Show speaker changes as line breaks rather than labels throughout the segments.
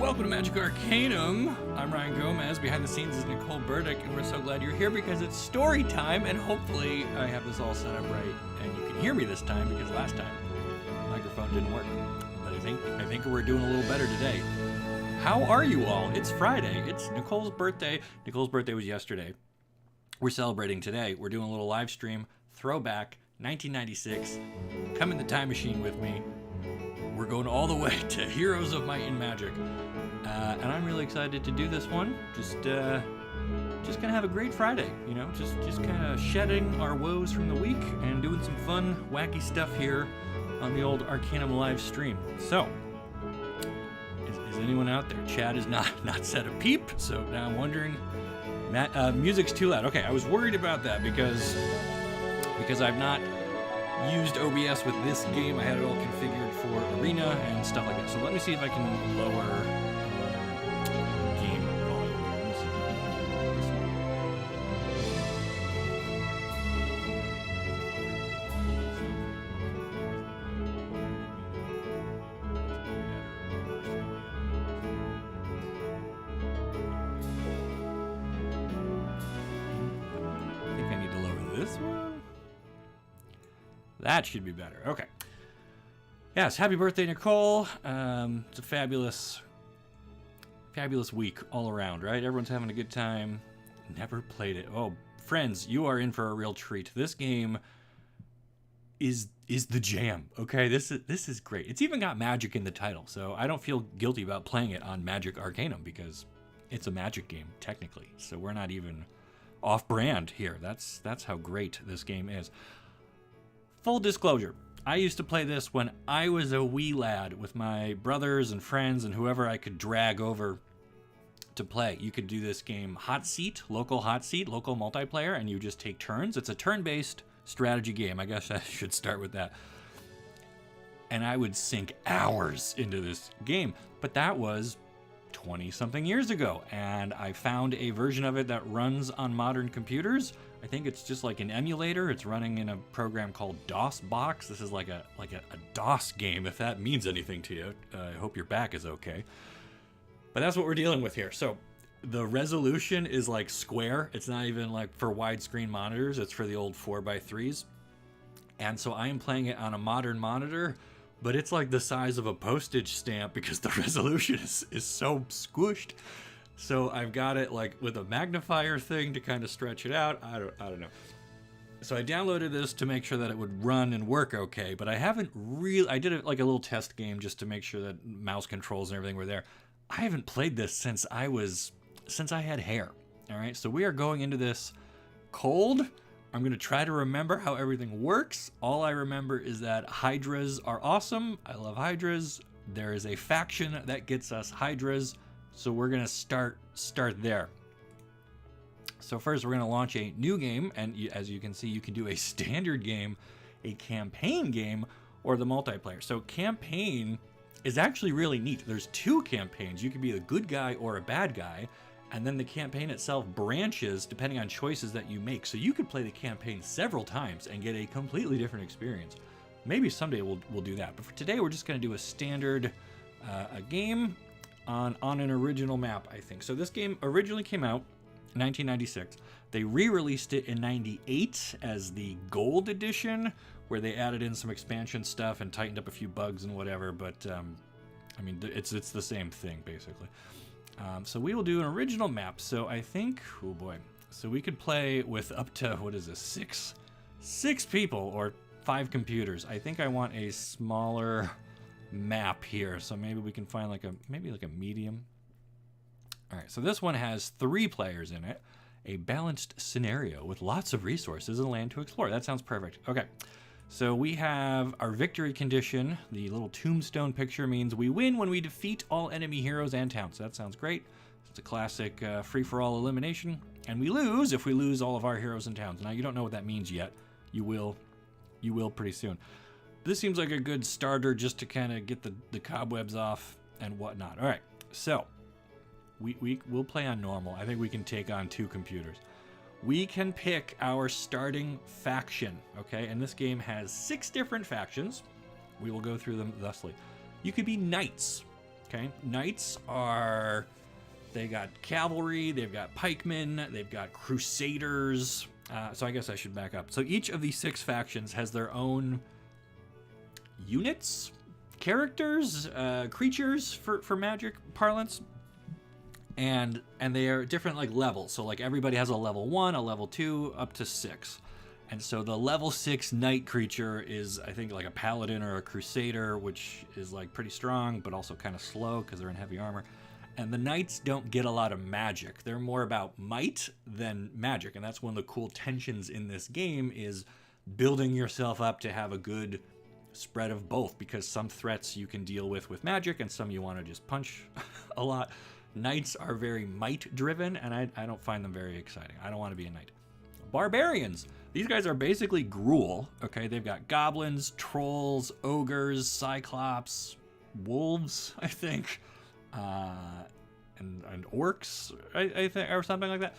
Welcome to Magic Arcanum. I'm Ryan Gomez. Behind the scenes is Nicole Burdick, and we're so glad you're here because it's story time, and hopefully I have this all set up right, and you can hear me this time because last time the microphone didn't work. But I think we're doing a little better today. How are you all? It's Friday. It's Nicole's birthday. Nicole's birthday was yesterday. We're celebrating today. We're doing a little live stream, throwback, 1996. Come in the time machine with me. We're going all the way to Heroes of Might and Magic, and I'm really excited to do this one. Just gonna have a great Friday, you know. Just kind of shedding our woes from the week and doing some fun, wacky stuff here on the old Arcanum live stream. So, is anyone out there? Chat is not said a peep. So now I'm wondering, music's too loud. Okay, I was worried about that because I've not used OBS with this game. I had it all configured for Arena and stuff like that. So let me see if I can lower game volume. Let me see. I think I need to lower this one. That should be better. Okay. Yes, happy birthday, Nicole. It's a fabulous week all around, right? Everyone's having a good time. Never played it. Oh, friends, you are in for a real treat. This game is the jam. Okay, this is great. It's even got magic in the title, so I don't feel guilty about playing it on Magic Arcanum because it's a magic game technically. So we're not even off-brand here. That's how great this game is. Full disclosure, I used to play this when I was a wee lad with my brothers and friends and whoever I could drag over to play. You could do this game local multiplayer, and you just take turns. It's a turn-based strategy game. I guess I should start with that. And I would sink hours into this game, but that was 20-something years ago, and I found a version of it that runs on modern computers. I think it's just like an emulator. It's running in a program called DOSBox. This is like a DOS game, if that means anything to you. I hope your back is okay. But that's what we're dealing with here. So the resolution is like square. It's not even like for widescreen monitors. It's for the old 4x3s. And so I am playing it on a modern monitor, but it's like the size of a postage stamp because the resolution is so squished. So I've got it like with a magnifier thing to kind of stretch it out. I don't know. So I downloaded this to make sure that it would run and work okay, but I haven't really, I did it like a little test game just to make sure that mouse controls and everything were there. I haven't played this since I had hair. All right. So we are going into this cold. I'm going to try to remember how everything works. All I remember is that hydras are awesome. I love hydras. There is a faction that gets us hydras. So we're going to start there. So first we're going to launch a new game, and as you can see, you can do a standard game, a campaign game, or the multiplayer. So campaign is actually really neat. There's two campaigns. You can be a good guy or a bad guy, and then the campaign itself branches depending on choices that you make. So you could play the campaign several times and get a completely different experience. Maybe someday we'll do that. But for today, we're just going to do a standard a game on an original map, I think. So this game originally came out in 1996. They re-released it in 98 as the Gold Edition, where they added in some expansion stuff and tightened up a few bugs and whatever. But I mean, it's the same thing basically. So we will do an original map. So I think, oh boy, so we could play with up to, what is this, six people or 5 computers. I think I want a smaller map here, so maybe we can find like a medium. All right, so this one has 3 players in it, a balanced scenario with lots of resources and land to explore. That sounds perfect. Okay, so we have our victory condition. The little tombstone picture means we win when we defeat all enemy heroes and towns. That sounds great. It's a classic free-for-all elimination. And we lose if we lose all of our heroes and towns. Now, you don't know what that means yet. You will pretty soon. This seems like a good starter just to kind of get the cobwebs off and whatnot. All right, so we'll play on normal. I think we can take on 2 computers. We can pick our starting faction, okay? And this game has 6 different factions. We will go through them thusly. You could be knights, Okay, knights are, they got cavalry, they've got pikemen, they've got crusaders. So I guess I should back up. So each of these 6 factions has their own units, characters, creatures for magic parlance, and they are different like levels. So like everybody has a level 1, a level 2, up to 6. And so the level 6 knight creature is, I think, like a paladin or a crusader, which is like pretty strong, but also kind of slow because they're in heavy armor. And the knights don't get a lot of magic. They're more about might than magic. And that's one of the cool tensions in this game, is building yourself up to have a good spread of both, because some threats you can deal with magic and some you want to just punch a lot. Knights are very might driven, and I don't find them very exciting. I don't want to be a knight. Barbarians. These guys are basically Gruul, okay? They've got goblins, trolls, ogres, cyclops, wolves, I think, and orcs, I think, or something like that.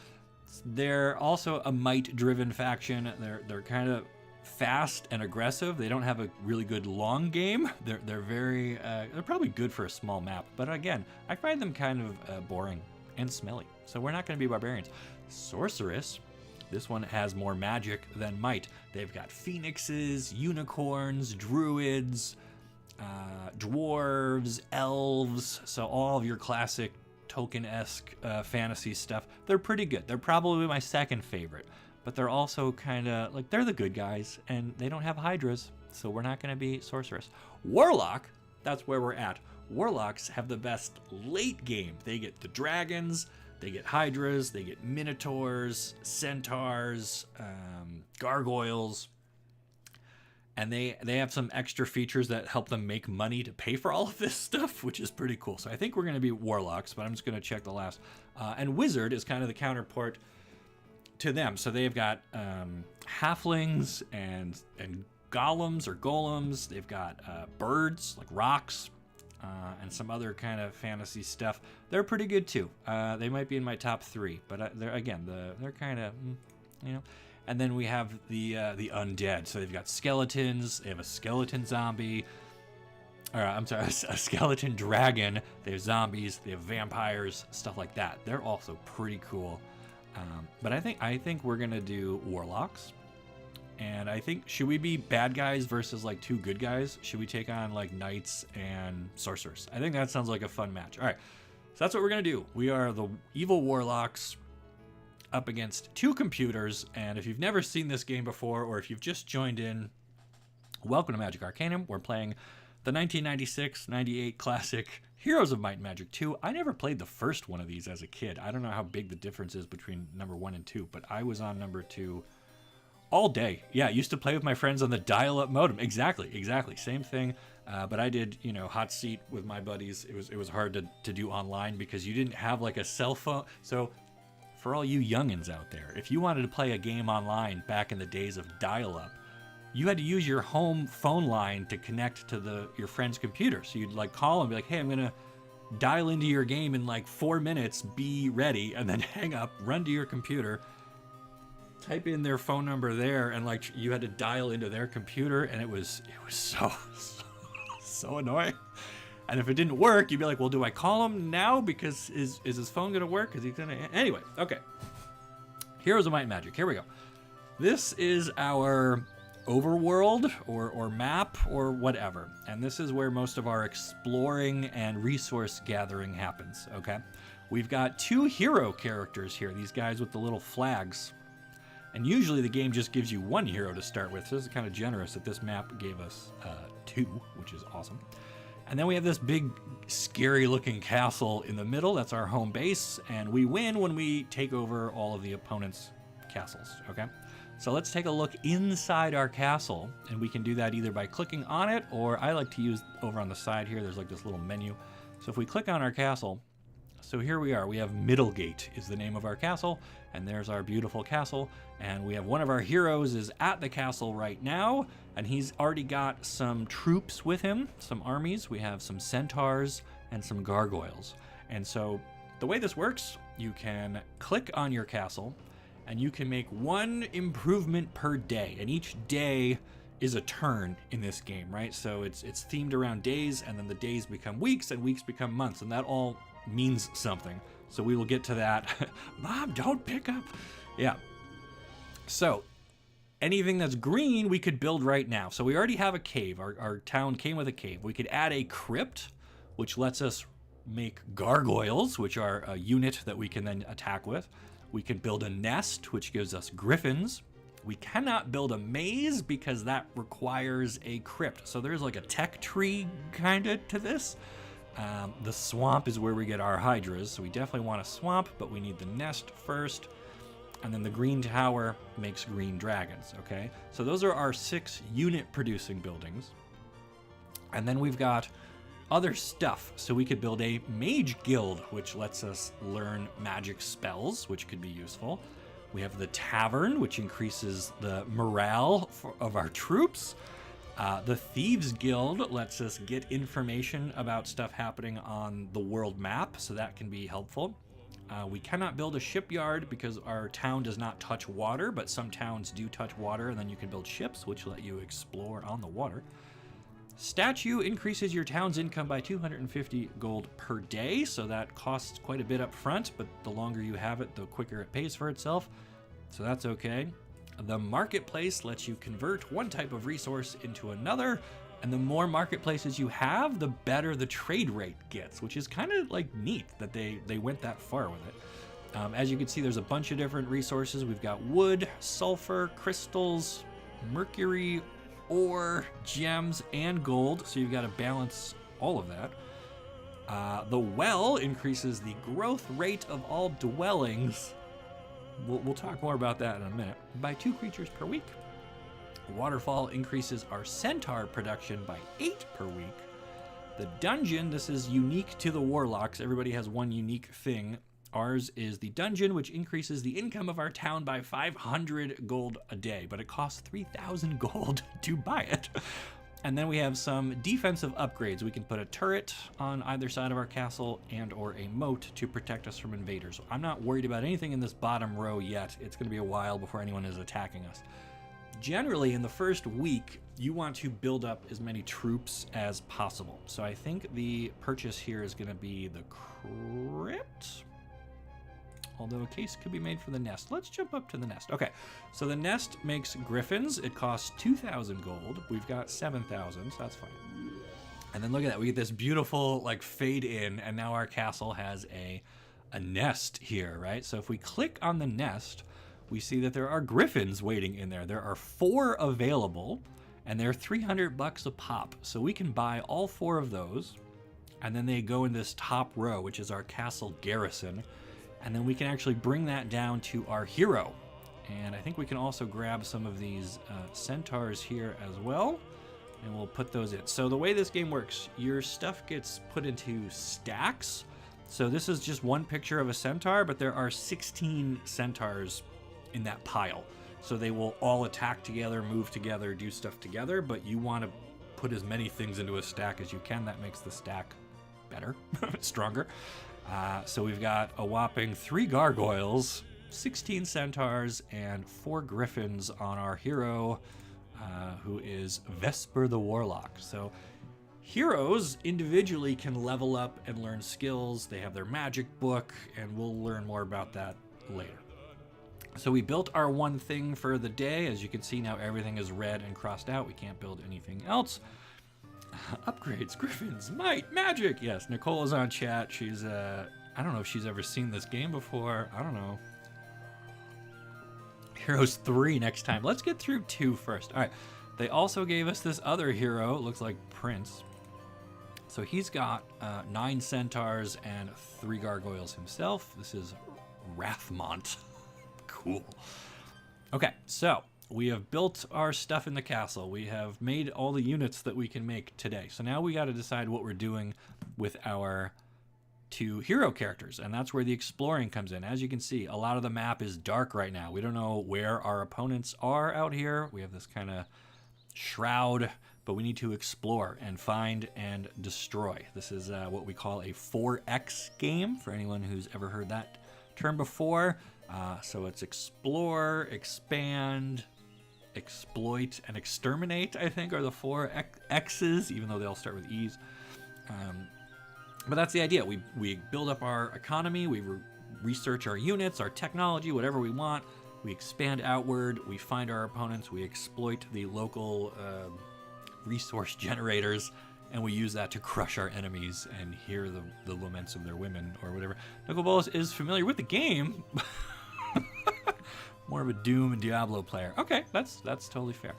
They're also a might-driven faction. They're kind of fast and aggressive. They don't have a really good long game. They're very, they're probably good for a small map, but again, I find them kind of boring and smelly. So we're not going to be barbarians. Sorceress. This one has more magic than might. They've got phoenixes, unicorns, druids, dwarves, elves. So all of your classic Tolkien-esque fantasy stuff. They're pretty good. They're probably my second favorite, but they're also kind of like, they're the good guys, and they don't have hydras, so we're not going to be sorceress. Warlock, that's where we're at. Warlocks have the best late game. They get the dragons, they get hydras, they get minotaurs, centaurs, gargoyles, and they have some extra features that help them make money to pay for all of this stuff, which is pretty cool. So I think we're going to be warlocks, but I'm just going to check the last. And wizard is kind of the counterpart to them. So they've got halflings and golems or golems. They've got birds like rocks. And some other kind of fantasy stuff. They're pretty good too. They might be in my top 3, but they're kind of, you know. And then we have the undead. So they've got skeletons. They have a skeleton zombie. Or I'm sorry, a skeleton dragon. They have zombies. They have vampires. Stuff like that. They're also pretty cool. But I think we're gonna do warlocks. And I think, should we be bad guys versus like 2 good guys? Should we take on like knights and sorcerers? I think that sounds like a fun match. All right, so that's what we're gonna do. We are the evil warlocks up against 2 computers. And if you've never seen this game before, or if you've just joined in, welcome to Magic Arcanum. We're playing the 1996-98 classic Heroes of Might and Magic 2. I never played the first one of these as a kid. I don't know how big the difference is between number 1 and 2, but I was on number 2 all day. Yeah, I used to play with my friends on the dial-up modem. Exactly. Same thing. But I did, hot seat with my buddies. It was hard to do online because you didn't have like a cell phone. So for all you youngins out there, if you wanted to play a game online back in the days of dial-up, you had to use your home phone line to connect to your friend's computer. So you'd like call and be like, hey, I'm gonna dial into your game in like 4 minutes, be ready, and then hang up, run to your computer, type in their phone number there, and like you had to dial into their computer, and it was so annoying. And if it didn't work, you'd be like, well, do I call him now because is his phone gonna work? Is he gonna? Anyway, okay. Heroes of Might and Magic. Here we go. This is our overworld or map or whatever, and this is where most of our exploring and resource gathering happens. Okay, we've got 2 hero characters here. These guys with the little flags. And usually the game just gives you 1 hero to start with. So this is kind of generous that this map gave us 2, which is awesome. And then we have this big, scary-looking castle in the middle. That's our home base. And we win when we take over all of the opponent's castles, okay? So let's take a look inside our castle. And we can do that either by clicking on it, or I like to use over on the side here. There's like this little menu. So if we click on our castle, so here we are. We have Middlegate is the name of our castle, and there's our beautiful castle. And we have one of our heroes is at the castle right now, and he's already got some troops with him, some armies. We have some centaurs and some gargoyles. And so the way this works, you can click on your castle, and you can make 1 improvement per day. And each day is a turn in this game, right? So it's themed around days, and then the days become weeks, and weeks become months, and that all means something. So we will get to that. Mom, don't pick up. Yeah. So anything that's green, we could build right now. So we already have a cave. Our town came with a cave. We could add a crypt, which lets us make gargoyles, which are a unit that we can then attack with. We can build a nest, which gives us griffins. We cannot build a maze because that requires a crypt. So there's like a tech tree kind of to this. The swamp is where we get our hydras. So we definitely want a swamp, but we need the nest first. And then the green tower makes green dragons, okay? So those are our 6 unit producing buildings. And then we've got other stuff. So we could build a mage guild, which lets us learn magic spells, which could be useful. We have the tavern, which increases the morale of our troops. The Thieves Guild lets us get information about stuff happening on the world map, so that can be helpful. We cannot build a shipyard because our town does not touch water, but some towns do touch water, and then you can build ships, which let you explore on the water. Statue increases your town's income by 250 gold per day, so that costs quite a bit up front, but the longer you have it, the quicker it pays for itself, so that's okay. The marketplace lets you convert one type of resource into another, and the more marketplaces you have, the better the trade rate gets, which is kind of like neat that they went that far with it. As you can see, there's a bunch of different resources. We've got wood, sulfur, crystals, mercury, ore, gems, and gold, so you've got to balance all of that. The well increases the growth rate of all dwellings. We'll talk more about that in a minute. By 2 creatures per week. Waterfall increases our centaur production by 8 per week. The dungeon, this is unique to the warlocks. Everybody has one unique thing. Ours is the dungeon, which increases the income of our town by 500 gold a day, but it costs 3,000 gold to buy it. And then we have some defensive upgrades. We can put a turret on either side of our castle and or a moat to protect us from invaders. I'm not worried about anything in this bottom row yet. It's going to be a while before anyone is attacking us. Generally, in the first week, you want to build up as many troops as possible. So I think the purchase here is going to be the crypt, although a case could be made for the nest. Let's jump up to the nest. Okay, so the nest makes griffins. It costs 2,000 gold. We've got 7,000, so that's fine. And then look at that. We get this beautiful like fade in, and now our castle has a nest here, right? So if we click on the nest, we see that there are griffins waiting in there. There are 4 available, and they're $300 a pop. So we can buy all 4 of those, and then they go in this top row, which is our castle garrison. And then we can actually bring that down to our hero. And I think we can also grab some of these centaurs here as well, and we'll put those in. So the way this game works, your stuff gets put into stacks. So this is just one picture of a centaur, but there are 16 centaurs in that pile. So they will all attack together, move together, do stuff together, but you want to put as many things into a stack as you can. That makes the stack better, stronger. So we've got a whopping 3 gargoyles, 16 centaurs, and 4 griffins on our hero, who is Vesper the Warlock. So heroes individually can level up and learn skills. They have their magic book, and we'll learn more about that later. So we built our one thing for the day. As you can see now, everything is red and crossed out. We can't build anything else. Upgrades, griffins, might, magic. Yes, Nicole is on chat. She's, I don't know if she's ever seen this game before. I don't know. Heroes 3 next time. Let's get through 2 first. All right. They also gave us this other hero. It looks like Prince. So he's got 9 centaurs and 3 gargoyles himself. This is Rathmont. Cool. Okay, so we have built our stuff in the castle. We have made all the units that we can make today. So now we got to decide what we're doing with our 2 hero characters, and that's where the exploring comes in. As you can see, a lot of the map is dark right now. We don't know where our opponents are out here. We have this kind of shroud, but we need to explore and find and destroy. This is what we call a 4X game, for anyone who's ever heard that term before. So it's explore, expand, exploit, and exterminate, I think, are the 4 X's, even though they all start with E's. But that's the idea. We build up our economy, we research our units, our technology, whatever we want. We expand outward, we find our opponents, we exploit the local resource generators, and we use that to crush our enemies and hear the laments of their women or whatever. Nicole is familiar with the game. More of a Doom and Diablo player. Okay, that's totally fair.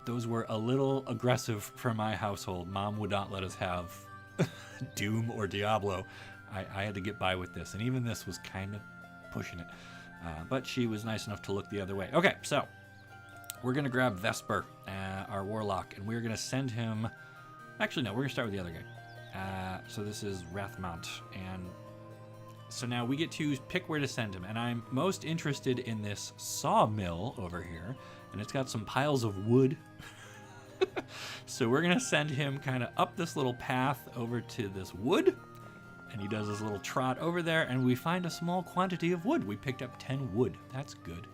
Those were a little aggressive for my household. Mom would not let us have Doom or Diablo. I had to get by with this, and even this was kind of pushing it. But she was nice enough to look the other way. Okay, so we're going to grab Vesper, our warlock, and we're going to send him... Actually, no, we're going to start with the other guy. So this is Rathmount, and so now we get to pick where to send him, and I'm most interested in this sawmill over here, and it's got some piles of wood. So we're going to send him kind of up this little path over to this wood, and he does this little trot over there, and we find a small quantity of wood. We picked up 10 wood. That's good.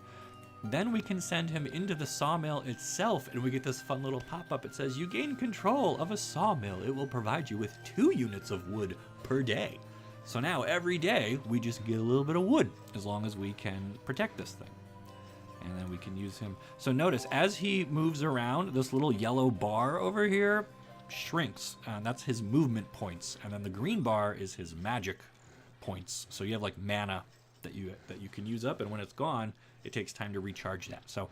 Then we can send him into the sawmill itself, and we get this fun little pop-up. It says, you gain control of a sawmill. It will provide you with 2 units of wood per day. So now, every day, we just get a little bit of wood, as long as we can protect this thing. And then we can use him. So notice, as he moves around, this little yellow bar over here shrinks. That's his movement points. And then the green bar is his magic points. So you have like mana that you can use up, and when it's gone, it takes time to recharge that. So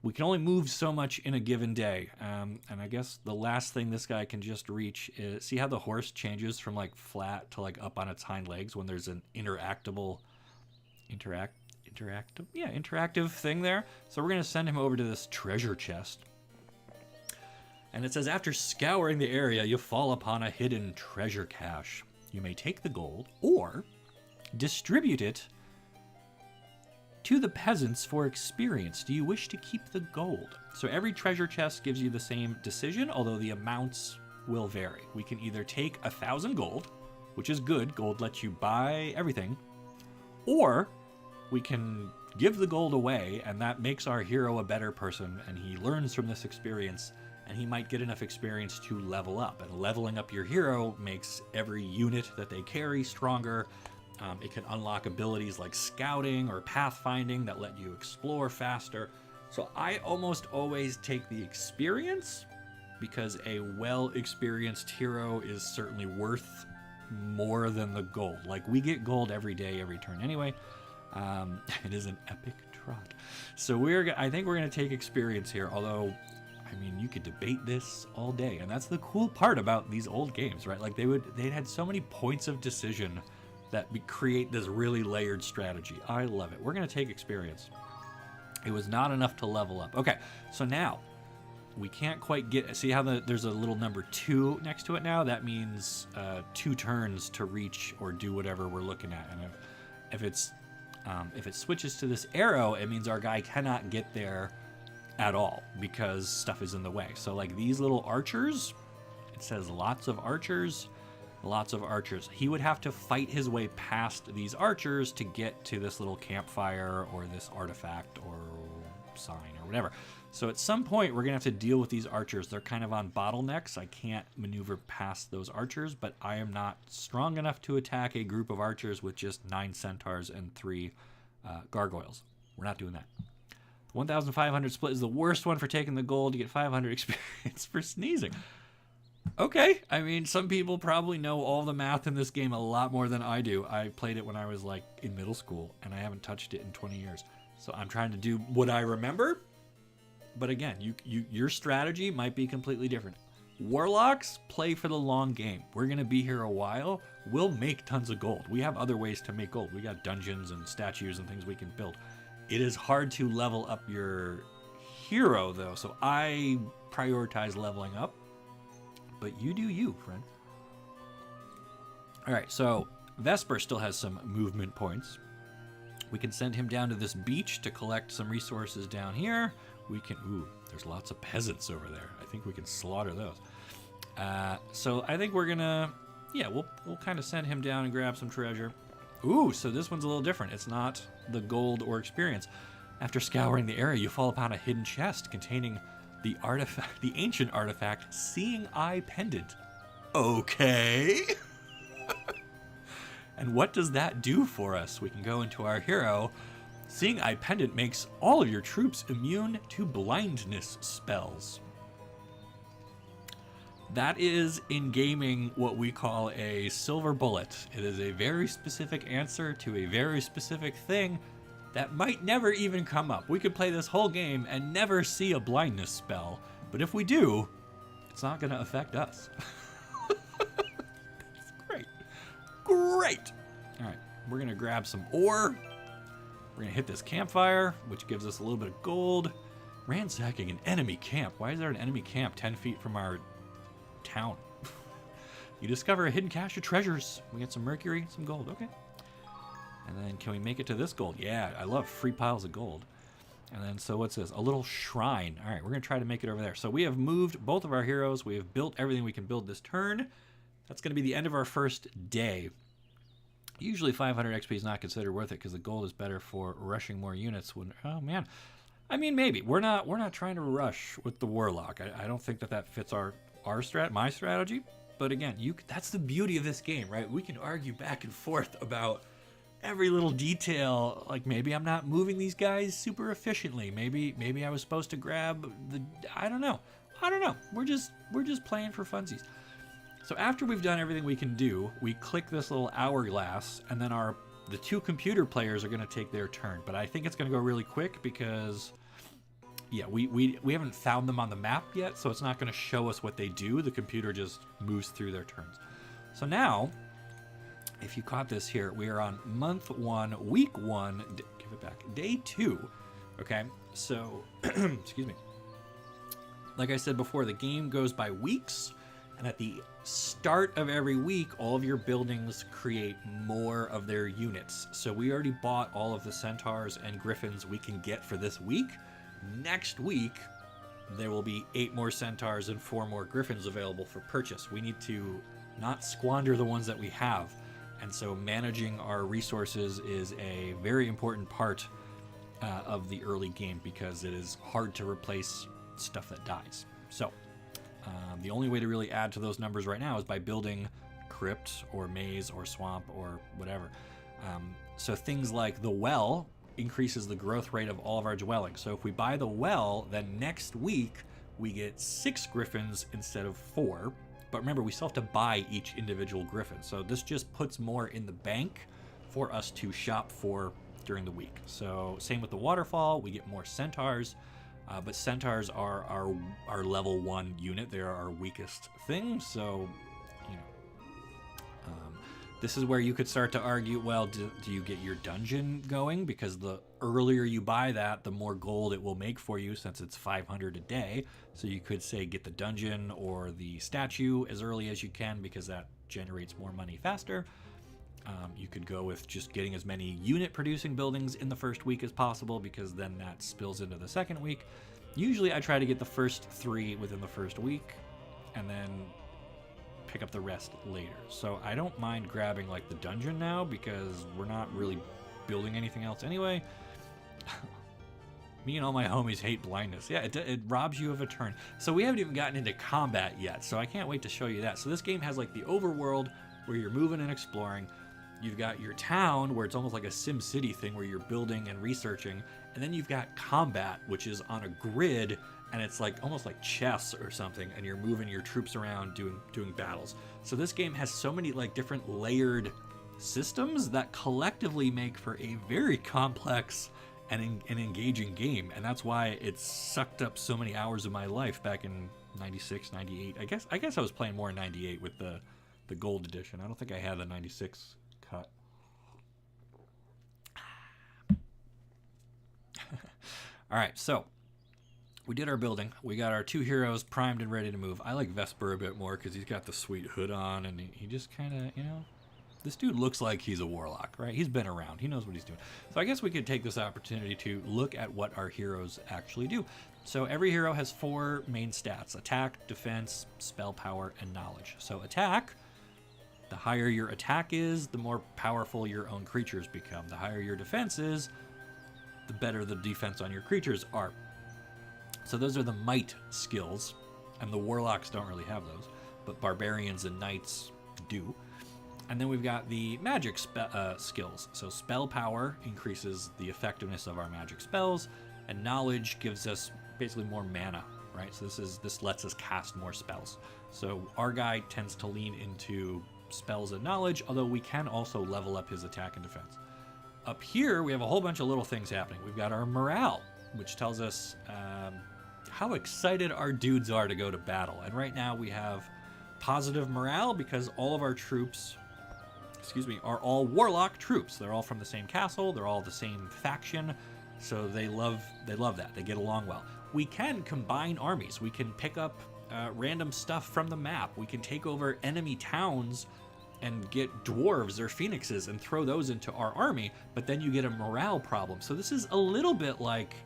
we can only move so much in a given day. And I guess the last thing this guy can just reach is, see how the horse changes from like flat to like up on its hind legs when there's an interactive thing there. So we're going to send him over to this treasure chest. And it says, after scouring the area, you fall upon a hidden treasure cache. You may take the gold or distribute it to the peasants for experience. Do you wish to keep the gold? So every treasure chest gives you the same decision, although the amounts will vary. We can either take 1,000 gold, which is good. Gold lets you buy everything. Or we can give the gold away, and that makes our hero a better person, and he learns from this experience, and he might get enough experience to level up. And leveling up your hero makes every unit that they carry stronger. It can unlock abilities like scouting or pathfinding that let you explore faster. So I almost always take the experience, because a well-experienced hero is certainly worth more than the gold. Like, we get gold every day, every turn anyway. It is an epic trot. So I think we're going to take experience here, although, I mean, you could debate this all day, and that's the cool part about these old games, right? Like, they'd had so many points of decision that create this really layered strategy. I love it. We're going to take experience. It was not enough to level up. Okay, so now we can't quite get... See how there's a little number 2 next to it now? That means 2 turns to reach or do whatever we're looking at. And if it switches to this arrow, it means our guy cannot get there at all because stuff is in the way. So like these little archers, it says lots of archers. Lots of archers. He would have to fight his way past these archers to get to this little campfire or this artifact or sign or whatever. So at some point, we're going to have to deal with these archers. They're kind of on bottlenecks. I can't maneuver past those archers, but I am not strong enough to attack a group of archers with just 9 centaurs and 3 gargoyles. We're not doing that. 1,500 split is the worst one for taking the gold. You get 500 experience for sneezing. Okay, I mean, some people probably know all the math in this game a lot more than I do. I played it when I was like in middle school, and I haven't touched it in 20 years. So I'm trying to do what I remember. But again, your strategy might be completely different. Warlocks play for the long game. We're going to be here a while. We'll make tons of gold. We have other ways to make gold. We got dungeons and statues and things we can build. It is hard to level up your hero, though, so I prioritize leveling up. But you do you, friend. All right, so Vesper still has some movement points. We can send him down to this beach to collect some resources down here. We can, there's lots of peasants over there. I think we can slaughter those. So I think we're gonna, we'll kind of send him down and grab some treasure. So this one's a little different. It's not the gold or experience. After scouring the area, you fall upon a hidden chest containing the ancient artifact Seeing Eye Pendant. Okay. And what does that do for us? We can go into our hero. Seeing Eye Pendant makes all of your troops immune to blindness spells. That is, in gaming, what we call a silver bullet. It is a very specific answer to a very specific thing that might never even come up. We could play this whole game and never see a blindness spell, but if we do, it's not going to affect us. That's great. Great! Alright, we're going to grab some ore. We're going to hit this campfire, which gives us a little bit of gold. Ransacking an enemy camp. Why is there an enemy camp 10 feet from our town? You discover a hidden cache of treasures. We get some mercury, some gold. Okay. And then can we make it to this gold? Yeah, I love free piles of gold. And then, so what's this? A little shrine. All right, we're going to try to make it over there. So we have moved both of our heroes. We have built everything we can build this turn. That's going to be the end of our first day. Usually 500 XP is not considered worth it because the gold is better for rushing more units. When, oh, man. I mean, maybe. We're not trying to rush with the Warlock. I don't think that fits my strategy. But again, that's the beauty of this game, right? We can argue back and forth about every little detail. Like, maybe I'm not moving these guys super efficiently. Maybe I was supposed to grab I don't know. We're just playing for funsies. So after we've done everything we can do, we click this little hourglass, and then the two computer players are going to take their turn. But I think it's going to go really quick because, yeah, we haven't found them on the map yet, so it's not going to show us what they do. The computer just moves through their turns. So now, if you caught this here, we are on month 1, week 1, give it back, day 2. Okay, so, excuse me. Like I said before, the game goes by weeks, and at the start of every week, all of your buildings create more of their units. So we already bought all of the centaurs and griffins we can get for this week. Next week, there will be 8 more centaurs and 4 more griffins available for purchase. We need to not squander the ones that we have. And so managing our resources is a very important part of the early game because it is hard to replace stuff that dies. So the only way to really add to those numbers right now is by building crypt or maze or swamp or whatever. So things like the well increases the growth rate of all of our dwellings. So if we buy the well, then next week we get 6 griffins instead of 4. But remember, we still have to buy each individual griffin. So this just puts more in the bank for us to shop for during the week. So same with the waterfall, we get more centaurs. But centaurs are our level 1 unit. They are our weakest thing. So, you know, this is where you could start to argue, well, do you get your dungeon going? Because the earlier you buy that, the more gold it will make for you since it's 500 a day. So you could say get the dungeon or the statue as early as you can because that generates more money faster. You could go with just getting as many unit producing buildings in the first week as possible because then that spills into the second week. Usually I try to get the first 3 within the first week and then pick up the rest later. So I don't mind grabbing like the dungeon now because we're not really building anything else anyway. Me and all my homies hate blindness. Yeah, it robs you of a turn. So we haven't even gotten into combat yet, so I can't wait to show you that. So this game has like the overworld where you're moving and exploring. You've got your town, where it's almost like a Sim City thing, where you're building and researching. And then you've got combat, which is on a grid, and it's like almost like chess or something, and you're moving your troops around doing battles. So this game has so many like different layered systems that collectively make for a very complex and engaging game. And that's why it sucked up so many hours of my life back in 96, 98. I guess I was playing more in 98 with the gold edition. I don't think I had the 96 cut. All right, so we did our building. We got our 2 heroes primed and ready to move. I like Vesper a bit more because he's got the sweet hood on, and he just kind of, you know, this dude looks like he's a warlock, right? He's been around. He knows what he's doing. So I guess we could take this opportunity to look at what our heroes actually do. So every hero has 4 main stats: attack, defense, spell power, and knowledge. So attack, the higher your attack is, the more powerful your own creatures become. The higher your defense is, the better the defense on your creatures are. So those are the might skills, and the warlocks don't really have those, but barbarians and knights do. And then we've got the magic skills. So spell power increases the effectiveness of our magic spells, and knowledge gives us basically more mana, right? So this lets us cast more spells. So our guy tends to lean into spells and knowledge, although we can also level up his attack and defense. Up here, we have a whole bunch of little things happening. We've got our morale, which tells us how excited our dudes are to go to battle. And right now we have positive morale because all of our troops, are all warlock troops. They're all from the same castle. They're all the same faction. So they love that. They get along well. We can combine armies. We can pick up random stuff from the map. We can take over enemy towns and get dwarves or phoenixes and throw those into our army, but then you get a morale problem. So this is a little bit like,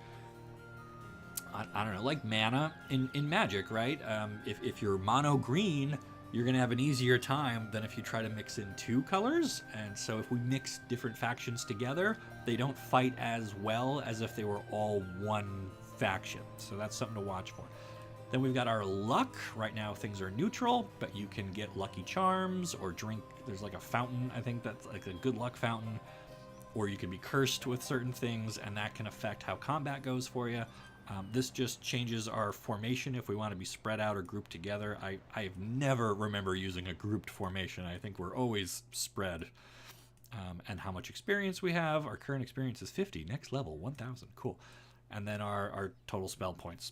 I don't know, like mana in Magic, right? If you're mono green, you're going to have an easier time than if you try to mix in two colors. And so if we mix different factions together, they don't fight as well as if they were all one faction. So that's something to watch for. Then we've got our luck. Right now things are neutral, but you can get lucky charms or drink. There's like a fountain, I think that's like a good luck fountain. Or you can be cursed with certain things, and that can affect how combat goes for you. This just changes our formation if we want to be spread out or grouped together. I've never remember using a grouped formation. I think we're always spread. And how much experience we have. Our current experience is 50. Next level, 1,000. Cool. And then our total spell points.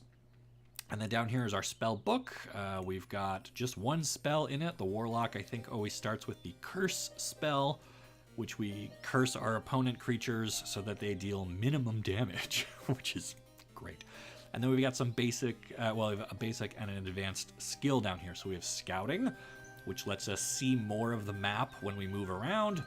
And then down here is our spell book. We've got just one spell in it. The Warlock, I think, always starts with the Curse spell, which we curse our opponent creatures so that they deal minimum damage, which is great. And then we've got some basic, we have a basic and an advanced skill down here. So we have Scouting, which lets us see more of the map when we move around.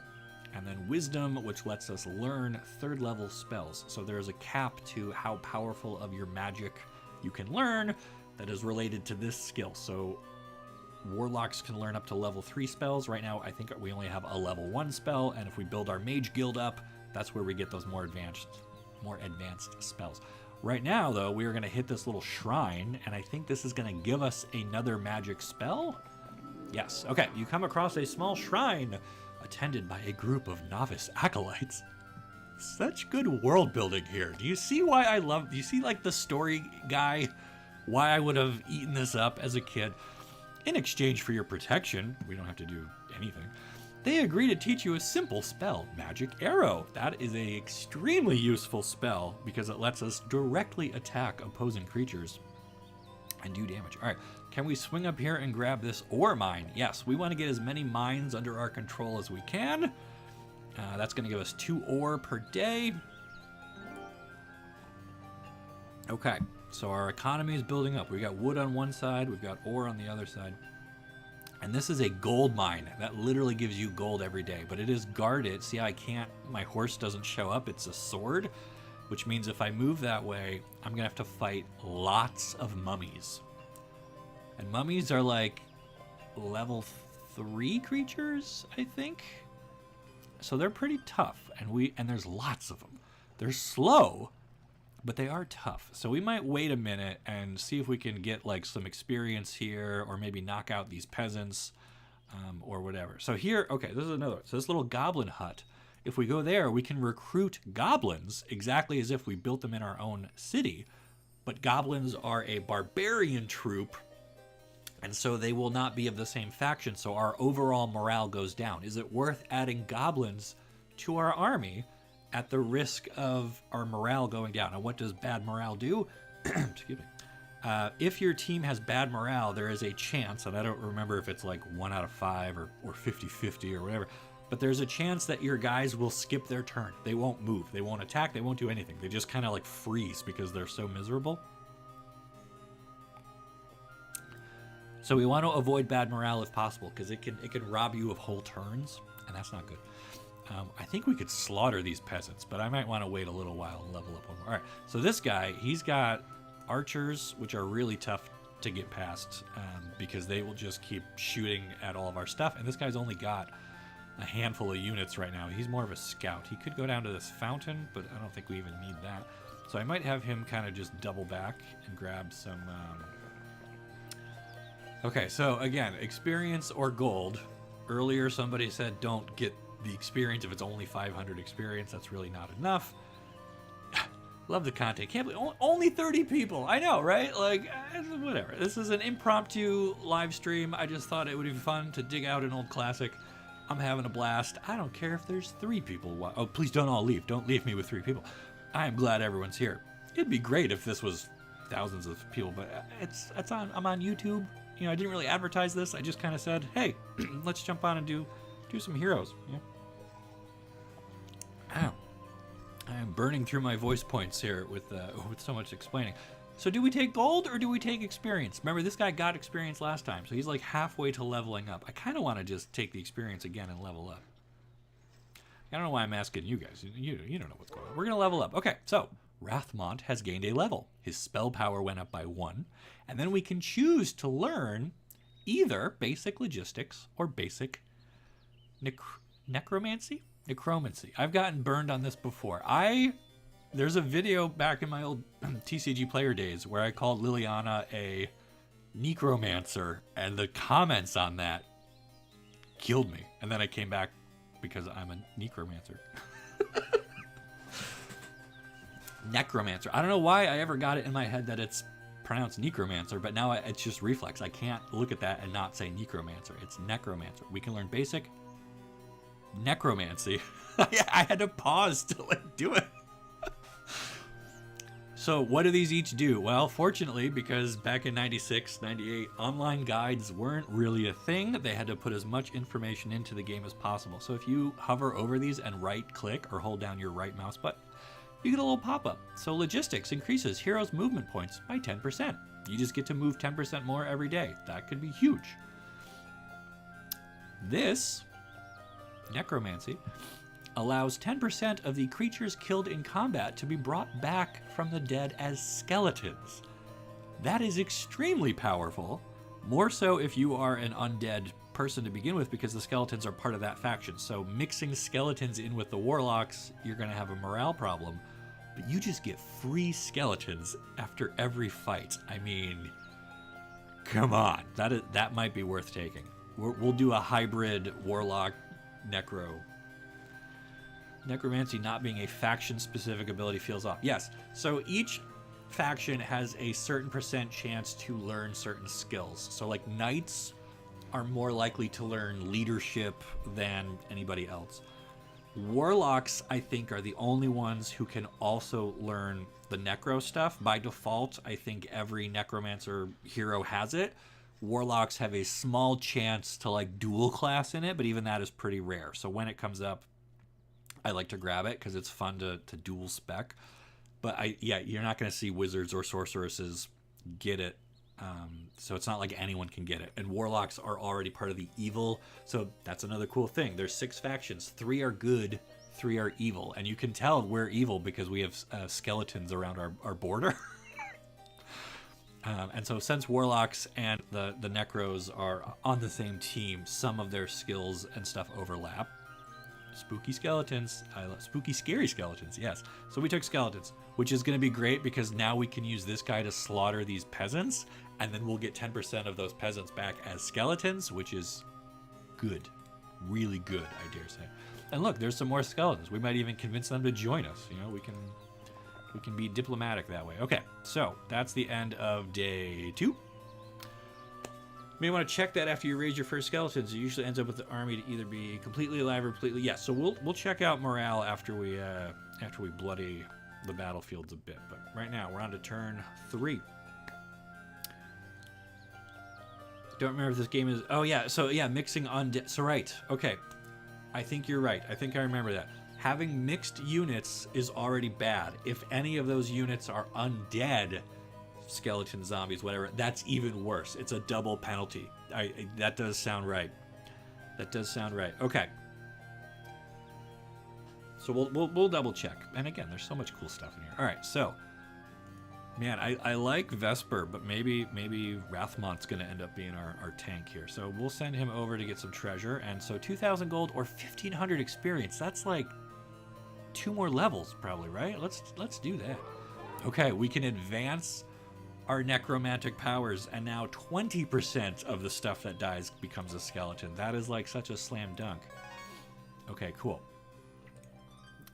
And then Wisdom, which lets us learn third level spells. So there's a cap to how powerful of your magic you can learn that is related to this skill. So Warlocks can learn up to level 3 spells. Right now, I think we only have a level 1 spell, and if we build our Mage Guild up, that's where we get those more advanced spells. Right now, though, we are going to hit this little shrine, and I think this is going to give us another magic spell. Yes. Okay, you come across a small shrine attended by a group of novice acolytes. Such good world building here. Do you see why do you see like the story guy, why I would have eaten this up as a kid? In exchange for your protection, we don't have to do anything. They agree to teach you a simple spell, Magic Arrow. That is a extremely useful spell because it lets us directly attack opposing creatures and do damage. All right, can we swing up here and grab this ore mine? Yes, we want to get as many mines under our control as we can. That's going to give us 2 ore per day. Okay, so our economy is building up. We got wood on one side, we've got ore on the other side. And this is a gold mine that literally gives you gold every day, but it is guarded. See, my horse doesn't show up. It's a sword, which means if I move that way, I'm going to have to fight lots of mummies. And mummies are like level 3 creatures, I think. So they're pretty tough, and there's lots of them. They're slow, but they are tough. So we might wait a minute and see if we can get like some experience here, or maybe knock out these peasants, or whatever. So here, okay, this is another one. So this little goblin hut, if we go there, we can recruit goblins exactly as if we built them in our own city. But goblins are a barbarian troop, and so they will not be of the same faction, so our overall morale goes down. Is it worth adding goblins to our army at the risk of our morale going down? Now, what does bad morale do? Excuse me. If your team has bad morale, there is a chance, and I don't remember if it's like 1 out of 5 or 50-50 or whatever, but there's a chance that your guys will skip their turn. They won't move. They won't attack. They won't do anything. They just kind of like freeze because they're so miserable. So we want to avoid bad morale if possible, because it can rob you of whole turns, and that's not good. I think we could slaughter these peasants, but I might want to wait a little while and level up one more. All right, so this guy, he's got archers, which are really tough to get past, because they will just keep shooting at all of our stuff. And this guy's only got a handful of units right now. He's more of a scout. He could go down to this fountain, but I don't think we even need that. So I might have him kind of just double back and grab some... Okay, so again, experience or gold. Earlier somebody said don't get the experience if it's only 500 experience. That's really not enough. Love the content. Can't believe only 30 people. I know, right? Like, whatever. This is an impromptu live stream. I just thought it would be fun to dig out an old classic. I'm having a blast. I don't care if there's 3 people. Oh, please don't all leave. Don't leave me with 3 people. I am glad everyone's here. It'd be great if this was thousands of people, but I'm on YouTube. You know, I didn't really advertise this. I just kind of said, hey, let's jump on and do some heroes. Yeah. Ow. I am burning through my voice points here with so much explaining. So do we take gold or do we take experience? Remember, this guy got experience last time, so he's like halfway to leveling up. I kind of want to just take the experience again and level up. I don't know why I'm asking you guys. You don't know what's going on. We're going to level up. Okay, so Rathmont has gained a level. His spell power went up by 1. And then we can choose to learn either basic logistics or basic necromancy? Necromancy. I've gotten burned on this before. There's a video back in my old TCG player days where I called Liliana a necromancer, and the comments on that killed me. And then I came back because I'm a necromancer. Necromancer. I don't know why I ever got it in my head that it's pronounced necromancer, but now it's just reflex. I can't look at that and not say necromancer. It's necromancer. We can learn basic necromancy. I had to pause to do it. So what do these each do? Well, fortunately, because back in 96, 98, online guides weren't really a thing. They had to put as much information into the game as possible. So if you hover over these and right click or hold down your right mouse button, you get a little pop-up. So logistics increases heroes' movement points by 10%. You just get to move 10% more every day. That could be huge. This, necromancy, allows 10% of the creatures killed in combat to be brought back from the dead as skeletons. That is extremely powerful, more so if you are an undead person to begin with, because the skeletons are part of that faction. So mixing skeletons in with the warlocks, you're going to have a morale problem, but you just get free skeletons after every fight. I mean, come on, that might be worth taking. We'll do a hybrid warlock necromancy not being a faction specific ability feels off. Yes, so each faction has a certain % chance to learn certain skills. So like knights are more likely to learn leadership than anybody else. Warlocks, I think, are the only ones who can also learn the necro stuff. By default, I think every necromancer hero has it. Warlocks have a small chance to like dual class in it, but even that is pretty rare. So when it comes up, I like to grab it because it's fun to dual spec. But you're not going to see wizards or sorceresses get it. So it's not like anyone can get it. And warlocks are already part of the evil. So that's another cool thing. There's 6 factions. 3 are good, 3 are evil. And you can tell we're evil because we have skeletons around our border. And so since warlocks and the necros are on the same team, some of their skills and stuff overlap. Spooky skeletons. I love spooky, scary skeletons. Yes. So we took skeletons, which is going to be great because now we can use this guy to slaughter these peasants, and then we'll get 10% of those peasants back as skeletons, which is good. Really good, I dare say. And look, there's some more skeletons. We might even convince them to join us. You know, we can be diplomatic that way. Okay, so that's the end of day 2. You may want to check that after you raise your first skeletons. It usually ends up with the army to either be completely alive or completely... Yes, so we'll check out morale after we bloody the battlefields a bit. But right now, we're on to turn 3. Don't remember if this game is... Oh, yeah, so yeah, mixing undead... So right, okay. I think you're right. I think I remember that. Having mixed units is already bad. If any of those units are undead... skeleton, zombies, whatever, that's even worse. It's a double penalty. That does sound right. That does sound right. Okay. So we'll double check. And again, there's so much cool stuff in here. All right, so Man, I like Vesper, but maybe Rathmont's going to end up being our tank here. So we'll send him over to get some treasure. And so 2,000 gold or 1,500 experience. That's like 2 more levels probably, right? Let's do that. Okay, we can advance our necromantic powers, and now 20% of the stuff that dies becomes a skeleton. That is like such a slam dunk. Okay, cool.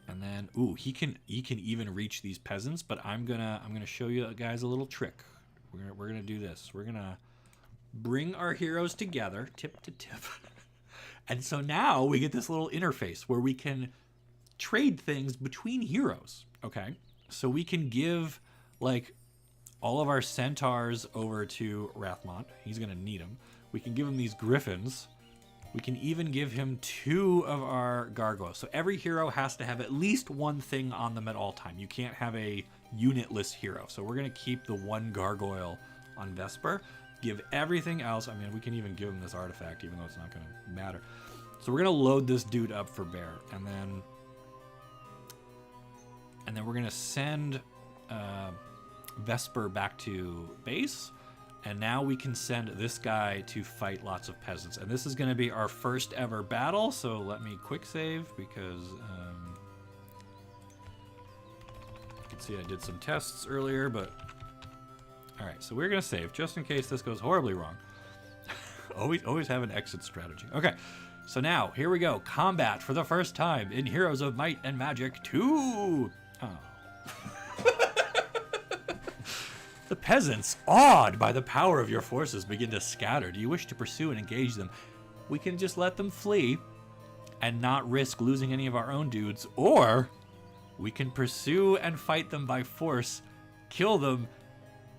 And then, ooh, he can even reach these peasants, but I'm gonna show you guys a little trick. We're gonna do this. We're gonna bring our heroes together, tip to tip. And so now we get this little interface where we can trade things between heroes. Okay, so we can give like all of our centaurs over to Rathmont. He's gonna need them. We can give him these griffins. We can even give him 2 of our gargoyles. So every hero has to have at least 1 thing on them at all time. You can't have a unitless hero. So we're going to keep the 1 gargoyle on Vesper. Give everything else. I mean, we can even give him this artifact, even though it's not going to matter. So we're going to load this dude up for Bear. And then we're going to send Vesper back to base. And now we can send this guy to fight lots of peasants. And this is going to be our first ever battle. So let me quick save because you can see I did some tests earlier. But all right, so we're going to save just in case this goes horribly wrong. always have an exit strategy. Okay, so now here we go. Combat for the first time in Heroes of Might and Magic 2. Oh. The peasants, awed by the power of your forces, begin to scatter. Do you wish to pursue and engage them? We can just let them flee and not risk losing any of our own dudes, or we can pursue and fight them by force, kill them,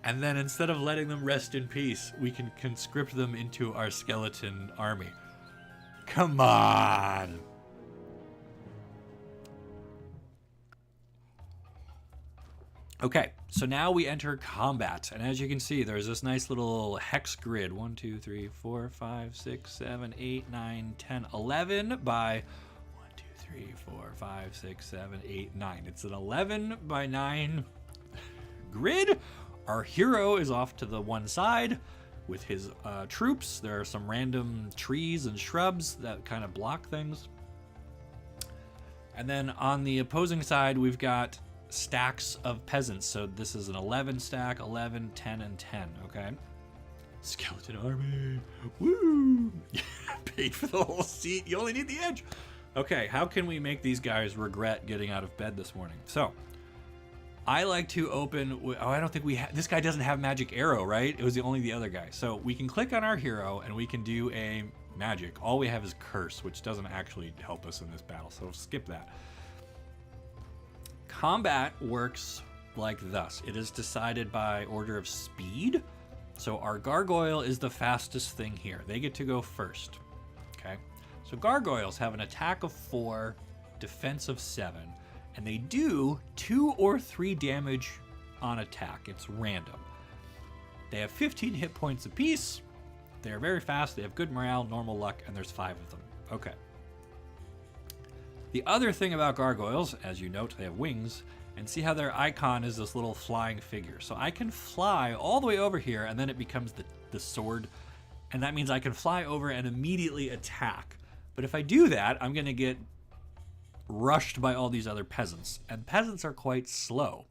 and then instead of letting them rest in peace, we can conscript them into our skeleton army. Come on! Okay, so now we enter combat, and as you can see, there's this nice little hex grid. 1, 2, 3, 4, 5, 6, 7, 8, 9, 10, 11 by 1, 2, 3, 4, 5, 6, 7, 8, 9. It's an 11 by 9 grid. Our hero is off to the one side with his troops. There are some random trees and shrubs that kind of block things. And then on the opposing side, we've got stacks of peasants. So this is an 11 stack, 11, 10, and 10, okay? Skeleton army. Woo! Paid for the whole seat. You only need the edge. Okay, how can we make these guys regret getting out of bed this morning? So, I like to open... Oh, I don't think we have... This guy doesn't have magic arrow, right? It was only the other guy. So, we can click on our hero, and we can do a magic. All we have is curse, which doesn't actually help us in this battle. So, skip that. Combat works like thus. It is decided by order of speed. So our gargoyle is the fastest thing here. They get to go first. Okay. So gargoyles have an attack of 4, defense of 7, and they do 2 or 3 damage on attack. It's random. They have 15 hit points apiece. They're very fast. They have good morale, normal luck, and there's 5 of them. Okay. The other thing about gargoyles, as you note, they have wings, and see how their icon is this little flying figure. So I can fly all the way over here, and then it becomes the sword, and that means I can fly over and immediately attack. But if I do that, I'm going to get rushed by all these other peasants, and peasants are quite slow.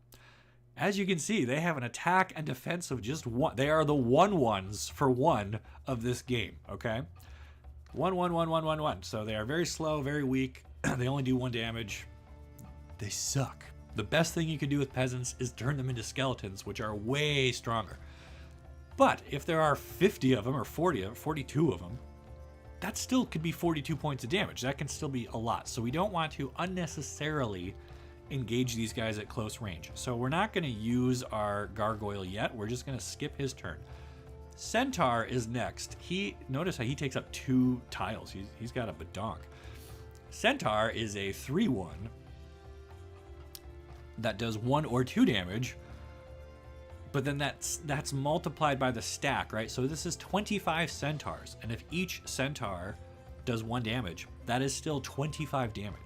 As you can see, they have an attack and defense of just 1. They are the 1/1s for 1 of this game, okay? 1, 1, 1, 1, 1, 1. So they are very slow, very weak. They only do 1 damage. They suck. The best thing you can do with peasants is turn them into skeletons, which are way stronger. But if there are 50 of them or 40 of them, 42 of them, that still could be 42 points of damage. That can still be a lot. So we don't want to unnecessarily engage these guys at close range. So we're not going to use our gargoyle yet. We're just going to skip his turn. Centaur is next. Notice how he takes up 2 tiles. He's got a badonk. Centaur is a 3/1 that does 1 or 2 damage, but then that's multiplied by the stack, right? So this is 25 centaurs, and if each centaur does 1 damage, that is still 25 damage,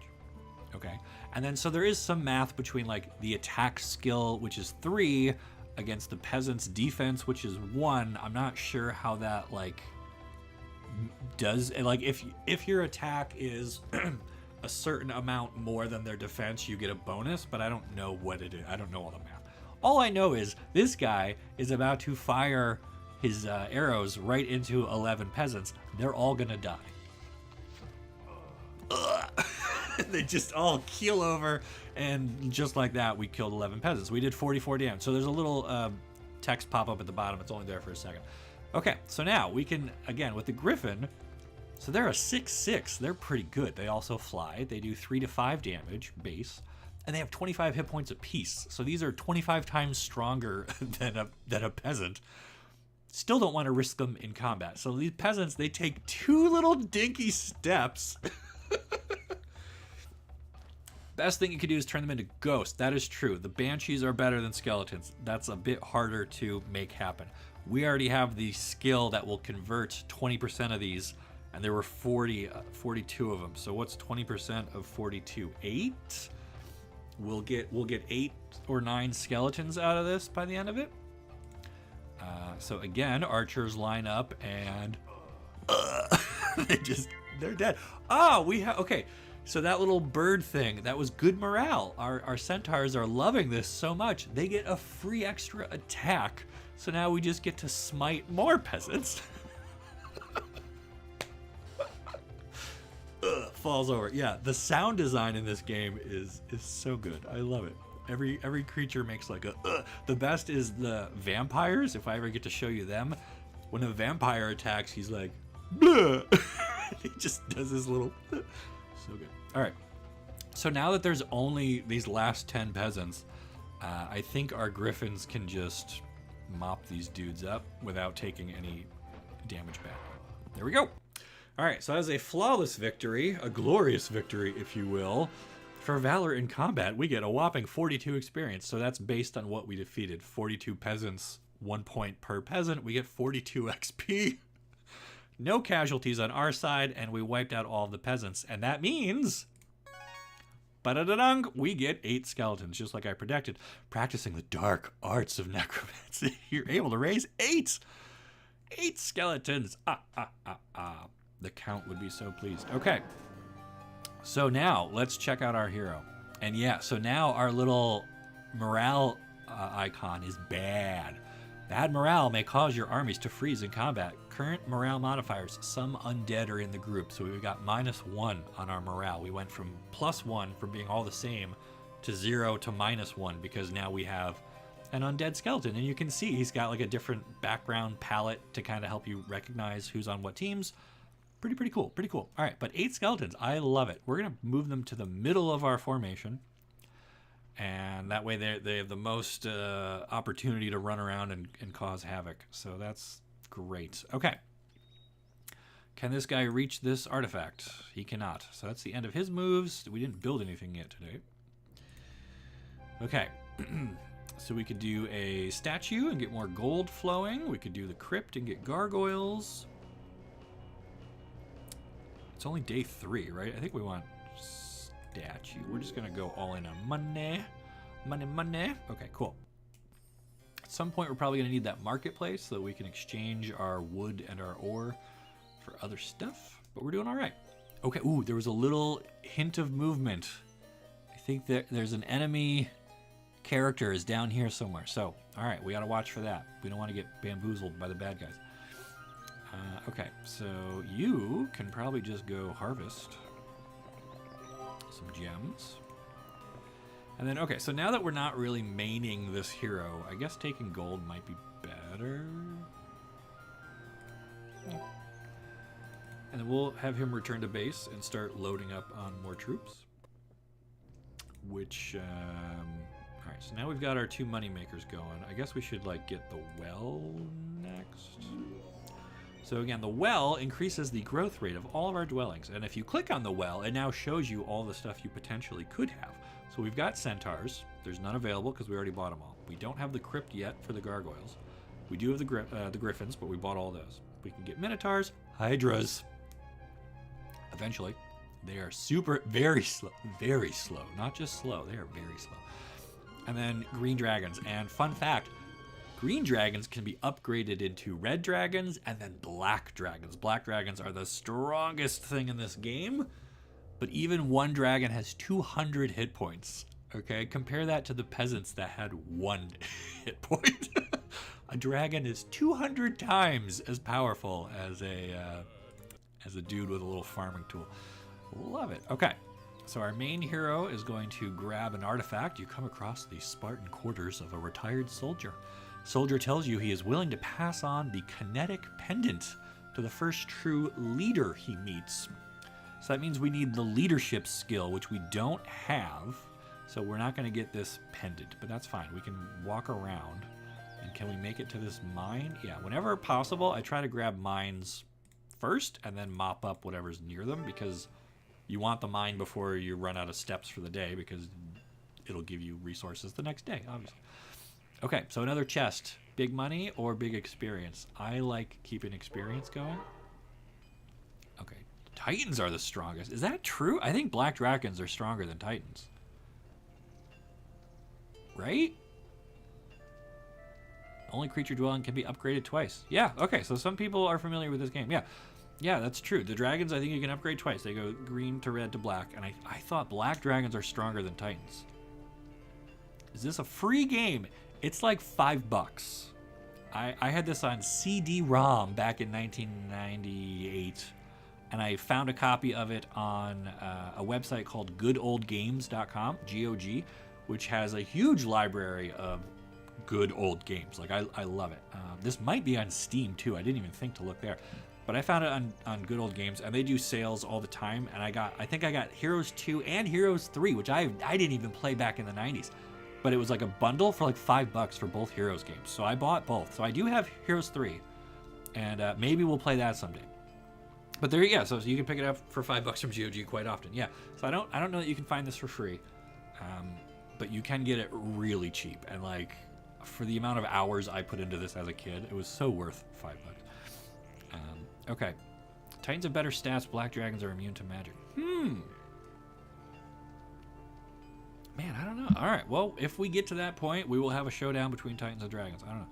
okay? And then so there is some math between like the attack skill, which is 3, against the peasants' defense, which is 1. I'm not sure how that like does. Like if your attack is a certain amount more than their defense, you get a bonus, but I don't know what it is. I don't know all the math. All I know is this guy is about to fire his arrows right into 11 peasants. They're all gonna die. They just all keel over, and just like that, we killed 11 peasants. We did 44 damage. So there's a little text pop up at the bottom. It's only there for a second. Okay, so now we can, again, with the Griffin, so they're a 6/6. They're pretty good. They also fly. They do 3 to 5 damage base, and they have 25 hit points apiece. So these are 25 times stronger than a peasant. Still don't want to risk them in combat. So these peasants, they take 2 little dinky steps. Best thing you could do is turn them into ghosts. That is true. The banshees are better than skeletons. That's a bit harder to make happen. We already have the skill that will convert 20% of these, and there were 42 of them. So what's 20% of 42? 8? We'll get 8 or 9 skeletons out of this by the end of it. So again, archers line up, and they're dead. Okay. So that little bird thing, that was good morale. Our centaurs are loving this so much. They get a free extra attack. So now we just get to smite more peasants. Falls over. Yeah, the sound design in this game is so good. I love it. Every creature makes like a The best is the vampires. If I ever get to show you them, when a vampire attacks, he's like, bleh. He just does this little so good. All right, so now that there's only these last 10 peasants, I think our griffins can just mop these dudes up without taking any damage back. There we go. All right, so as a flawless victory, a glorious victory, if you will, for Valor in Combat, we get a whopping 42 experience. So that's based on what we defeated. 42 peasants, 1 point per peasant. We get 42 XP. No casualties on our side, and we wiped out all of the peasants. And that means, ba-da-da-dung, we get 8 skeletons, just like I predicted. Practicing the dark arts of necromancy, you're able to raise 8! 8 skeletons! The count would be so pleased. Okay. So now, let's check out our hero. And yeah, so now our little morale icon is bad. Bad morale may cause your armies to freeze in combat. Current morale modifiers. Some undead are in the group, so we got -1 on our morale. We went from +1 from being all the same to 0 to -1 because now we have an undead skeleton. And you can see he's got like a different background palette to kind of help you recognize who's on what teams. Pretty cool, pretty cool. All right, but 8 skeletons, I love it. We're gonna move them to the middle of our formation. And that way they have the most opportunity to run around and cause havoc. So that's great. Okay. Can this guy reach this artifact? He cannot. So that's the end of his moves. We didn't build anything yet today. Okay. So we could do a statue and get more gold flowing. We could do the crypt and get gargoyles. It's only day 3, right? I think we want statue. We're just gonna go all in on money. Money. Okay, cool. At some point we're probably gonna need that marketplace so that we can exchange our wood and our ore for other stuff, but we're doing all right. Okay, ooh, there was a little hint of movement. I think there's an enemy character is down here somewhere. So, all right, we gotta watch for that. We don't want to get bamboozled by the bad guys. Okay, so you can probably just go harvest some gems. And then, okay, so now that we're not really maining this hero, I guess taking gold might be better. And then we'll have him return to base and start loading up on more troops. Which, all right, so now we've got our 2 money makers going. I guess we should, like, get the well next. So again, the well increases the growth rate of all of our dwellings. And if you click on the well, it now shows you all the stuff you potentially could have. So we've got centaurs. There's none available because we already bought them all. We don't have the crypt yet for the gargoyles. We do have the griffins, but we bought all those. We can get minotaurs, hydras. Eventually. They are very slow. Not just slow, they are very slow. And then green dragons. And fun fact, Green dragons can be upgraded into red dragons and then black dragons. Black dragons are the strongest thing in this game, but even one dragon has 200 hit points. Okay, compare that to the peasants that had 1 hit point. A dragon is 200 times as powerful as a dude with a little farming tool. Love it. Okay, so our main hero is going to grab an artifact. You come across the Spartan quarters of a retired soldier. Soldier tells you he is willing to pass on the kinetic pendant to the first true leader he meets. So that means we need the leadership skill, which we don't have. So we're not going to get this pendant, but that's fine. We can walk around. And can we make it to this mine? Yeah, whenever possible, I try to grab mines first and then mop up whatever's near them, because you want the mine before you run out of steps for the day, because it'll give you resources the next day, obviously. Okay, so another chest. Big money or big experience? I like keeping experience going. Okay, Titans are the strongest. Is that true? I think black dragons are stronger than Titans. Right? Only creature dwelling can be upgraded twice. Yeah, okay, so some people are familiar with this game. Yeah, that's true. The dragons, I think you can upgrade twice. They go green to red to black, and I thought black dragons are stronger than Titans. Is this a free game? It's like $5. I had this on CD-ROM back in 1998, and I found a copy of it on a website called goodoldgames.com, GOG, which has a huge library of good old games. Like, I love it. This might be on Steam too. I didn't even think to look there, but I found it on Good Old Games, and they do sales all the time. And I think I got Heroes 2 and Heroes 3, which I didn't even play back in the 90s, but it was like a bundle for like $5 for both Heroes games. So I bought both. So I do have Heroes 3, and maybe we'll play that someday. But there, yeah. So you can pick it up for $5 from GOG quite often. Yeah. So I don't know that you can find this for free, but you can get it really cheap. And like, for the amount of hours I put into this as a kid, it was so worth $5. Okay. Titans have better stats. Black dragons are immune to magic. Man, I don't know. All right. Well, if we get to that point, we will have a showdown between Titans and dragons. I don't know.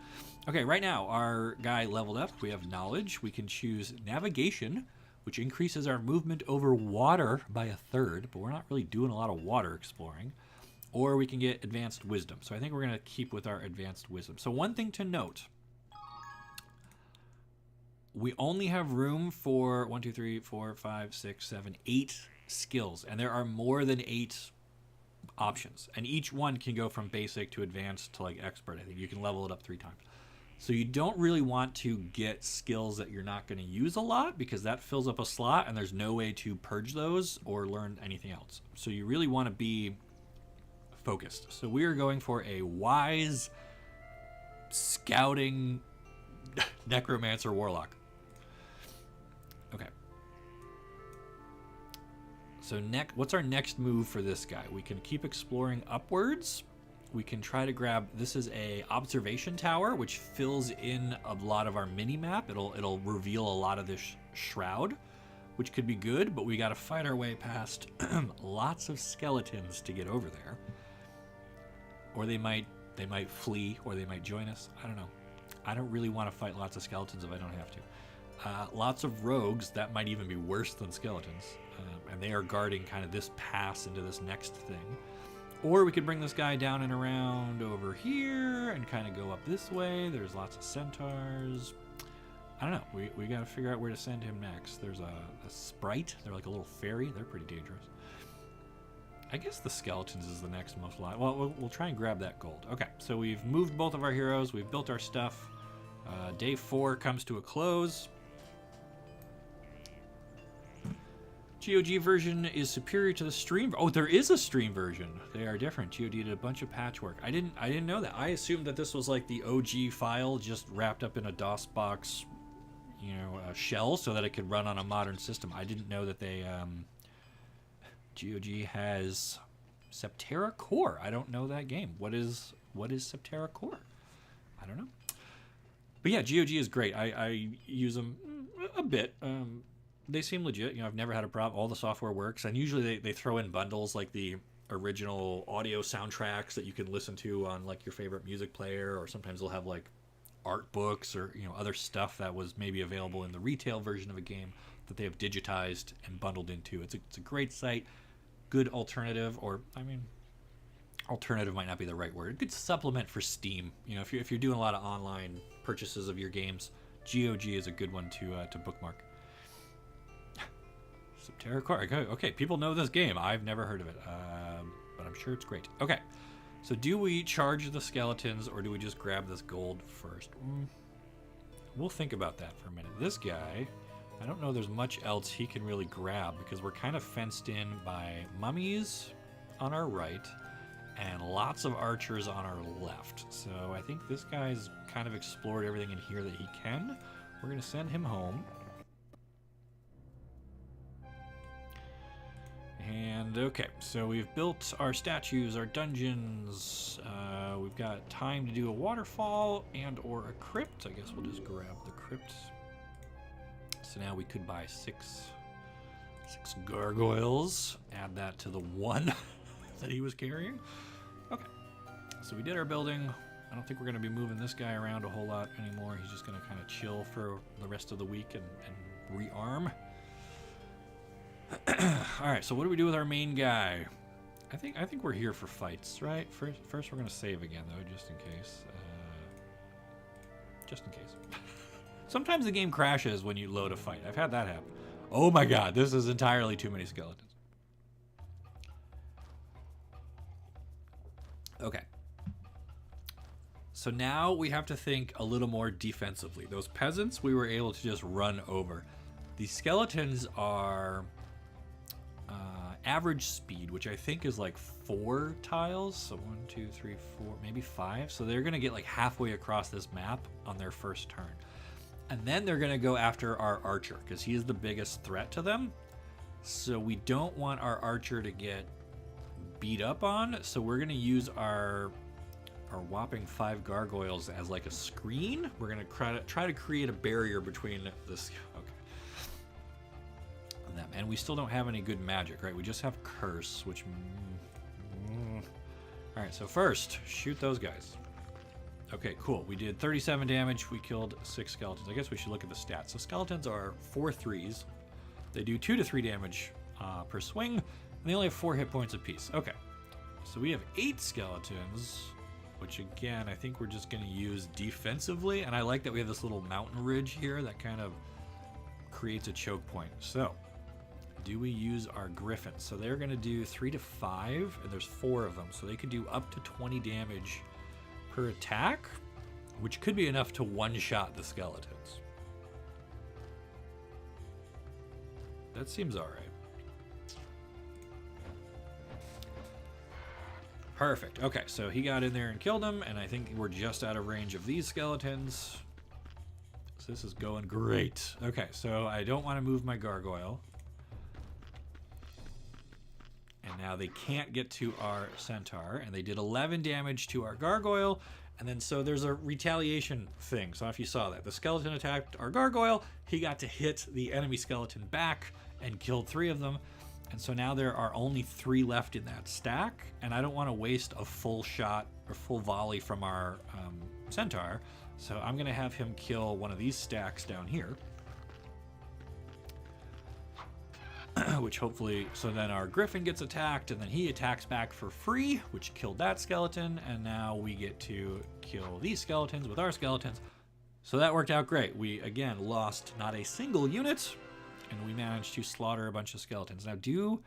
Okay, right now, our guy leveled up. We have knowledge. We can choose navigation, which increases our movement over water by 1/3, but we're not really doing a lot of water exploring. Or we can get advanced wisdom. So I think we're going to keep with our advanced wisdom. So one thing to note, we only have room for 1, 2, 3, 4, 5, 6, 7, 8 skills. And there are more than 8 options. And each one can go from basic to advanced to like expert. I think you can level it up 3 times. So you don't really want to get skills that you're not going to use a lot, because that fills up a slot and there's no way to purge those or learn anything else. So you really want to be focused. So we are going for a wise scouting necromancer warlock. Okay. So what's our next move for this guy? We can keep exploring upwards. We can try to grab, this is a observation tower, which fills in a lot of our mini map. It'll reveal a lot of this shroud, which could be good, but we got to fight our way past lots of skeletons to get over there. Or they might flee, or they might join us. I don't know. I don't really want to fight lots of skeletons if I don't have to. Lots of rogues, that might even be worse than skeletons. And they are guarding kind of this pass into this next thing. Or we could bring this guy down and around over here and kind of go up this way. There's lots of centaurs. I don't know. We got to figure out where to send him next. There's a sprite. They're like a little fairy. They're pretty dangerous. I guess the skeletons is the next most likely. Well, we'll try and grab that gold. Okay, so we've moved both of our heroes. We've built our stuff. Day 4 comes to a close. GOG version is superior to the stream. Oh, there is a stream version. They are different. GOG did a bunch of patchwork. I didn't know that. I assumed that this was like the OG file, just wrapped up in a DOS box, a shell, so that it could run on a modern system. I didn't know that they. GOG has Septerra Core. I don't know that game. What is Septerra Core? I don't know. But yeah, GOG is great. I use them a bit. They seem legit. I've never had a problem. All the software works, and usually they throw in bundles like the original audio soundtracks that you can listen to on like your favorite music player, or sometimes they'll have like art books or other stuff that was maybe available in the retail version of a game that they have digitized and bundled into. It's a great site, good alternative, or I mean, alternative might not be the right word. A good supplement for Steam. If you're doing a lot of online purchases of your games, GOG is a good one to bookmark. Subterra Core. Okay, people know this game. I've never heard of it, but I'm sure it's great. Okay, so do we charge the skeletons or do we just grab this gold first? We'll think about that for a minute. This guy, I don't know there's much else he can really grab because we're kind of fenced in by mummies on our right and lots of archers on our left. So I think this guy's kind of explored everything in here that he can. We're going to send him home. And okay, so we've built our statues, our dungeons. We've got time to do a waterfall and or a crypt. I guess we'll just grab the crypt. So now we could buy six gargoyles. Add that to the one that he was carrying. Okay, so we did our building. I don't think we're going to be moving this guy around a whole lot anymore. He's just going to kind of chill for the rest of the week and rearm. All right, so what do we do with our main guy? I think we're here for fights, right? First we're going to save again, though, just in case. Just in case. Sometimes the game crashes when you load a fight. I've had that happen. Oh my god, this is entirely too many skeletons. Okay. So now we have to think a little more defensively. Those peasants we were able to just run over. These skeletons are average speed, which I think is like 4 tiles. So 1, 2, 3, 4, maybe 5. So they're going to get like halfway across this map on their first turn. And then they're going to go after our archer because he is the biggest threat to them. So we don't want our archer to get beat up on. So we're going to use our whopping 5 gargoyles as like a screen. We're going to try to create a barrier between this. Okay. Them. And we still don't have any good magic, right? We just have curse, which all right, so first shoot those guys. Okay, cool. We did 37 damage. We killed 6 skeletons. I guess we should look at the stats. So skeletons are 4 3s. They do 2 to 3 damage per swing, and they only have 4 hit points apiece. Okay, so we have 8 skeletons, which again I think we're just going to use defensively. And I like that we have this little mountain ridge here that kind of creates a choke point. So do we use our griffins? So they're going to do 3 to 5, and there's 4 of them, so they could do up to 20 damage per attack, which could be enough to one-shot the skeletons. That seems all right. Perfect. Okay, so he got in there and killed him, and I think we're just out of range of these skeletons. So this is going great. Okay, so I don't want to move my gargoyle. And now they can't get to our centaur, and they did 11 damage to our gargoyle. And then so there's a retaliation thing. So if you saw that, the skeleton attacked our gargoyle, he got to hit the enemy skeleton back and killed 3 of them. And so now there are only 3 left in that stack, and I don't want to waste a full shot or full volley from our centaur. So I'm going to have him kill one of these stacks down here. Which hopefully, so then our griffin gets attacked, and then he attacks back for free, which killed that skeleton, and now we get to kill these skeletons with our skeletons. So that worked out great. We, again, lost not a single unit, and we managed to slaughter a bunch of skeletons. Now, do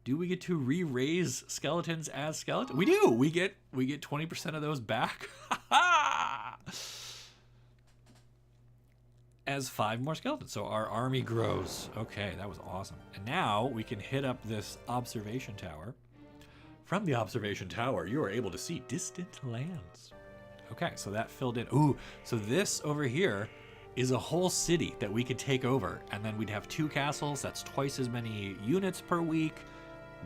we get to re-raise skeletons as skeletons? We do! We get 20% of those back. As 5 more skeletons. So our army grows. Okay, that was awesome. And now we can hit up this observation tower. From the observation tower, you are able to see distant lands. Okay, so that filled in. Ooh, so this over here is a whole city that we could take over, and then we'd have 2 castles. That's twice as many units per week,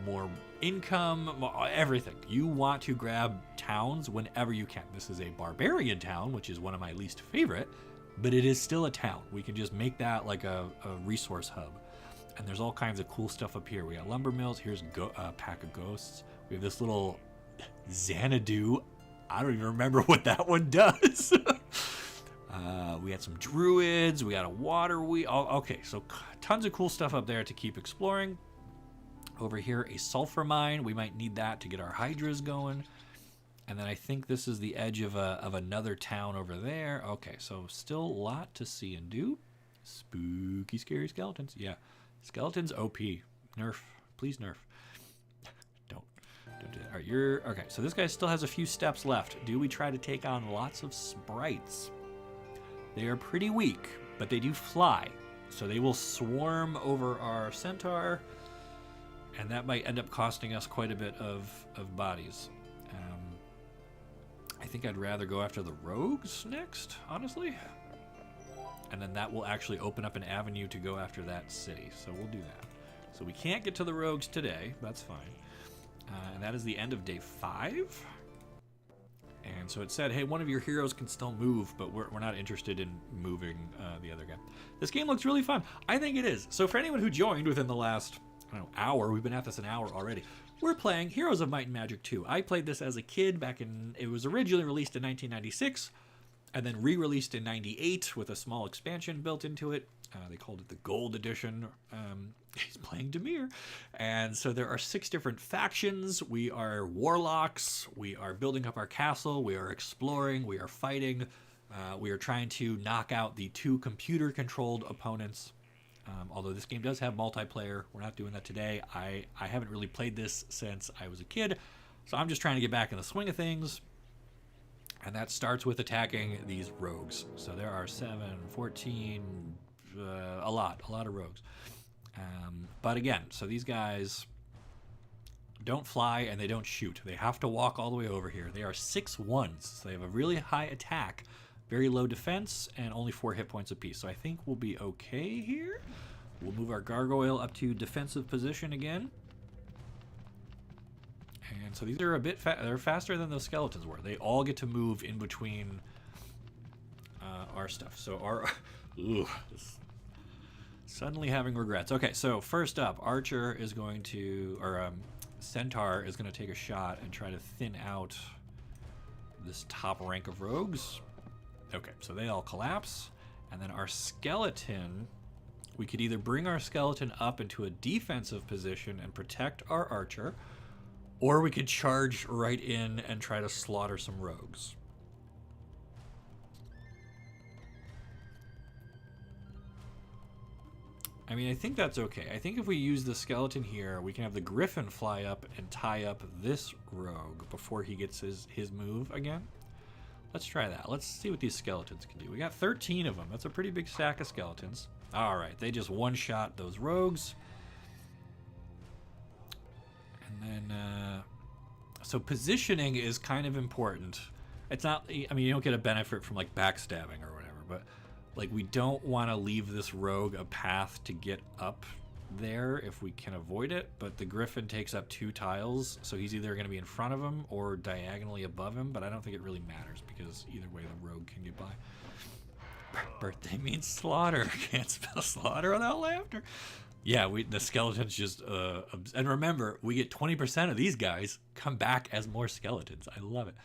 more income, everything. You want to grab towns whenever you can. This is a barbarian town, which is one of my least favorite, but it is still a town. We can just make that like a resource hub. And there's all kinds of cool stuff up here. We got lumber mills. Here's a pack of ghosts. We have this little Xanadu. I don't even remember what that one does. We had some druids. We got a water wheel. Oh, okay, so tons of cool stuff up there to keep exploring. Over here, a sulfur mine. We might need that to get our hydras going. And then I think this is the edge of another town over there. Okay, so still a lot to see and do. Spooky, scary skeletons. Yeah, skeletons OP. Nerf, please nerf. Don't do that. All right, okay. So this guy still has a few steps left. Do we try to take on lots of sprites? They are pretty weak, but they do fly, so they will swarm over our centaur, and that might end up costing us quite a bit of bodies. I think I'd rather go after the rogues next, honestly. And then that will actually open up an avenue to go after that city. So we'll do that. So we can't get to the rogues today. That's fine. And that is the end of day 5. And so it said, hey, one of your heroes can still move, but we're not interested in moving the other guy. This game looks really fun. I think it is. So for anyone who joined within the last, I don't know, hour, we've been at this an hour already. We're playing Heroes of Might and Magic 2. I played this as a kid back in, it was originally released in 1996, and then re-released in 98 with a small expansion built into it. They called it the Gold Edition. He's playing Demir. And so there are 6 different factions. We are warlocks. We are building up our castle. We are exploring. We are fighting. We are trying to knock out the 2 computer-controlled opponents. Although this game does have multiplayer, we're not doing that today. I haven't really played this since I was a kid, so I'm just trying to get back in the swing of things. And that starts with attacking these rogues. So there are 7, 14, a lot of rogues. But again, so these guys don't fly and they don't shoot. They have to walk all the way over here. They are 6-1s, so they have a really high attack, very low defense, and only 4 hit points apiece. So I think we'll be okay here. We'll move our gargoyle up to defensive position again. And so these are a bit they're faster than those skeletons were. They all get to move in between our stuff. So our suddenly having regrets. Okay, so first up, Archer is going to, or Centaur is going to take a shot and try to thin out this top rank of rogues. Okay, so they all collapse. And then our skeleton, we could either bring our skeleton up into a defensive position and protect our archer, or we could charge right in and try to slaughter some rogues. I mean, I think that's okay. I think if we use the skeleton here, we can have the griffin fly up and tie up this rogue before he gets his move again. Let's try that. Let's see what these skeletons can do. We got 13 of them. That's a pretty big stack of skeletons. All right, they just one-shot those rogues. And then, so positioning is kind of important. It's not, I mean, you don't get a benefit from like backstabbing or whatever, but like we don't want to leave this rogue a path to get up there if we can avoid it, but the griffin takes up 2 tiles, so he's either going to be in front of him or diagonally above him, but I don't think it really matters because either way the rogue can get by. Birthday means slaughter. Can't spell slaughter without laughter. Yeah, the skeletons just and remember, we get 20% of these guys come back as more skeletons. I love it.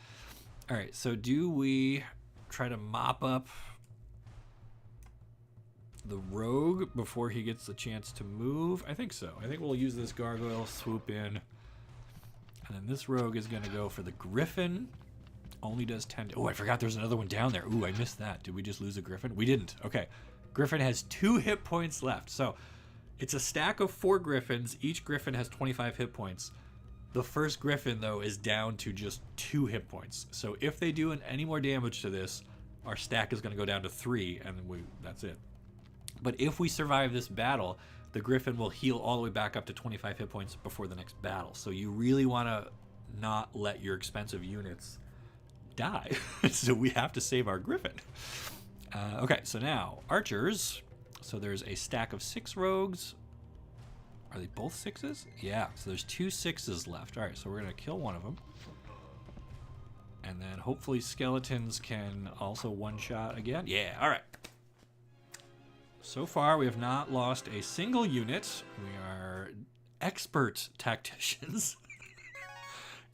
All right, so do we try to mop up the rogue before he gets the chance to move? I think so. I think we'll use this gargoyle, swoop in, and then this rogue is going to go for the griffin. Only does 10. Oh, I forgot there's another one down there. Ooh, I missed that. Did we just lose a griffin? We didn't. Okay. Griffin has 2 hit points left. So it's a stack of 4 griffins. Each griffin has 25 hit points. The first griffin, though, is down to just 2 hit points. So if they do any more damage to this, our stack is going to go down to 3, and that's it. But if we survive this battle, the griffin will heal all the way back up to 25 hit points before the next battle. So you really want to not let your expensive units die. So we have to save our griffin. Okay, so now archers. So there's a stack of 6 rogues. Are they both 6s? Yeah, so there's 2 6s left. All right, so we're going to kill one of them. And then hopefully skeletons can also one-shot again. Yeah, all right. So far, we have not lost a single unit. We are expert tacticians.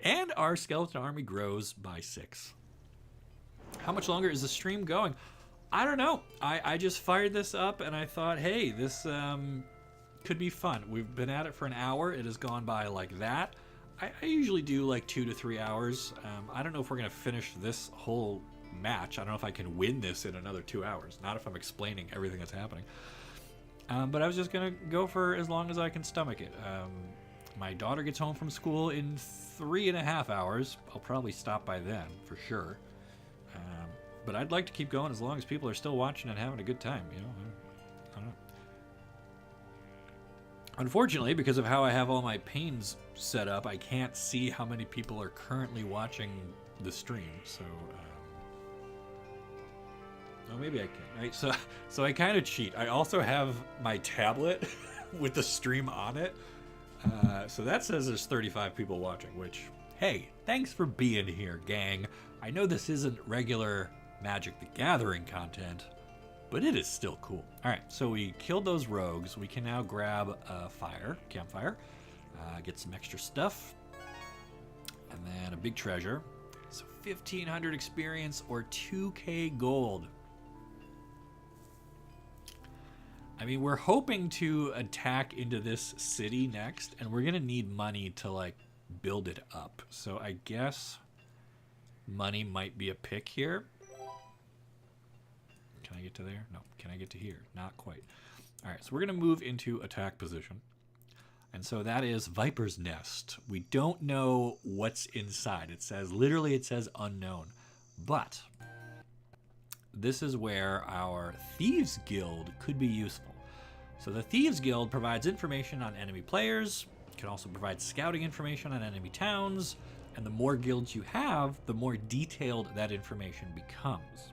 And our skeleton army grows by 6. How much longer is the stream going? I don't know. I just fired this up and I thought, hey, this could be fun. We've been at it for an hour. It has gone by like that. I usually do like 2 to 3 hours. I don't know if we're going to finish this whole match. I don't know if I can win this in another 2 hours. Not if I'm explaining everything that's happening. But I was just going to go for as long as I can stomach it. My daughter gets home from school in 3.5 hours. I'll probably stop by then, for sure. But I'd like to keep going as long as people are still watching and having a good time, you know? I don't know. Unfortunately, because of how I have all my panes set up, I can't see how many people are currently watching the stream, so... Oh, maybe I can, right? So I kind of cheat. I also have my tablet with the stream on it. So that says there's 35 people watching, which, hey, thanks for being here, gang. I know this isn't regular Magic the Gathering content, but it is still cool. All right, so we killed those rogues. We can now grab a campfire, get some extra stuff, and then a big treasure. So 1,500 experience or 2K gold. I mean, we're hoping to attack into this city next, and we're going to need money to, like, build it up. So I guess money might be a pick here. Can I get to there? No. Can I get to here? Not quite. All right, so we're going to move into attack position. And so that is Viper's Nest. We don't know what's inside. It says unknown. But this is where our Thieves Guild could be useful. So the Thieves Guild provides information on enemy players. It can also provide scouting information on enemy towns. And the more guilds you have, the more detailed that information becomes.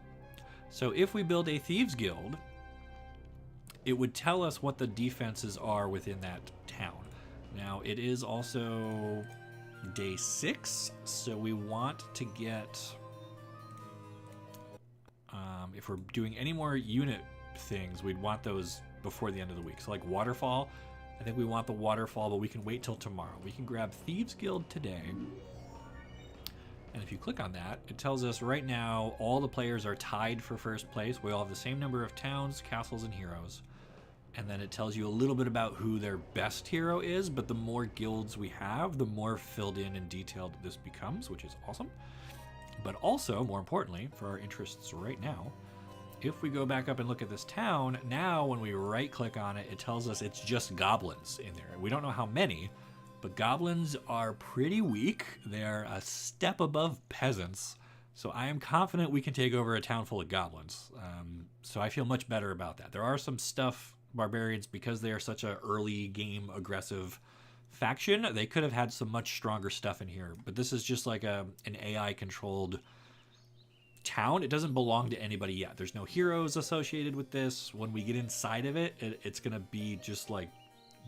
So if we build a Thieves Guild, it would tell us what the defenses are within that town. Now, it is also day 6, so we want to get... if we're doing any more unit things, we'd want those before the end of the week. So like Waterfall, I think we want the Waterfall, but we can wait till tomorrow. We can grab Thieves Guild today. And if you click on that, it tells us right now all the players are tied for first place. We all have the same number of towns, castles, and heroes. And then it tells you a little bit about who their best hero is, but the more guilds we have, the more filled in and detailed this becomes, which is awesome. But also, more importantly, for our interests right now, if we go back up and look at this town, now when we right-click on it, it tells us it's just goblins in there. We don't know how many, but goblins are pretty weak. They're a step above peasants, so I am confident we can take over a town full of goblins. So I feel much better about that. There are some stuff, barbarians, because they are such an early game aggressive faction, they could have had some much stronger stuff in here, but this is just like an AI controlled town. It doesn't belong to anybody yet. There's no heroes associated with this. When we get inside of it, it's gonna be just like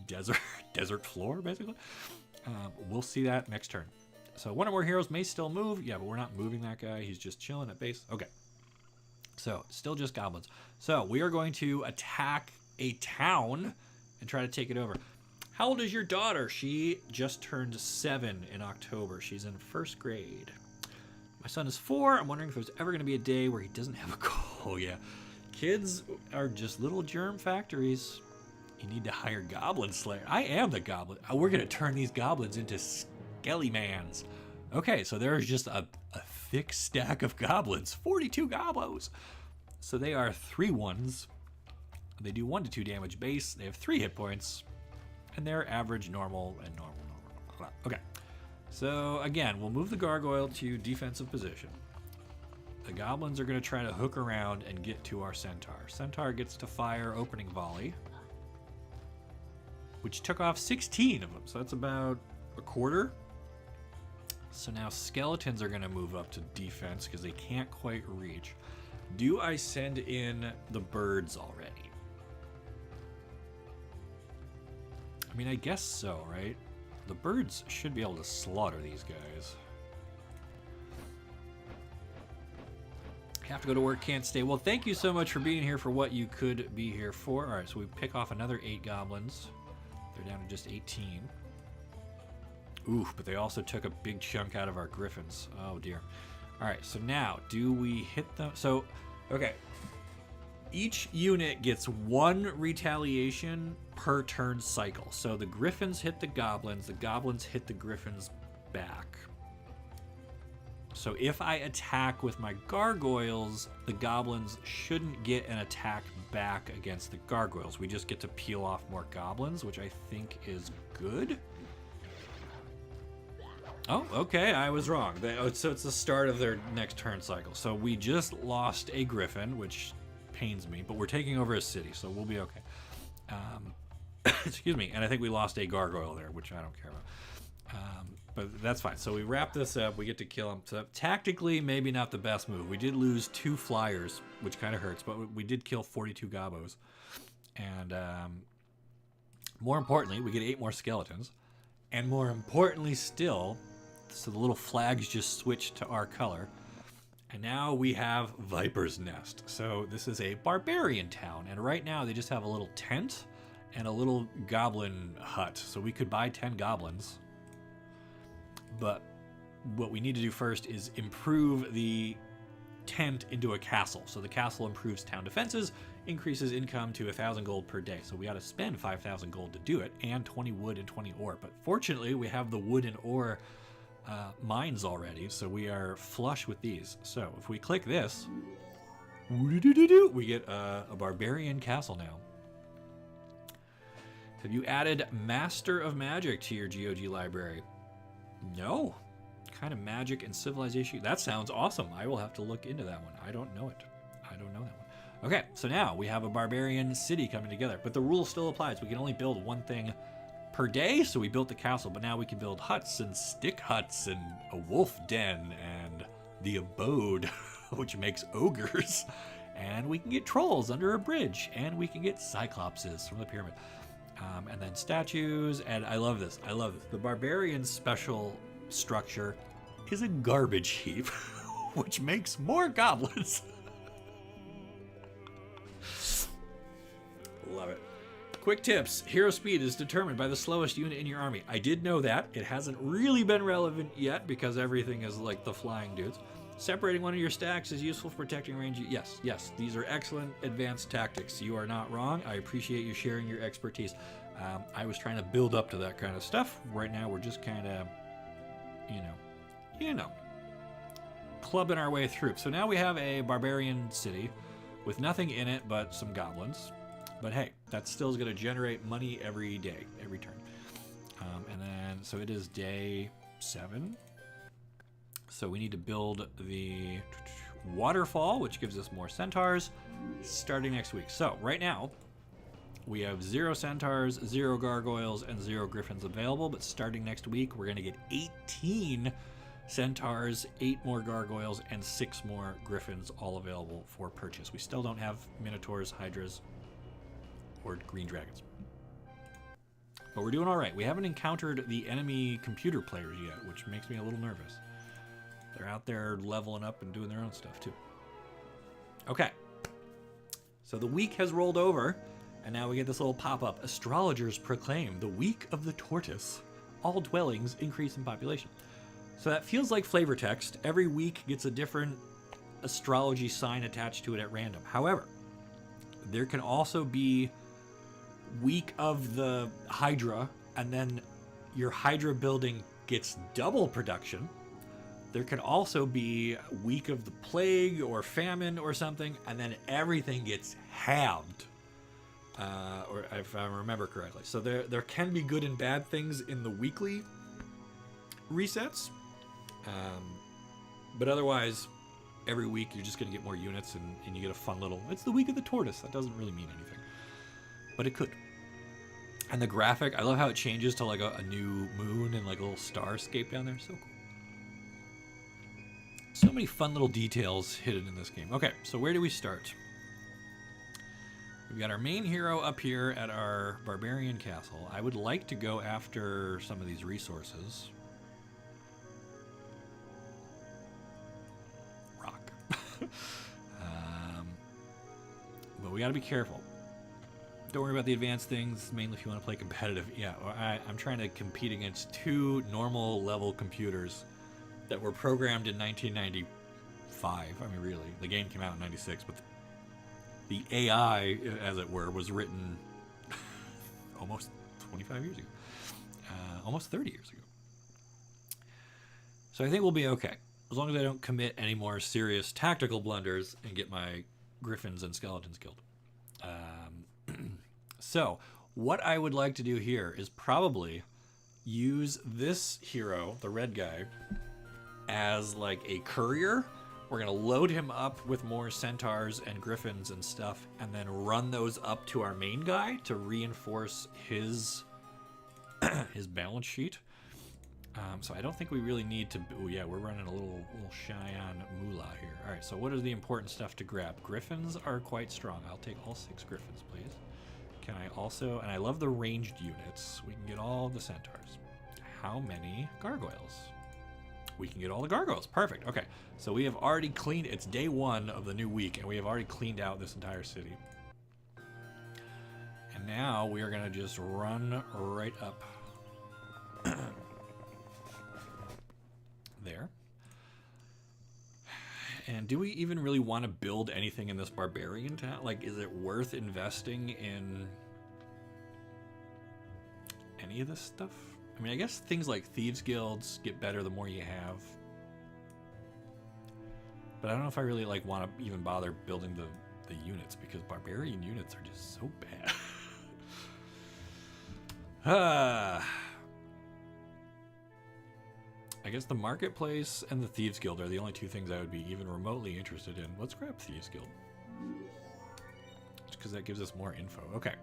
desert floor basically. We'll see that next turn. So one or more heroes may still move. Yeah, but we're not moving that guy. He's just chilling at base. Okay, so still just goblins. So we are going to attack a town and try to take it over. How old is your daughter? She just turned 7 in October. She's in 1st grade. My son is 4. I'm wondering if there's ever going to be a day where he doesn't have a cold. Oh, yeah. Kids are just little germ factories. You need to hire Goblin Slayer. I am the goblin. We're going to turn these goblins into Skelly-mans. Okay, so there's just a thick stack of goblins. 42 goblos. So they are 3/1s. They do 1 to 2 damage base. They have 3 hit points. And they're average, normal, and normal. Okay. So, again, we'll move the gargoyle to defensive position. The goblins are going to try to hook around and get to our centaur. Centaur gets to fire opening volley, which took off 16 of them. So that's about a quarter. So now skeletons are going to move up to defense because they can't quite reach. Do I send in the birds already? I mean, I guess so, right? The birds should be able to slaughter these guys. Have to go to work, can't stay. Well, thank you so much for being here for what you could be here for. All right, so we pick off another 8 goblins. They're down to just 18. Oof, but they also took a big chunk out of our griffins. Oh dear. All right, so now do we hit them? So, okay. Each unit gets 1 retaliation per turn cycle. So the griffins hit the goblins hit the griffins back. So if I attack with my gargoyles, the goblins shouldn't get an attack back against the gargoyles. We just get to peel off more goblins, which I think is good. Oh, okay, I was wrong. So it's the start of their next turn cycle. So we just lost a griffin, which pains me, but we're taking over a city, so we'll be okay. Excuse me, and I think we lost a gargoyle there, which I don't care about. But that's fine. So we wrap this up. We get to kill him. So tactically, maybe not the best move. We did lose 2 flyers, which kind of hurts, but we did kill 42 gobos. And more importantly, we get 8 more skeletons. And more importantly still, so the little flags just switched to our color. And now we have Viper's Nest. So this is a barbarian town. And right now they just have a little tent and a little goblin hut. So we could buy 10 goblins. But what we need to do first is improve the tent into a castle. So the castle improves town defenses, increases income to 1,000 gold per day. So we got to spend 5,000 gold to do it, and 20 wood and 20 ore. But fortunately, we have the wood and ore mines already, so we are flush with these. So if we click this, we get a barbarian castle now. Have you added Master of Magic to your GOG library? No. Kind of magic and civilization. That sounds awesome. I will have to look into that one. I don't know it. I don't know that one. Okay, so now we have a barbarian city coming together, but the rule still applies. We can only build 1 thing per day, so we built the castle, but now we can build huts and stick huts and a wolf den and the abode, which makes ogres, and we can get trolls under a bridge, and we can get cyclopses from the pyramid. And then statues, and I love this. I love this. The barbarian special structure is a garbage heap, which makes more goblins. Love it. Quick tips. Hero speed is determined by the slowest unit in your army. I did know that. It hasn't really been relevant yet because everything is like the flying dudes. Separating one of your stacks is useful for protecting range. Yes, yes, these are excellent advanced tactics. You are not wrong. I appreciate you sharing your expertise. I was trying to build up to that kind of stuff. Right now, we're just kind of, you know, clubbing our way through. So now we have a barbarian city with nothing in it but some goblins. But hey, that still is going to generate money every day, every turn. And then, so it is day 7. So we need to build the waterfall, which gives us more centaurs, starting next week. So right now, we have 0 centaurs, 0 gargoyles, and 0 griffins available. But starting next week, we're going to get 18 centaurs, 8 more gargoyles, and 6 more griffins, all available for purchase. We still don't have minotaurs, hydras, or green dragons. But we're doing all right. We haven't encountered the enemy computer players yet, which makes me a little nervous. They're out there leveling up and doing their own stuff too. Okay. So the week has rolled over, and now we get this little pop-up. Astrologers proclaim the week of the tortoise. All dwellings increase in population. So that feels like flavor text. Every week gets a different astrology sign attached to it at random. However, there can also be week of the hydra, and then your hydra building gets double production. There could also be week of the plague or famine or something, and then everything gets halved, or if I remember correctly. So there can be good and bad things in the weekly resets, but otherwise, every week you're just going to get more units, and you get a fun little, it's the week of the tortoise. That doesn't really mean anything, but it could. And the graphic, I love how it changes to like a new moon and like a little starscape down there. So cool. So many fun little details hidden in this game. Okay, so where do we start? We've got our main hero up here at our barbarian castle. I would like to go after some of these resources. Rock. But we got to be careful. Don't worry about the advanced things, mainly if you want to play competitive. Yeah, I'm trying to compete against 2 normal level computers that were programmed in 1995. I mean, really, the game came out in 96, but the AI, as it were, was written almost 25 years ago. Almost 30 years ago. So I think we'll be okay. As long as I don't commit any more serious tactical blunders and get my griffins and skeletons killed. So what I would like to do here is probably use this hero, the red guy, as like a courier. We're going to load him up with more centaurs and griffins and stuff, and then run those up to our main guy to reinforce his his balance sheet. So I don't think we really need to... Oh, yeah, we're running a little shy on moolah here. All right, so what is the important stuff to grab? Griffins are quite strong. I'll take all 6 griffins, please. Can I also... And I love the ranged units. We can get all the centaurs. How many gargoyles? We can get all the gargoyles. Perfect. Okay, so we have already cleaned... It's day 1 of the new week, and we have already cleaned out this entire city. And now we are going to just run right up... there. And do we even really want to build anything in this barbarian town? Like, is it worth investing in any of this stuff? I mean, I guess things like thieves guilds get better the more you have. But I don't know if I really like want to even bother building the units, because barbarian units are just so bad. I guess the marketplace and the Thieves Guild are the only 2 things I would be even remotely interested in. Let's grab Thieves Guild. Just because that gives us more info. Okay,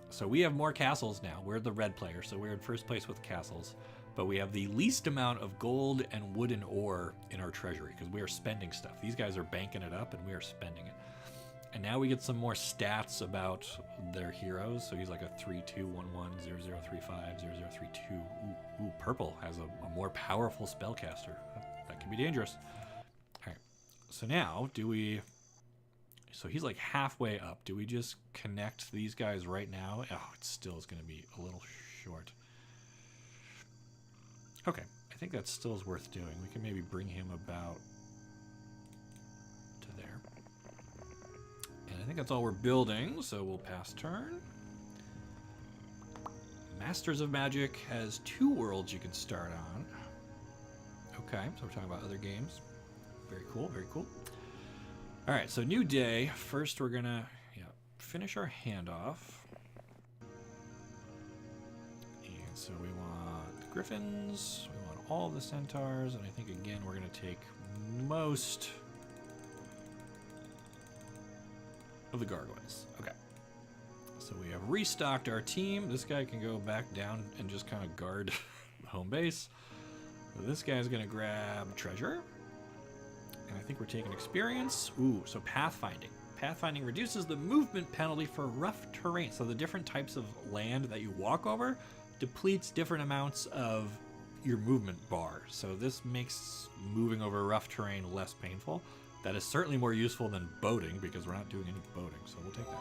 so we have more castles now. We're the red player, so we're in first place with castles. But we have the least amount of gold and wood and ore in our treasury because we are spending stuff. These guys are banking it up and we are spending it. And now we get some more stats about their heroes. So he's like a 3-2-1-1, 0035, 0032. Ooh, purple has a more powerful spellcaster. That can be dangerous. All right. So now, do we... So he's like halfway up. Do we just connect these guys right now? Oh, it still is going to be a little short. Okay. I think that still is worth doing. We can maybe bring him about to there. And I think that's all we're building, so we'll pass turn. Masters of Magic has 2 worlds you can start on. Okay, so we're talking about other games. Very cool, very cool. All right, so new day. First, we're gonna finish our handoff. And so we want the griffins, we want all the centaurs, and I think again we're gonna take most of the gargoyles. Okay. So we have restocked our team. This guy can go back down and just kind of guard home base. So this guy's gonna grab treasure. And I think we're taking experience. Ooh, so pathfinding. Pathfinding reduces the movement penalty for rough terrain. So the different types of land that you walk over depletes different amounts of your movement bar. So this makes moving over rough terrain less painful. That is certainly more useful than boating, because we're not doing any boating, so we'll take that.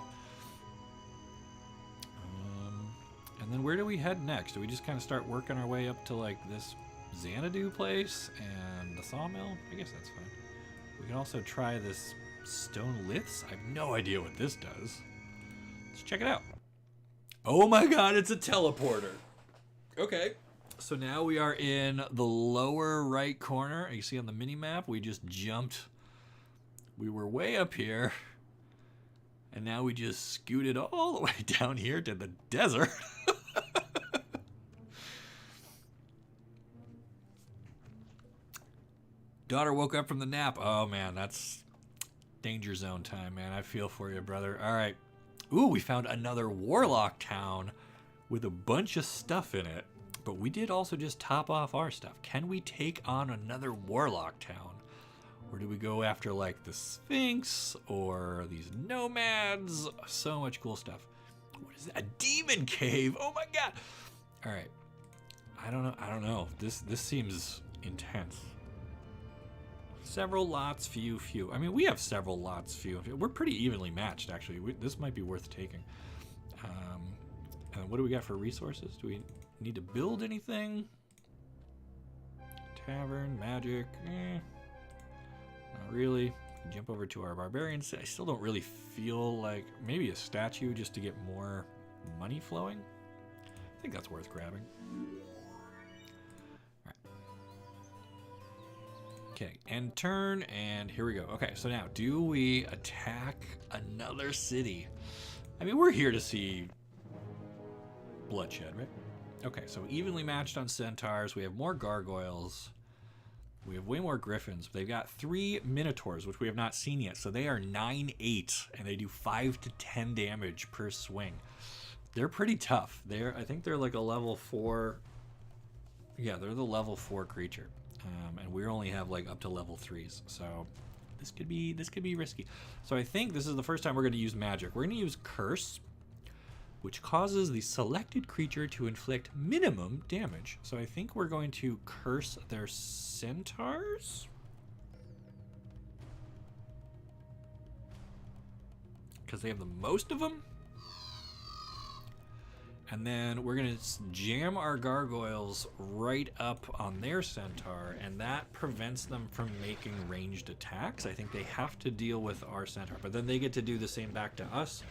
And then where do we head next? Do we just kind of start working our way up to like this Xanadu place and the sawmill? I guess that's fine. We can also try this stone liths. I have no idea what this does. Let's check it out. Oh my god, it's a teleporter. Okay. So now we are in the lower right corner. You see on the mini map, we just jumped. We were way up here, and now we just scooted all the way down here to the desert. Daughter woke up from the nap. Oh, man, that's danger zone time, man. I feel for you, brother. All right. Ooh, we found another warlock town with a bunch of stuff in it, but we did also just top off our stuff. Can we take on another warlock town? Or do we go after like the Sphinx or these nomads? So much cool stuff. What is that? A demon cave? Oh my god! All right. I don't know. This seems intense. Several lots, few. I mean, we have several lots, few. We're pretty evenly matched, actually. This might be worth taking. What do we got for resources? Do we need to build anything? Tavern, magic, not really. Jump over to our barbarians. I still don't really feel like maybe a statue just to get more money flowing. I think that's worth grabbing. All right. Okay, end turn, and here we go. Okay, so now do we attack another city? I mean, we're here to see bloodshed, right? Okay, so evenly matched on centaurs. We have more gargoyles. We have way more griffins. They've got 3 minotaurs, which we have not seen yet. So they are 9/8, and they do 5 to 10 damage per swing. They're pretty tough. I think they're like a level 4. Yeah, they're the level 4 creature, and we only have like up to level 3s. So this could be risky. So I think this is the first time we're going to use magic. We're going to use Curse, which causes the selected creature to inflict minimum damage. So I think we're going to curse their centaurs? Because they have the most of them? And then we're going to jam our gargoyles right up on their centaur, and that prevents them from making ranged attacks. I think they have to deal with our centaur, but then they get to do the same back to us.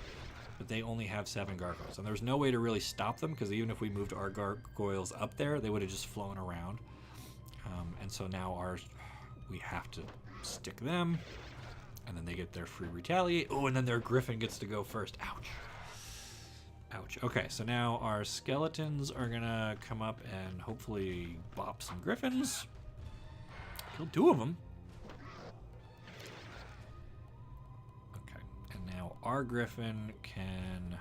But they only have 7 gargoyles, and there's no way to really stop them, because even if we moved our gargoyles up there, they would have just flown around. And so now we have to stick them, and then they get their free retaliate. Oh, and then their griffin gets to go first. Ouch. Ouch. Okay, so now our skeletons are gonna come up and hopefully bop some griffins. Kill 2 of them. Now our griffin can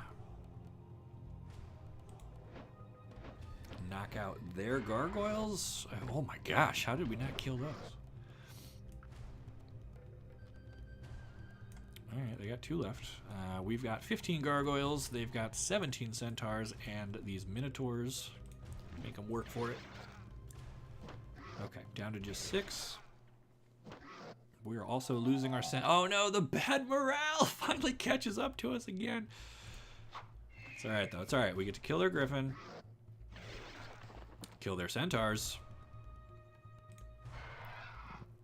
knock out their gargoyles. Oh my gosh, how did we not kill those? All right, they got 2 left. We've got 15 gargoyles. They've got 17 centaurs and these minotaurs. Make them work for it. Okay, down to just 6. We're also losing our oh no, the bad morale finally catches up to us again. It's all right though, it's all right. We get to kill their griffin, kill their centaurs,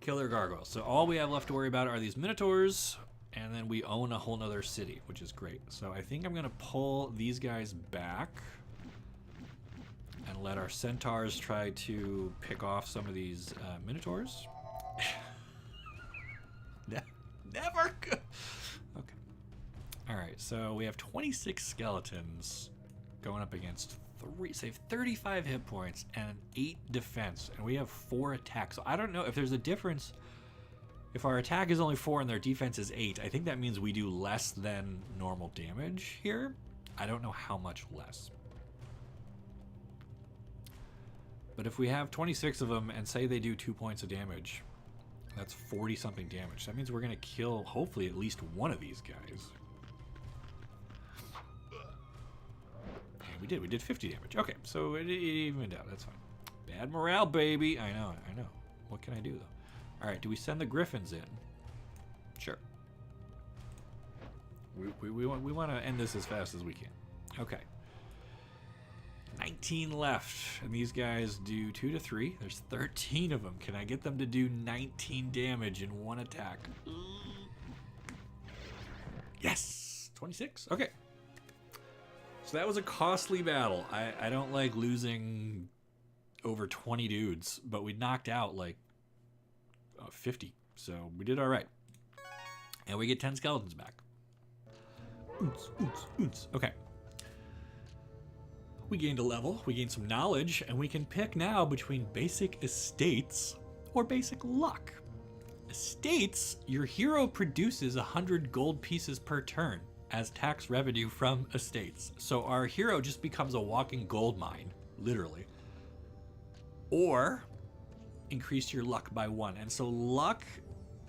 kill their gargoyles. So all we have left to worry about are these minotaurs, and then we own a whole nother city, which is great. So I think I'm gonna pull these guys back and let our centaurs try to pick off some of these minotaurs. Never good. Okay. All right, so we have 26 skeletons going up against 3. Save 35 hit points and 8 defense, and we have 4 attacks. So I don't know if there's a difference. If our attack is only 4 and their defense is 8, I think that means we do less than normal damage here. I don't know how much less. But if we have 26 of them and say they do 2 points of damage, that's 40 something damage. That means we're gonna kill hopefully at least one of these guys. And we did 50 damage. Okay, so it evened out, that's fine. Bad morale, baby. I know. What can I do though? All right, do we send the griffins in? Sure. We want to end this as fast as we can. Okay. 19 left, and these guys do 2 to 3. There's 13 of them. Can I get them to do 19 damage in one attack? Yes! 26? Okay. So that was a costly battle. I don't like losing over 20 dudes, but we knocked out like 50. So we did all right. And we get 10 skeletons back. Okay. We gained a level, we gained some knowledge, and we can pick now between basic estates or basic luck. Estates, your hero produces 100 gold pieces per turn as tax revenue from estates. So our hero just becomes a walking gold mine, literally. Or increase your luck by 1. And so luck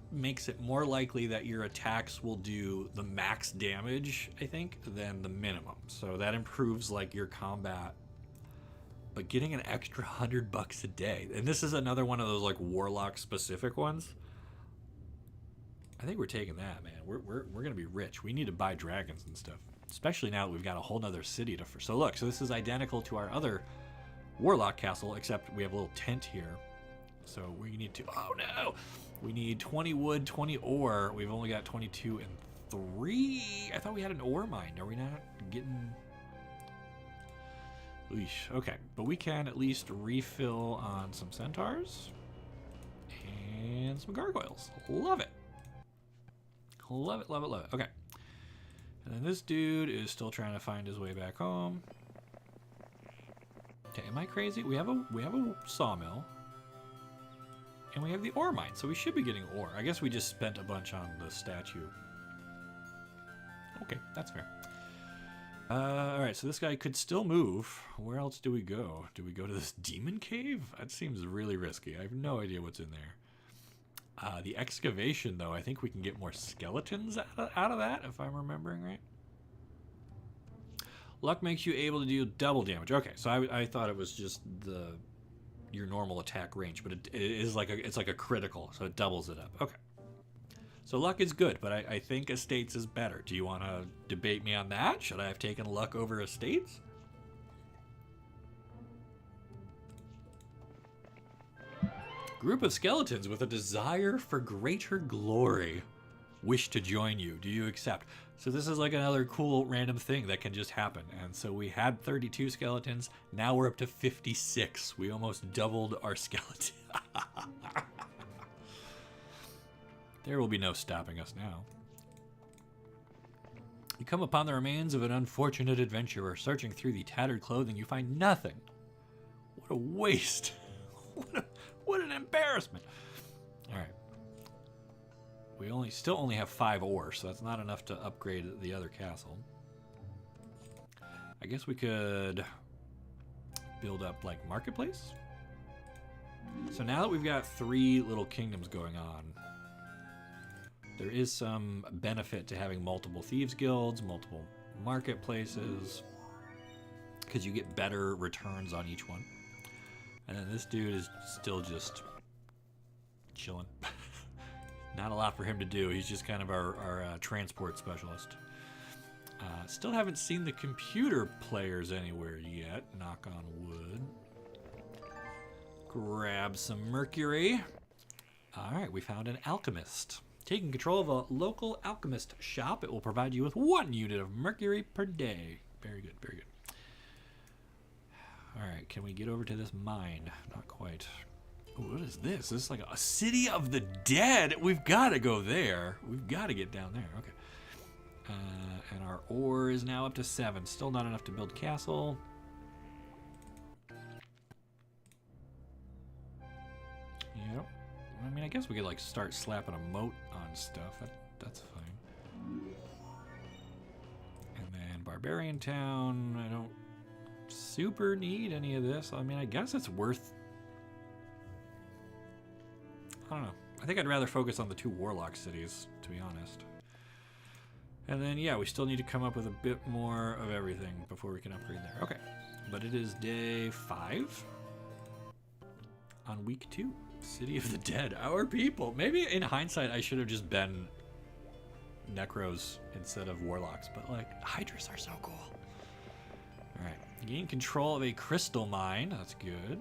makes it more likely that your attacks will do the max damage, I think, than the minimum. So that improves like your combat. But getting an extra $100 a day, and this is another one of those like warlock specific ones. I think we're taking that, man. We're gonna be rich. We need to buy dragons and stuff. Especially now that we've got a whole nother city to... So look, so this is identical to our other warlock castle, except we have a little tent here. So we need to... Oh no! We need 20 wood, 20 ore. We've only got 22 and 3. I thought we had an ore mine. Are we not getting... Eesh. Okay, but we can at least refill on some centaurs. And some gargoyles. Love it. Love it, love it, love it. Okay. And then this dude is still trying to find his way back home. Okay, am I crazy? We have a sawmill. And we have the ore mine, so we should be getting ore. I guess we just spent a bunch on the statue. Okay, that's fair. Alright, so this guy could still move. Where else do we go? Do we go to this demon cave? That seems really risky. I have no idea what's in there. The excavation, though, I think we can get more skeletons out of that, if I'm remembering right. Luck makes you able to do double damage. Okay, so I thought it was just your normal attack range, but it is it's like a critical, so it doubles it up. Okay. So luck is good, but I think estates is better. Do you want to debate me on that? Should I have taken luck over estates? Group of skeletons with a desire for greater glory wish to join you. Do you accept? So this is like another cool random thing that can just happen. And so we had 32 skeletons. Now we're up to 56. We almost doubled our skeleton. There will be no stopping us now. You come upon the remains of an unfortunate adventurer. Searching through the tattered clothing, you find nothing. What a waste. What an embarrassment. All right. We still only have 5 ore, so that's not enough to upgrade the other castle. I guess we could build up like marketplace. So now that we've got 3 little kingdoms going on, there is some benefit to having multiple thieves guilds, multiple marketplaces, because you get better returns on each one. And then this dude is still just chilling. Not a lot for him to do. He's just kind of our transport specialist. Still haven't seen the computer players anywhere yet. Knock on wood. Grab some mercury. All right, we found an alchemist. Taking control of a local alchemist shop, it will provide you with 1 unit of mercury per day. Very good, very good. All right, can we get over to this mine? Not quite. Ooh, what is this? This is like a city of the dead. We've got to go there. We've got to get down there. Okay. And our ore is now up to 7. Still not enough to build castle. Yep. I mean, I guess we could like start slapping a moat on stuff. That's fine. And then Barbarian Town. I don't super need any of this. I mean, I guess it's worth... I don't know. I think I'd rather focus on the 2 warlock cities, to be honest. And then, yeah, we still need to come up with a bit more of everything before we can upgrade there. Okay. But it is day 5 on week 2. City of the Dead. Our people. Maybe in hindsight, I should have just been necros instead of warlocks. But, like, hydras are so cool. All right. Gain control of a crystal mine. That's good.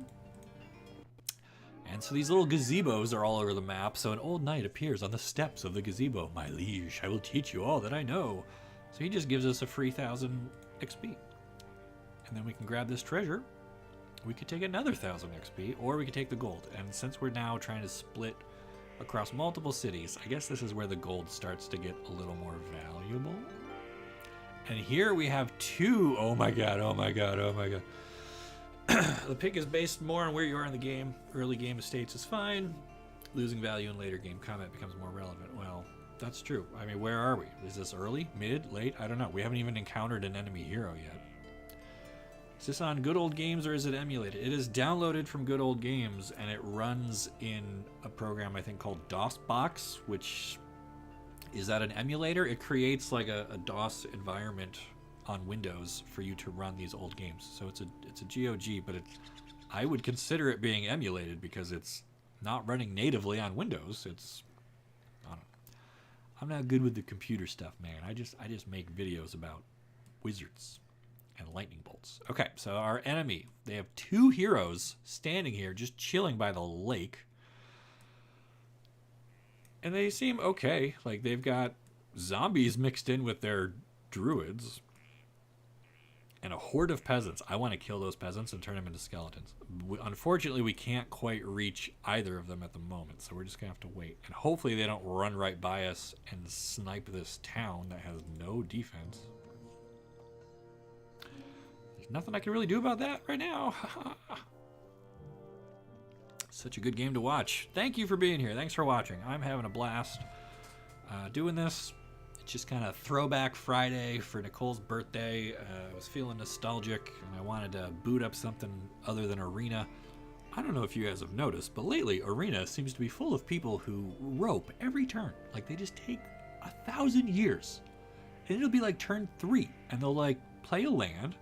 And so these little gazebos are all over the map. So an old knight appears on the steps of the gazebo. My liege, I will teach you all that I know. So he just gives us a free 1,000 XP. And then we can grab this treasure. We could take another 1,000 XP, or we could take the gold. And since we're now trying to split across multiple cities, I guess this is where the gold starts to get a little more valuable. And here we have 2. Oh my god, oh my god, oh my god. The pick is based more on where you are in the game. Early game estates is fine. Losing value in later game combat becomes more relevant. Well, that's true. I mean, where are we? Is this early, mid, late? I don't know. We haven't even encountered an enemy hero yet. Is this on Good Old Games or is it emulated? It is downloaded from Good Old Games and it runs in a program I think called DOSBox, which is that an emulator? It creates like a DOS environment on Windows for you to run these old games. So it's a GOG, but I would consider it being emulated because it's not running natively on Windows. I don't know. I'm not good with the computer stuff, man. I just make videos about wizards and lightning bolts. Okay, so our enemy, they have 2 heroes standing here just chilling by the lake. And they seem okay. Like, they've got zombies mixed in with their druids. And a horde of peasants. I want to kill those peasants and turn them into skeletons. Unfortunately, we can't quite reach either of them at the moment, so we're just going to have to wait. And hopefully they don't run right by us and snipe this town that has no defense. There's nothing I can really do about that right now. Such a good game to watch. Thank you for being here. Thanks for watching. I'm having a blast doing this. It's just kind of throwback Friday for Nicole's birthday. I was feeling nostalgic and I wanted to boot up something other than Arena. I don't know if you guys have noticed, but lately Arena seems to be full of people who rope every turn. Like, they just take 1,000 years. And it'll be like turn 3 and they'll like play a land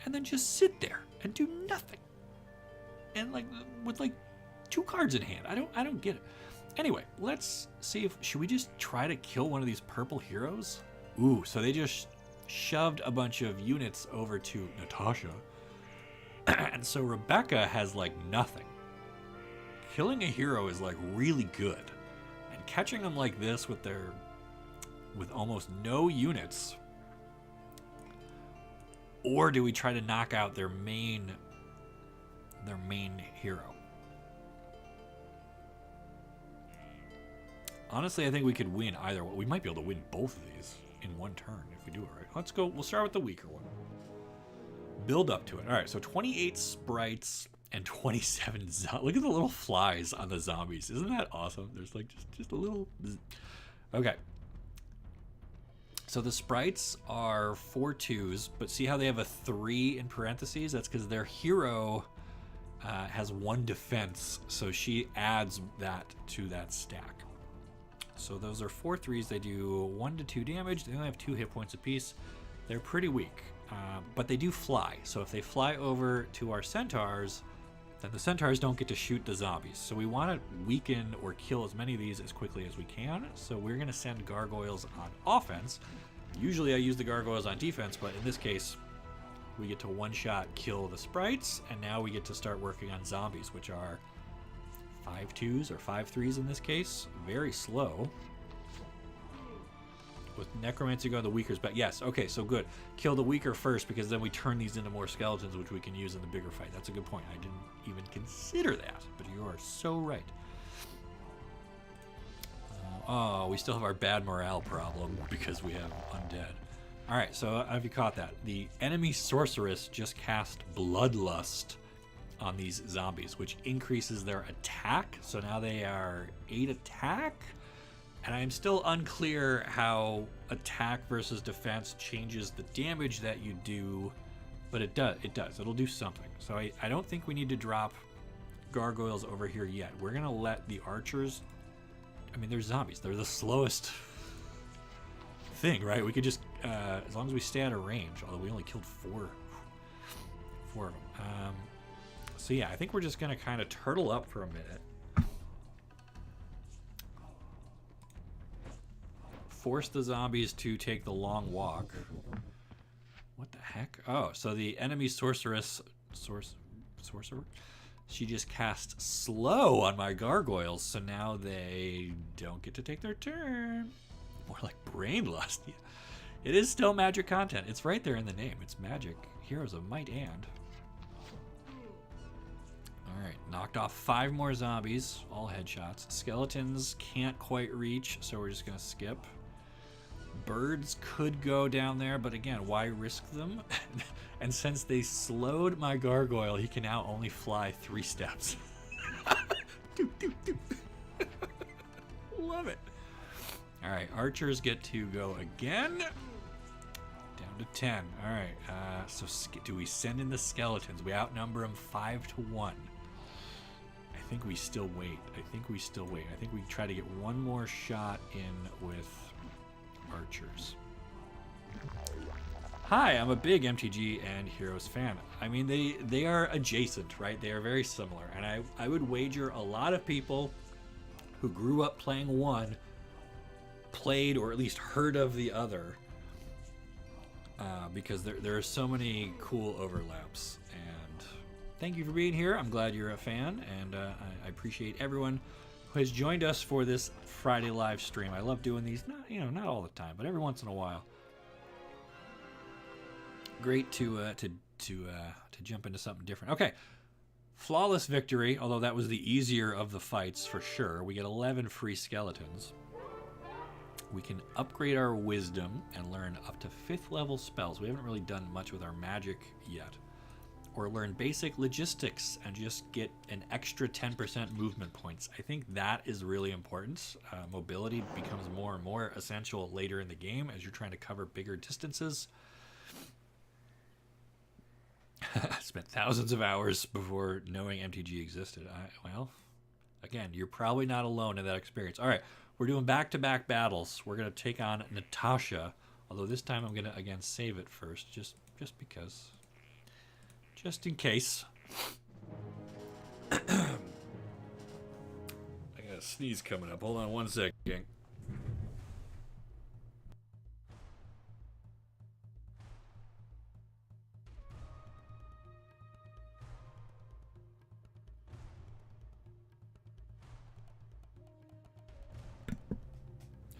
and then just sit there and do nothing. And like with like 2 cards in hand. I don't get it. Anyway, let's see if... Should we just try to kill one of these purple heroes? Ooh, so they just shoved a bunch of units over to Natasha. And so Rebecca has, like, nothing. Killing a hero is, like, really good. And catching them like this with their... with almost no units. Or do we try to knock out their main hero? Honestly, I think we could win either one. We might be able to win both of these in one turn if we do it right. Let's go. We'll start with the weaker one. Build up to it. All right, so 28 sprites and 27 zombies. Look at the little flies on the zombies. Isn't that awesome? There's like just a little... Okay. So the sprites are 4 2s, but see how they have a 3 in parentheses? That's because their hero has 1 defense, so she adds that to that stack. So those are 4 3s. They do 1 to 2 damage. They only have 2 hit points apiece. They're pretty weak, but they do fly. So if they fly over to our centaurs, then the centaurs don't get to shoot the zombies. So we want to weaken or kill as many of these as quickly as we can. So we're going to send gargoyles on offense. Usually I use the gargoyles on defense, but in this case, we get to one-shot kill the sprites, and now we get to start working on zombies, which are 5 2s or 5 3s in this case. Very slow. With necromancy going the weaker's back. Yes, okay, so good. Kill the weaker first, because then we turn these into more skeletons, which we can use in the bigger fight. That's a good point. I didn't even consider that, but you are so right. Oh, we still have our bad morale problem because we have undead. All right, so have you caught that? The enemy sorceress just cast Bloodlust on these zombies, which increases their attack. So now they are 8 attack. And I'm still unclear how attack versus defense changes the damage that you do, but it does. It does. It'll do something. So I don't think we need to drop gargoyles over here yet. We're going to let the archers... I mean, they're zombies. They're the slowest thing, right? We could just... as long as we stay out of range, although we only killed 4 of them. So yeah, I think we're just going to kind of turtle up for a minute. Force the zombies to take the long walk. What the heck? Oh, so the enemy sorcerer, she just cast slow on my gargoyles, so now they don't get to take their turn. More like brain lust. Yeah. It is still magic content. It's right there in the name. It's magic. Heroes of Might and. Alright, knocked off 5 more zombies. All headshots. Skeletons can't quite reach, so we're just going to skip. Birds could go down there, but again, why risk them? And since they slowed my gargoyle, he can now only fly 3 steps. Love it. All right, archers get to go again. Down to 10. All right, so do we send in the skeletons? We outnumber them 5 to 1. I think we still wait. I think we try to get one more shot in with archers. Hi, I'm a big MTG and Heroes fan. I mean, they are adjacent, right? They are very similar, and I would wager a lot of people who grew up playing one played or at least heard of the other because there are so many cool overlaps. And thank you for being here. I'm glad you're a fan, and I appreciate everyone who has joined us for this Friday live stream. I love doing these, not all the time, but every once in a while. Great to jump into something different. Okay, flawless victory, although that was the easier of the fights for sure. We get 11 free skeletons. We can upgrade our wisdom and learn up to 5th level spells. We haven't really done much with our magic yet. Or learn basic logistics and just get an extra 10% movement points. I think that is really important. Mobility becomes more and more essential later in the game as you're trying to cover bigger distances. I spent thousands of hours before knowing MTG existed. Well, again, you're probably not alone in that experience. All right, we're doing back-to-back battles. We're going to take on Natasha, although this time I'm going to, again, save it first, just because. Just in case. I got a sneeze coming up. Hold on one second.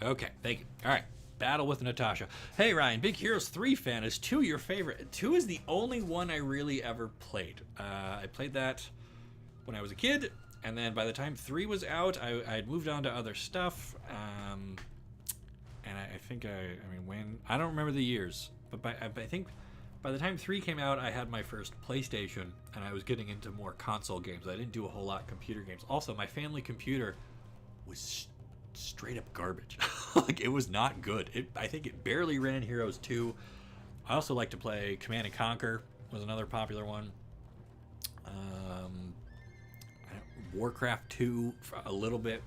Okay, thank you. All right, battle with Natasha. Hey Ryan, Big Heroes 3 fan. Is 2 your favorite? 2 is the only one I really ever played. I played that when I was a kid, and then by the time 3 was out, I had moved on to other stuff. And I think when I don't remember the years, but I think by the time 3 came out, I had my first PlayStation, and I was getting into more console games. I didn't do a whole lot of computer games. Also, my family computer was straight up garbage. Like, it was not good. I think it barely ran Heroes 2. I also like to play Command and Conquer, was another popular one. Warcraft 2 for a little bit,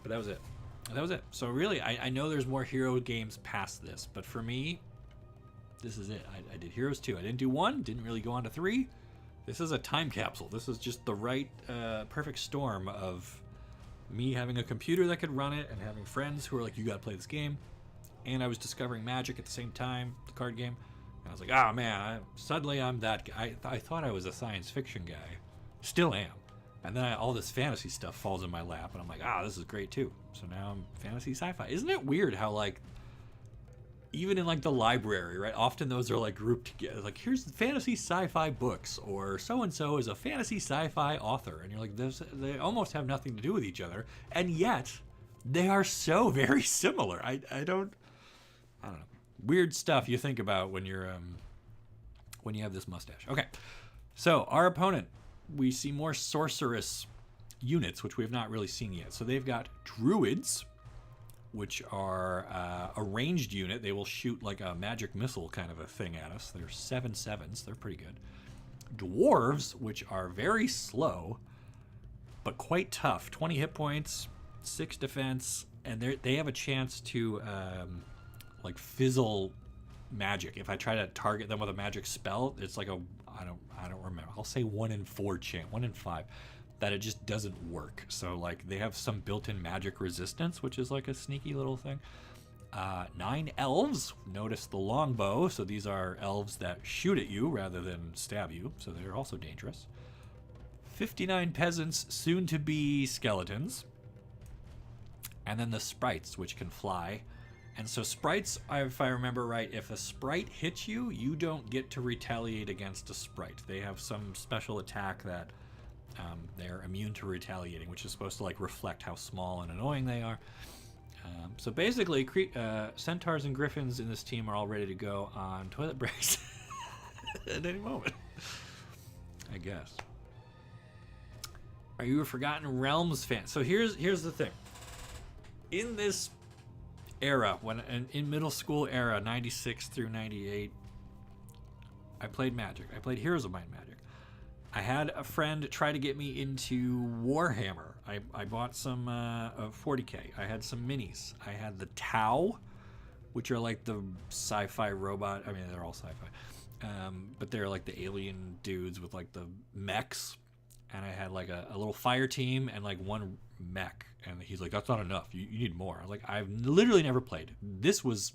but that was it. So really, I know there's more hero games past this, but for me, this is it. I did Heroes 2. I didn't do 1, didn't really go on to 3. This is a time capsule. This is just the right perfect storm of me having a computer that could run it and having friends who were like, you gotta play this game. And I was discovering Magic at the same time, the card game. And I was like, oh man, suddenly I'm that guy. I thought I was a science fiction guy. Still am. And then all this fantasy stuff falls in my lap. And I'm like, this is great too. So now I'm fantasy sci-fi. Isn't it weird how, like, even in like the library, right? Often those are like grouped together. Like, here's the fantasy sci-fi books, or so-and-so is a fantasy sci-fi author. And you're like, they almost have nothing to do with each other. And yet, they are so very similar. I don't know. Weird stuff you think about when you're, when you have this mustache. Okay. So, our opponent, we see more sorceress units, which we have not really seen yet. So they've got druids, which are a ranged unit. They will shoot like a magic missile kind of a thing at us. They're 7/7s. They're pretty good. Dwarves, which are very slow, but quite tough. 20 hit points, 6 defense, and they have a chance to like fizzle magic. If I try to target them with a magic spell, it's like I don't remember. I'll say 1 in 4 chance, 1 in 5. That it just doesn't work. So like they have some built-in magic resistance, which is like a sneaky little thing. 9 elves. Notice the longbow. So these are elves that shoot at you rather than stab you. So they're also dangerous. 59 peasants, soon to be skeletons. And then the sprites, which can fly. And so sprites, if I remember right, if a sprite hits you, you don't get to retaliate against a sprite. They have some special attack that they're immune to retaliating, which is supposed to like reflect how small and annoying they are. So basically, centaurs and griffins in this team are all ready to go on toilet breaks at any moment, I guess. Are you a Forgotten Realms fan? So here's the thing. In this era, in middle school era, 96 through 98, I played Magic. I played Heroes of Might and Magic. I had a friend try to get me into Warhammer. I bought some of 40K. I had some minis. I had the Tau, which are like the sci-fi robot. I mean, they're all sci-fi. But they're like the alien dudes with like the mechs. And I had like a little fire team and like 1 mech. And he's like, that's not enough. You need more. I was like, I've literally never played. This was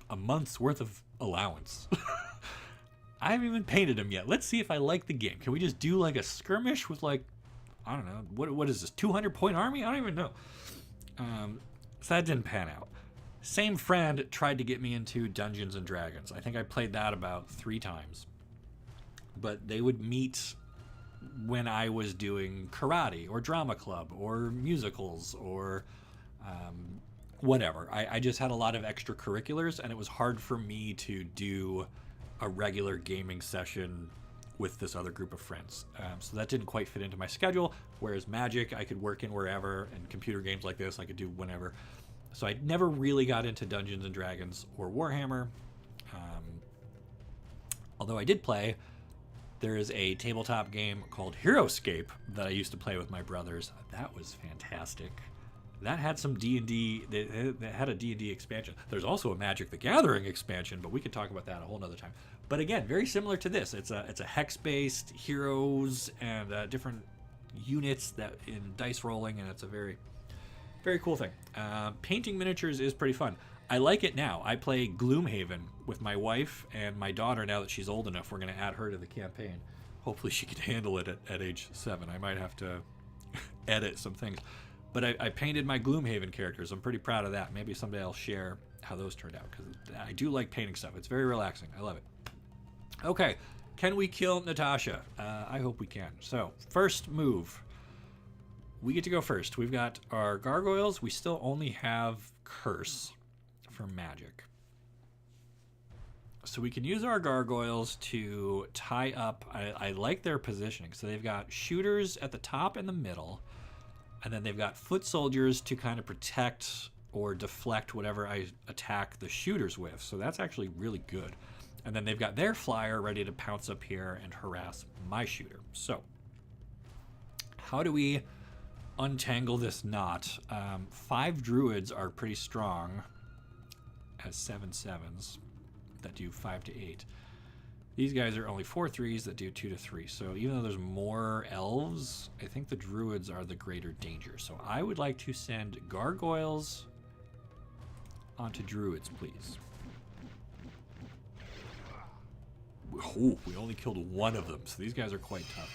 a month's worth of allowance. I haven't even painted them yet. Let's see if I like the game. Can we just do like a skirmish with like, I don't know, what is this, 200-point army? I don't even know. So that didn't pan out. Same friend tried to get me into Dungeons and Dragons. I think I played that about 3 times. But they would meet when I was doing karate or drama club or musicals or whatever. I just had a lot of extracurriculars, and it was hard for me to do a regular gaming session with this other group of friends. So that didn't quite fit into my schedule, whereas Magic, I could work in wherever, and computer games like this, I could do whenever. So I never really got into Dungeons and Dragons or Warhammer. Although I did play, there is a tabletop game called Heroescape that I used to play with my brothers. That was fantastic. That had some D&D, that had a D&D expansion. There's also a Magic the Gathering expansion, but we could talk about that a whole nother time. But again, very similar to this. It's a hex-based heroes and different units that in dice rolling, and it's a very, very cool thing. Painting miniatures is pretty fun. I like it now. I play Gloomhaven with my wife and my daughter now that she's old enough. We're going to add her to the campaign. Hopefully she can handle it at age 7. I might have to edit some things. But I painted my Gloomhaven characters. I'm pretty proud of that. Maybe someday I'll share how those turned out, because I do like painting stuff. It's very relaxing. I love it. Okay, can we kill Natasha? I hope we can. So, first move. We get to go first. We've got our gargoyles. We still only have Curse for magic. So we can use our gargoyles to tie up. I like their positioning. So they've got shooters at the top and the middle. And then they've got foot soldiers to kind of protect or deflect whatever I attack the shooters with. So that's actually really good. And then they've got their flyer ready to pounce up here and harass my shooter. So how do we untangle this knot? 5 druids are pretty strong as 7/7s that do 5 to 8. These guys are only 4 3s that do 2 to 3. So even though there's more elves, I think the druids are the greater danger. So I would like to send gargoyles onto druids, please. Oh, we only killed 1 of them, so these guys are quite tough.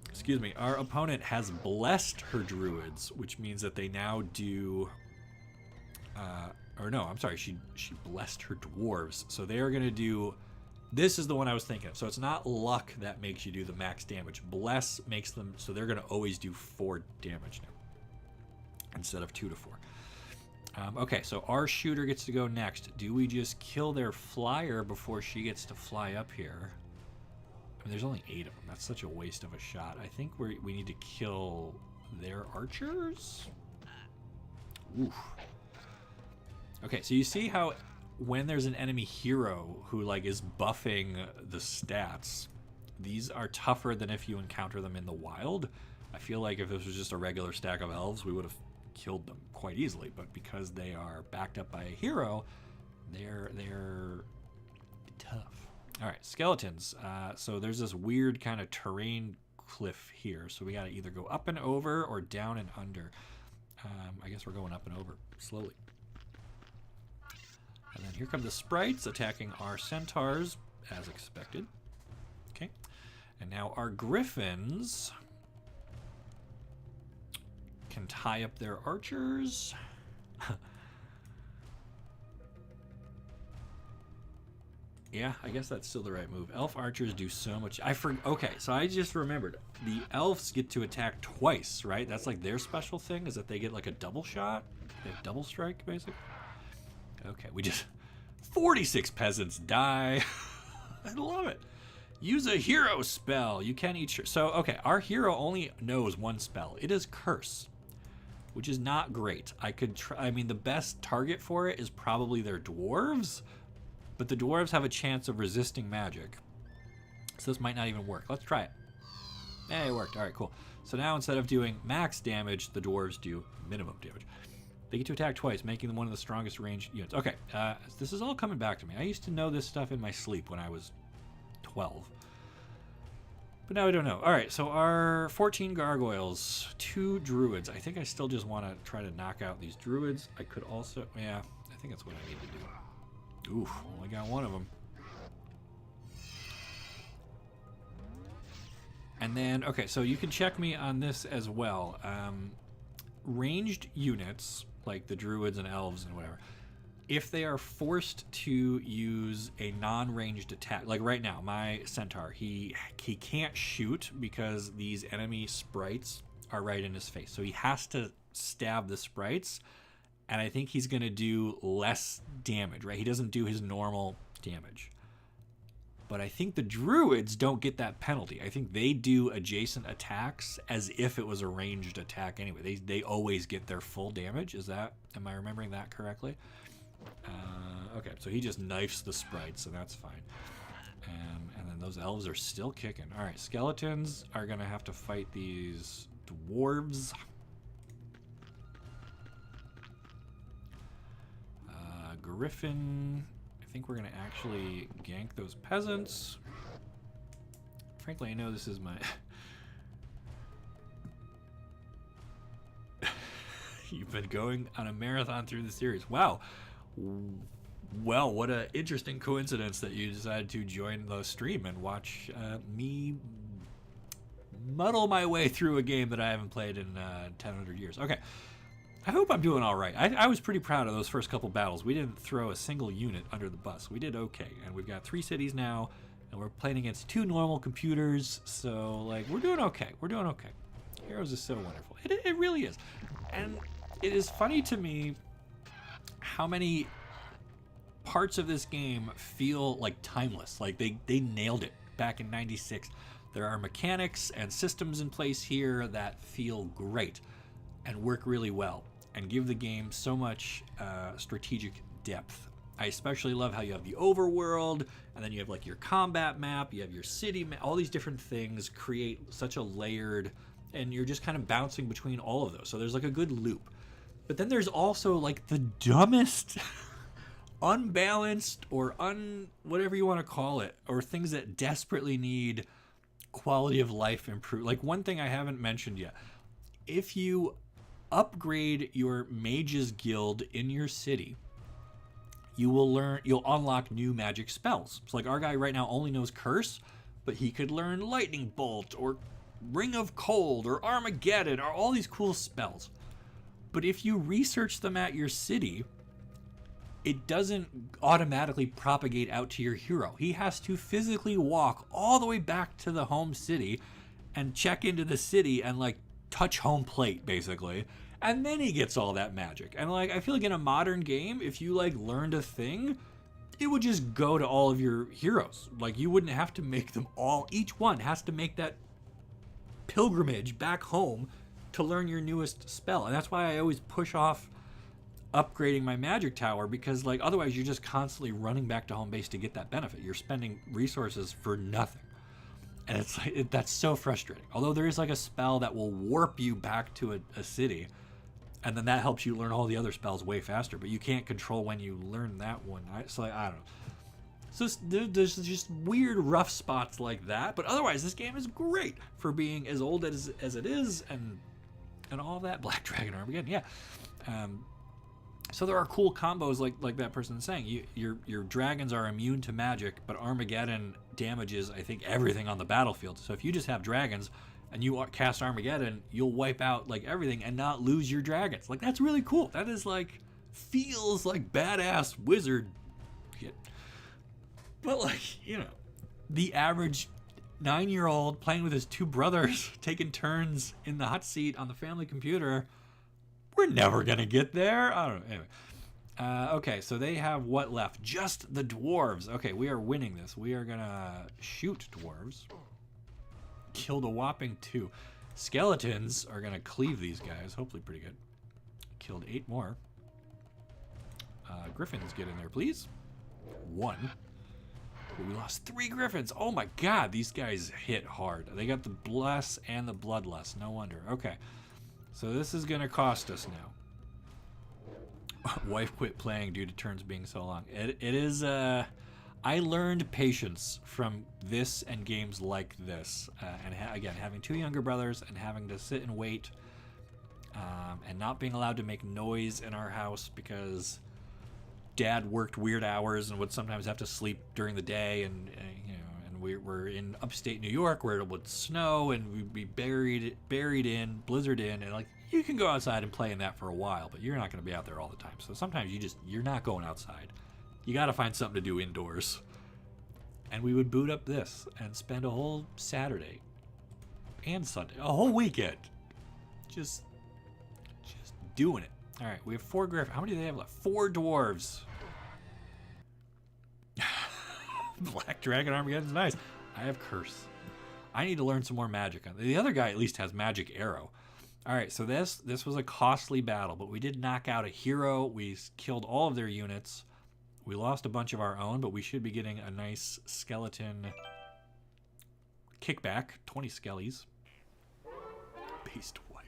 Excuse me. Our opponent has blessed her druids, which means that they now do... or no, I'm sorry. She blessed her dwarves. So they are going to do... This is the one I was thinking of. So it's not luck that makes you do the max damage. Bless makes them... So they're going to always do 4 damage now, instead of 2 to 4. Okay, so our shooter gets to go next. Do we just kill their flyer before she gets to fly up here? I mean, there's only 8 of them. That's such a waste of a shot. I think we need to kill their archers? Oof. Okay, so you see how when there's an enemy hero who like is buffing the stats, these are tougher than if you encounter them in the wild. I feel like if this was just a regular stack of elves, we would have killed them quite easily, but because they are backed up by a hero, they're tough. All right, skeletons. So there's this weird kind of terrain cliff here, so we got to either go up and over or down and under. I guess we're going up and over slowly. And then here come the sprites attacking our centaurs, as expected. Okay. And now our griffins can tie up their archers. Yeah, I guess that's still the right move. Elf archers do so much. Okay, so I just remembered. The elves get to attack twice, right? That's like their special thing, is that they get like a double shot. They have double strike, basically. Okay, we just... 46 peasants die. I love it. Use a hero spell. You can eat your... So, okay, our hero only knows 1 spell. It is Curse, which is not great. I could try... I mean, the best target for it is probably their dwarves, but the dwarves have a chance of resisting magic. So this might not even work. Let's try it. Hey, it worked. All right, cool. So now instead of doing max damage, the dwarves do minimum damage. They get to attack twice, making them one of the strongest ranged units. Okay, this is all coming back to me. I used to know this stuff in my sleep when I was 12. But now I don't know. All right, so our 14 gargoyles, 2 druids. I think I still just want to try to knock out these druids. I could also... Yeah, I think that's what I need to do. Oof, only got one of them. And then, okay, so you can check me on this as well. Ranged units, like the druids and elves and whatever, if they are forced to use a non-ranged attack, like right now, my centaur, he can't shoot because these enemy sprites are right in his face. So he has to stab the sprites, and I think he's going to do less damage, right? He doesn't do his normal damage. But I think the druids don't get that penalty. I think they do adjacent attacks as if it was a ranged attack anyway. They always get their full damage. Am I remembering that correctly? Okay, so he just knifes the sprites, and that's fine. And then those elves are still kicking. All right, skeletons are going to have to fight these dwarves. Griffin... I think we're going to actually gank those peasants. Frankly, I know this is my... You've been going on a marathon through the series. Wow. Well, what an interesting coincidence that you decided to join the stream and watch me muddle my way through a game that I haven't played in 1,000 years. Okay. I hope I'm doing all right. I was pretty proud of those first couple battles. We didn't throw a single unit under the bus. We did okay. And we've got 3 cities now, and we're playing against 2 normal computers. So, like, we're doing okay. We're doing okay. Heroes is so wonderful. It really is. And it is funny to me how many parts of this game feel like timeless. Like, they nailed it back in 96. There are mechanics and systems in place here that feel great and work really well and give the game so much strategic depth. I especially love how you have the overworld, and then you have like your combat map, you have your city map, all these different things create such a layered, and you're just kind of bouncing between all of those. So there's like a good loop. But then there's also like the dumbest, unbalanced, or whatever you want to call it, or things that desperately need quality of life improve. Like one thing I haven't mentioned yet, if you upgrade your mages guild in your city, you'll unlock new magic spells. So like our guy right now only knows curse, but he could learn lightning bolt or ring of cold or Armageddon or all these cool spells. But if you research them at your city, it doesn't automatically propagate out to your hero. He has to physically walk all the way back to the home city and check into the city and like touch home plate basically, and then he gets all that magic. And like I feel like in a modern game, if you like learned a thing, it would just go to all of your heroes. Like you wouldn't have to make them all, each one has to make that pilgrimage back home to learn your newest spell. And that's why I always push off upgrading my magic tower, because like otherwise you're just constantly running back to home base to get that benefit. You're spending resources for nothing. And it's like, that's so frustrating. Although there is like a spell that will warp you back to a city, and then that helps you learn all the other spells way faster, but you can't control when you learn that one. So like, I don't know. So there's just weird rough spots like that, but otherwise this game is great for being as old as it is, and all that. Black Dragon Armageddon, yeah. So there are cool combos like that person is saying. Your dragons are immune to magic, but Armageddon damages, I think, everything on the battlefield. So if you just have dragons and you cast Armageddon, you'll wipe out like everything and not lose your dragons. Like that's really cool. That is like feels like badass wizard shit. But like, you know, the average 9-year-old playing with his 2 brothers, taking turns in the hot seat on the family computer. We're never going to get there. I don't know. Anyway. Okay, so they have what left? Just the dwarves. Okay, we are winning this. We are going to shoot dwarves. Killed a whopping 2. Skeletons are going to cleave these guys. Hopefully pretty good. Killed 8 more. Griffins, get in there, please. 1. We lost 3 griffins. Oh my god, these guys hit hard. They got the bless and the bloodlust. No wonder. Okay. So this is going to cost us now. Wife quit playing due to turns being so long. It is, I learned patience from this and games like this. And again, having 2 younger brothers and having to sit and wait, and not being allowed to make noise in our house because dad worked weird hours and would sometimes have to sleep during the day, and you know, and we're in upstate New York where it would snow and we'd be buried in, blizzard in, and like you can go outside and play in that for a while, but you're not going to be out there all the time. So sometimes you're not going outside. You got to find something to do indoors. And we would boot up this and spend a whole Saturday and Sunday, a whole weekend, just doing it. All right, we have 4 griffins. How many do they have left? 4 dwarves. Black Dragon Armageddon's nice. I have Curse. I need to learn some more magic. The other guy at least has Magic Arrow. All right, so this was a costly battle, but we did knock out a hero. We killed all of their units. We lost a bunch of our own, but we should be getting a nice skeleton kickback. 20 skellies. Beast wife.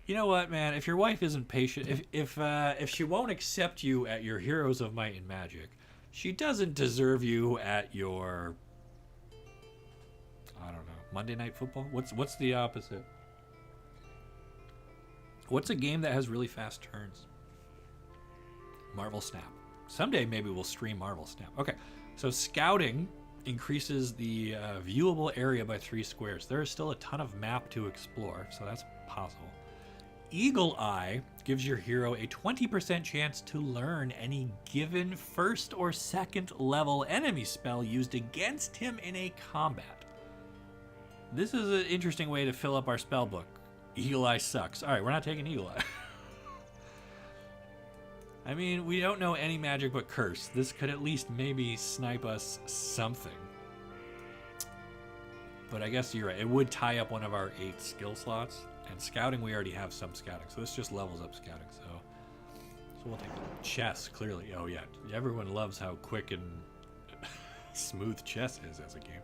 You know what, man? If your wife isn't patient, if she won't accept you at your Heroes of Might and Magic, she doesn't deserve you at your, I don't know, Monday Night Football? What's the opposite? What's a game that has really fast turns? Marvel Snap. Someday maybe we'll stream Marvel Snap. Okay, so scouting increases the viewable area by 3 squares. There is still a ton of map to explore, so that's possible. Eagle Eye gives your hero a 20% chance to learn any given first or second level enemy spell used against him in a combat. This is an interesting way to fill up our spell book. Eagle Eye sucks. All right, we're not taking Eagle Eye. I mean, we don't know any magic but Curse. This could at least maybe snipe us something. But I guess you're right. It would tie up one of our 8 skill slots. And scouting, we already have some scouting. So this just levels up scouting. So we'll take it. Chess, clearly. Oh, yeah. Everyone loves how quick and smooth chess is as a game.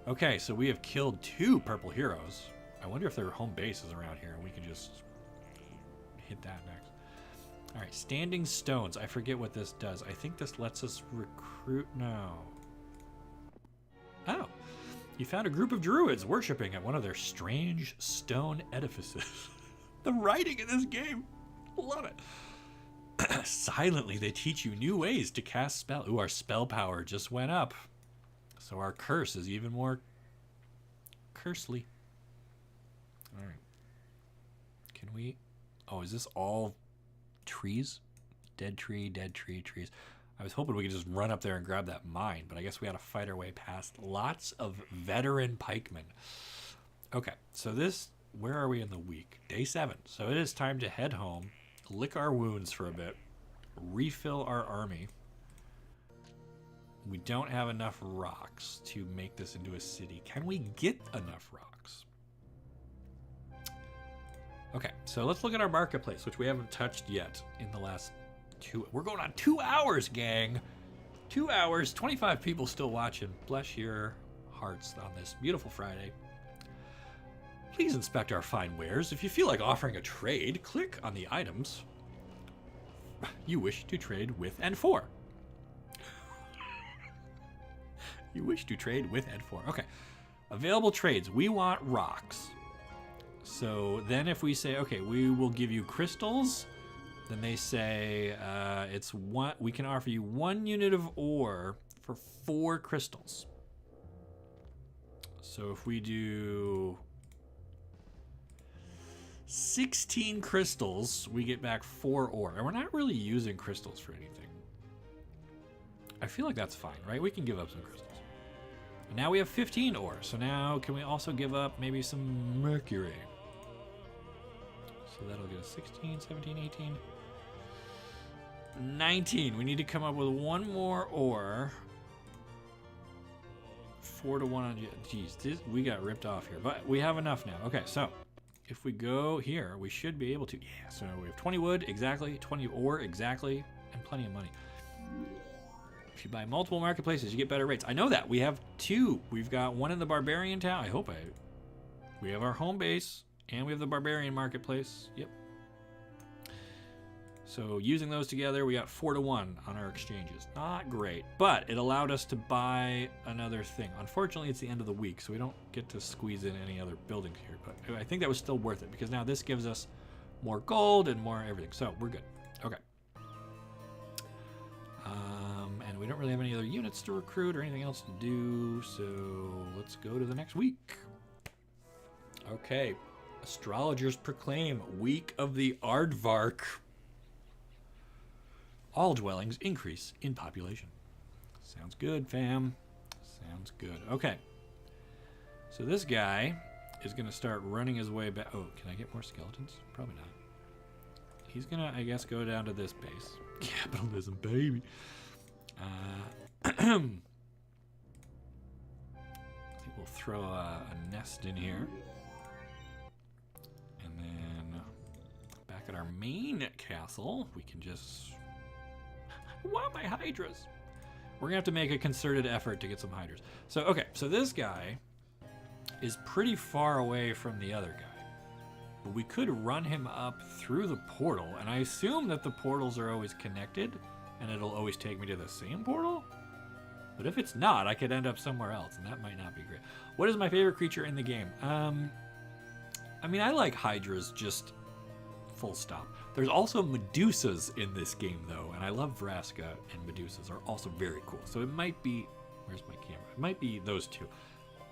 Okay, so we have killed 2 purple heroes. I wonder if their home base is around here and we can just hit that next. All right, Standing Stones. I forget what this does. I think this lets us recruit. No. Oh. You found a group of druids worshiping at one of their strange stone edifices. The writing in this game. Love it. Silently, they teach you new ways to cast spell. Ooh, our spell power just went up. So our curse is even more cursely. All right. Can we... Oh, is this all trees? Dead tree, trees. I was hoping we could just run up there and grab that mine, but I guess we had to fight our way past lots of veteran pikemen. Okay, so this... Where are we in the week? Day 7. So it is time to head home, lick our wounds for a bit, refill our army. We don't have enough rocks to make this into a city. Can we get enough rocks? Okay, so let's look at our marketplace, which we haven't touched yet in the last 2... We're going on 2 hours, gang! 2 hours, 25 people still watching. Bless your hearts on this beautiful Friday. Please inspect our fine wares. If you feel like offering a trade, click on the items you wish to trade with and for. You wish to trade with and for. Okay. Available trades. We want rocks. So then if we say, okay, we will give you crystals, then they say it's one. We can offer you 1 unit of ore for 4 crystals. So if we do 16 crystals, we get back 4 ore. And we're not really using crystals for anything. I feel like that's fine, right? We can give up some crystals. And now we have 15 ore. So now can we also give up maybe some mercury? So that'll get us 16, 17, 18, 19. We need to come up with 1 more ore. 4 to 1 on... Jeez, we got ripped off here. But we have enough now. Okay, so if we go here, we should be able to... Yeah, so we have 20 wood, exactly. 20 ore, exactly. And plenty of money. If you buy multiple marketplaces, you get better rates. I know that. We have 2. We've got 1 in the Barbarian Town. We have our home base, and we have the Barbarian Marketplace. Yep. So using those together, we got 4 to 1 on our exchanges. Not great, but it allowed us to buy another thing. Unfortunately, it's the end of the week, so we don't get to squeeze in any other buildings here. But I think that was still worth it, because now this gives us more gold and more everything. So we're good. Okay. And we don't really have any other units to recruit or anything else to do, so let's go to the next week. Okay, astrologers proclaim Week of the Aardvark. All dwellings increase in population. Sounds good, fam. Sounds good. Okay. So this guy is going to start running his way back. Oh, can I get more skeletons? Probably not. He's going to, I guess, go down to this base. Capitalism, baby. I think we'll throw a nest in here. And then back at our main castle, we can just... I want my hydras. We're going to have to make a concerted effort to get some hydras. So, okay, so this guy is pretty far away from the other guy. But we could run him up through the portal, and I assume that the portals are always connected, and it'll always take me to the same portal? But if it's not, I could end up somewhere else, and that might not be great. What is my favorite creature in the game? I mean, I like hydras, just full stop. There's also Medusas in this game, though, and I love Vraska, and Medusas are also very cool. So it might be... Where's my camera? It might be those two.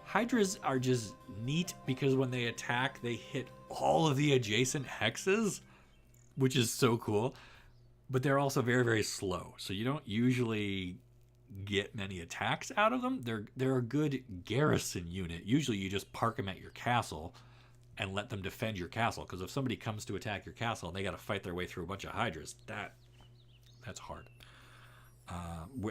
Hydras are just neat because when they attack, they hit all of the adjacent hexes, which is so cool. But they're also very, very slow, so you don't usually get many attacks out of them. They're a good garrison unit. Usually you just park them at your castle and let them defend your castle, because if somebody comes to attack your castle and they got to fight their way through a bunch of hydras, that's hard.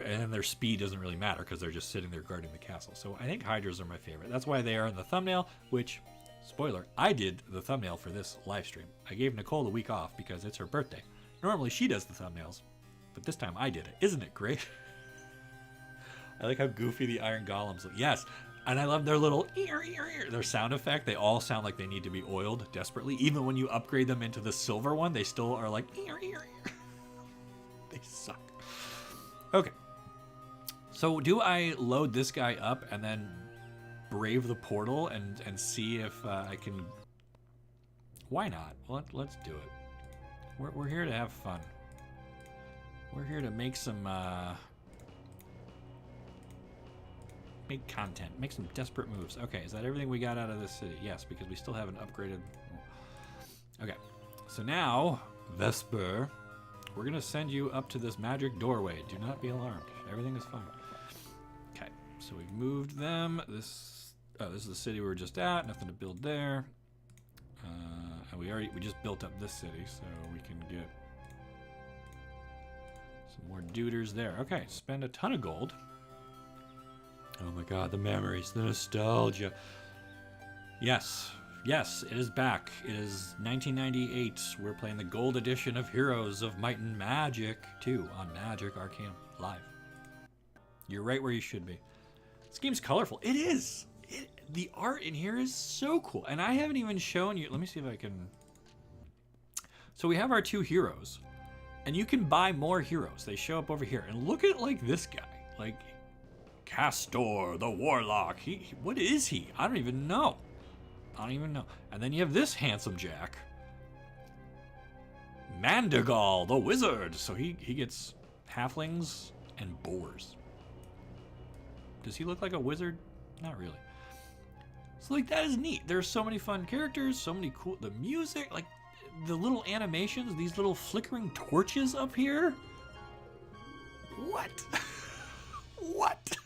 And their speed doesn't really matter because they're just sitting there guarding the castle. So I think hydras are my favorite. That's why they are in the thumbnail, which, spoiler, I did the thumbnail for this live stream. I gave Nicole the week off because it's her birthday. Normally she does the thumbnails, but this time I did it. Isn't it great? I like how goofy the iron golems look. Yes, and I love their little their sound effect. They all sound like they need to be oiled desperately. Even when you upgrade them into the silver one, they still are like They suck. Okay. So do I load this guy up and then brave the portal and see if I can... Why not? Well, let's do it. We're here to have fun. We're here to make some... make content. Make some desperate moves. Okay, is that everything we got out of this city? Yes, because we still haven't upgraded... Okay. So now, Vesper... We're going to send you up to this magic doorway. Do not be alarmed. Everything is fine. Okay, so we've moved them. This is the city we were just at. Nothing to build there. And we just built up this city, so we can get some more duders there. Okay, spend a ton of gold. Oh my god, the memories, the nostalgia. Yes. Yes, it is back. It is 1998. We're playing the gold edition of Heroes of Might and Magic 2 on Magic Arcana Live. You're right where you should be. This game's colorful. It is. The art in here is so cool. And I haven't even shown you... Let me see if I can... So we have our two heroes. And you can buy more heroes. They show up over here. And look at, like, this guy. Like, Castor, the Warlock. What is he? I don't even know. And then you have this handsome Jack. Mandigal, the Wizard. So he gets halflings and boars. Does he look like a wizard? Not really. So, like, that is neat. There's so many fun characters, so many cool... The music, like, the little animations, these little flickering torches up here. What? What?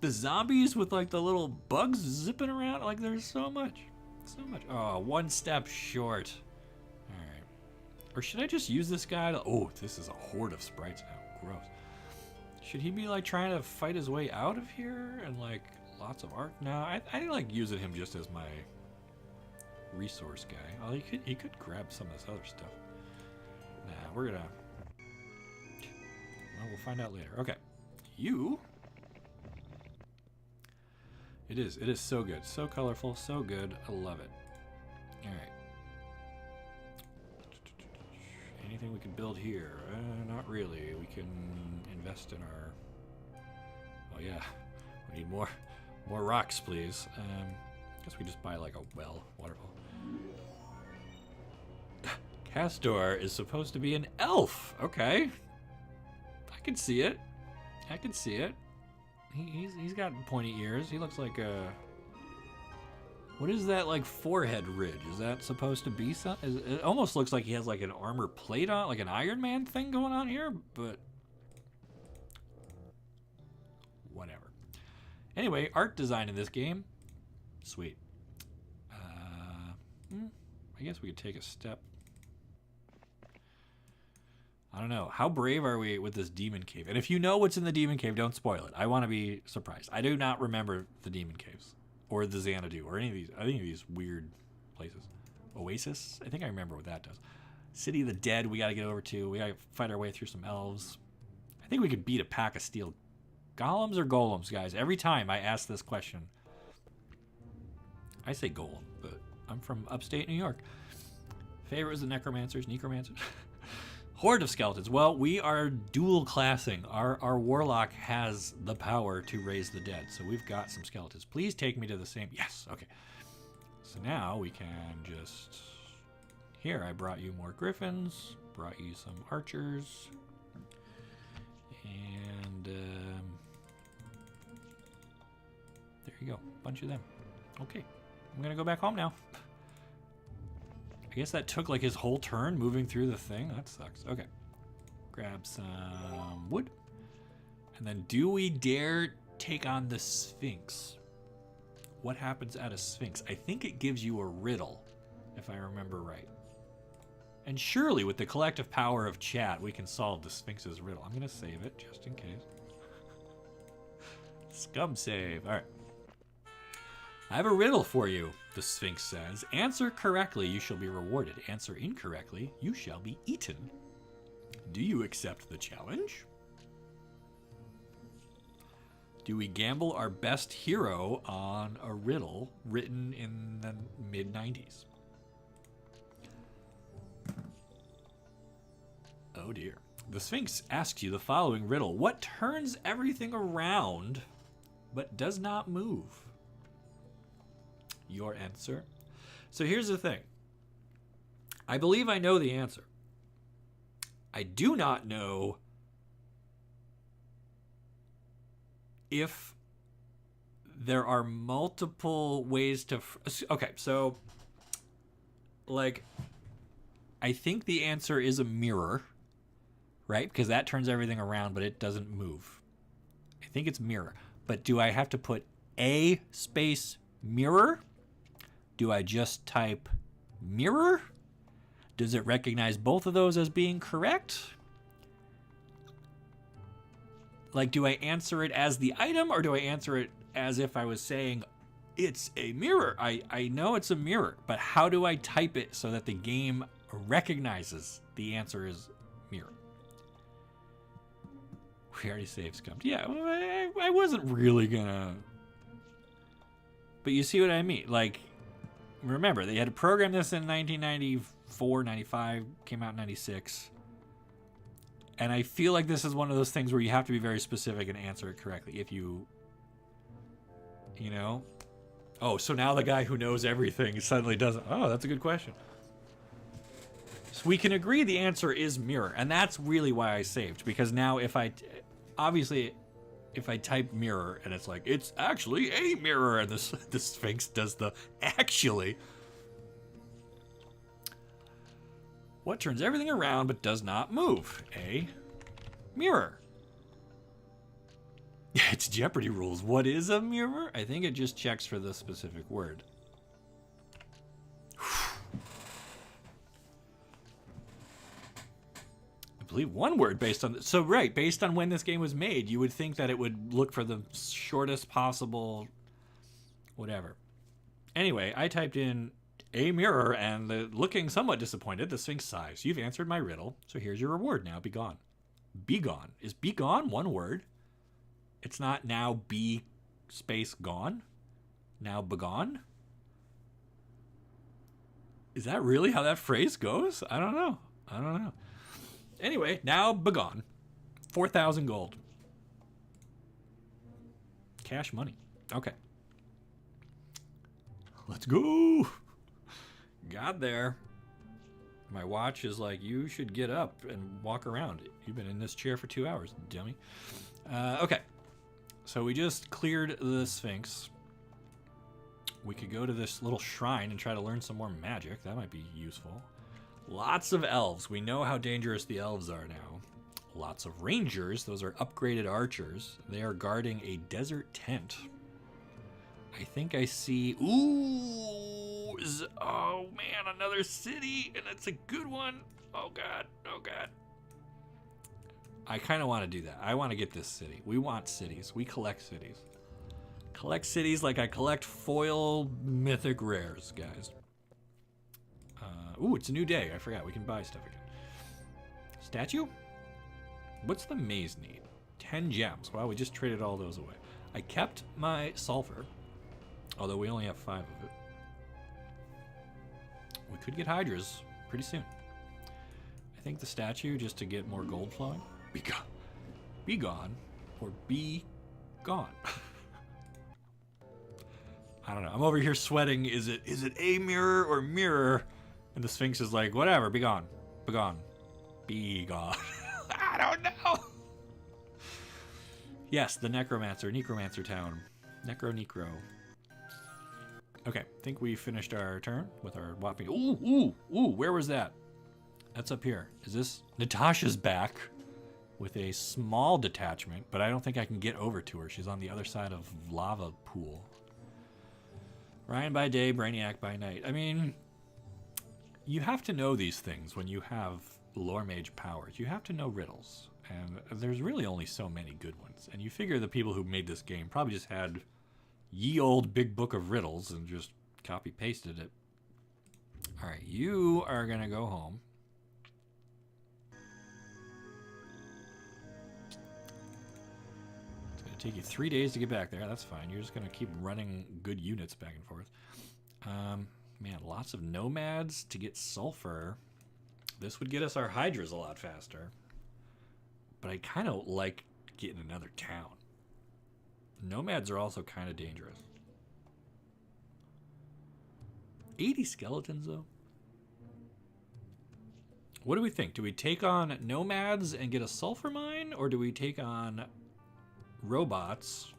The zombies with, like, the little bugs zipping around. Like, there's so much. So much. Oh, one step short. All right. Or should I just use this guy to... Oh, this is a horde of sprites now. Gross. Should he be, like, trying to fight his way out of here? And, like, lots of art? No, I like using him just as my resource guy. Oh, he could grab some of this other stuff. Nah, we're gonna... Well, we'll find out later. Okay. You... It is so good. So colorful, so good. I love it. Alright. Anything we can build here? Not really. We can invest in our... Oh yeah. We need more rocks, please. Guess we just buy like a waterfall. Castor is supposed to be an elf. Okay. can see it. I can see it. He's got pointy ears. He looks like a... What is that, like, forehead ridge? Is that supposed to be something? It almost looks like he has, like, an armor plate on, like an Iron Man thing going on here, but... Whatever. Anyway, art design in this game. Sweet. I guess we could take a step. I don't know. How brave are we with this demon cave? And if you know what's in the demon cave, don't spoil it. I want to be surprised. I do not remember the demon caves. Or the Xanadu, or any of these weird places. Oasis? I think I remember what that does. City of the Dead, we got to get over to. We got to fight our way through some elves. I think we could beat a pack of steel golems or golems, guys. Every time I ask this question, I say golem, but I'm from upstate New York. Favorite was the necromancers. Horde of skeletons. Well, we are dual classing. Our warlock has the power to raise the dead, so we've got some skeletons. Please take me to the same... Yes, okay. So now we can just... Here, I brought you more griffins, brought you some archers, and there you go, bunch of them. Okay, I'm gonna go back home now. I guess that took like his whole turn moving through the thing. That sucks. Okay. Grab some wood. And then do we dare take on the Sphinx? What happens at a Sphinx? I think it gives you a riddle, if I remember right. And surely with the collective power of chat, we can solve the Sphinx's riddle. I'm going to save it just in case. Scum save. All right. I have a riddle for you, the Sphinx says. Answer correctly, you shall be rewarded. Answer incorrectly, you shall be eaten. Do you accept the challenge? Do we gamble our best hero on a riddle written in the mid-90s? Oh dear. The Sphinx asks you the following riddle. What turns everything around but does not move? Your answer. So here's the thing. I believe I know the answer. I do not know if there are multiple ways to... Okay, so... Like, I think the answer is a mirror, right? Because that turns everything around, but it doesn't move. I think it's mirror. But do I have to put a space mirror? Do I just type mirror? Does it recognize both of those as being correct? Like, do I answer it as the item, or do I answer it as if I was saying it's a mirror? I know it's a mirror, but how do I type it so that the game recognizes the answer is mirror? We already saved Scum. Yeah, I wasn't really gonna... But you see what I mean? Like, remember, they had to program this in 1994, 95, came out in 96. And I feel like this is one of those things where you have to be very specific and answer it correctly. If you know? Oh, so now the guy who knows everything suddenly doesn't. Oh, that's a good question. So we can agree the answer is mirror. And that's really why I saved. Because now if I... Obviously... If I type mirror and it's like, it's actually a mirror, and the Sphinx does the actually. What turns everything around but does not move? A mirror. It's Jeopardy rules. What is a mirror? I think it just checks for the specific word. I believe one word based on... So, right, based on when this game was made, you would think that it would look for the shortest possible... whatever. Anyway, I typed in a mirror, and looking somewhat disappointed, the Sphinx sighs. You've answered my riddle, so here's your reward. Now be gone. Be gone. Is be gone one word? It's not now be space gone? Now begone? Is that really how that phrase goes? I don't know. Anyway, now begone. 4,000 gold. Cash money. Okay. Let's go. Got there. My watch is like, you should get up and walk around. You've been in this chair for 2 hours, dummy. Okay. So we just cleared the Sphinx. We could go to this little shrine and try to learn some more magic. That might be useful. Lots of elves. We know how dangerous the elves are now. Lots of rangers. Those are upgraded archers. They are guarding a desert tent. I think I see... Ooh! Oh, man, another city, and it's a good one. Oh, God. Oh, God. I kind of want to do that. I want to get this city. We want cities. We collect cities. Collect cities like I collect foil mythic rares, guys. Ooh, it's a new day. I forgot. We can buy stuff again. Statue? What's the maze need? 10 gems. Wow, we just traded all those away. I kept my sulfur, although we only have 5 of it. We could get hydras pretty soon. I think the statue, just to get more gold flowing. Be gone. Be gone. Or be gone. I don't know. I'm over here sweating. Is it a mirror or mirror? And the Sphinx is like, whatever, be gone. Be gone. Be gone. I don't know. Yes, the Necromancer town. Necro. Okay, I think we finished our turn with our whopping... Ooh, where was that? That's up here. Is this... Natasha's back with a small detachment, but I don't think I can get over to her. She's on the other side of lava pool. Ryan by day, Brainiac by night. I mean, you have to know these things when you have lore mage powers. You have to know riddles, and there's really only so many good ones. And you figure the people who made this game probably just had ye old big book of riddles and just copy pasted it. All right, you are gonna go home. It's gonna take you 3 days to get back there. That's fine. You're just gonna keep running good units back and forth. Man, lots of nomads to get sulfur. This would get us our hydras a lot faster. But I kind of like getting another town. Nomads are also kind of dangerous. 80 skeletons, though. What do we think? Do we take on nomads and get a sulfur mine? Or do we take on robots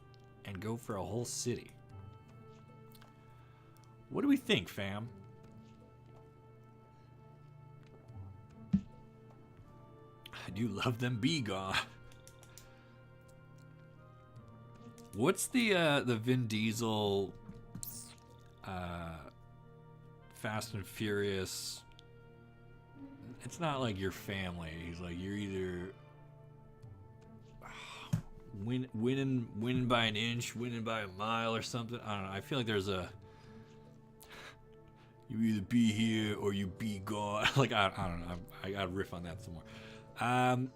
and go for a whole city? What do we think, fam? I do love them be gone. What's the Vin Diesel Fast and Furious? It's not like your family. He's like, you're either winning by an inch, winning by a mile or something. I don't know. I feel like there's a you either be here or you be gone. Like, I don't know. I gotta riff on that some more.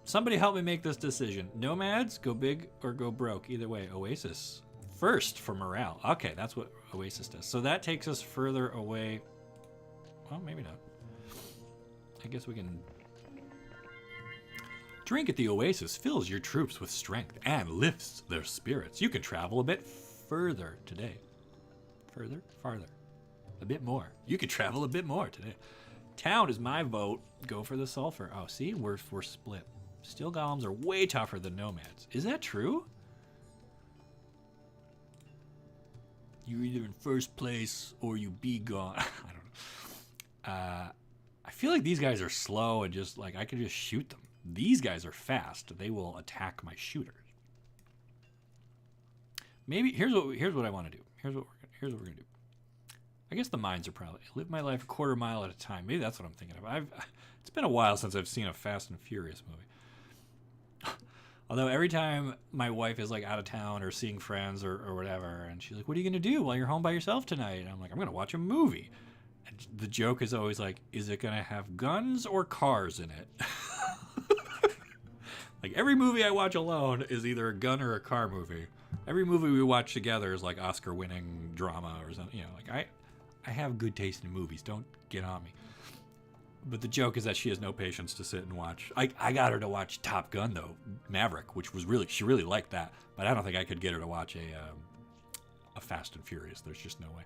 Somebody help me make this decision. Nomads, go big or go broke. Either way, Oasis. First for morale. Okay, that's what Oasis does. So that takes us further away. Well, maybe not. I guess we can... Drink at the Oasis fills your troops with strength and lifts their spirits. You can travel a bit further today. Further? Farther. A bit more. You can travel a bit more today. Town is my vote. Go for the sulfur. Oh, see? We're split. Steel golems are way tougher than nomads. Is that true? You're either in first place or you be gone. I don't know. I feel like these guys are slow and just like I can just shoot them. These guys are fast. They will attack my shooters. Maybe here's what I want to do. Here's what we're gonna do. I guess the mines are probably live my life a quarter mile at a time. Maybe that's what I'm thinking of. It's been a while since I've seen a Fast and Furious movie. Although every time my wife is like out of town or seeing friends or whatever, and she's like, "What are you gonna do while you're home by yourself tonight?" And I'm like, "I'm gonna watch a movie." And the joke is always like, "Is it gonna have guns or cars in it?" Like every movie I watch alone is either a gun or a car movie. Every movie we watch together is like Oscar-winning drama or something. You know, like I have good taste in movies. Don't get on me. But the joke is that she has no patience to sit and watch. I got her to watch Top Gun though, Maverick, which was she really liked that. But I don't think I could get her to watch a Fast and Furious. There's just no way.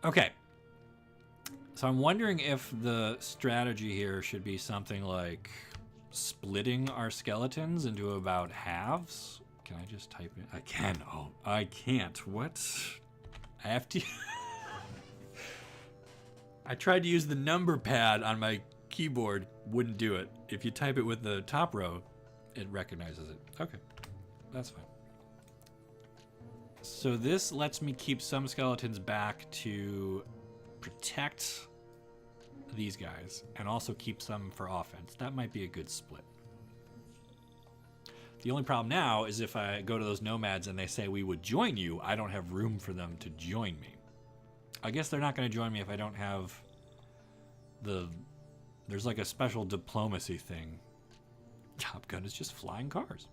Okay. So I'm wondering if the strategy here should be something like splitting our skeletons into about halves. Can I just type it? I can. Oh, I can't. What? I have to. I tried to use the number pad on my keyboard. Wouldn't do it. If you type it with the top row, it recognizes it. Okay. That's fine. So this lets me keep some skeletons back to protect these guys and also keep some for offense. That might be a good split. The only problem now is if I go to those nomads and they say we would join you, I don't have room for them to join me. I guess they're not going to join me if I don't have there's like a special diplomacy thing. Top Gun is just flying cars.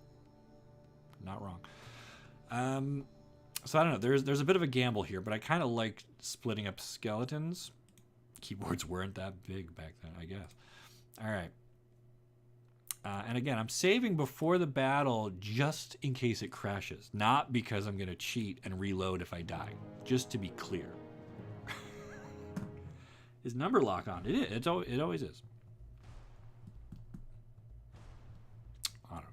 Not wrong. So I don't know. There's a bit of a gamble here, but I kind of like splitting up skeletons. Keyboards weren't that big back then, I guess. All right. And again, I'm saving before the battle just in case it crashes. Not because I'm going to cheat and reload if I die. Just to be clear. Is number lock on? It always is. I don't know.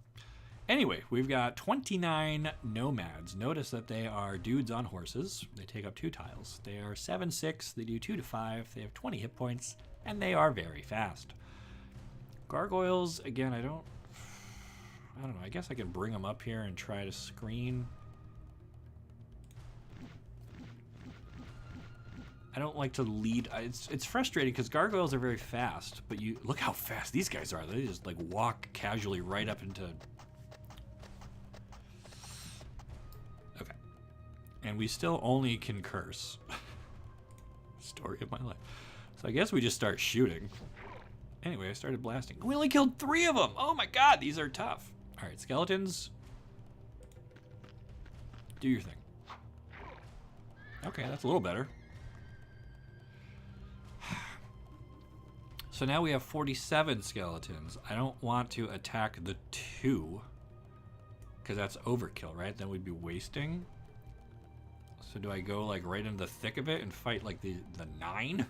Anyway, we've got 29 nomads. Notice that they are dudes on horses. They take up 2 tiles. They are 7/6. They do 2 to 5. They have 20 hit points, and they are very fast. Gargoyles, again, I don't know. I guess I can bring them up here and try to screen. I don't like to lead. It's frustrating because gargoyles are very fast, but you look how fast these guys are. They just like walk casually right up into. Okay, and we still only can curse. Story of my life. So I guess we just start shooting. Anyway, I started blasting. We only killed 3 of them. Oh my god, these are tough. All right, skeletons. Do your thing. Okay, that's a little better. So now we have 47 skeletons. I don't want to attack the 2 because that's overkill, right? Then we'd be wasting. So do I go like right into the thick of it and fight like the 9?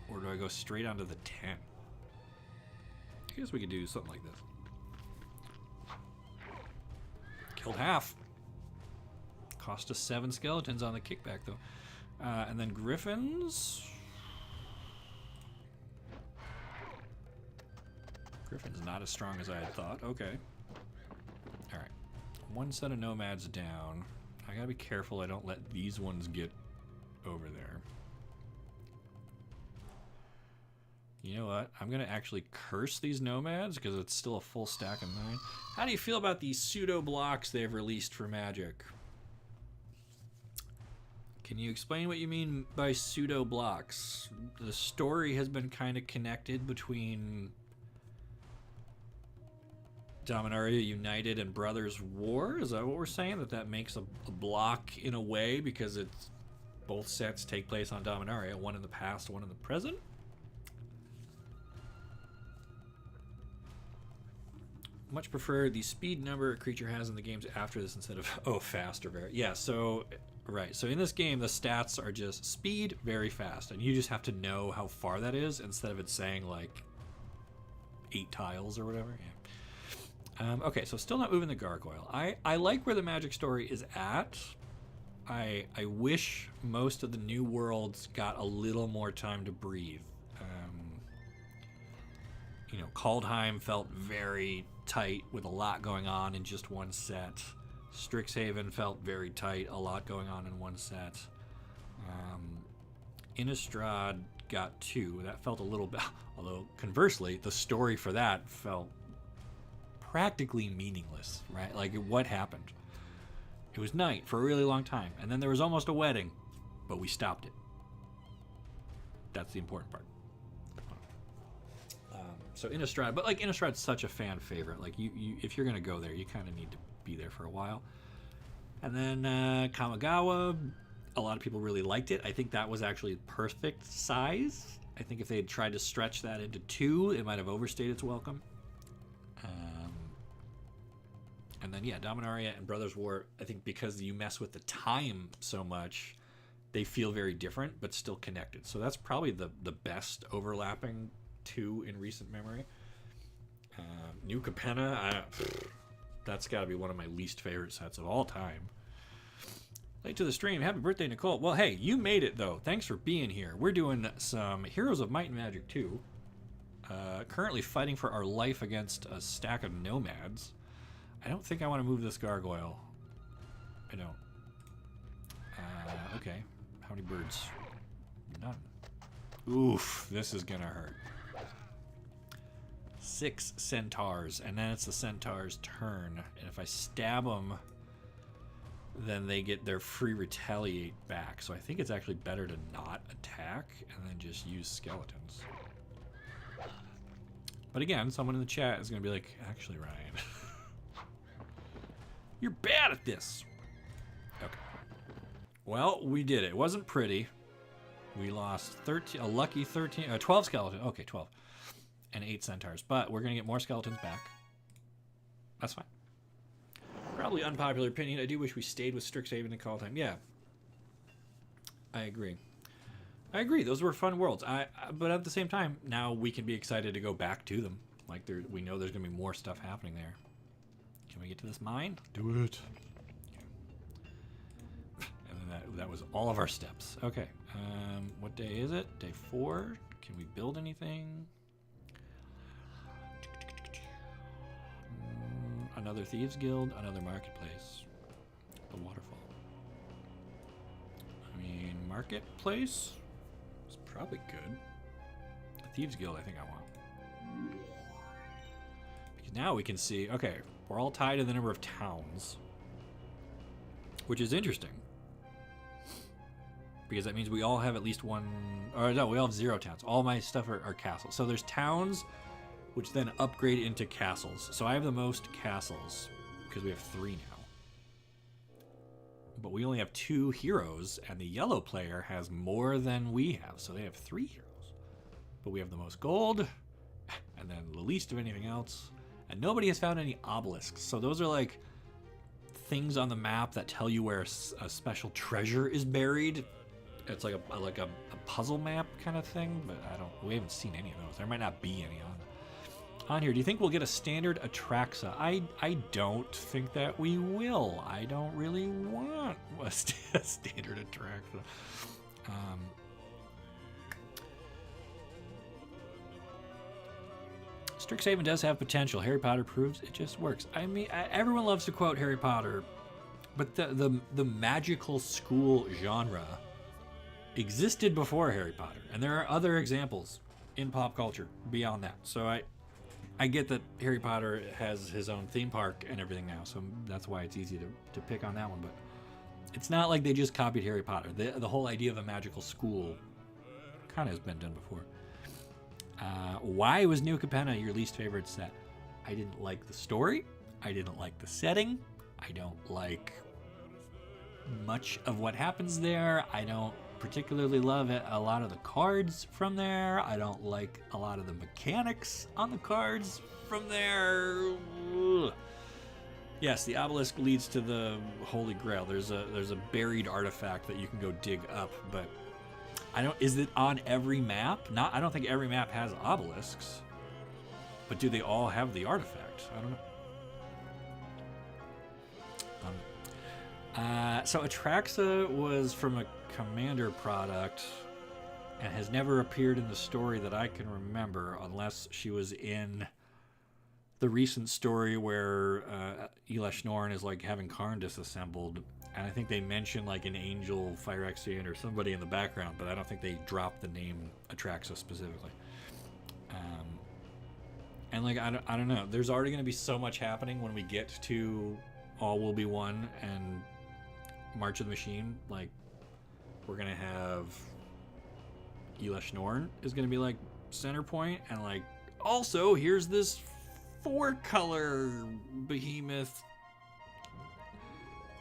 Or do I go straight onto the 10? I guess we could do something like this. Killed half. Cost us 7 skeletons on the kickback though. And then griffins. Griffin's not as strong as I had thought. Okay. Alright. 1 set of nomads down. I gotta be careful I don't let these ones get over there. You know what? I'm gonna actually curse these nomads because it's still a full stack of 9. How do you feel about these pseudo blocks they've released for Magic? Can you explain what you mean by pseudo blocks? The story has been kind of connected between Dominaria United and Brothers War. Is that what we're saying? That makes a block in a way because it's both sets take place on Dominaria, one in the past, one in the present? Much prefer the speed number a creature has in the games after this instead of fast or very. Yeah, so right. So in this game, the stats are just speed, very fast, and you just have to know how far that is instead of it saying like 8 tiles or whatever. Yeah. Okay, so still not moving the gargoyle. I like where the Magic story is at. I wish most of the new worlds got a little more time to breathe. You know, Kaldheim felt very tight with a lot going on in just one set. Strixhaven felt very tight, a lot going on in one set. Innistrad got 2. That felt a little bit, although conversely, the story for that felt practically meaningless, right? Like, what happened? It was night for a really long time, and then there was almost a wedding, but we stopped it. That's the important part. So Innistrad, but like Innistrad's such a fan favorite. Like you if you're gonna go there, you kind of need to be there for a while. And then Kamigawa, a lot of people really liked it. I think that was actually perfect size. I think if they had tried to stretch that into 2, it might have overstayed its welcome. And then yeah, Dominaria and Brothers War. I think because you mess with the time so much, they feel very different but still connected. So that's probably the best overlapping two in recent memory. New Capenna, that's got to be one of my least favorite sets of all time. Late to the stream. Happy birthday, Nicole. Well, hey, you made it, though. Thanks for being here. We're doing some Heroes of Might and Magic 2. Currently fighting for our life against a stack of nomads. I don't think I want to move this gargoyle. I don't. Okay. How many birds? None. Oof, this is gonna hurt. 6 centaurs, and then it's the centaur's turn. And if I stab them, then they get their free retaliate back. So I think it's actually better to not attack and then just use skeletons. But again, someone in the chat is gonna be like, actually, Ryan, you're bad at this. Okay. Well, we did it. It wasn't pretty. We lost 13, a lucky 13, 12 skeletons. Okay, 12. And 8 centaurs. But we're going to get more skeletons back. That's fine. Probably unpopular opinion. I do wish we stayed with Strixhaven and Call Time. Yeah. I agree. I agree. Those were fun worlds. But at the same time, now we can be excited to go back to them. Like, we know there's going to be more stuff happening there. Can we get to this mine? Do it. And then that was all of our steps. Okay. What day is it? Day 4. Can we build anything? Another Thieves Guild, another Marketplace. The waterfall. I mean, Marketplace is probably good. The Thieves Guild, I think I want. Because now we can see, okay, we're all tied to the number of towns. Which is interesting. Because that means we all have at least one, or no, we all have 0 towns. All my stuff are castles. So there's towns, which then upgrade into castles. So I have the most castles, because we have 3 now. But we only have 2 heroes, and the yellow player has more than we have. So they have 3 heroes. But we have the most gold, and then the least of anything else. And nobody has found any obelisks. So those are like things on the map that tell you where a special treasure is buried. It's like a puzzle map kind of thing, but we haven't seen any of those. There might not be any on here. Do you think we'll get a standard Atraxa? I don't think that we will. I don't really want a standard Atraxa. Strixhaven does have potential. Harry Potter proves it just works. I mean, everyone loves to quote Harry Potter, but the magical school genre existed before Harry Potter, and there are other examples in pop culture beyond that. So I get that Harry Potter has his own theme park and everything now, so that's why it's easy to pick on that one. But it's not like they just copied Harry Potter. The whole idea of a magical school kind of has been done before. Why was New Capenna your least favorite set? I didn't like the story. I didn't like the setting. I don't like much of what happens there. I don't particularly love a lot of the cards from there. I don't like a lot of the mechanics on the cards from there. Ugh. Yes, the obelisk leads to the Holy Grail. There's a buried artifact that you can go dig up, but is it on every map? I don't think every map has obelisks. But do they all have the artifact? I don't know. So Atraxa was from a Commander product and has never appeared in the story that I can remember, unless she was in the recent story where Elish Norn is like having Karn disassembled, and I think they mentioned like an Angel, Phyrexian, or somebody in the background, but I don't think they dropped the name Atraxa specifically. And like I don't know. There's already going to be so much happening when we get to All Will Be One and March of the Machine. Like, we're gonna have Elish Norn is gonna be like center point, and like also here's this 4-color behemoth.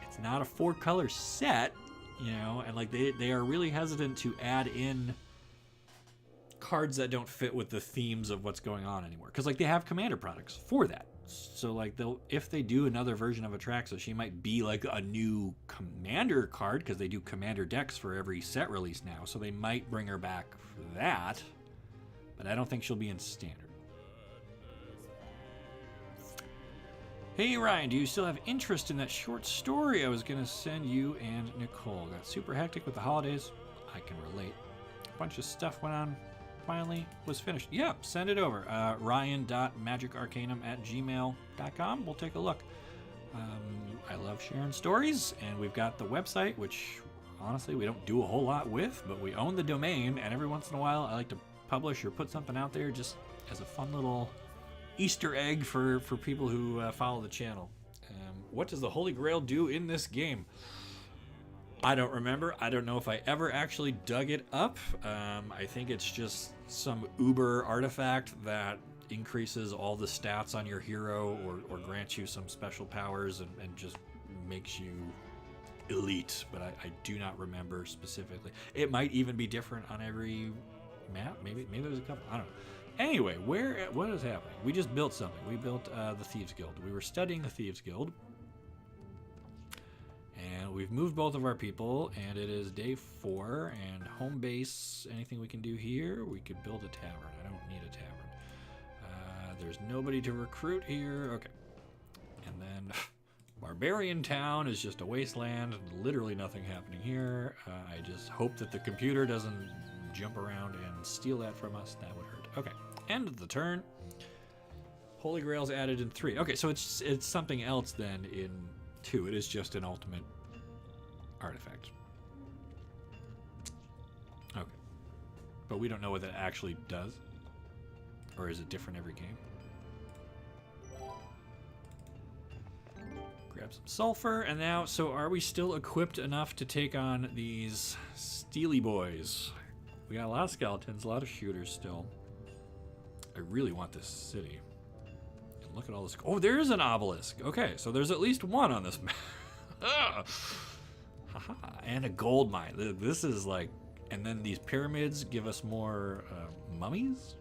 It's not a 4-color set, you know, and like they are really hesitant to add in cards that don't fit with the themes of what's going on anymore, because like they have Commander products for that. So like if they do another version of Atraxa, she might be like a new commander card because they do commander decks for every set release now. So they might bring her back for that, but I don't think she'll be in standard. Hey Ryan, do you still have interest in that short story I was gonna send you and Nicole? Got super hectic with the holidays. I can relate. A bunch of stuff went on. Finally was finished. Yep, send it over. ryan.magicarcanum@gmail.com. We'll take a look. I love sharing stories, and we've got the website, which honestly we don't do a whole lot with, but we own the domain, and every once in a while I like to publish or put something out there just as a fun little Easter egg for people who follow the channel. What does the Holy Grail do in this game? I don't remember. I don't know if I ever actually dug it up. I think it's just some uber artifact that increases all the stats on your hero or grants you some special powers and just makes you elite. But I do not remember specifically. It might even be different on every map. Maybe there's a couple. I don't know. Anyway, what is happening? We just built something. We built the Thieves Guild. We were studying the Thieves Guild. And we've moved both of our people, and it is day 4, and home base, anything we can do here? We could build a tavern. I don't need a tavern. There's nobody to recruit here. Okay. And then Barbarian Town is just a wasteland, literally nothing happening here. I just hope that the computer doesn't jump around and steal that from us. That would hurt. Okay, end of the turn. Holy Grail's added in 3. Okay, so it's something else then in 2. It is just an ultimate artifact. Okay. But we don't know what that actually does. Or is it different every game? Grab some sulfur, and now, so are we still equipped enough to take on these Steely Boys? We got a lot of skeletons, a lot of shooters still. I really want this city. And look at all this. Oh, there is an obelisk. Okay, so there's at least one on this map. And a gold mine. This is like, and then these pyramids give us more mummies?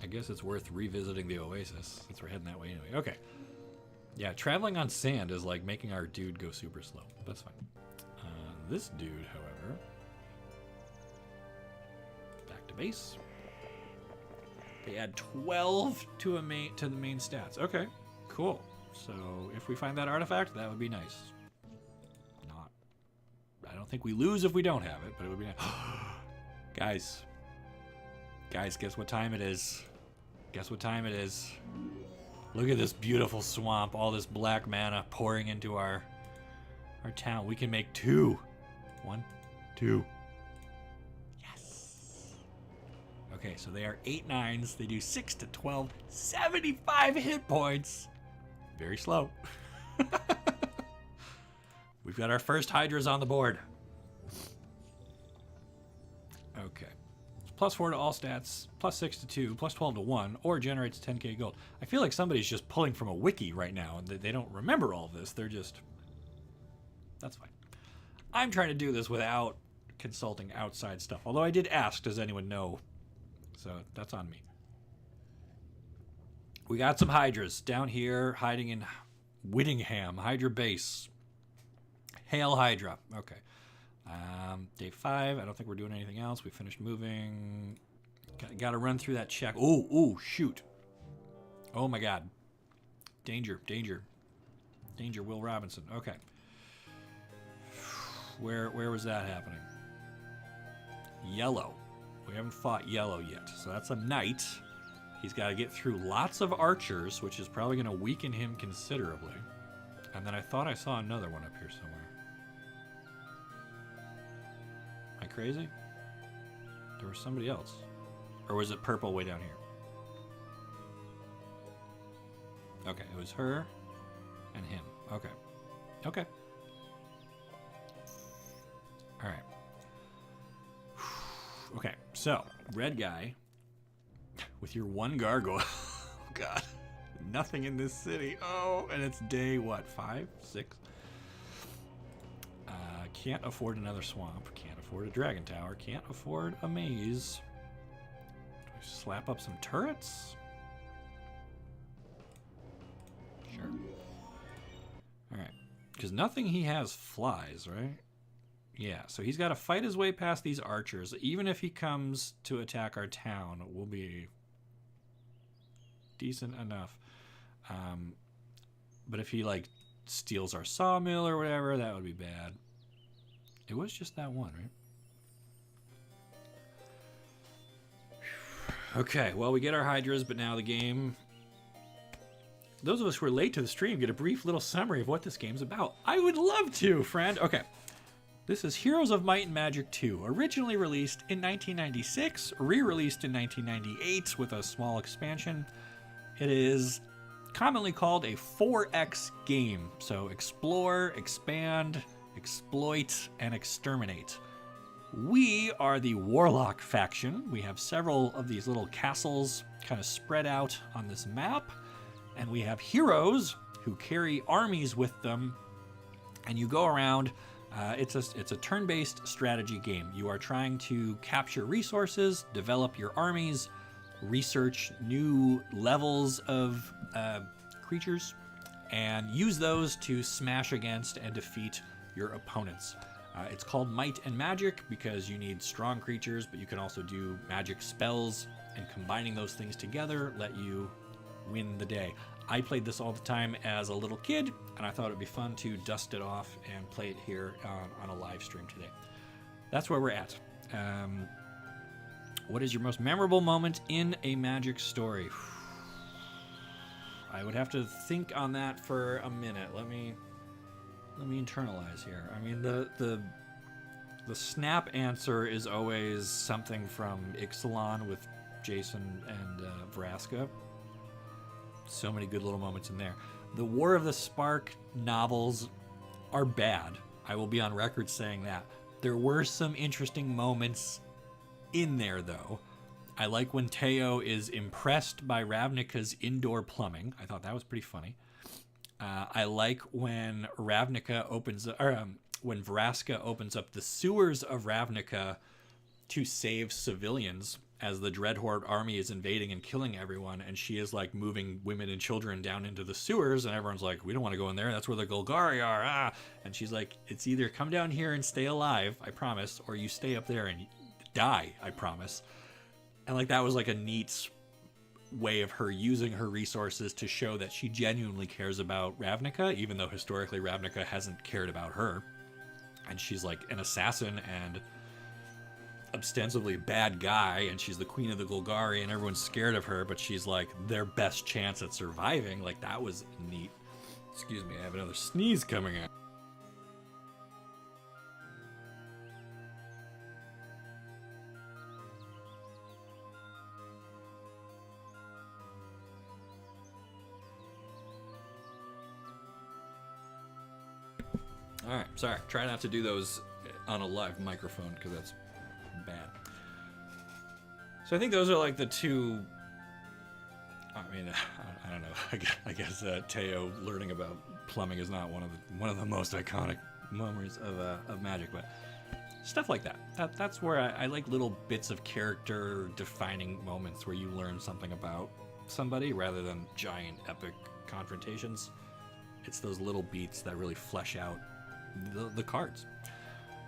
I guess it's worth revisiting the oasis since we're heading that way anyway. Okay. Yeah, traveling on sand is like making our dude go super slow. That's fine. This dude, however, back to base. They add 12 to the main stats. Okay, cool. So if we find that artifact, that would be nice. I don't think we lose if we don't have it, but it would be nice. Guys, guess what time it is? Guess what time it is? Look at this beautiful swamp, all this black mana pouring into our town. We can make 2. 1, 2. Yes. Okay, so they are 8/9s. They do 6 to 12, 75 hit points. Very slow. We've got our first hydras on the board. Okay. +4 to all stats, +6 to 2, +12 to 1, or generates 10k gold. I feel like somebody's just pulling from a wiki right now, and they don't remember all of this. They're just... That's fine. I'm trying to do this without consulting outside stuff. Although I did ask, does anyone know? So that's on me. We got some hydras down here hiding in Whittingham, Hydra base. Hail Hydra. Okay. Day 5. I don't think we're doing anything else. We finished moving. Got to run through that check. Ooh, shoot. Oh my God. Danger. Will Robinson. Okay. Where was that happening? Yellow. We haven't fought yellow yet. So that's a knight. He's got to get through lots of archers, which is probably going to weaken him considerably. And then I thought I saw another one up here somewhere. Am I crazy? There was somebody else. Or was it purple way down here? Okay, it was her and him. Okay. Okay. Alright. Okay, so, red guy with your 1 gargoyle. Oh, God. Nothing in this city. Oh, and it's day, what, 5, 6? Can't afford another swamp. Can't afford a dragon tower. Can't afford a maze. Slap up some turrets? Sure. Alright. Because nothing he has flies, right? Yeah, so he's got to fight his way past these archers. Even if he comes to attack our town, will be decent enough. But if he, like, steals our sawmill or whatever, that would be bad. It was just that one, right? Okay, well, we get our hydras, but now the game... Those of us who are late to the stream get a brief little summary of what this game's about. I would love to, friend. Okay. This is Heroes of Might and Magic 2, originally released in 1996, re-released in 1998 with a small expansion. It is commonly called a 4X game, so explore, expand, exploit, and exterminate. We are the Warlock faction. We have several of these little castles kind of spread out on this map, and we have heroes who carry armies with them, and you go around. It's a turn-based strategy game. You are trying to capture resources, develop your armies, research new levels of creatures, and use those to smash against and defeat your opponents. It's called Might and Magic because you need strong creatures, but you can also do magic spells, and combining those things together let you win the day. I played this all the time as a little kid, and I thought it'd be fun to dust it off and play it here on a live stream today. That's where we're at. What is your most memorable moment in a Magic story? I would have to think on that for a minute. Let me internalize here. I mean, the snap answer is always something from Ixalan with Jason and Vraska. So many good little moments in there. The War of the Spark novels are bad. I will be on record saying that. There were some interesting moments in there, though. I like when Teo is impressed by Ravnica's indoor plumbing. I thought that was pretty funny. I like when Ravnica opens, when Vraska opens up the sewers of Ravnica to save civilians as the Dreadhorde army is invading and killing everyone, and she is like moving women and children down into the sewers, and everyone's like, we don't want to go in there, that's where the Golgari are, and she's like, it's either come down here and stay alive, I promise, or you stay up there and die, I promise. And like, that was like a neat way of her using her resources to show that she genuinely cares about Ravnica, even though historically Ravnica hasn't cared about her, and she's like an assassin and ostensibly bad guy, and she's the queen of the Golgari, and everyone's scared of her, but she's like their best chance at surviving. Like, that was neat. Excuse me, I have another sneeze coming out. All right, sorry. Try not to do those on a live microphone because that's bad. So I think those are like the two. I mean, I don't know. I guess Teo learning about plumbing is not one of the most iconic memories of Magic, but stuff like that. That's where I like little bits of character defining moments where you learn something about somebody rather than giant epic confrontations. It's those little beats that really flesh out the cards.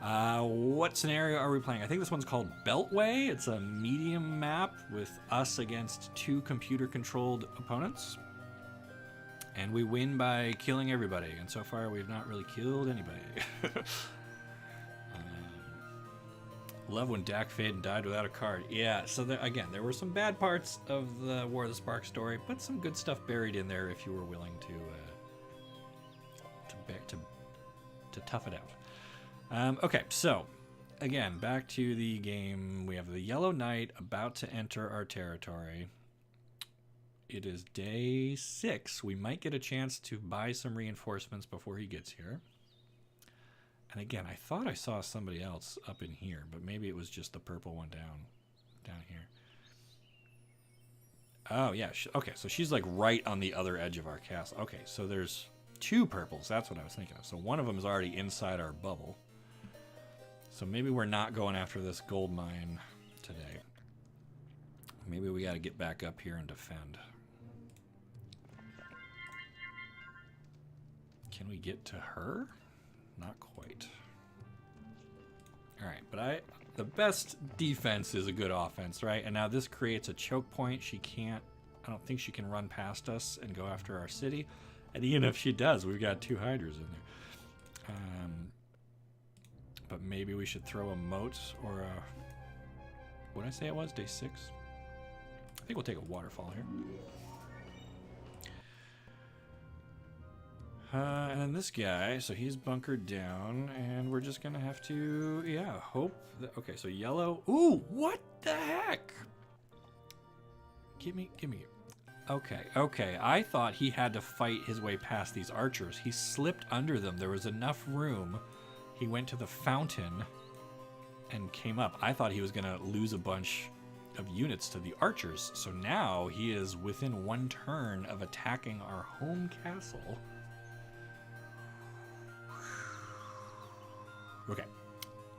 What scenario are we playing? I think this one's called Beltway. It's a medium map with us against two computer-controlled opponents. And we win by killing everybody. And so far, we've not really killed anybody. Love when Dak Faden died without a card. Yeah, so again, there were some bad parts of the War of the Spark story, but some good stuff buried in there if you were willing to tough it out. Okay, so again, back to the game. We have the Yellow Knight about to enter our territory. It is day 6. We might get a chance to buy some reinforcements before he gets here. And again, I thought I saw somebody else up in here, but maybe it was just the purple one down here. Oh, yeah. Okay, so she's like right on the other edge of our castle. Okay, so there's 2 purples. That's what I was thinking of. So one of them is already inside our bubble. So maybe we're not going after this gold mine today. Maybe we got to get back up here and defend. Can we get to her? Not quite. All right, but the best defense is a good offense, right? And now this creates a choke point. She can't, I don't think she can run past us and go after our city. And even if she does, we've got 2 hydras in there. But maybe we should throw a moat or a, what did I say it was? Day 6? I think we'll take a waterfall here. And then this guy, so he's bunkered down, and we're just gonna have to, yeah, hope that, okay, so yellow, ooh, what the heck? Give me, okay, I thought he had to fight his way past these archers. He slipped under them, there was enough room, he went to the fountain and came up. I thought he was gonna lose a bunch of units to the archers, so now he is within 1 turn of attacking our home castle. Okay,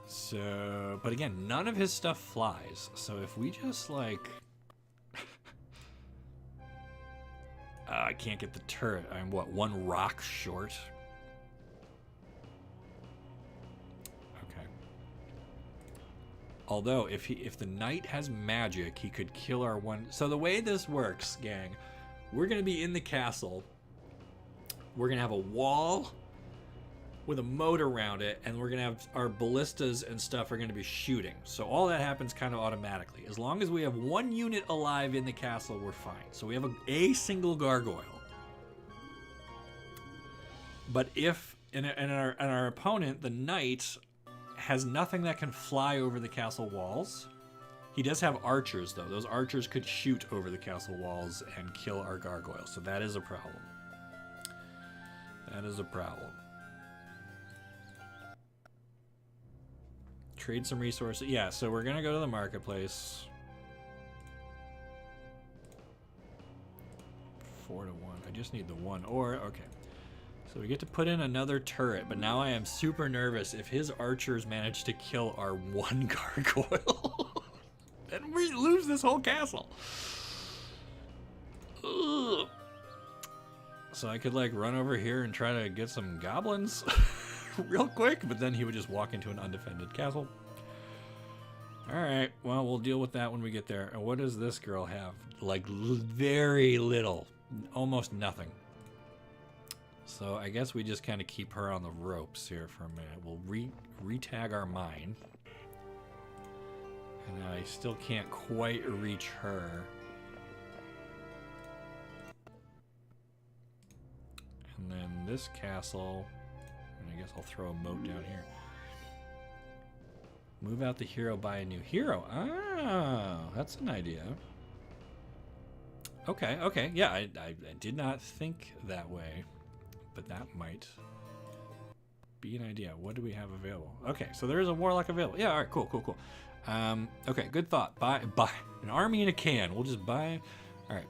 so, but again, none of his stuff flies. So if we just like, I can't get the turret. I'm what, 1 rock short? Okay. Although if the knight has magic, he could kill our one. So the way this works, gang, we're gonna be in the castle. We're gonna have a wall with a moat around it, and we're gonna have our ballistas and stuff are gonna be shooting. So all that happens kind of automatically. As long as we have 1 unit alive in the castle, we're fine. So we have a single gargoyle. But if and our opponent, the knight, has nothing that can fly over the castle walls. He does have archers though. Those archers could shoot over the castle walls and kill our gargoyle. So that is a problem. That is a problem. Trade some resources. Yeah, so we're gonna go to the marketplace. 4 to 1. I just need the 1. Or, okay. So we get to put in another turret, but now I am super nervous if his archers manage to kill our 1 gargoyle. Then we lose this whole castle. Ugh. So I could like run over here and try to get some goblins. Real quick, but then he would just walk into an undefended castle. Alright, well, we'll deal with that when we get there. And what does this girl have? Like, very little. Almost nothing. So I guess we just kind of keep her on the ropes here for a minute. We'll re-tag our mine. And I still can't quite reach her. And then this castle... I guess I'll throw a moat down here. Move out the hero, buy a new hero. Ah, that's an idea. Okay, okay. Yeah, I did not think that way, but that might be an idea. What do we have available? Okay, so there is a warlock available. Yeah, all right, cool, cool, cool. Okay, good thought. Buy an army in a can. We'll just buy. All right.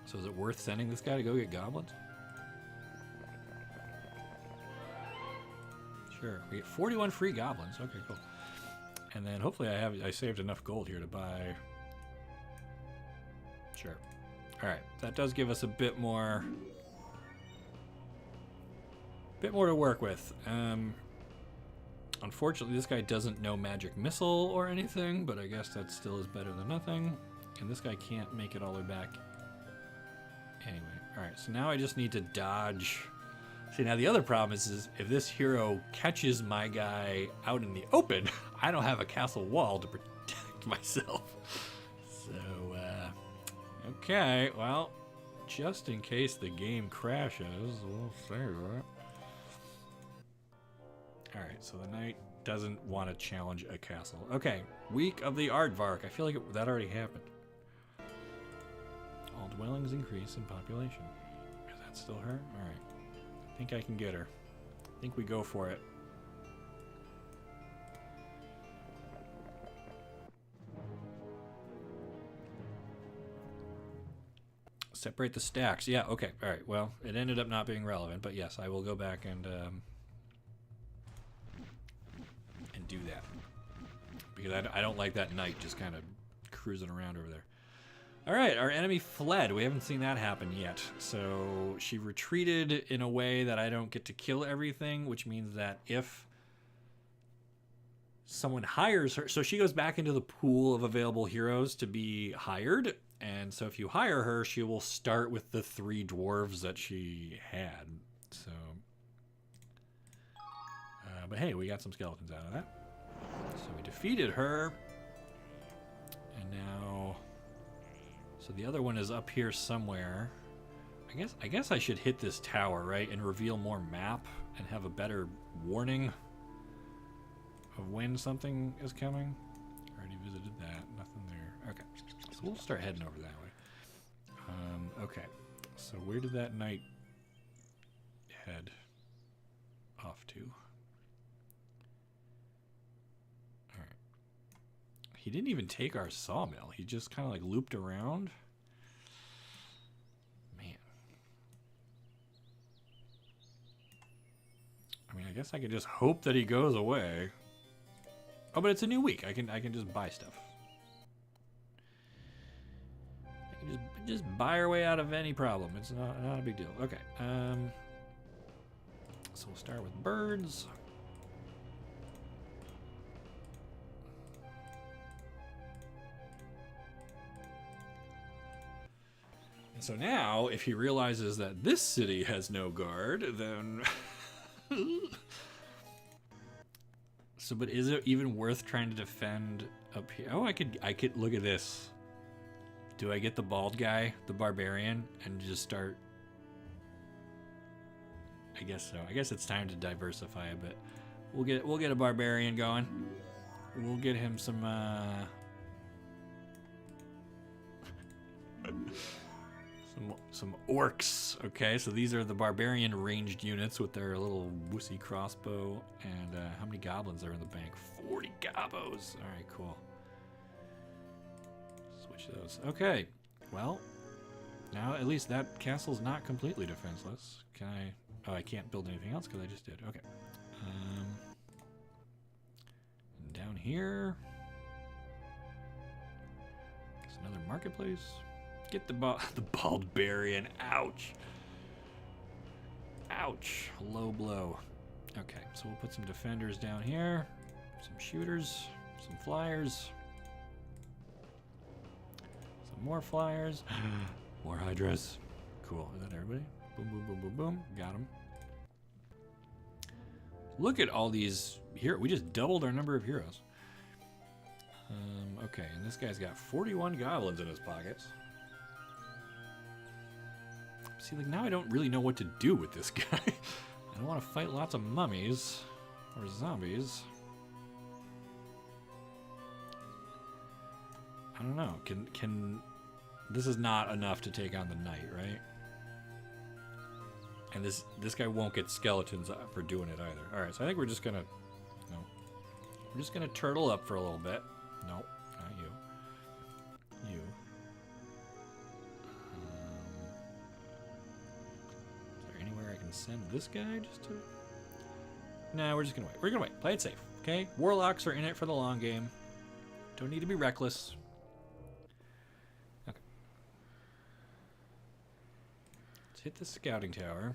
So is it worth sending this guy to go get goblins? Sure. We get 41 free goblins. Okay, cool. And then hopefully I saved enough gold here to buy. Sure. All right. That does give us a bit more to work with. Unfortunately, this guy doesn't know magic missile or anything, but I guess that still is better than nothing. And this guy can't make it all the way back. Anyway, all right. So now I just need to dodge. See, now the other problem is if this hero catches my guy out in the open, I don't have a castle wall to protect myself. So, okay, well, just in case the game crashes, we'll say that. Alright, so the knight doesn't want to challenge a castle. Okay, week of the Aardvark. I feel like that already happened. All dwellings increase in population. Is that still her? Alright. I think I can get her. I think we go for it. Separate the stacks. Yeah, okay. All right. Well, it ended up not being relevant, but yes, I will go back and do that. because I don't like that knight just kind of cruising around over there. All right, our enemy fled. We haven't seen that happen yet. So she retreated in a way that I don't get to kill everything, which means that if someone hires her, so she goes back into the pool of available heroes to be hired. And so if you hire her, she will start with the 3 dwarves that she had. So, but hey, we got some skeletons out of that. So we defeated her. And now, so the other one is up here somewhere. I guess I should hit this tower, right? And reveal more map and have a better warning of when something is coming. Already visited that. Nothing there. Okay. So we'll start heading over that way. Okay. So where did that knight head off to? Alright. He didn't even take our sawmill. He just kind of like looped around. Man. I mean, I guess I could just hope that he goes away. Oh, but it's a new week. I can just buy stuff. I can just buy our way out of any problem. It's not a big deal. Okay. So we'll start with birds. And so now, if he realizes that this city has no guard, then so, but is it even worth trying to defend up here? Oh, I could look at this. Do I get the bald guy, the barbarian, and just start? I guess so. I guess it's time to diversify a bit. We'll get a barbarian going. We'll get him some some orcs. Okay, so these are the barbarian ranged units with their little wussy crossbow. And how many goblins are in the bank? 40 gobos. All right, cool. Switch those. Okay, well, now at least that castle's not completely defenseless. Can I? Oh, I can't build anything else because I just did. Okay. Down here, there's another marketplace. Get the barbarian. Ouch. Ouch. Low blow. Okay, so we'll put some defenders down here, some shooters, some flyers, some more flyers, more hydras. Cool. Is that everybody? Boom, boom, boom, boom, boom. Got them. Look at all these here. We just doubled our number of heroes. Okay, and this guy's got 41 goblins in his pockets. See, like, now I don't really know what to do with this guy. I don't want to fight lots of mummies or zombies. I don't know. Can this is not enough to take on the knight, right? And this guy won't get skeletons for doing it either. All right, so I think we're just gonna we're just gonna turtle up for a little bit. Nope, not you. You. Is there anywhere I can send this guy just to? Nah, we're just gonna wait. We're gonna wait. Play it safe, okay? Warlocks are in it for the long game. Don't need to be reckless. Okay. Let's hit the scouting tower.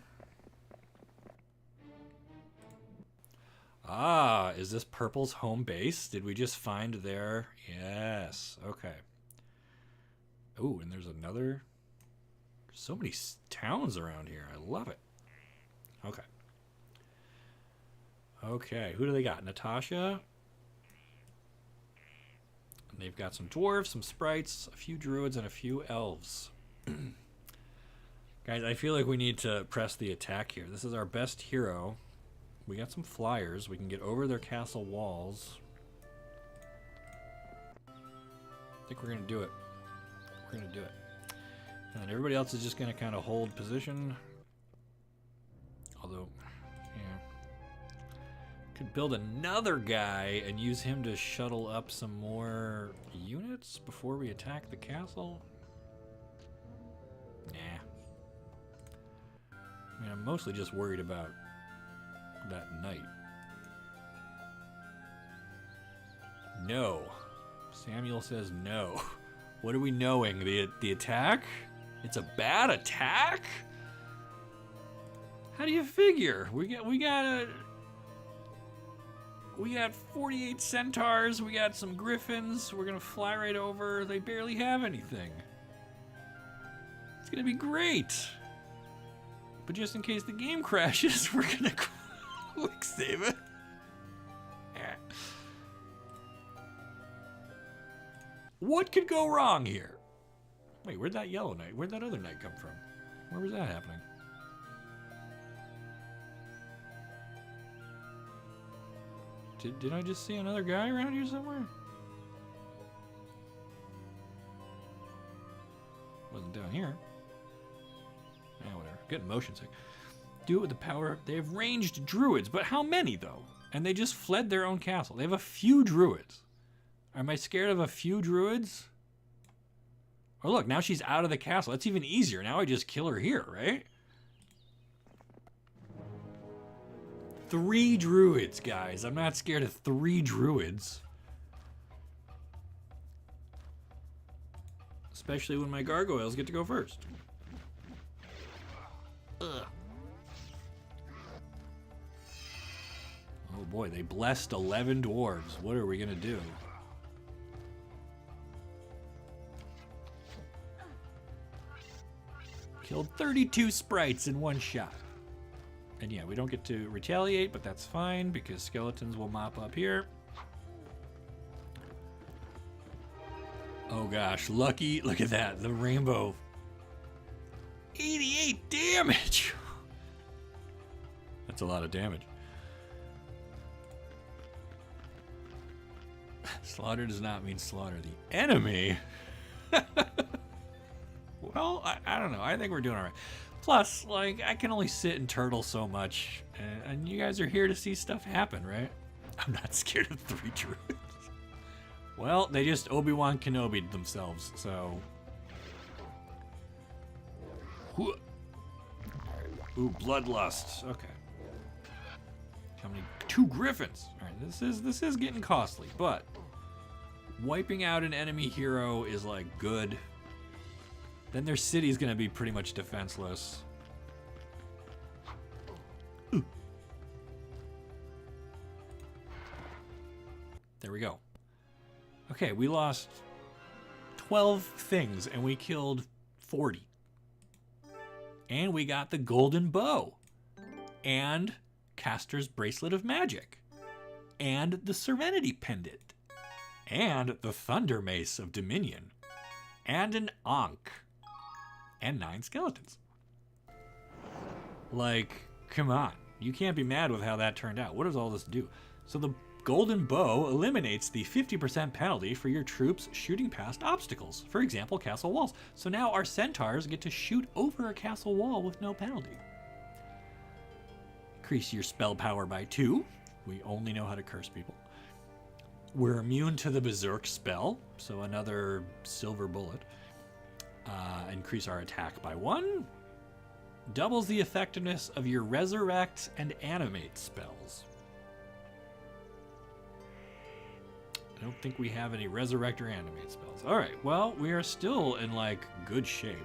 Ah, is this Purple's home base? Did we just find their... Yes, okay. Oh, and there's another... There's so many towns around here. I love it. Okay. Okay, who do they got? Natasha. And they've got some dwarves, some sprites, a few druids, and a few elves. Guys, I feel like we need to press the attack here. This is our best hero. We got some flyers. We can get over their castle walls. I think we're going to do it. We're going to do it. And then everybody else is just going to kind of hold position. Although, yeah. Could build another guy and use him to shuttle up some more units before we attack the castle. Nah. I mean, I'm mostly just worried about that knight. No. Samuel says no. What are we knowing? The attack? It's a bad attack? How do you figure? We got 48 centaurs, we got some griffins, we're gonna fly right over. They barely have anything. It's gonna be great. But just in case the game crashes, we're gonna quick save it. What could go wrong here? Wait, where'd that yellow knight, where'd that other knight come from? Where was that happening? Did I just see another guy around here somewhere? Wasn't down here. Yeah, whatever. Getting motion sick. Do it with the power. They have ranged druids, but how many though? And they just fled their own castle. They have a few druids. Am I scared of a few druids? Oh look, now she's out of the castle. That's even easier. Now I just kill her here, right? 3 druids, guys. I'm not scared of 3 druids. Especially when my gargoyles get to go first. Ugh. Oh boy, they blessed 11 dwarves. What are we gonna do? Killed 32 sprites in one shot. And yeah, we don't get to retaliate, but that's fine because skeletons will mop up here. Oh gosh, lucky, look at that, the rainbow. 88 damage! That's a lot of damage. Slaughter does not mean slaughter the enemy. Well, I don't know. I think we're doing all right. Plus, like, I can only sit and turtle so much, and you guys are here to see stuff happen, right? I'm not scared of 3 druids. Well, they just Obi-Wan Kenobi'd themselves, so... Ooh, bloodlust. Okay. How many? 2 griffins. All right, this is getting costly, but wiping out an enemy hero is like good. Then their city's gonna be pretty much defenseless. Ooh. There we go. Okay, we lost 12 things and we killed 40. And we got the golden bow. And Caster's bracelet of magic. And the Serenity pendant. And the Thunder Mace of Dominion. And an Ankh. And 9 skeletons. Like, come on. You can't be mad with how that turned out. What does all this do? So the golden bow eliminates the 50% penalty for your troops shooting past obstacles. For example, castle walls. So now our centaurs get to shoot over a castle wall with no penalty. Increase your spell power by 2. We only know how to curse people. We're immune to the berserk spell, so another silver bullet. Increase our attack by 1. Doubles the effectiveness of your resurrect and animate spells. I don't think we have any resurrect or animate spells. All right, well, we are still in like good shape.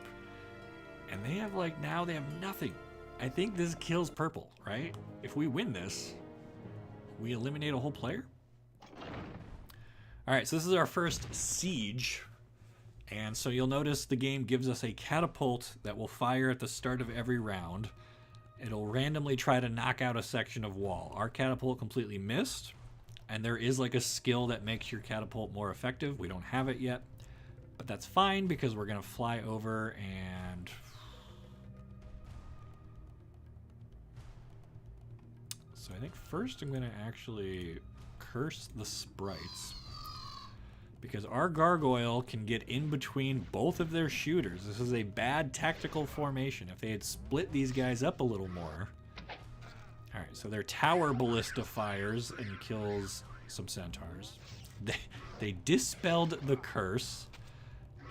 And they have like, now they have nothing. I think this kills purple, right? If we win this, we eliminate a whole player. All right, so this is our first siege. And so you'll notice the game gives us a catapult that will fire at the start of every round. It'll randomly try to knock out a section of wall. Our catapult completely missed. And there is like a skill that makes your catapult more effective. We don't have it yet. But that's fine because we're going to fly over and... So I think first I'm going to actually curse the sprites. Because our gargoyle can get in between both of their shooters. This is a bad tactical formation. If they had split these guys up a little more. Alright, so their tower ballista fires and kills some centaurs. They dispelled the curse.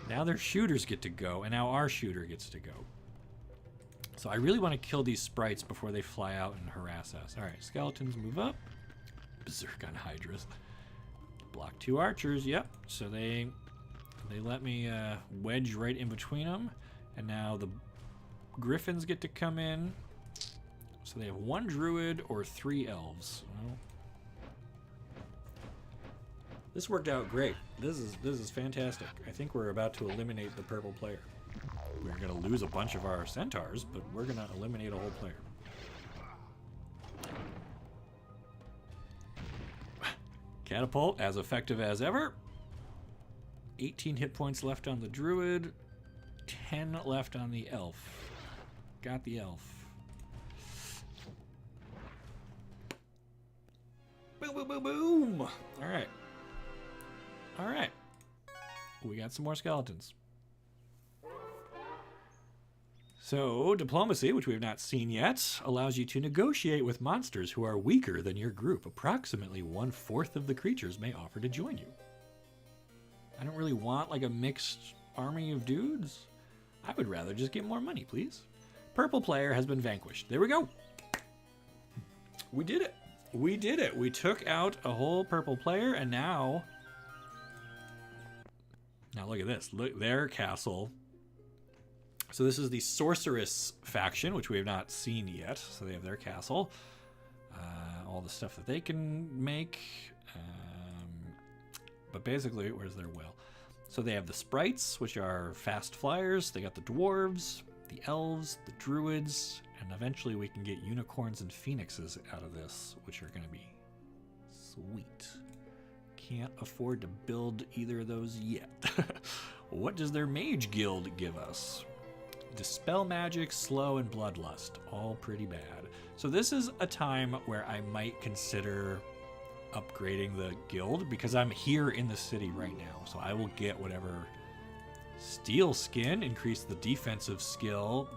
Now their shooters get to go, and now our shooter gets to go. So I really want to kill these sprites before they fly out and harass us. Alright, skeletons move up. Berserk on hydras. Block 2 archers, yep. So they let me wedge right in between them. And now the griffins get to come in. So they have 1 druid or 3 elves. Well, this worked out great. This is fantastic. I think we're about to eliminate the purple player. We're gonna lose a bunch of our centaurs, but we're gonna eliminate a whole player. Catapult, as effective as ever. 18 hit points left on the druid. 10 left on the elf. Got the elf. Boom, boom, boom, boom! Alright. Alright. We got some more skeletons. So, diplomacy, which we have not seen yet, allows you to negotiate with monsters who are weaker than your group. Approximately 1/4 of the creatures may offer to join you. I don't really want like a mixed army of dudes. I would rather just get more money, please. Purple player has been vanquished. There we go. We did it. We did it. We took out a whole purple player, and now look at this. Look, their castle. So this is the sorceress faction, which we have not seen yet. So they have their castle, all the stuff that they can make. But basically, where's their well? So they have the sprites, which are fast flyers. They got the dwarves, the elves, the druids, and eventually we can get unicorns and phoenixes out of this, which are going to be sweet. Can't afford to build either of those yet. What does their mage guild give us? Dispel magic, slow, and bloodlust. All pretty bad. So this is a time where I might consider upgrading the guild because I'm here in the city right now. So I will get whatever steel skin, increase the defensive skill,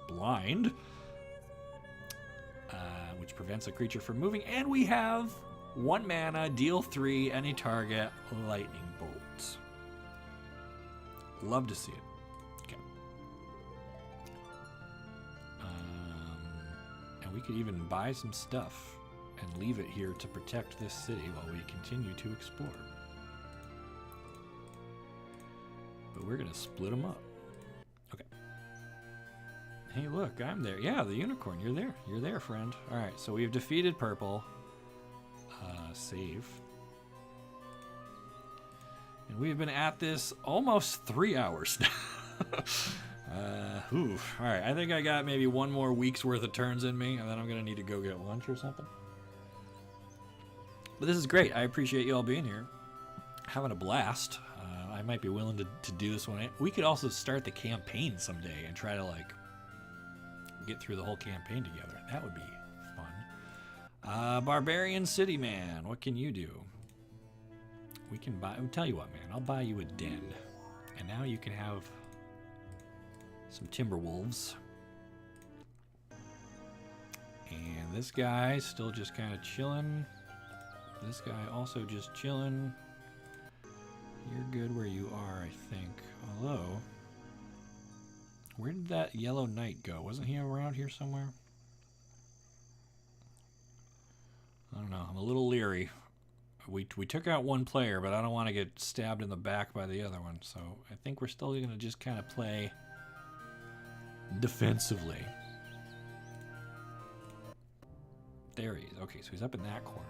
blind, which prevents a creature from moving. And we have 1 mana, deal 3, any target, lightning bolt. Love to see it. Okay. And we could even buy some stuff and leave it here to protect this city while we continue to explore. But we're gonna split them up. Okay. Hey, look, I'm there. Yeah, the unicorn, you're there. You're there, friend. All right, so we've defeated purple. Save. And we've been at this almost 3 hours now. All right, I think I got maybe 1 more week's worth of turns in me, and then I'm gonna need to go get lunch or something. But this is great. I appreciate you all being here. Having a blast. I might be willing to do this one. We could also start the campaign someday and try to like get through the whole campaign together. That would be fun. Barbarian City Man, what can you do? We can buy, I'll tell you what, man, I'll buy you a den. And now you can have some timber wolves. And this guy still just kind of chilling. This guy also just chilling. You're good where you are, I think. Although, where did that yellow knight go? Wasn't he around here somewhere? I don't know. I'm a little leery. We took out 1 player, but I don't want to get stabbed in the back by the other one. So I think we're still going to just kind of play defensively. There he is. Okay, so he's up in that corner.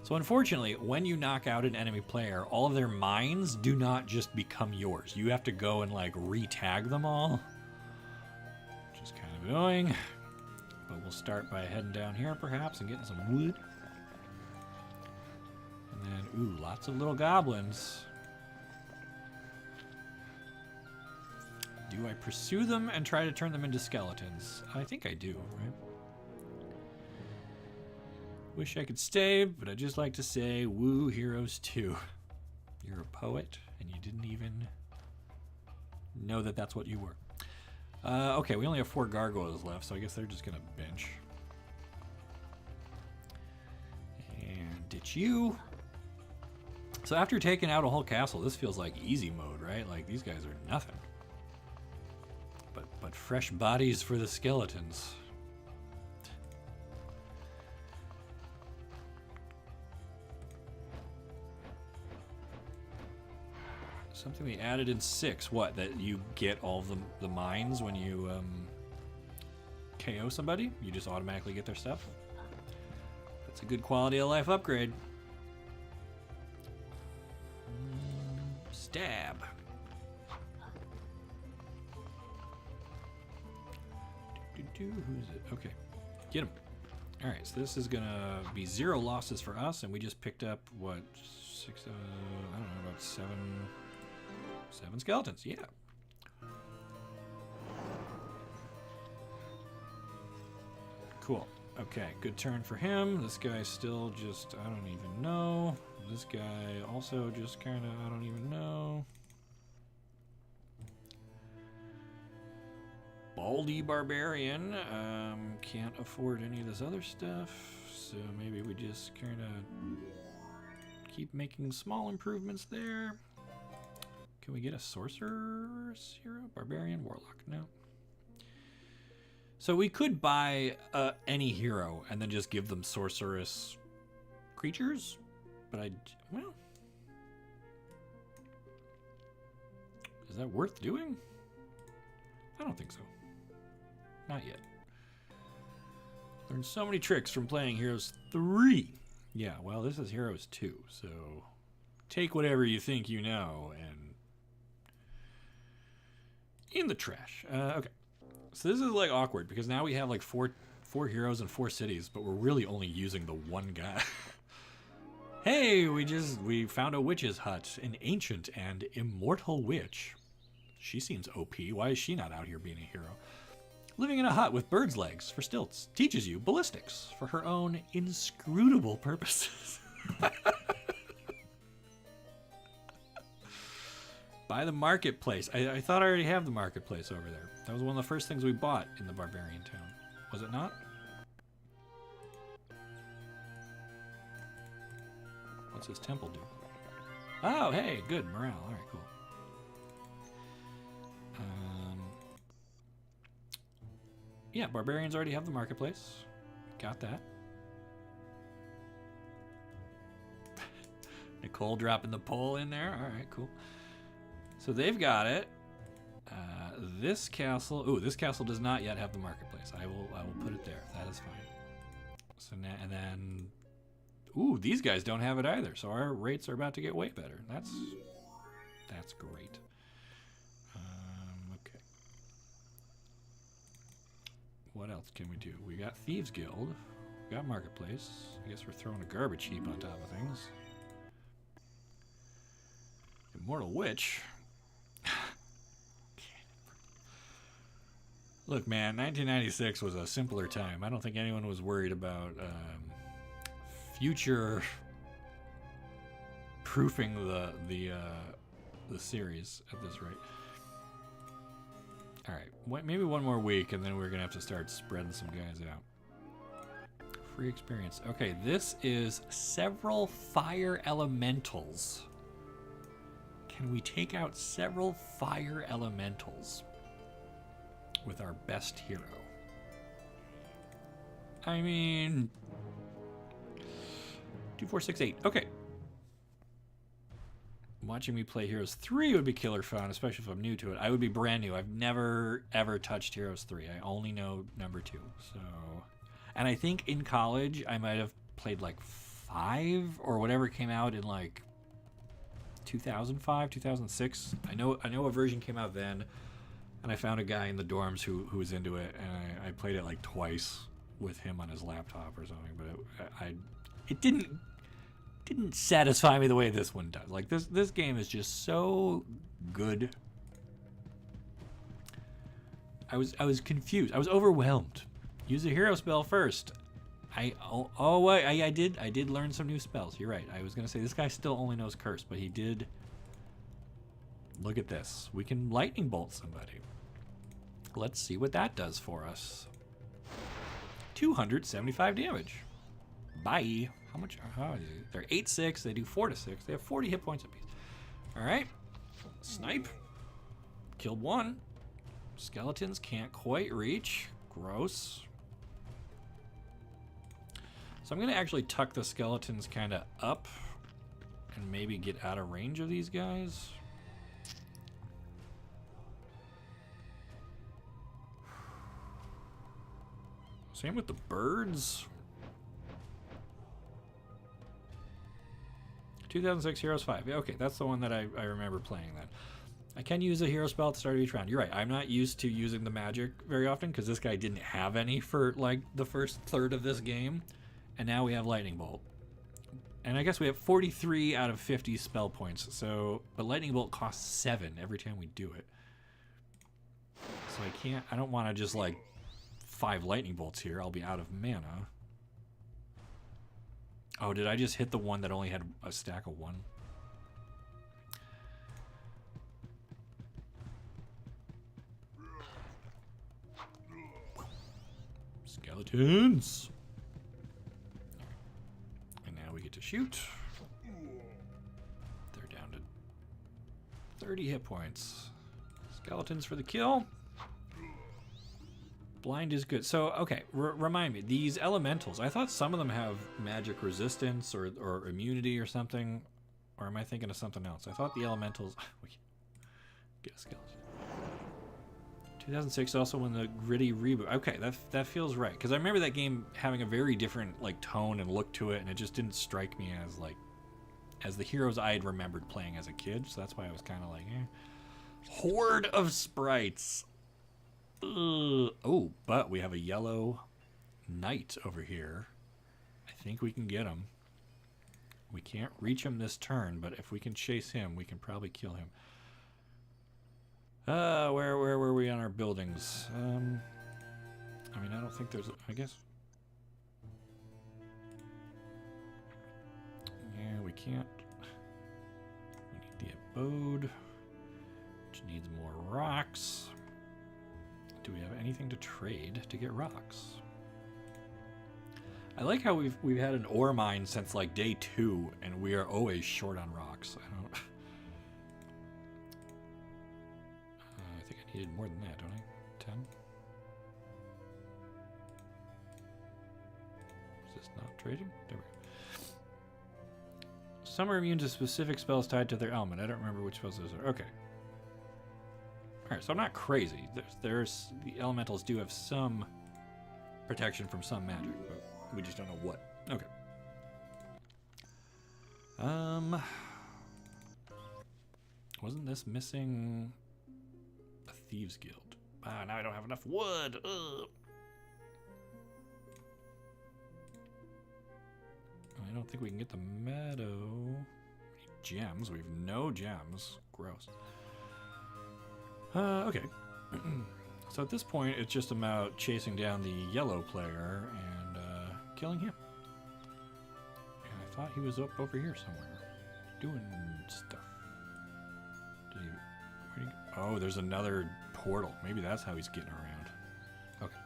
So unfortunately, when you knock out an enemy player, all of their mines do not just become yours. You have to go and like re-tag them all, which is kind of annoying. But we'll start by heading down here perhaps and getting some wood. And then, ooh, lots of little goblins. Do I pursue them and try to turn them into skeletons? I think I do, right? Wish I could stay, but I'd just like to say, woo, Heroes 2. You're a poet, and you didn't even know that that's what you were. Okay, we only have 4 gargoyles left, so I guess they're just going to bench. And ditch you. So after taking out a whole castle, this feels like easy mode, right? Like, these guys are nothing. But fresh bodies for the skeletons. Something they added in 6. What? That you get all of the mines when you KO somebody? You just automatically get their stuff? That's a good quality of life upgrade. Stab. Who's it? Okay. Get him. Alright, so this is gonna be 0 losses for us, and we just picked up, what, 6, I don't know, about 7 skeletons, yeah. Cool. Okay, good turn for him. This guy's still just, I don't even know. This guy also just kind of, I don't even know. Baldy Barbarian. Can't afford any of this other stuff, so maybe we just kind of keep making small improvements there. Can we get a sorcerer's hero? Barbarian, warlock, no. So we could buy any hero and then just give them sorceress creatures, but well, is that worth doing? I don't think so. Not yet. Learned so many tricks from playing Heroes 3. Yeah, well, this is Heroes 2, so take whatever you think you know and in the trash. Okay. So this is like awkward because now we have like four heroes and 4 cities, but we're really only using the one guy. Hey, we found a witch's hut, an ancient and immortal witch. She seems OP. Why is she not out here being a hero? Living in a hut with bird's legs for stilts. Teaches you ballistics for her own inscrutable purposes. Buy the marketplace. I thought I already have the marketplace over there. That was one of the first things we bought in the barbarian town. Was it not? What's his temple do? Oh, hey, good. Morale. All right, cool. Yeah, barbarians already have the marketplace. Got that. Nicole dropping the poll in there. All right, cool. So they've got it. This castle. Ooh, this castle does not yet have the marketplace. I will put it there. That is fine. So now and then. Ooh, these guys don't have it either. So our rates are about to get way better. That's great. Okay. What else can we do? We got Thieves Guild. We got Marketplace. I guess we're throwing a garbage heap on top of things. Immortal Witch. Look, man, 1996 was a simpler time. I don't think anyone was worried about future proofing the series at this rate. All right, maybe one more week, and then we're gonna have to start spreading some guys out. Free experience. Okay, this is several fire elementals. Can we take out several fire elementals with our best hero? I mean, 2, 4, 6, 8. Okay. Watching me play Heroes 3 would be killer fun, especially if I'm new to it. I would be brand new. I've never, ever touched Heroes 3. I only know number 2. So, and I think in college, I might have played like 5 or whatever came out in like 2005, 2006. I know a version came out then, and I found a guy in the dorms who was into it, and I played it like twice with him on his laptop or something, but it didn't satisfy me the way this one does. Like this game is just so good. I was confused. I was overwhelmed. Use a hero spell first. I did learn some new spells. You're right. I was gonna say this guy still only knows curse, but he did. Look at this. We can lightning bolt somebody. Let's see what that does for us. 275 damage. Bye. How much? They're 8-6. They do 4-6. They have 40 hit points apiece. All right. Snipe. Killed one. Skeletons can't quite reach. Gross. So I'm going to actually tuck the skeletons kind of up and maybe get out of range of these guys. Same with the birds. 2006 Heroes 5. Yeah, okay, that's the one that I remember playing then. I can use a hero spell at the start of each round. You're right. I'm not used to using the magic very often because this guy didn't have any for like the first third of this game. And now we have Lightning Bolt. And I guess we have 43 out of 50 spell points. So, but Lightning Bolt costs 7 every time we do it. So I don't want to just like 5 Lightning Bolts here. I'll be out of mana. Oh, did I just hit the one that only had a stack of 1? Skeletons! And now we get to shoot. They're down to 30 hit points. Skeletons for the kill. Blind is good. So, okay, remind me, these elementals, I thought some of them have magic resistance or immunity or something. Or am I thinking of something else? I thought the elementals... Get a skeleton. 2006 also when the gritty reboot. Okay, that feels right. Because I remember that game having a very different like tone and look to it, and it just didn't strike me as like... as the heroes I had remembered playing as a kid. So that's why I was kind of like, eh. Horde of sprites. Oh, but we have a yellow knight over here. I think we can get him. We can't reach him this turn, but if we can chase him, we can probably kill him. Where were we on our buildings? I mean, I don't think there's... I guess... Yeah, we can't... We need the abode, which needs more rocks. Do we have anything to trade to get rocks? I like how we've had an ore mine since like day 2, and we are always short on rocks. I think I needed more than that, don't I? 10? Is this not trading? There we go. Some are immune to specific spells tied to their element. I don't remember which spells those are. Okay. Alright, so I'm not crazy. There's the elementals do have some protection from some magic, but we just don't know what. Okay. Wasn't this missing a thieves guild? Ah, now I don't have enough wood. Ugh. I don't think we can get the meadow. We need gems. We have no gems. Gross. Okay. So at this point, it's just about chasing down the yellow player and killing him. And I thought he was up over here somewhere, doing stuff. Where'd he go? Oh, there's another portal. Maybe that's how he's getting around. Okay.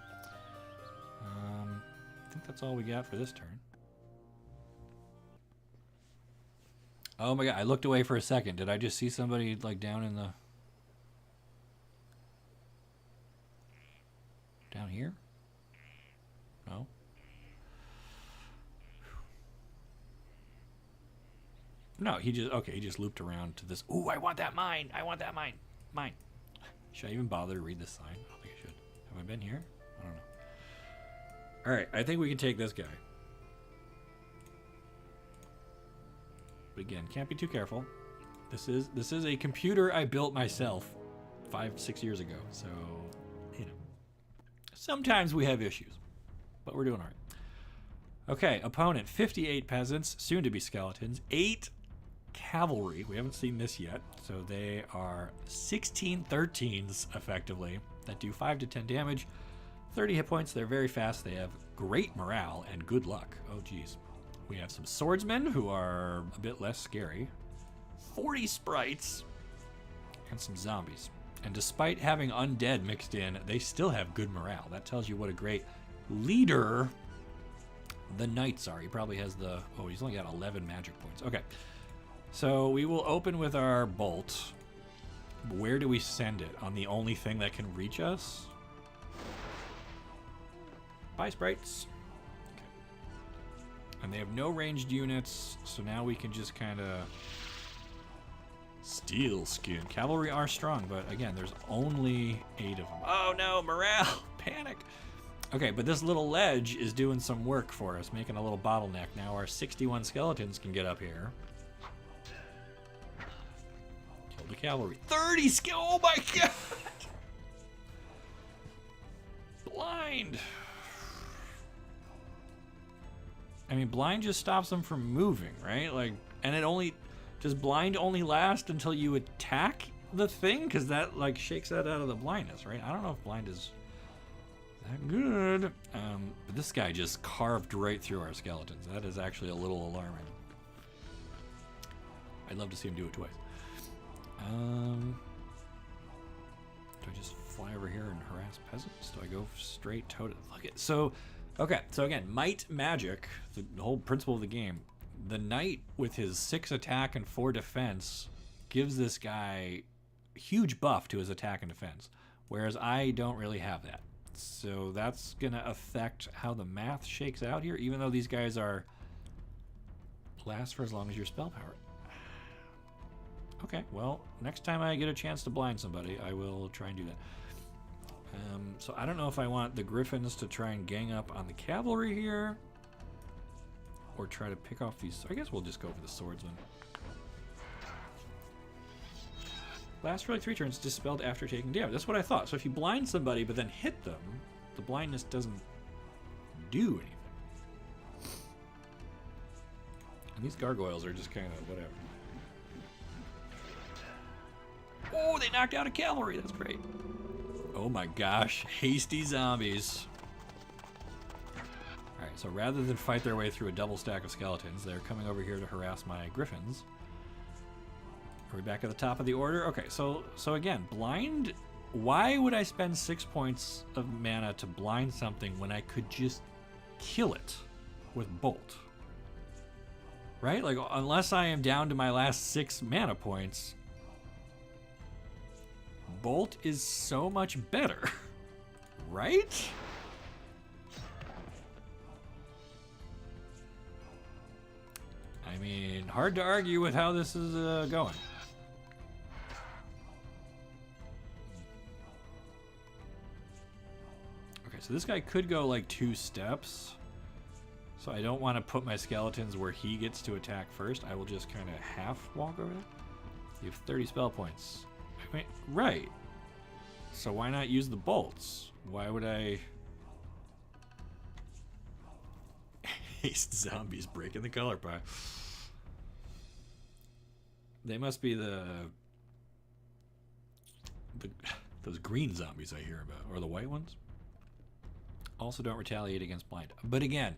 I think that's all we got for this turn. Oh my god, I looked away for a second. Did I just see somebody like down in the... Down here? No? No, he just looped around to this. Ooh, I want that mine! I want that mine! Mine! Should I even bother to read this sign? I don't think I should. Have I been here? I don't know. Alright, I think we can take this guy. But again, can't be too careful. This is a computer I built myself 5-6 years ago, so... Sometimes we have issues, but we're doing all right. Okay, opponent, 58 peasants, soon to be skeletons, 8 cavalry. We haven't seen this yet, so they are 16 13s, effectively, that do 5 to 10 damage, 30 hit points. They're very fast. They have great morale and good luck. Oh, geez. We have some swordsmen who are a bit less scary, 40 sprites, and some zombies. And despite having undead mixed in, they still have good morale. That tells you what a great leader the knights are. He probably has the... Oh, he's only got 11 magic points. Okay. So we will open with our bolt. Where do we send it? On the only thing that can reach us? Bye, sprites. Okay. And they have no ranged units, so now we can just kind of... Steel skin. Cavalry are strong, but again, there's only 8 of them. Oh no, morale! Panic! Okay, but this little ledge is doing some work for us, making a little bottleneck. Now our 61 skeletons can get up here. Kill the cavalry. 30 skill! Oh my god! Blind! I mean, blind just stops them from moving, right? Like, and it only... Does blind only last until you attack the thing? Because that, like, shakes that out of the blindness, right? I don't know if blind is... that good. But this guy just carved right through our skeletons. That is actually a little alarming. I'd love to see him do it twice. Do I just fly over here and harass peasants? Do I go straight toe to... Look at... So, okay. So again, might magic, the whole principle of the game. The knight with his 6 attack and 4 defense gives this guy huge buff to his attack and defense. Whereas I don't really have that. So that's going to affect how the math shakes out here, even though these guys are last for as long as your spell power. Okay, well, next time I get a chance to blind somebody, I will try and do that. So I don't know if I want the griffins to try and gang up on the cavalry here, or try to pick off these. I guess we'll just go for the swordsman. Lasts for like 3 turns, dispelled after taking damage. That's what I thought. So if you blind somebody but then hit them, the blindness doesn't do anything. And these gargoyles are just kind of whatever. Oh, they knocked out a cavalry. That's great. Oh my gosh. Hasty zombies. Alright, so rather than fight their way through a double stack of skeletons, they're coming over here to harass my griffins. Are we back at the top of the order? Okay, so again, blind... Why would I spend 6 points of mana to blind something when I could just kill it with bolt? Right? Like, unless I am down to my last 6 mana points, bolt is so much better. Right? I mean, hard to argue with how this is going. Okay, so this guy could go like 2 steps. So I don't want to put my skeletons where he gets to attack first. I will just kind of half walk over there. You have 30 spell points. I mean, right. So why not use the bolts? Why would I... Haste zombies breaking the color pie. They must be those green zombies I hear about, or the white ones. Also don't retaliate against blind. But again,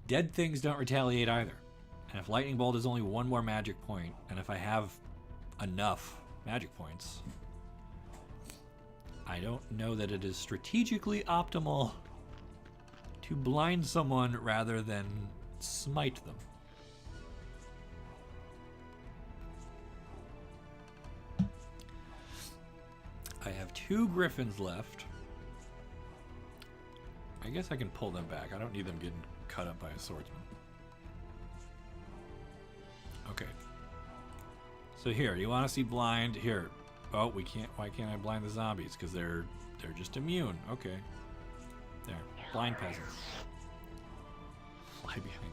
dead things don't retaliate either. And if lightning bolt is only 1 more magic point, and if I have enough magic points, I don't know that it is strategically optimal to blind someone rather than smite them. I have 2 griffins left. I guess I can pull them back. I don't need them getting cut up by a swordsman. Okay. So here, you want to see blind? Here. Oh, we can't. Why can't I blind the zombies? Because they're just immune. Okay. There. Blind peasants. Fly behind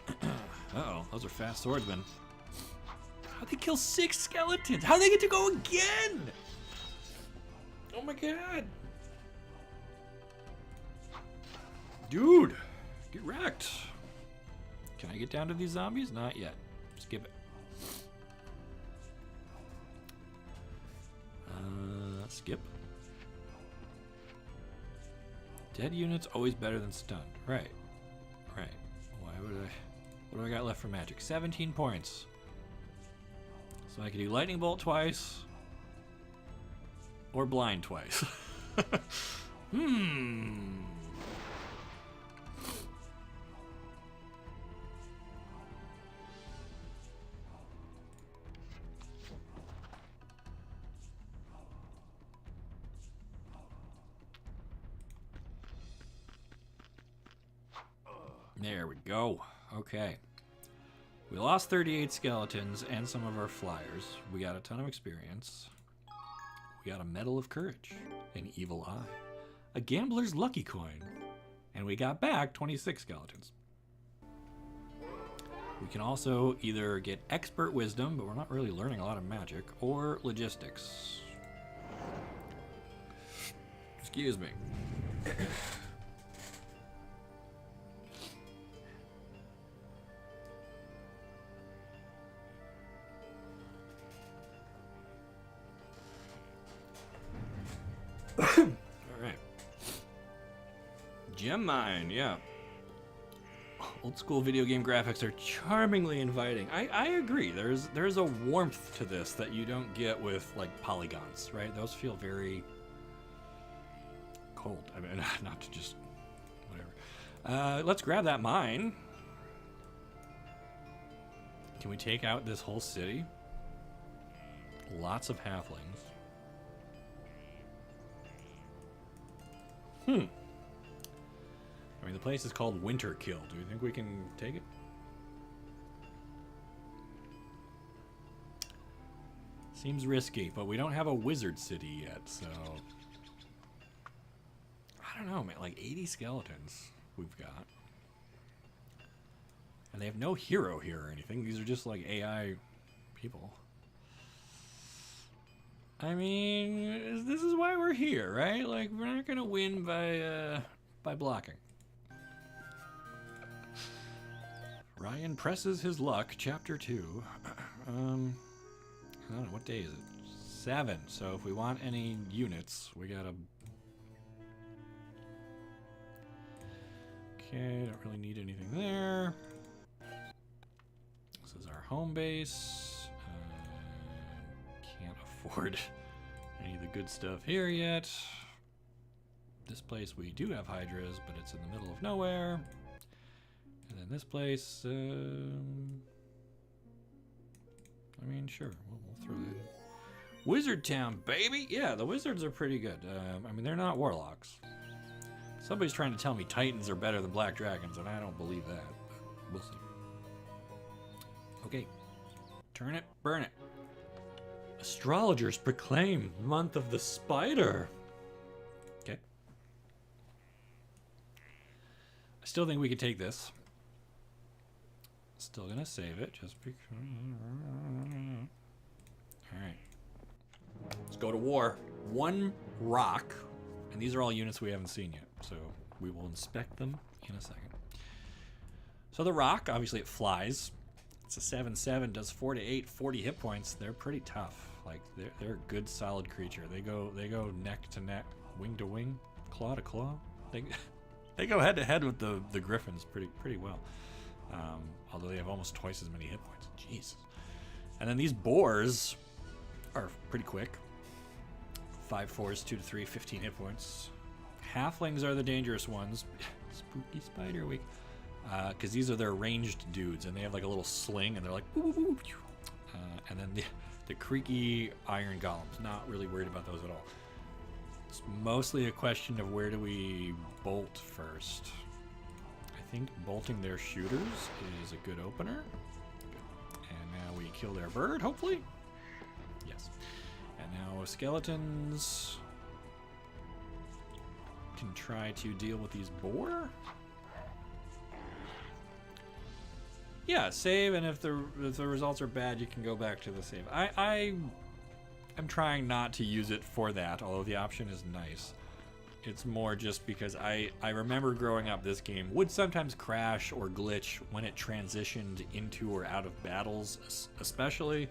the peasant. Uh-oh. Those are fast swordsmen. How'd they kill 6 skeletons? How'd they get to go again? Oh my god. Dude. Get wrecked. Can I get down to these zombies? Not yet. Skip it. Skip. Dead units always better than stunned. Right. Right. Why would I... What do I got left for magic? 17 points. So I could do lightning bolt twice. Or blind twice. There we go. Okay. We lost 38 skeletons and some of our flyers. We got a ton of experience. We got a Medal of Courage, an Evil Eye, a Gambler's Lucky Coin, and we got back 26 skeletons. We can also either get Expert Wisdom, but we're not really learning a lot of magic, or Logistics. Excuse me. Alright. Gem Mine, yeah. Old school video game graphics are charmingly inviting. I agree. There's a warmth to this that you don't get with like polygons, right? Those feel very cold. I mean, not to just whatever. Let's grab that mine. Can we take out this whole city? Lots of halflings. I mean, the place is called Winterkill. Do you think we can take it? Seems risky, but we don't have a wizard city yet, so... I don't know, man. Like 80 skeletons we've got. And they have no hero here or anything. These are just like AI people. I mean, this is why we're here, right? Like, we're not gonna win by blocking. Ryan presses his luck, chapter 2. I don't know, what day is it? 7. So if we want any units, we gotta... Okay, don't really need anything there. This is our home base. Can't afford any of the good stuff here yet. This place we do have hydras, but it's in the middle of nowhere. And then this place, I mean, sure, we'll throw that in. Wizard Town, baby! Yeah, the wizards are pretty good. I mean, they're not warlocks. Somebody's trying to tell me titans are better than black dragons, and I don't believe that, but we'll see. Okay, turn it, burn it. Astrologers proclaim month of the spider. Okay. I still think we could take this. Still gonna save it just because. Alright. Let's go to war. 1 rock. And these are all units we haven't seen yet. So we will inspect them in a second. So the rock, obviously it flies. It's a 7/7, does 4 to 8, 40 hit points. They're pretty tough. Like they're a good solid creature. They go neck to neck, wing to wing, claw to claw. They go head to head with the griffins pretty well. Although they have almost twice as many hit points. Jeez. And then these boars are pretty quick. 5/4s, 2 to 3, 15 hit points. Halflings are the dangerous ones. Spooky spider week. Because these are their ranged dudes, and they have like a little sling, and they're like, boo, boo, boo. And then the creaky iron golems. Not really worried about those at all. It's mostly a question of where do we bolt first. I think bolting their shooters is a good opener. Good. And now we kill their bird, hopefully. Yes. And now skeletons can try to deal with these boar. Yeah, save, and if the results are bad, you can go back to the save. I'm trying not to use it for that, although the option is nice. It's more just because I remember growing up, this game would sometimes crash or glitch when it transitioned into or out of battles, especially.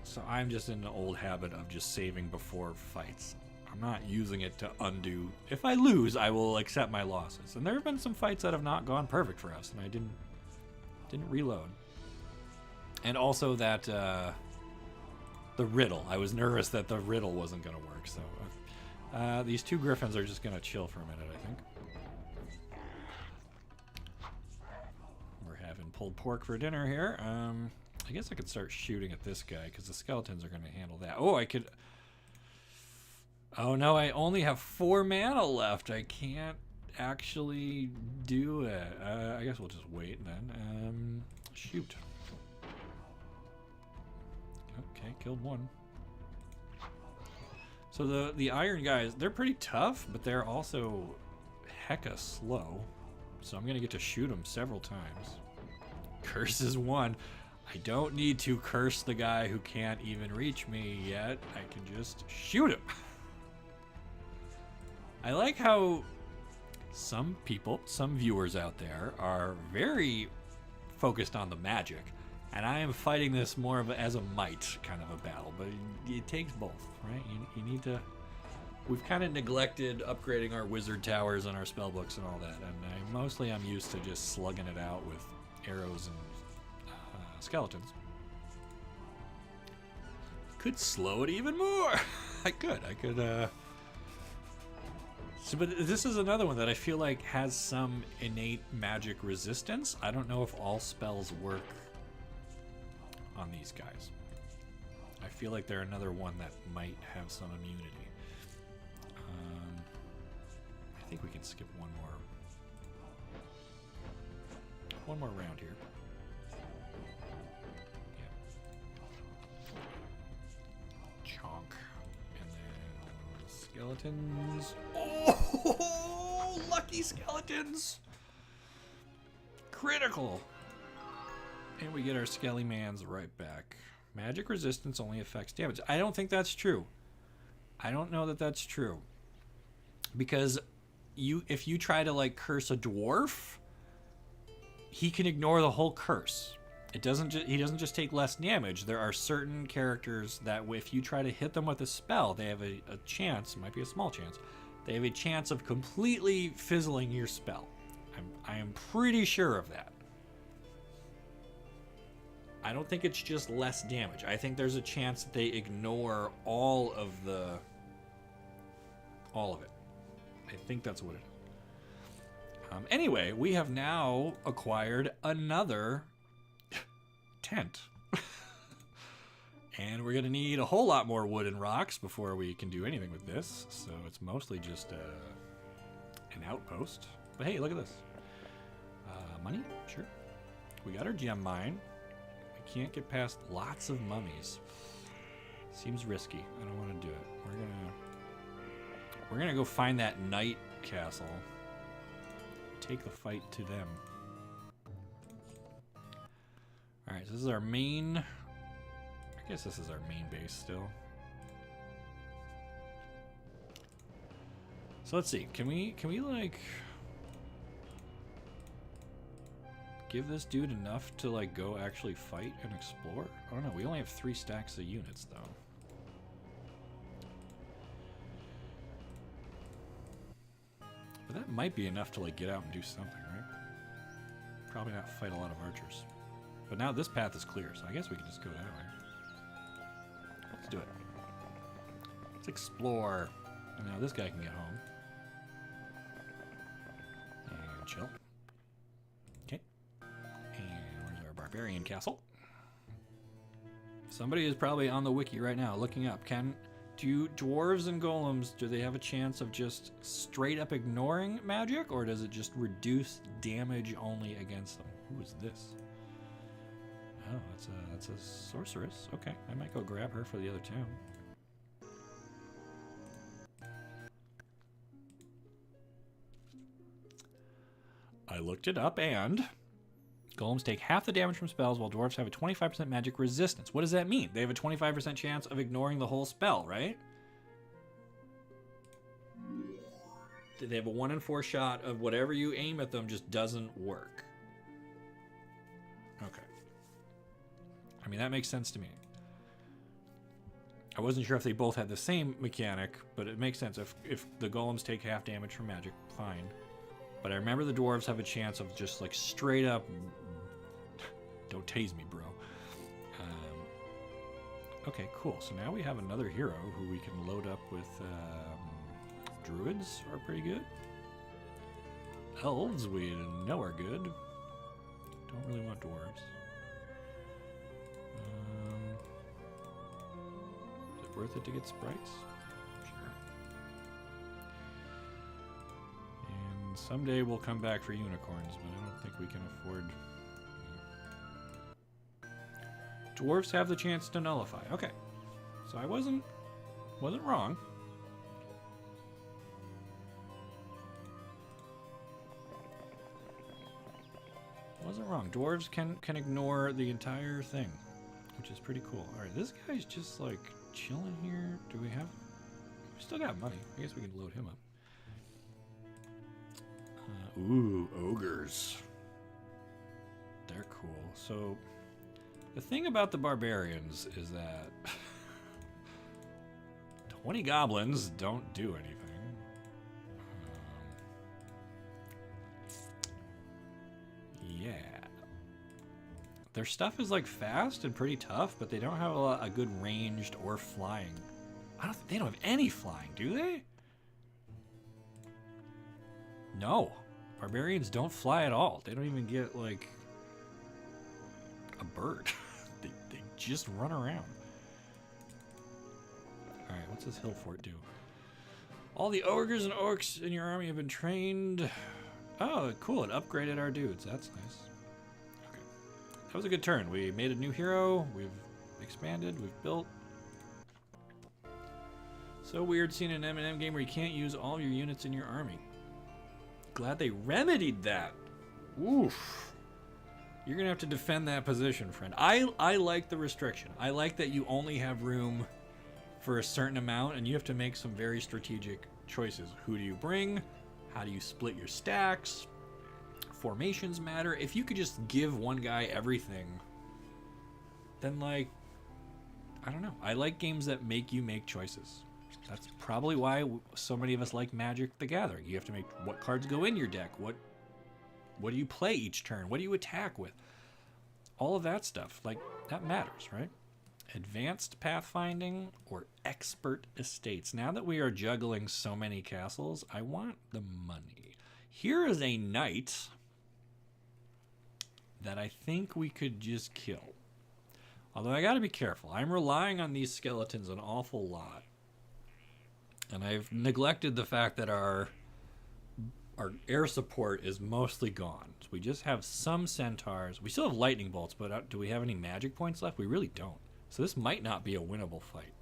So I'm just in the old habit of just saving before fights. I'm not using it to undo. If I lose, I will accept my losses. And there have been some fights that have not gone perfect for us, and I didn't reload. And also that the riddle. I was nervous that the riddle wasn't going to work, so these 2 griffins are just going to chill for a minute, I think. We're having pulled pork for dinner here. I guess I could start shooting at this guy because the skeletons are going to handle that. Oh, I could... Oh no, I only have 4 mana left. I can't actually do it. I guess we'll just wait then. Shoot. Okay, killed 1. So the iron guys, they're pretty tough, but they're also hecka slow. So I'm gonna get to shoot them several times. Curse is 1. I don't need to curse the guy who can't even reach me yet. I can just shoot him. I like how some people, some viewers out there are very focused on the magic. And I am fighting this more of as a might kind of a battle, but it takes both, right? You need to... We've kind of neglected upgrading our wizard towers and our spell books and all that, and mostly I'm used to just slugging it out with arrows and skeletons. Could slow it even more. I could. So, but this is another one that I feel like has some innate magic resistance. I don't know if all spells work on these guys. I feel like they're another one that might have some immunity. I think we can skip one more round here. Yeah. Chonk. And then skeletons. Oh, lucky skeletons! Critical! And we get our skelly mans right back. Magic resistance only affects damage. I don't think that's true. I don't know that that's true. Because if you try to like curse a dwarf, he can ignore the whole curse. He doesn't just take less damage. There are certain characters that if you try to hit them with a spell, they have a chance, it might be a small chance, they have a chance of completely fizzling your spell. I am pretty sure of that. I don't think it's just less damage. I think there's a chance that they ignore all of it. I think that's what it is. Anyway, we have now acquired another tent. And we're going to need a whole lot more wood and rocks before we can do anything with this. So it's mostly just an outpost. But hey, look at this. Money? Sure. We got our gem mine. We can't get past lots of mummies. Seems risky. I don't want to do it. We're gonna go find that knight castle. Take the fight to them. Alright, so this is our main... I guess this is our main base still. So let's see. Can we like... give this dude enough to like go actually fight and explore? I don't know. We only have 3 stacks of units though. But that might be enough to like get out and do something, right? Probably not fight a lot of archers. But now this path is clear, so I guess we can just go that way. Let's do it. Let's explore. And now this guy can get home. And chill. Okay. And where's our barbarian castle? Somebody is probably on the wiki right now looking up. Do dwarves and golems, do they have a chance of just straight up ignoring magic, or does it just reduce damage only against them? Who is this? Oh, that's a sorceress. Okay, I might go grab her for the other town. I looked it up, and golems take half the damage from spells, while dwarves have a 25% magic resistance. What does that mean? They have a 25% chance of ignoring the whole spell, right? They have a 1 in 4 shot of whatever you aim at them just doesn't work. Okay. I mean, that makes sense to me. I wasn't sure if they both had the same mechanic, but it makes sense. If the golems take half damage from magic, fine. But I remember the dwarves have a chance of just like straight up... Don't tase me, bro. Okay, cool. So now we have another hero who we can load up with... druids are pretty good. Elves we know are good. Don't really want dwarves. Is it worth it to get sprites? Sure. And someday we'll come back for unicorns, but I don't think we can afford... Dwarves have the chance to nullify. Okay. So I wasn't wrong. wasn't wrong. Dwarves can ignore the entire thing, which is pretty cool. All right, this guy's just like chilling here. Do we have? We still got money. I guess we can load him up. Ooh, ogres. They're cool. So the thing about the barbarians is that 20 goblins don't do anything. Yeah. Their stuff is like fast and pretty tough, but they don't have a good ranged or flying. They don't have any flying, do they? No. Barbarians don't fly at all. They don't even get like a bird. they just run around. Alright, what's this hill fort do? All the ogres and orcs in your army have been trained. Oh, cool. It upgraded our dudes. That's nice. Okay. That was a good turn. We made a new hero. We've expanded. We've built. So weird seeing an M&M game where you can't use all your units in your army. Glad they remedied that. Oof. You're going to have to defend that position, friend. I like the restriction. I like that you only have room for a certain amount, and you have to make some very strategic choices. Who do you bring? How do you split your stacks? Formations matter. If you could just give one guy everything, then like, I don't know. I like games that make you make choices. That's probably why so many of us like Magic the Gathering. You have to make what cards go in your deck. What do you play each turn? What do you attack with? All of that stuff. Like, that matters, right? Advanced pathfinding or expert estates. Now that we are juggling so many castles, I want the money. Here is a knight that I think we could just kill. Although I gotta be careful. I'm relying on these skeletons an awful lot. And I've neglected the fact that our air support is mostly gone. So we just have some centaurs. We still have lightning bolts, but do we have any magic points left? We really don't. So this might not be a winnable fight.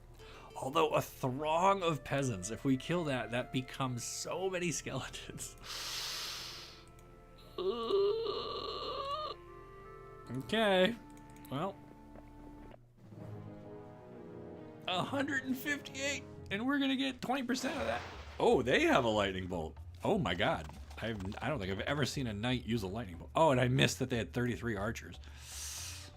Although a throng of peasants, if we kill that, that becomes so many skeletons. Okay. Well. 158. And we're going to get 20% of that. Oh, they have a lightning bolt. Oh my god. I don't think I've ever seen a knight use a lightning bolt. Oh, and I missed that they had 33 archers.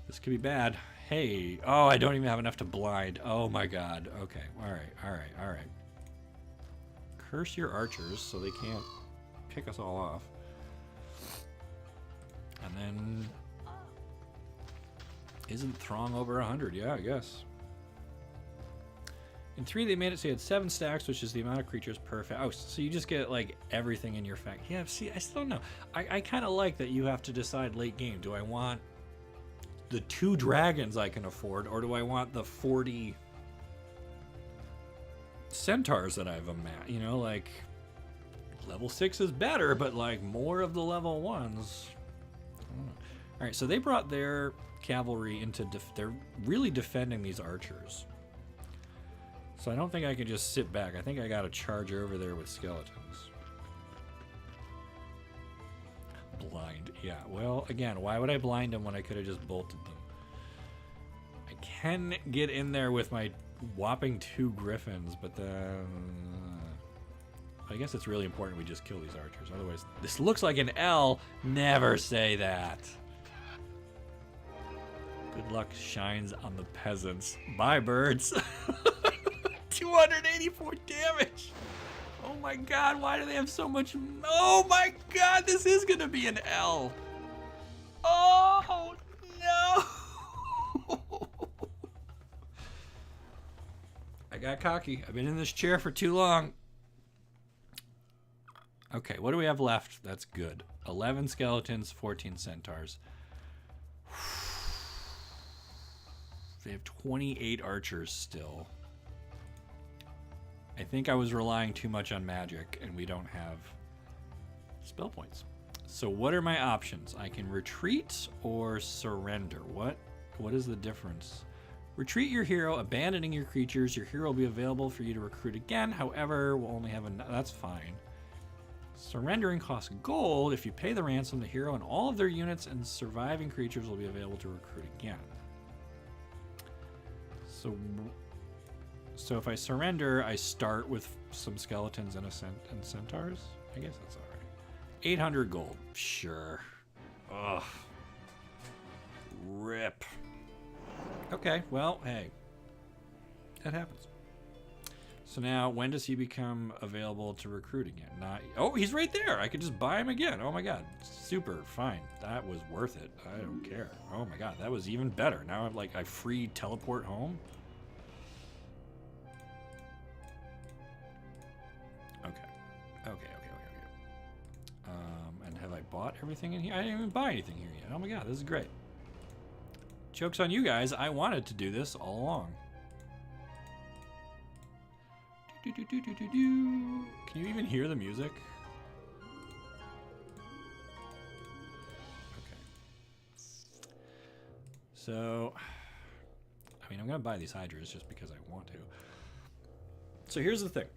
This could be bad. Hey. Oh, I don't even have enough to blind. Oh my god. Okay. Alright. Curse your archers so they can't pick us all off. And then... Isn't Throng over 100? Yeah, I guess. In 3, they made it so you had 7 stacks, which is the amount of creatures per fact. Oh, so you just get, like, everything in your fact. Yeah, see, I still don't know. I kind of like that you have to decide late game. Do I want the 2 dragons I can afford, or do I want the 40 centaurs that I've amassed? You know, like, level 6 is better, but, like, more of the level 1s. I don't know. All right, so they brought their cavalry into... They're really defending these archers. So I don't think I can just sit back. I think I gotta charge over there with skeletons. Blind. Yeah, well, again, why would I blind them when I could have just bolted them? I can get in there with my whopping 2 griffins, but then... I guess it's really important we just kill these archers. Otherwise, this looks like an L. Never say that. Good luck shines on the peasants. Bye, birds. 284 damage. Oh my god, why do they have so much? Oh my god, this is gonna be an L. Oh no. I got cocky. I've been in this chair for too long. Okay, what do we have left? That's good. 11 skeletons, 14 centaurs. They have 28 archers still. I think I was relying too much on magic, and we don't have spell points. So what are my options? I can retreat or surrender. What is the difference? Retreat your hero, abandoning your creatures. Your hero will be available for you to recruit again. However, we'll only have that's fine. Surrendering costs gold. If you pay the ransom, the hero and all of their units and surviving creatures will be available to recruit again. So if I surrender, I start with some skeletons and centaurs. I guess that's all right. 800 gold. Sure. Ugh. Rip. Okay, well, hey. That happens. So now, when does he become available to recruit again? Not. Oh, he's right there. I could just buy him again. Oh my god. Super. Fine. That was worth it. I don't care. Oh my god. That was even better. Now I'm like, I free teleport home. Okay. And have I bought everything in here? I didn't even buy anything here yet. Oh my god, this is great. Joke's on you guys. I wanted to do this all along. Can you even hear the music? Okay. So, I mean, I'm going to buy these hydras just because I want to. So here's the thing.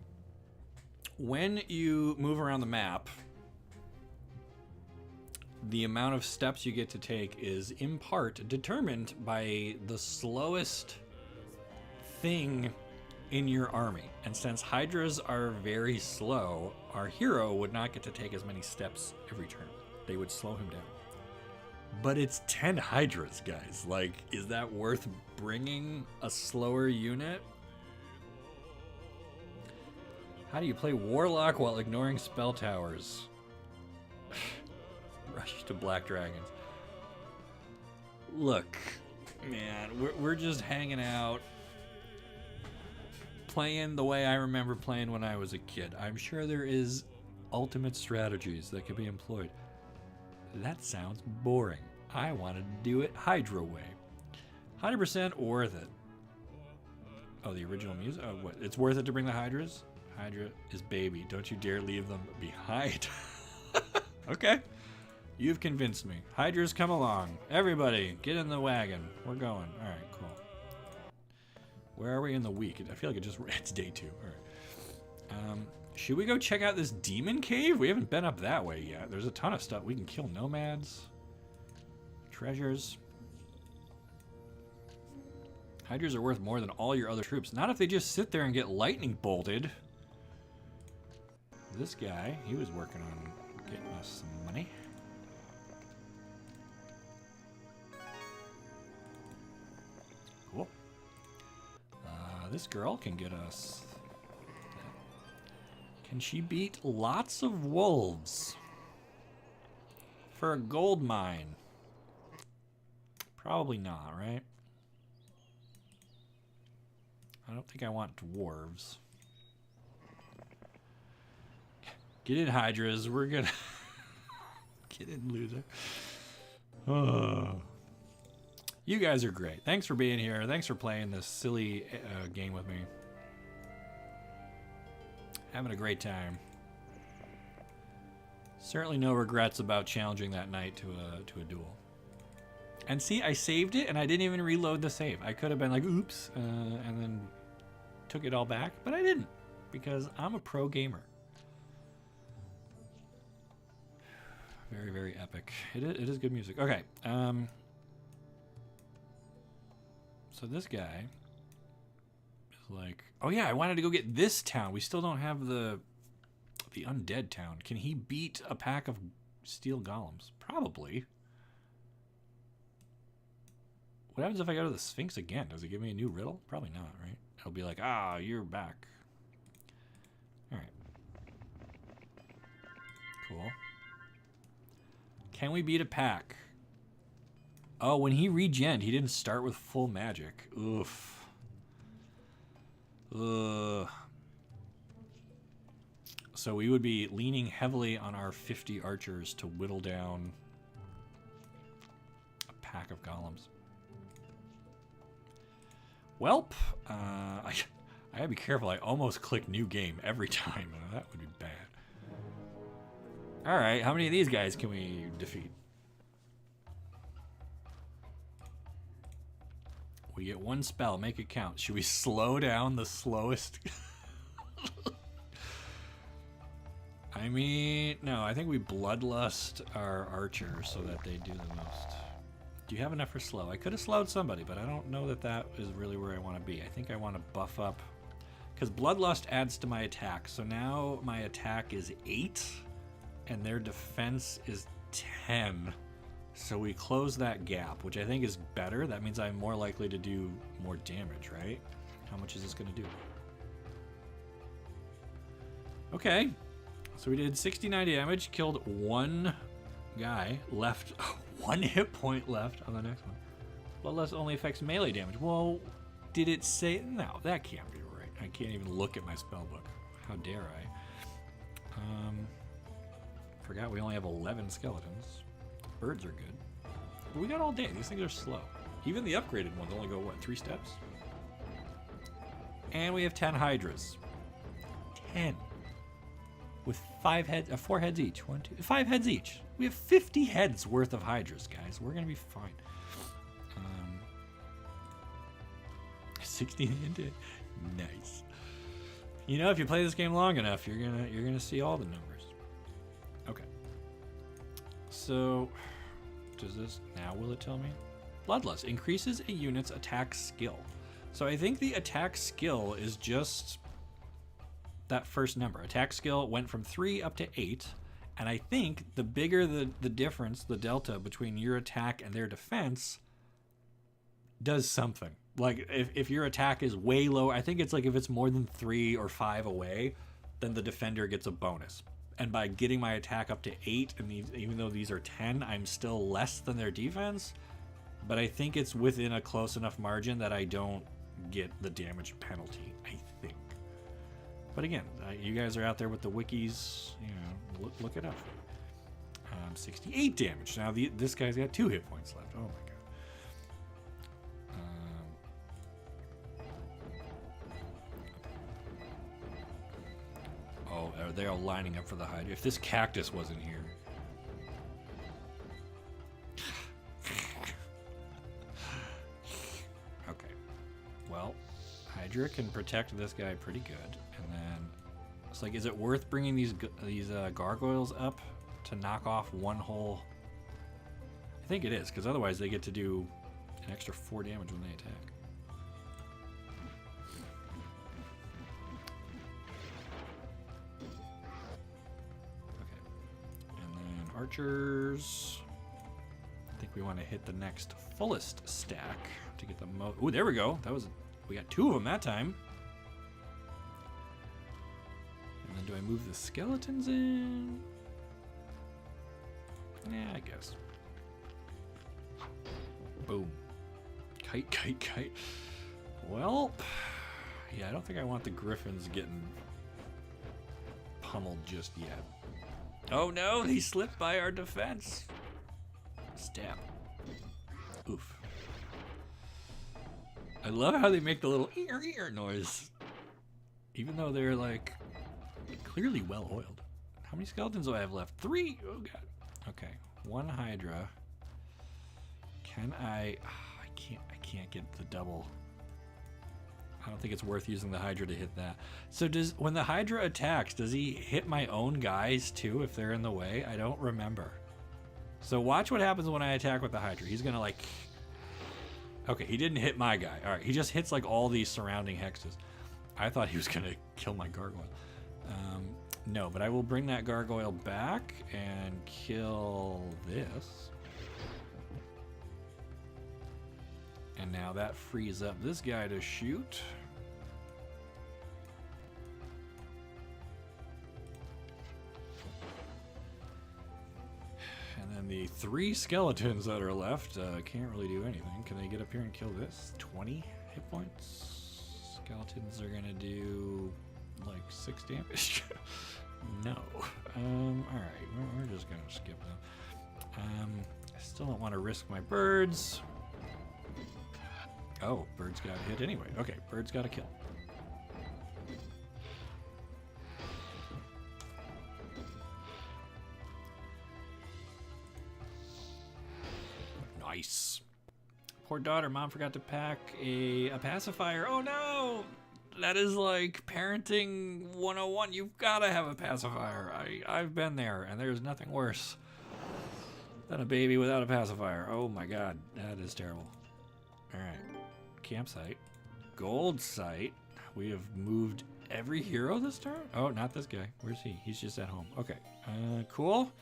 When you move around the map, the amount of steps you get to take is in part determined by the slowest thing in your army. And since hydras are very slow, our hero would not get to take as many steps every turn. They would slow him down. But it's 10 hydras, guys. Like, is that worth bringing a slower unit? How do you play Warlock while ignoring spell towers? Rush to Black Dragons. Look, man, we're just hanging out, playing the way I remember playing when I was a kid. I'm sure there is ultimate strategies that could be employed. That sounds boring. I wanted to do it Hydra way. 100% worth it. Oh, the original music? Oh, what? It's worth it to bring the hydras? Hydra is baby. Don't you dare leave them behind. Okay. You've convinced me. Hydras, come along. Everybody, get in the wagon. We're going. All right, cool. Where are we in the week? I feel like it's day 2. All right. Should we go check out this demon cave? We haven't been up that way yet. There's a ton of stuff. We can kill nomads. Treasures. Hydras are worth more than all your other troops. Not if they just sit there and get lightning bolted. This guy, he was working on getting us some money. Cool. This girl can get us... Can she beat lots of wolves? For a gold mine? Probably not, right? I don't think I want dwarves. Get in, hydras. We're gonna... Get in, loser. Oh. You guys are great. Thanks for being here. Thanks for playing this silly game with me. Having a great time. Certainly no regrets about challenging that knight to a duel. And see, I saved it and I didn't even reload the save. I could have been like, oops, and then took it all back, but I didn't because I'm a pro gamer. Very, very epic. It is good music. Okay. So this guy is like, oh yeah, I wanted to go get this town. We still don't have the undead town. Can he beat a pack of steel golems? Probably. What happens if I go to the Sphinx again? Does it give me a new riddle? Probably not, right? It'll be like, ah, you're back. All right. Cool. Can we beat a pack? Oh, when he regened, he didn't start with full magic. Oof. Ugh. So we would be leaning heavily on our 50 archers to whittle down a pack of golems. Welp, I gotta be careful. I almost click new game every time. That would be bad. All right, how many of these guys can we defeat? We get one spell. Make it count. Should we slow down the slowest? I mean, no, I think we bloodlust our archer so that they do the most. Do you have enough for slow? I could have slowed somebody, but I don't know that that is really where I want to be. I think I want to buff up, because bloodlust adds to my attack. So now my attack is 8, and their defense is 10. So we close that gap, which I think is better. That means I'm more likely to do more damage, right? How much is this going to do? Okay. So we did 69 damage, killed one guy, left 1 hit point left on the next one. Bloodlust only affects melee damage. Well, did it say? No, that can't be right. I can't even look at my spellbook. How dare I? Forgot we only have 11 skeletons. Birds are good. But we got all day. These things are slow. Even the upgraded ones only go, what, 3 steps? And we have 10 hydras. 10. With 4 heads each. 5 heads each. We have 50 heads worth of hydras, guys. We're gonna be fine. 16 into nice. You know, if you play this game long enough, you're gonna see all the numbers. Okay. So, does this now? Will it tell me? Bloodlust increases a unit's attack skill. So I think the attack skill is just that first number. Attack skill went from 3 up to 8, and I think the bigger the difference, the delta between your attack and their defense, does something. Like if your attack is way low, I think it's like if it's more than 3 or 5 away, then the defender gets a bonus. And by getting my attack up to 8, and even though these are 10, I'm still less than their defense. But I think it's within a close enough margin that I don't get the damage penalty, I think. But again, you guys are out there with the wikis, you know, look it up. 68 damage. Now this guy's got 2 hit points left. Oh my god. Oh, are they all lining up for the hydra? If this cactus wasn't here. Okay. Well, Hydra can protect this guy pretty good. And then it's like, is it worth bringing these gargoyles up to knock off one whole? I think it is, because otherwise they get to do an extra 4 damage when they attack. Archers. I think we want to hit the next fullest stack to get the most. Oh, there we go. We got 2 of them that time. And then do I move the skeletons in? Yeah, I guess. Boom. Kite, kite, kite. Well, yeah, I don't think I want the griffins getting pummeled just yet. Oh no, he slipped by our defense. Stab. Oof. I love how they make the little ear ear noise. Even though they're like clearly well oiled. How many skeletons do I have left? 3. Oh god. Okay. 1 hydra. Can I can't get the double. I don't think it's worth using the hydra to hit that. So when the hydra attacks, does he hit my own guys too if they're in the way? I don't remember. So watch what happens when I attack with the hydra. He's gonna like, okay, he didn't hit my guy. All right, he just hits like all these surrounding hexes. I thought he was gonna kill my gargoyle. No, but I will bring that gargoyle back and kill this. And now that frees up this guy to shoot. And then the 3 skeletons that are left can't really do anything. Can they get up here and kill this? 20 hit points. Skeletons are gonna do like 6 damage. No. Alright, we're just gonna skip them. I still don't want to risk my birds. Oh, birds got hit anyway. Okay, birds got a kill. Nice. Poor daughter, mom forgot to pack a pacifier. Oh no! That is like parenting 101. You've got to have a pacifier. I've been there, and there's nothing worse than a baby without a pacifier. Oh my god, that is terrible. All right, campsite, gold site. We have moved every hero this turn. Oh, not this guy. Where's he? He's just at home. Okay, cool.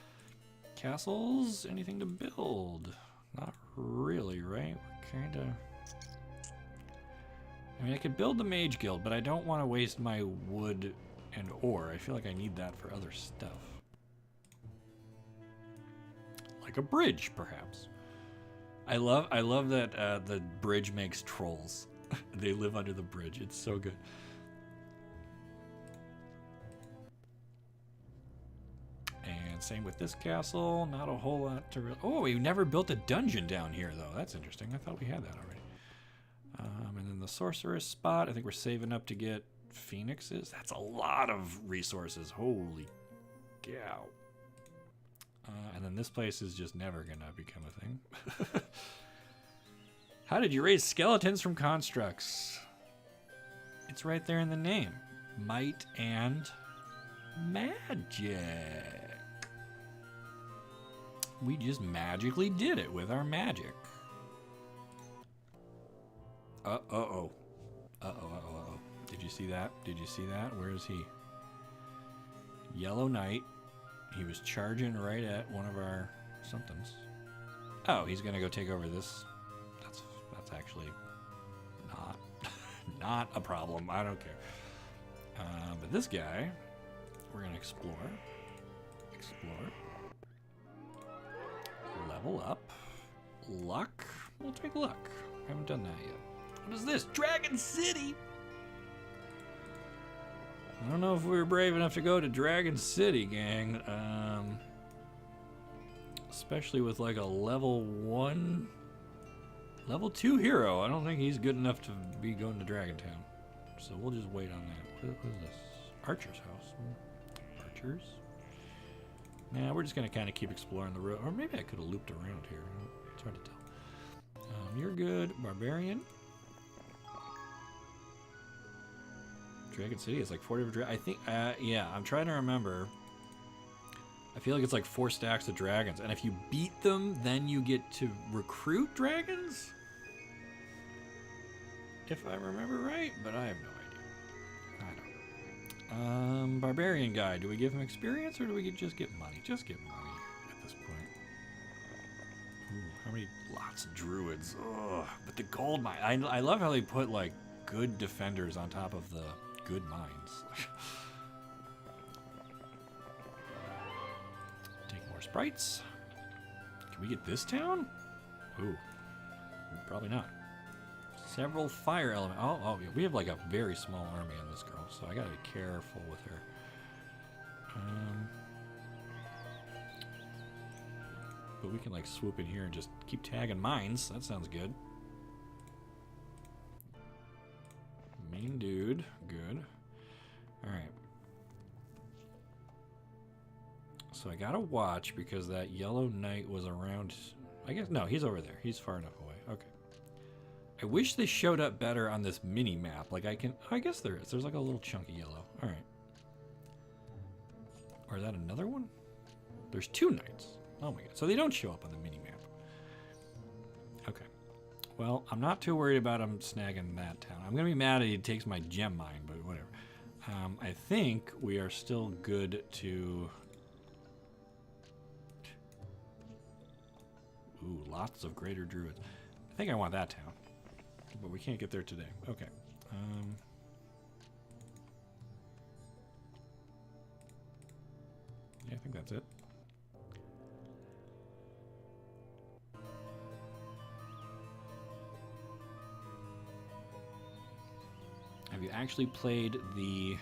Castles, anything to build? Not really, right? We're kind of... I mean, I could build the Mage Guild, but I don't want to waste my wood and ore. I feel like I need that for other stuff. Like a bridge, perhaps. I love that the bridge makes trolls. They live under the bridge. It's so good. And same with this castle. Not a whole lot to... Oh, we never built a dungeon down here, though. That's interesting. I thought we had that already. And then the sorceress spot, I think we're saving up to get phoenixes. That's a lot of resources. Holy cow. And then this place is just never going to become a thing. How did you raise skeletons from constructs? It's right there in the name. Might and magic. We just magically did it with our magic. Uh-oh. Did you see that? Did you see that? Where is he? Yellow Knight. He was charging right at one of our somethings. Oh, he's gonna go take over this. That's actually not a problem. I don't care. But this guy, we're gonna explore. Level up. Luck. We'll take luck. Haven't done that yet. What is this? Dragon City! I don't know if we were brave enough to go to Dragon City, gang. Especially with like a level 1... Level 2 hero. I don't think he's good enough to be going to Dragon Town. So we'll just wait on that. What is this? Archer's house. Archers? Nah, we're just going to kind of keep exploring the road. Or maybe I could have looped around here. It's hard to tell. You're good. Barbarian. Dragon City is like 40 of I think, yeah, I'm trying to remember. I feel like it's like 4 stacks of dragons, and if you beat them, then you get to recruit dragons? If I remember right, but I have no idea. I don't know. Barbarian guy, do we give him experience, or do we just get money? Just get money at this point. Ooh, how many? Lots of druids. Ugh, but the gold mine, I love how they put like good defenders on top of the good mines. Take more sprites. Can we get this town? Ooh, probably not. Several fire element. Oh, we have like a very small army on this girl, so I gotta be careful with her. But we can like swoop in here and just keep tagging mines. That sounds good. Main dude, good. Alright. So I gotta watch because that yellow knight was around. I guess, no, he's over there. He's far enough away. Okay. I wish they showed up better on this mini map. Like I guess there is. There's like a little chunky yellow. Alright. Or is that another one? There's 2 knights. Oh my god. So they don't show up on the mini map. Okay. Well, I'm not too worried about him snagging that town. I'm going to be mad that he takes my gem mine, but whatever. I think we are still good to... Ooh, lots of greater druids. I think I want that town, but we can't get there today. Okay. Yeah, I think that's it. Have you actually played the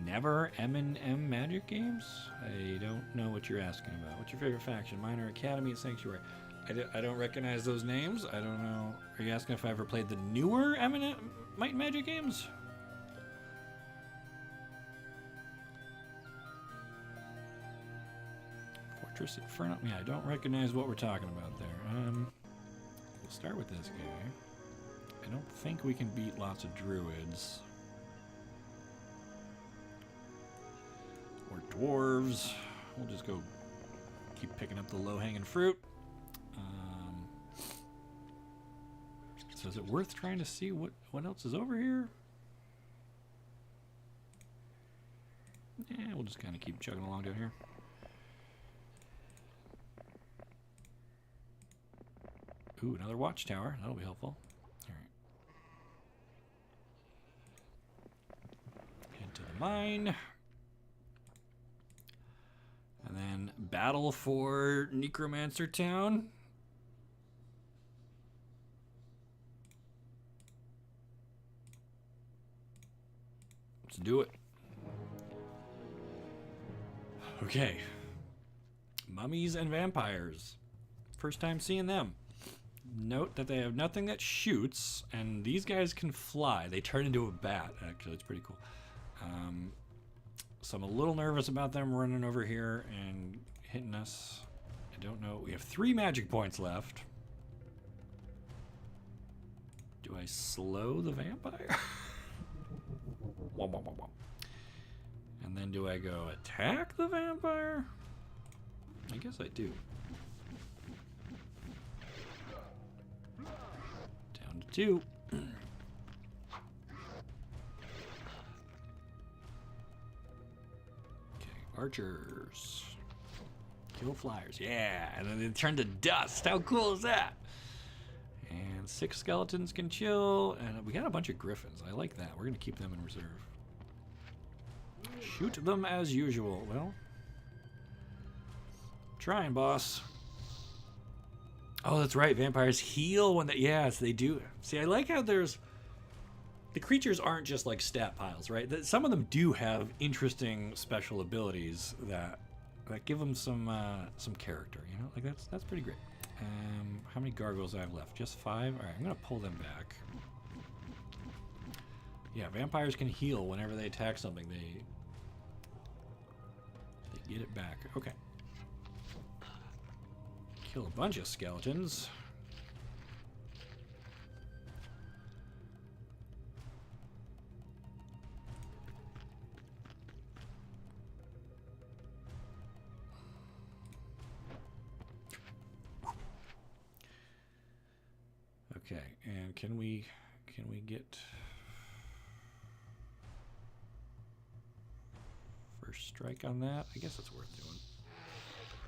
Never M&M Magic games? I don't know what you're asking about. What's your favorite faction? Mine are Academy and Sanctuary. I don't recognize those names. I don't know. Are you asking if I ever played the newer M&M Might and Magic games? Fortress Inferno. Yeah, I don't recognize what we're talking about there. We'll start with this guy. I don't think we can beat lots of druids. Dwarves. We'll just go keep picking up the low-hanging fruit. So is it worth trying to see what else is over here? Yeah, we'll just kind of keep chugging along down here. Ooh, another watchtower. That'll be helpful. All right. Head to the mine. And then battle for Necromancer Town. Let's do it. Okay. Mummies and vampires. First time seeing them. Note that they have nothing that shoots, and these guys can fly. They turn into a bat, actually. It's pretty cool. So I'm a little nervous about them running over here and hitting us. I don't know. We have 3 magic points left. Do I slow the vampire? And then do I go attack the vampire? I guess I do. Down to 2. Okay, archers. Kill flyers. Yeah, and then they turn to dust. How cool is that? And 6 skeletons can chill. And we got a bunch of griffins. I like that. We're going to keep them in reserve. Shoot them as usual. Well, trying, boss. Oh, that's right. Vampires heal when they... Yes, they do. See, I like how there's... The creatures aren't just like stat piles, right? Some of them do have interesting special abilities that give them some character, you know? Like, that's pretty great. How many gargoyles do I have left? Just 5? All right, I'm going to pull them back. Yeah, vampires can heal whenever they attack something. They get it back. Okay. Kill a bunch of skeletons. Okay, and can we get first strike on that? I guess it's worth doing.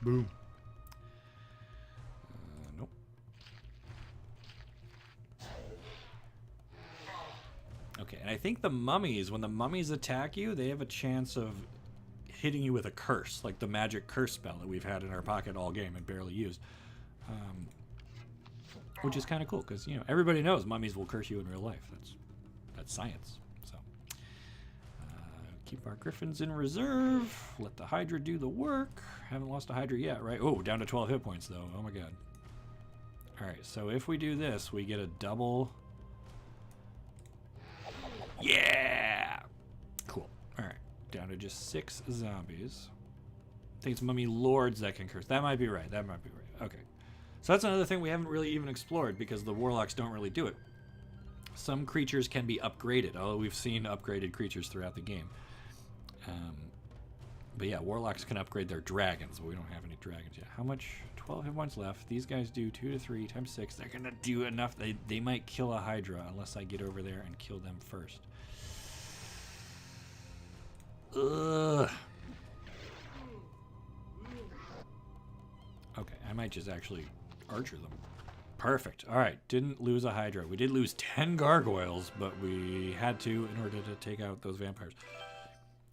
Boom. Nope. Okay, and I think the mummies, when the mummies attack you, they have a chance of hitting you with a curse, like the magic curse spell that we've had in our pocket all game and barely used. Which is kind of cool, because, you know, everybody knows mummies will curse you in real life. That's science. So, keep our griffins in reserve. Let the hydra do the work. Haven't lost a hydra yet, right? Oh, down to 12 hit points, though. Oh, my God. All right, so if we do this, we get a double... Yeah! Cool. All right, down to just 6 zombies. I think it's mummy lords that can curse. That might be right. That might be right. Okay. So that's another thing we haven't really even explored, because the warlocks don't really do it. Some creatures can be upgraded. Oh, we've seen upgraded creatures throughout the game. But yeah, warlocks can upgrade their dragons, but we don't have any dragons yet. How much? 12 hit points left. These guys do 2 to 3 times 6. They're going to do enough. They might kill a hydra unless I get over there and kill them first. Ugh. Okay, I might just actually archer them. Perfect. All right, didn't lose a hydra. We did lose 10 gargoyles, but we had to in order to take out those vampires.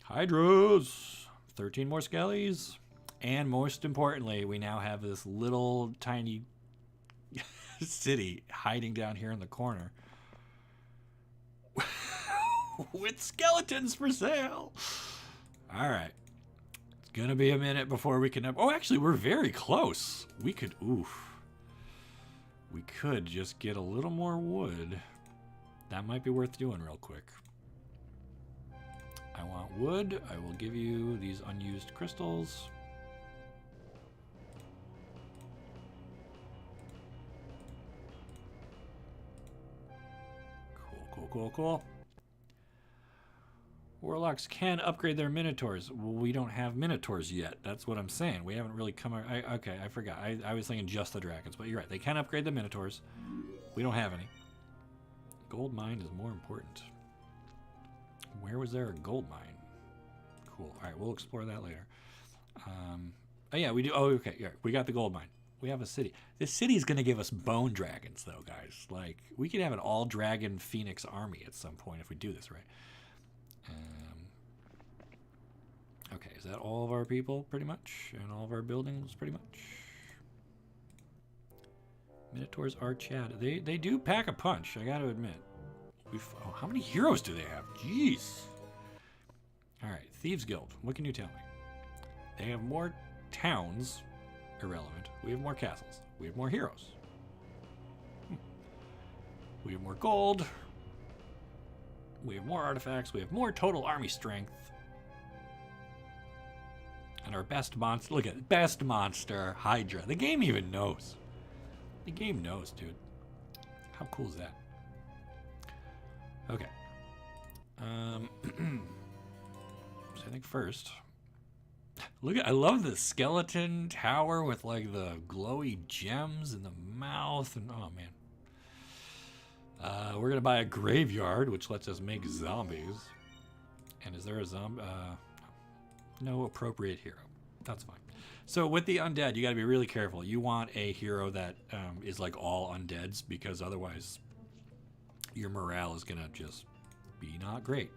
Hydras! 13 more skellies. And most importantly, we now have this little tiny city hiding down here in the corner. With skeletons for sale! All right. It's gonna be a minute before we can... Oh, actually, we're very close. We could... Oof. We could just get a little more wood. That might be worth doing real quick. I want wood. I will give you these unused crystals. Cool, cool, cool, cool. Warlocks can upgrade their Minotaurs. Well, we don't have Minotaurs yet. That's what I'm saying. We haven't really come... okay, I forgot. I was thinking just the dragons, but you're right. They can upgrade the Minotaurs. We don't have any. Gold mine is more important. Where was there a gold mine? Cool. All right, we'll explore that later. Oh, yeah, we do. Oh, okay. Yeah, we got the gold mine. We have a city. This city is going to give us bone dragons, though, guys. Like, we could have an all-dragon phoenix army at some point if we do this right. Okay, is that all of our people, pretty much? And all of our buildings, pretty much? Minotaurs are Chad. They do pack a punch, I gotta admit. Oh, how many heroes do they have? Jeez. Alright, Thieves Guild. What can you tell me? They have more towns. Irrelevant. We have more castles. We have more heroes. We have more gold. We have more artifacts. We have more total army strength. And our best monster, look at it, best monster, Hydra. The game even knows. The game knows, dude. How cool is that? Okay. So I think first, look at, I love the skeleton tower with like the glowy gems in the mouth and oh man. We're gonna buy a graveyard, which lets us make zombies. And is there a zombie? No appropriate hero. That's fine. So with the undead, you got to be really careful. You want a hero that is like all undeads, because otherwise your morale is gonna just be not great.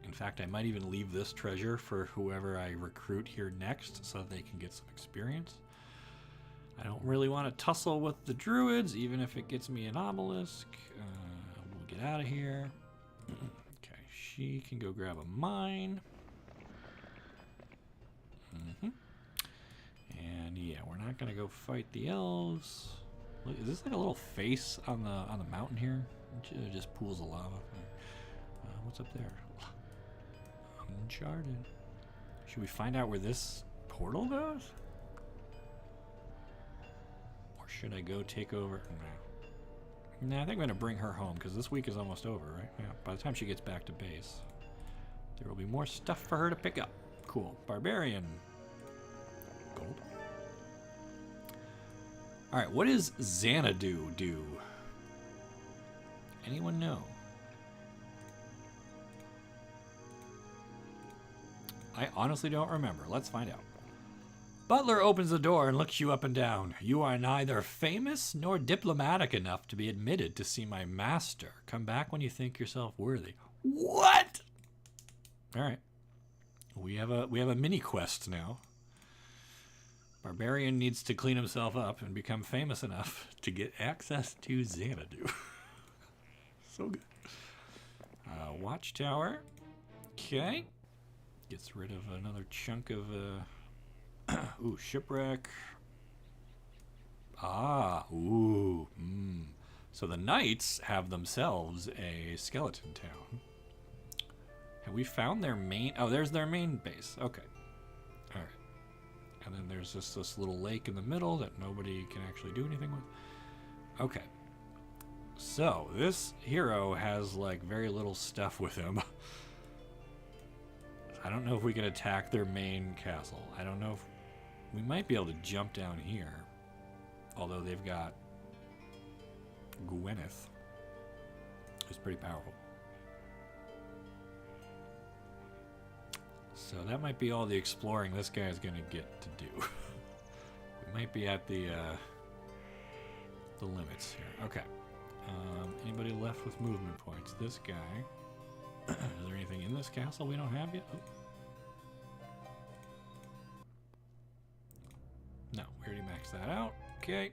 In fact, I might even leave this treasure for whoever I recruit here next so that they can get some experience. I don't really want to tussle with the druids, even if it gets me an obelisk. We'll get out of here. Okay, she can go grab a mine. And yeah, we're not gonna go fight the elves. Look, is this like a little face on the mountain here? It just pools of lava. What's up there? Uncharted. Should we find out where this portal goes? Or should I go take over? Nah, I think I'm gonna bring her home because this week is almost over, right? Yeah. By the time she gets back to base, there will be more stuff for her to pick up. Cool. Barbarian. Gold. Alright, what does Xanadu do? Anyone know? I honestly don't remember. Let's find out. Butler opens the door and looks you up and down. You are neither famous nor diplomatic enough to be admitted to see my master. Come back when you think yourself worthy. What? Alright. We have a mini quest now. Barbarian needs to clean himself up and become famous enough to get access to Xanadu. So good. Watchtower. Okay. Gets rid of another chunk of ooh, shipwreck. Ooh. So the knights have themselves a skeleton town. Have we found their main? Oh, there's their main base. Okay. All right. And then there's just this little lake in the middle that nobody can actually do anything with. Okay. So this hero has like very little stuff with him. I don't know if we can attack their main castle. I don't know if we might be able to jump down here. Although they've got Gwyneth, who's pretty powerful. So that might be all the exploring this guy is going to get to do. We might be at the limits here. Okay. Anybody left with movement points? This guy. Is there anything in this castle we don't have yet? Oh. No, we already maxed that out. Okay.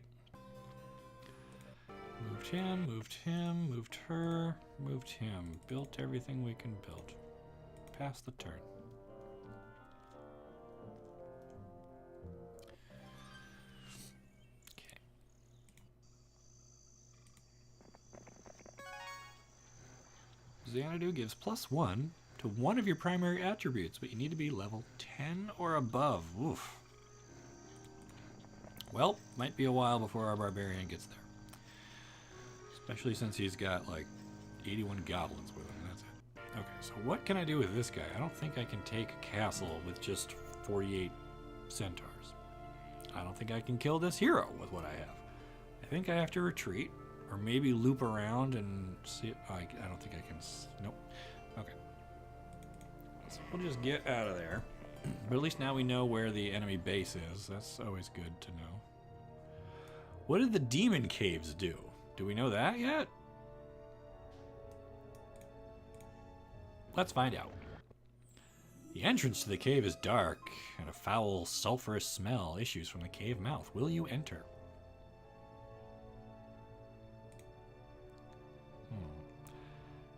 Moved him, moved him, moved her, moved him. Built everything we can build. Pass the turn. Okay. Xanadu gives +1 to one of your primary attributes, but you need to be level 10 or above. Oof. Well, might be a while before our barbarian gets there. Especially since he's got like 81 goblins with him. That's it. Okay, so what can I do with this guy? I don't think I can take a castle with just 48 centaurs. I don't think I can kill this hero with what I have. I think I have to retreat, or maybe loop around and see. Oh, I don't think I can. Nope. Okay. So we'll just get out of there. But at least now we know where the enemy base is. That's always good to know. What did the demon caves do? Do we know that yet? Let's find out. The entrance to the cave is dark, and a foul, sulfurous smell issues from the cave mouth. Will you enter?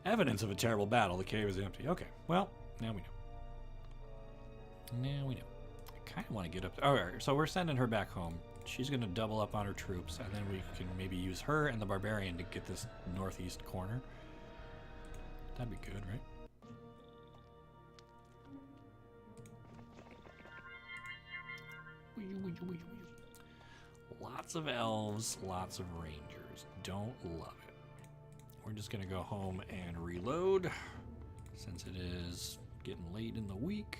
Evidence of a terrible battle. The cave is empty. Okay, well, now we know. Now we know. I kind of want to get up there. All right, so we're sending her back home. She's going to double up on her troops, and then we can maybe use her and the barbarian to get this northeast corner. That'd be good, right? Lots of elves, lots of rangers. Don't love it. We're just going to go home and reload, since it is getting late in the week.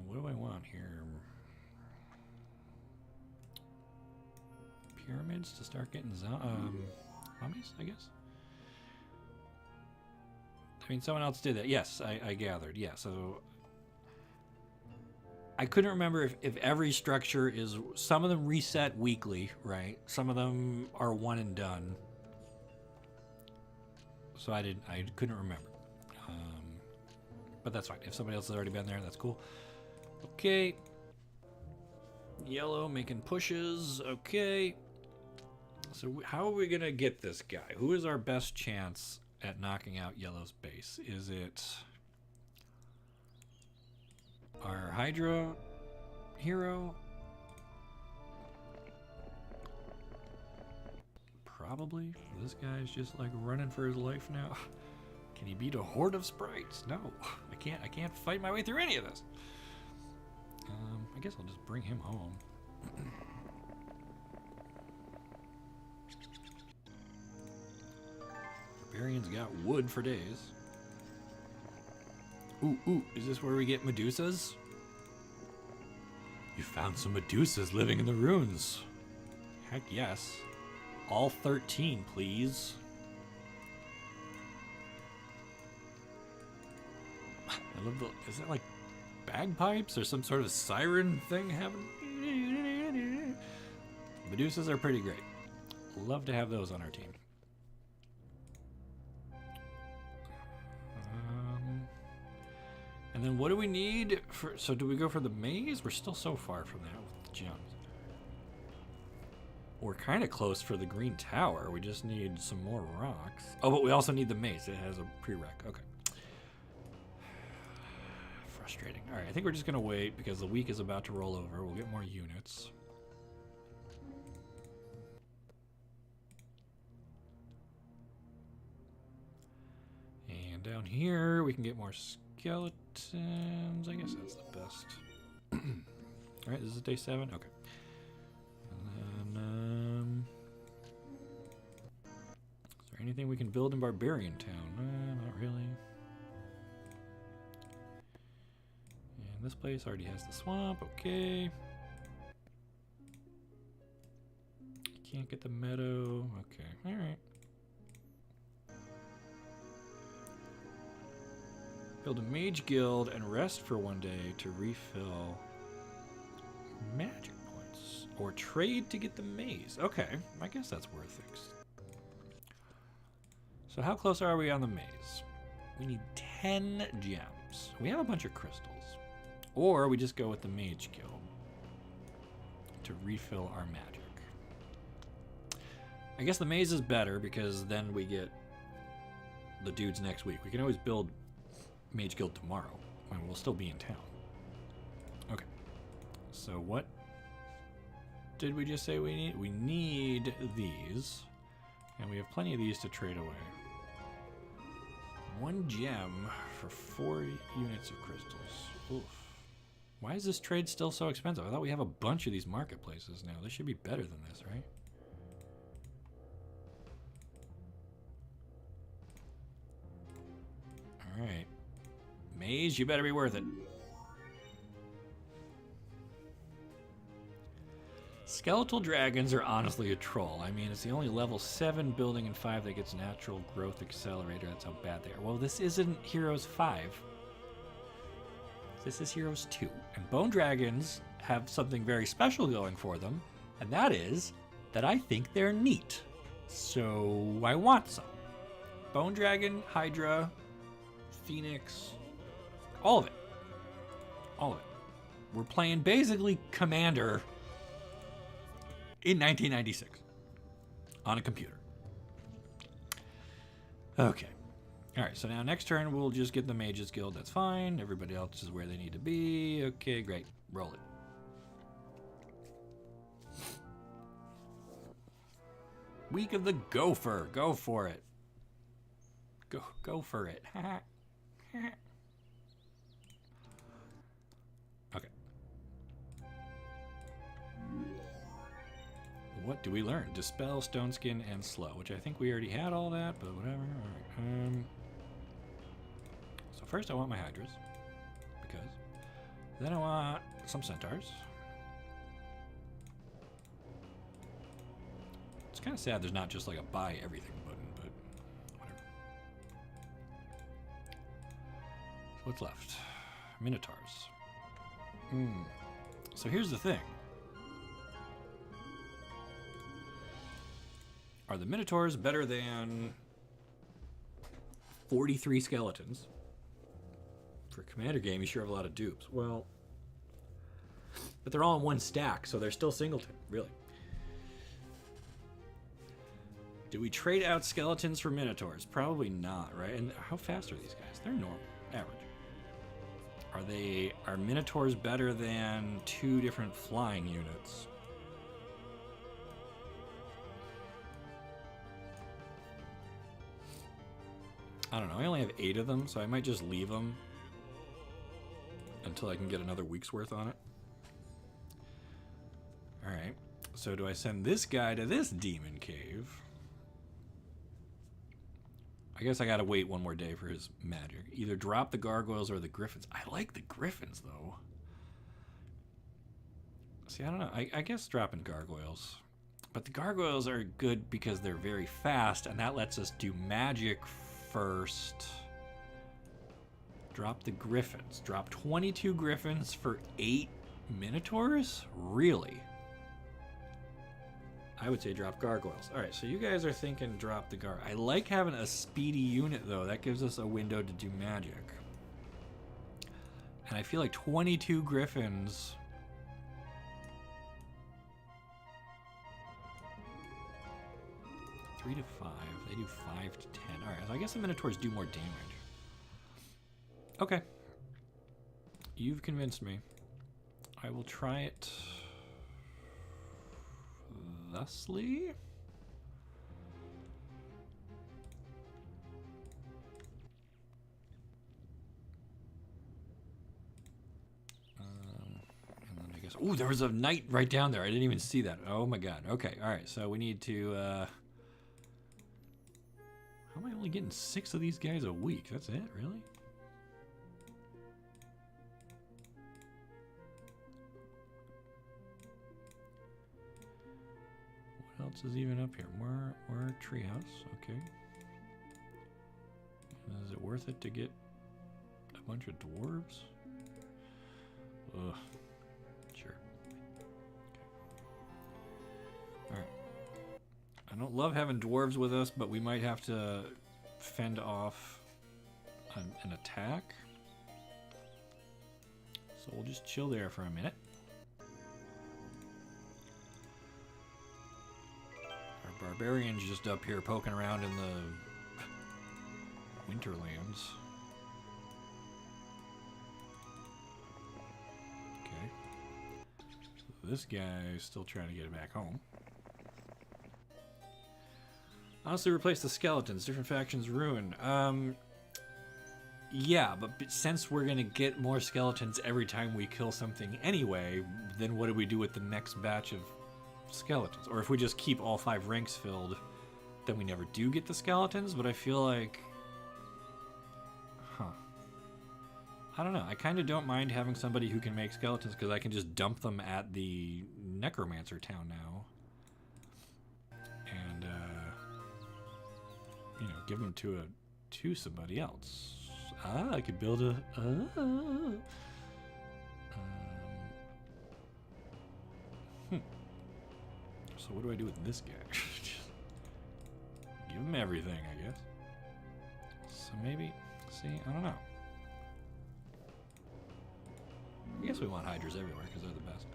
What do I want here? Pyramids to start getting mummies, I guess? I mean, someone else did that. Yes, I gathered. Yeah, so I couldn't remember if every structure is... Some of them reset weekly, right? Some of them are one and done. So I couldn't remember. But that's fine. If somebody else has already been there, that's cool. Okay. Yellow making pushes. Okay. So how are we going to get this guy? Who is our best chance at knocking out Yellow's base? Is it our Hydra hero? Probably. This guy's just like running for his life now. Can he beat a horde of sprites? No, I can't fight my way through any of this. I guess I'll just bring him home. Barbarian's got wood for days. Ooh, is this where we get Medusas? You found some Medusas living in the ruins. Heck yes. All 13, please. I love the... Is that like bagpipes or some sort of siren thing happening? Medusas are pretty great. Love to have those on our team. And then what do we need for... So do we go for the maze? We're still so far from that with the gems. We're kind of close for the green tower. We just need some more rocks. Oh, but we also need the maze. It has a prereq. Okay. Frustrating. All right, I think we're just going to wait because the week is about to roll over. We'll get more units. And down here, we can get more skeletons. I guess that's the best. All right, this is day 7. Okay. And then, is there anything we can build in Barbarian Town? Not really. And this place already has the swamp. Okay. Can't get the meadow. Okay. All right. Build a mage guild and rest for one day to refill magic points. Or trade to get the maze. Okay, I guess that's worth it. So how close are we on the maze? We need 10 gems. We have a bunch of crystals. Or we just go with the mage guild to refill our magic. I guess the maze is better because then we get the dudes next week. We can always build Mage Guild tomorrow, and we'll still be in town. Okay. So what did we just say we need? We need these, and we have plenty of these to trade away. 1 gem for 4 units of crystals. Oof. Why is this trade still so expensive? I thought we have a bunch of these marketplaces now. This should be better than this, right? Alright. Mage, you better be worth it. Skeletal dragons are honestly a troll. I mean, it's the only level 7 building in 5 that gets natural growth accelerator. That's how bad they are. Well, this isn't Heroes 5. This is Heroes 2. And bone dragons have something very special going for them, and that is that I think they're neat. So I want some. Bone dragon, hydra, phoenix, all of it. All of it. We're playing basically Commander in 1996 on a computer. Okay. All right, so now next turn we'll just get the Mages Guild. That's fine. Everybody else is where they need to be. Okay, great. Roll it. Week of the Gopher. Go for it. Go for it. Okay. What do we learn? Dispel, Stone Skin, and Slow, which I think we already had all that, but whatever. All right. So first I want my Hydras, because then I want some Centaurs. It's kind of sad there's not just like a buy everything button, but whatever. So what's left? Minotaurs. So here's the thing. Are the Minotaurs better than 43 skeletons? For a commander game, you sure have a lot of dupes. Well, but they're all in one stack, so they're still singleton, really. Do we trade out skeletons for Minotaurs? Probably not, right? And how fast are these guys? They're normal, average. Are Minotaurs better than 2 different flying units? I don't know. I only have 8 of them, so I might just leave them until I can get another week's worth on it. Alright. So do I send this guy to this demon cave? I guess I gotta wait one more day for his magic. Either drop the gargoyles or the griffins. I like the griffins, though. See, I don't know. I guess dropping gargoyles. But the gargoyles are good because they're very fast, and that lets us do magic first. Drop the griffins. Drop 22 griffins for 8 minotaurs? Really? I would say drop gargoyles. Alright, so you guys are thinking drop the I like having a speedy unit, though. That gives us a window to do magic. And I feel like 22 griffins... Three to 5. They do 5 to 10. Alright, so I guess the Minotaurs do more damage. Okay. You've convinced me. I will try it thusly. And then I guess... Ooh, there was a knight right down there. I didn't even see that. Oh my god. Okay, alright. So we need to... How am I only getting 6 of these guys a week? That's it? Really? What else is even up here? More treehouse. Okay. Is it worth it to get a bunch of dwarves? Ugh. Sure. Okay. Alright. I don't love having dwarves with us, but we might have to fend off an attack. So we'll just chill there for a minute. Our barbarian's just up here poking around in the Winterlands. Okay. So this guy's still trying to get it back home. Honestly, replace the skeletons. Different factions ruin. Yeah, but since we're gonna get more skeletons every time we kill something anyway, then what do we do with the next batch of skeletons? Or if we just keep all 5 ranks filled, then we never do get the skeletons. But I feel like... Huh. I don't know. I kind of don't mind having somebody who can make skeletons because I can just dump them at the necromancer town now. And, you know, give them to somebody else. Ah, I could build a... So what do I do with this guy? Just give him everything, I guess. So maybe... See, I don't know. I guess we want hydras everywhere because they're the best.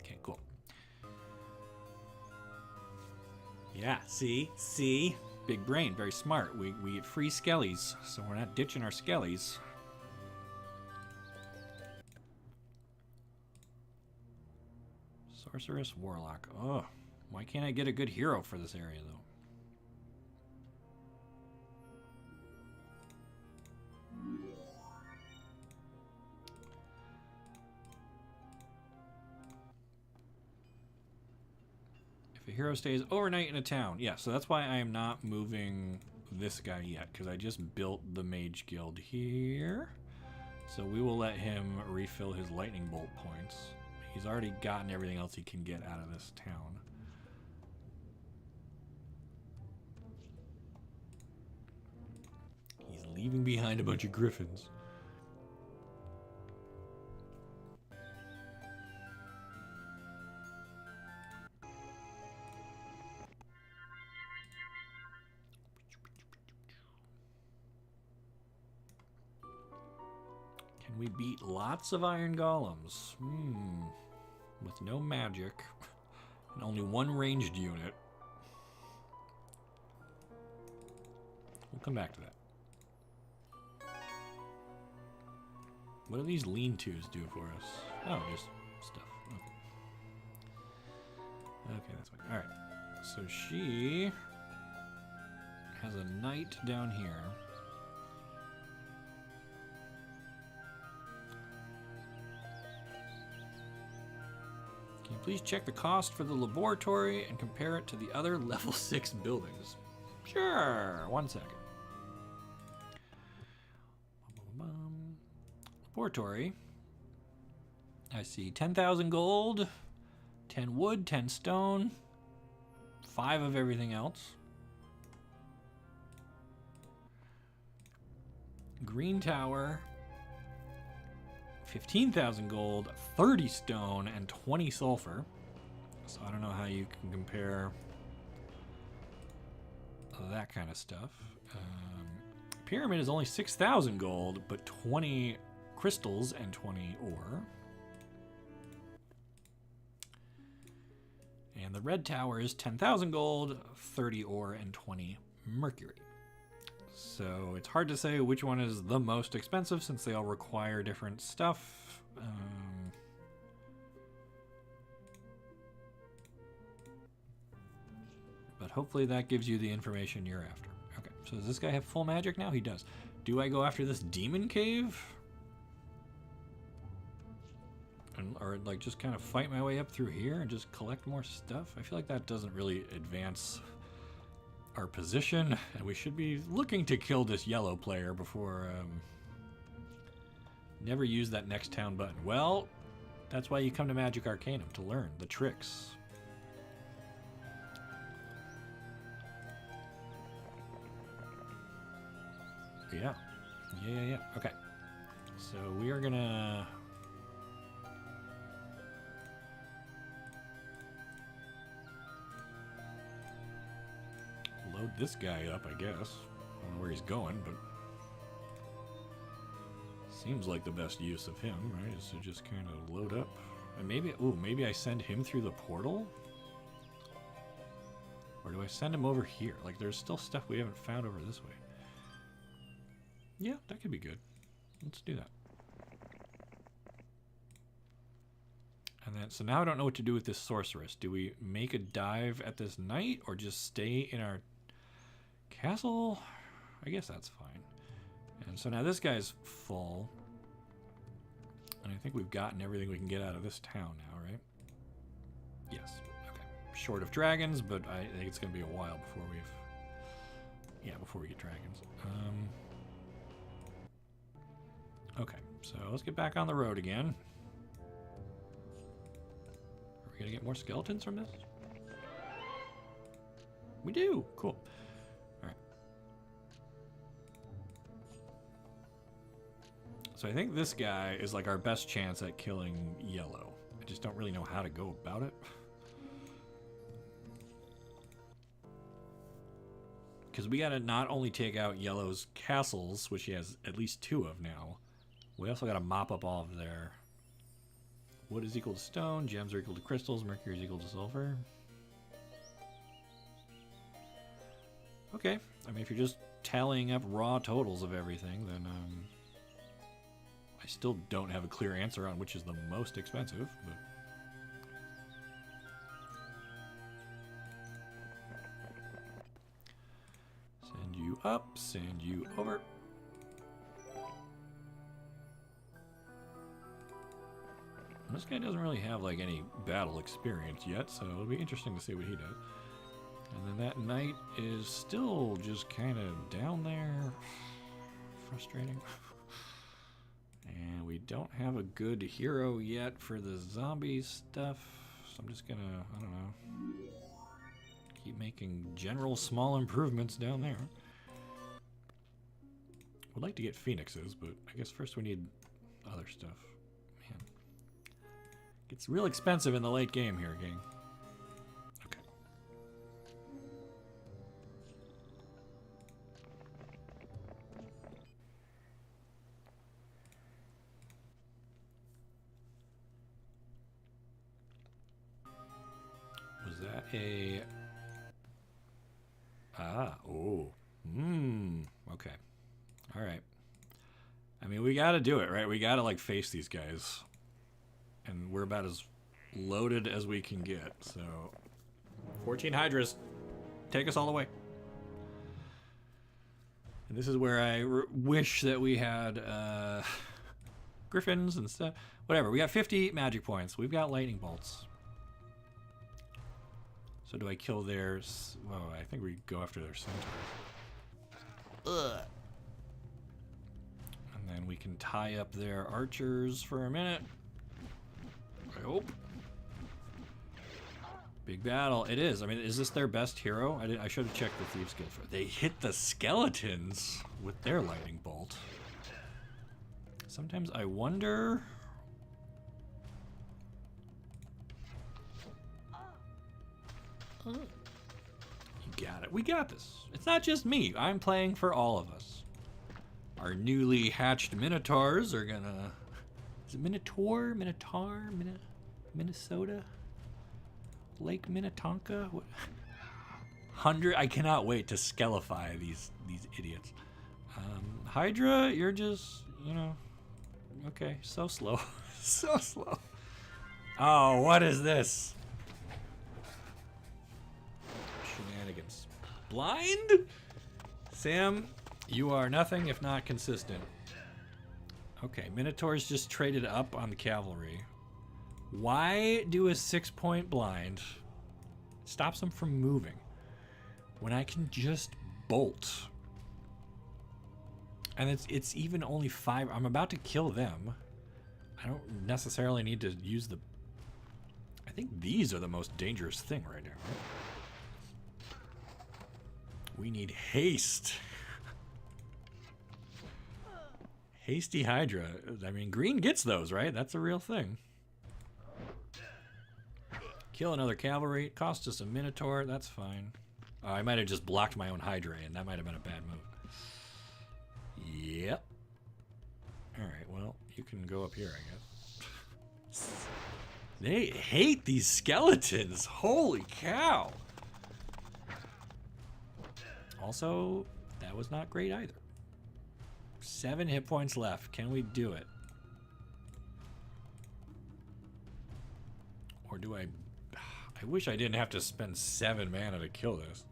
Okay, cool. Yeah, see? Big brain, very smart. We get free skellies, so we're not ditching our skellies. Sorceress, Warlock. Oh, why can't I get a good hero for this area, though? If a hero stays overnight in a town. Yeah, so that's why I am not moving this guy yet, because I just built the Mage Guild here. So we will let him refill his lightning bolt points. He's already gotten everything else he can get out of this town. He's leaving behind a bunch of griffins. Can we beat lots of iron golems? With no magic and only one ranged unit. We'll come back to that. What do these lean-tos do for us? Oh, just stuff. Okay, that's fine. Alright. So she has a knight down here. Can you please check the cost for the laboratory and compare it to the other level 6 buildings? Sure. 1 second. Laboratory. I see 10,000 gold, 10 wood, 10 stone, 5 of everything else. Green tower. 15,000 gold, 30 stone, and 20 sulfur. So I don't know how you can compare that kind of stuff. Pyramid is only 6,000 gold, but 20 crystals and 20 ore. And the red tower is 10,000 gold, 30 ore, and 20 mercury. So it's hard to say which one is the most expensive since they all require different stuff. But hopefully that gives you the information you're after. Okay, so does this guy have full magic now? He does. Do I go after this demon cave? Or like just kind of fight my way up through here and just collect more stuff? I feel like that doesn't really advance our position, and we should be looking to kill this yellow player before never use that next town button. Well, that's why you come to Magic Arcanum, to learn the tricks. Yeah. Okay, so we are gonna load this guy up, I guess. I don't know where he's going, but seems like the best use of him, right? Is to just kind of load up. And maybe I send him through the portal? Or do I send him over here? Like, there's still stuff we haven't found over this way. Yeah, that could be good. Let's do that. And then, so now I don't know what to do with this sorceress. Do we make a dive at this knight or just stay in our castle? I guess that's fine. And so now this guy's full. And I think we've gotten everything we can get out of this town now, right? Yes. Okay. Short of dragons, but I think it's going to be a while before before we get dragons. Okay, so let's get back on the road again. Are we going to get more skeletons from this? We do. Cool. All right. So I think this guy is like our best chance at killing yellow. I just don't really know how to go about it. Because we gotta not only take out yellow's castles, which he has at least 2 of now, we also gotta mop up all of their... Wood is equal to stone, gems are equal to crystals, mercury is equal to silver. Okay, I mean if you're just tallying up raw totals of everything, then I still don't have a clear answer on which is the most expensive, but... Send you up, send you over. This guy doesn't really have like any battle experience yet, so it'll be interesting to see what he does. And then that knight is still just kind of down there. Frustrating. And we don't have a good hero yet for the zombie stuff, so I'm just gonna, I don't know, keep making general small improvements down there. Would like to get phoenixes, but I guess first we need other stuff. Man, gets real expensive in the late game here, gang. Okay. Was that a... oh. Okay. All right. I mean, we got to do it, right? We got to, like, face these guys. And we're about as loaded as we can get, so... 14 hydras. Take us all the way. And this is where I wish that we had, griffins and stuff. Whatever, we got 50 magic points. We've got lightning bolts. So do I kill theirs? Well, I think we go after their centaur. Ugh. And then we can tie up their archers for a minute. I hope. Big battle. It is. I mean, is this their best hero? I should have checked the Thieves Guild for it. They hit the skeletons with their lightning bolt. Sometimes I wonder... You got it. We got this. It's not just me. I'm playing for all of us. Our newly hatched minotaurs are gonna... Is it Minotaur? Minotaur? Minnesota? Lake Minnetonka? What? 100? I cannot wait to skelify these idiots. Hydra, you're just, you know... Okay, so slow. So slow. Oh, what is this? Shenanigans. Blind? Sam, you are nothing if not consistent. Okay, Minotaurs just traded up on the cavalry. Why do a 6-point blind stops them from moving when I can just bolt? And it's even only 5. I'm about to kill them. I don't necessarily need to use the... I think these are the most dangerous thing right now. Right? We need haste. Hasty Hydra. I mean, green gets those, right? That's a real thing. Kill another cavalry. It cost us a Minotaur. That's fine. Oh, I might have just blocked my own Hydra, and that might have been a bad move. Yep. Alright, well, you can go up here, I guess. They hate these skeletons. Holy cow. Also, that was not great either. 7 hit points left. Can we do it? Or do I... I wish I didn't have to spend 7 mana to kill this.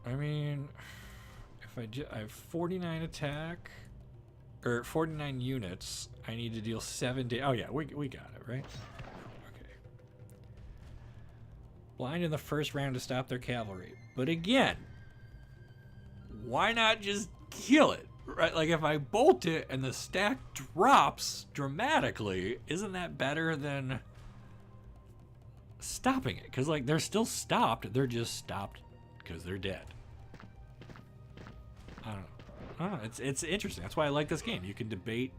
I mean, if I have 49 attack, or 49 units, I need to deal 7 damage. Oh yeah, we got it, right? Okay. Blind in the first round to stop their cavalry. But again, why not just kill it? Right? Like if I bolt it and the stack drops dramatically, isn't that better than stopping it? Because like they're still stopped, they're just stopped because they're dead. I don't know. I don't know. It's interesting. That's why I like this game. You can debate.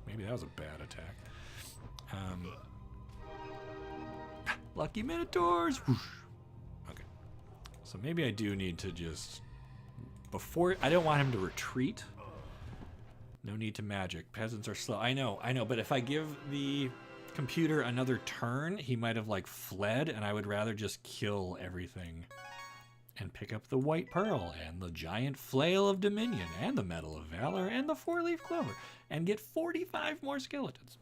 Maybe that was a bad attack. Lucky Minotaurs. Okay. So maybe I do need to just before. I don't want him to retreat. No need to magic. Peasants are slow. I know. But if I give the computer another turn, he might have like fled, and I would rather just kill everything. And pick up the white pearl, and the giant flail of dominion, and the medal of valor, and the 4-leaf clover, and get 45 more skeletons.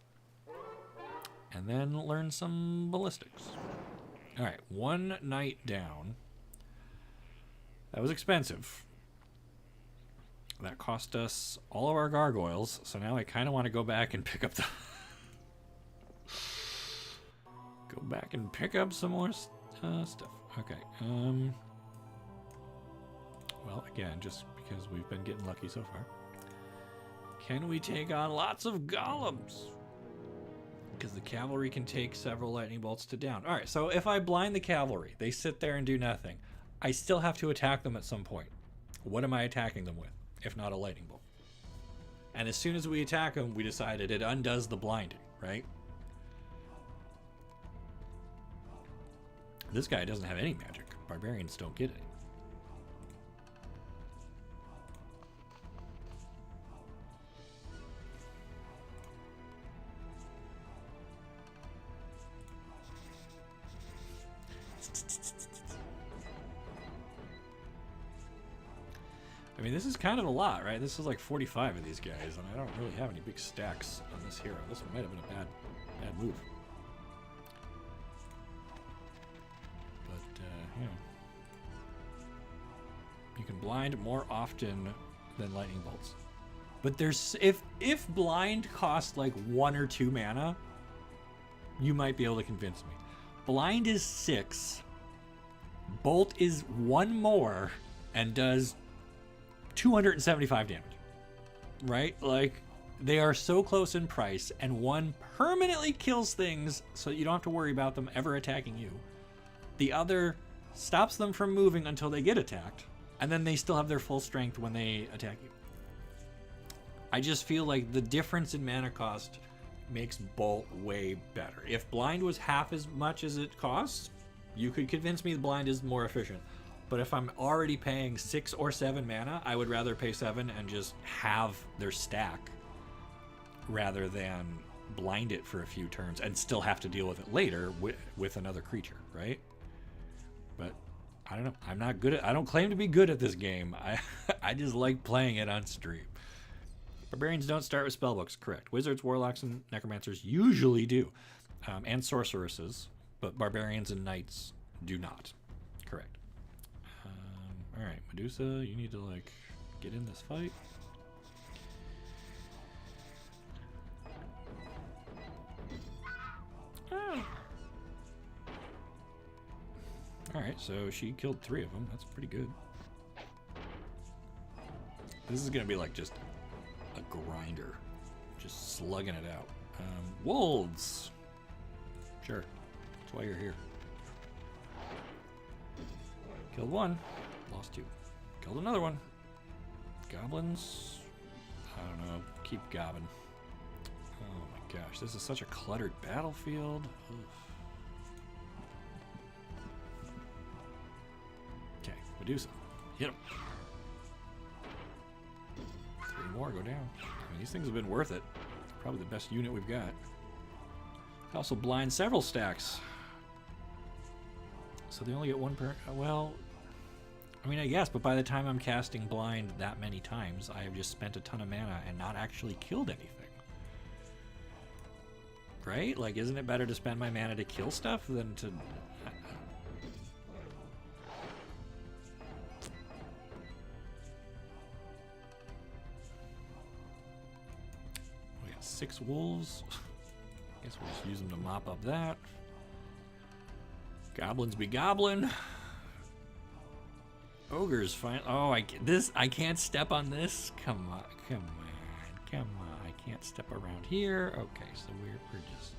And then learn some ballistics. Alright, 1 knight down. That was expensive. That cost us all of our gargoyles, so now I kind of want to go back and pick up the... go back and pick up some more stuff. Okay, well, again, just because we've been getting lucky so far. Can we take on lots of golems? Because the cavalry can take several lightning bolts to down. All right, so if I blind the cavalry, they sit there and do nothing. I still have to attack them at some point. What am I attacking them with, if not a lightning bolt? And as soon as we attack them, we decided it undoes the blinding, right? This guy doesn't have any magic. Barbarians don't get it. I mean, this is kind of a lot, right? This is like 45 of these guys, and I don't really have any big stacks on this hero. This might have been a bad move. But, you know. You can blind more often than lightning bolts. But there's... If blind costs like 1 or 2 mana, you might be able to convince me. Blind is 6. Bolt is 1 more and does 275 damage. Right? Like, they are so close in price, and one permanently kills things so you don't have to worry about them ever attacking you. The other stops them from moving until they get attacked, and then they still have their full strength when they attack you. I just feel like the difference in mana cost makes Bolt way better. If Blind was half as much as it costs, you could convince me the Blind is more efficient. But if I'm already paying 6 or 7 mana, I would rather pay 7 and just have their stack rather than blind it for a few turns and still have to deal with it later with another creature, right? But I don't know. I'm not good at... I don't claim to be good at this game. I just like playing it on stream. Barbarians don't start with spellbooks, correct. Wizards, warlocks, and necromancers usually do. And sorceresses, but barbarians and knights do not. Correct. Alright, Medusa, you need to, like, get in this fight. Ah. Alright, so she killed 3 of them. That's pretty good. This is gonna be, like, just a grinder. Just slugging it out. Wolves! Sure. That's why you're here. Killed 1. Lost 2. Killed another one. Goblins? I don't know. Keep gobbing. Oh my gosh, this is such a cluttered battlefield. Oof. Okay, Medusa. Hit him. 3 more go down. I mean, these things have been worth it. Probably the best unit we've got. Also blind several stacks. So they only get 1 per... Well... I mean, I guess, but by the time I'm casting blind that many times, I have just spent a ton of mana and not actually killed anything. Right? Like, isn't it better to spend my mana to kill stuff than to... We got 6 wolves. Guess we'll just use them to mop up that. Goblins be goblin. Ogres fine. Oh, I can't step on this. Come on, come on, come on. I can't step around here. Okay, so we're just...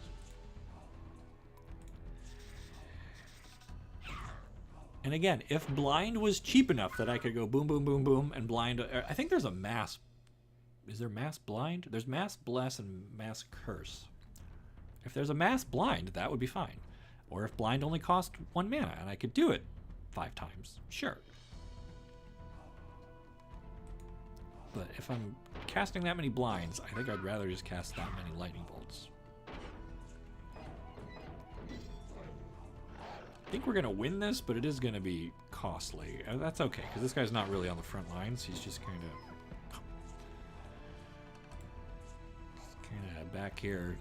And again, if blind was cheap enough that I could go boom, boom, boom, boom, and blind... I think there's a mass... Is there mass blind? There's mass bless and mass curse. If there's a mass blind, that would be fine. Or if blind only cost 1 mana and I could do it 5 times, sure. But if I'm casting that many blinds, I think I'd rather just cast that many lightning bolts. I think we're going to win this, but it is going to be costly. That's okay, because this guy's not really on the front lines. He's just kind of back here.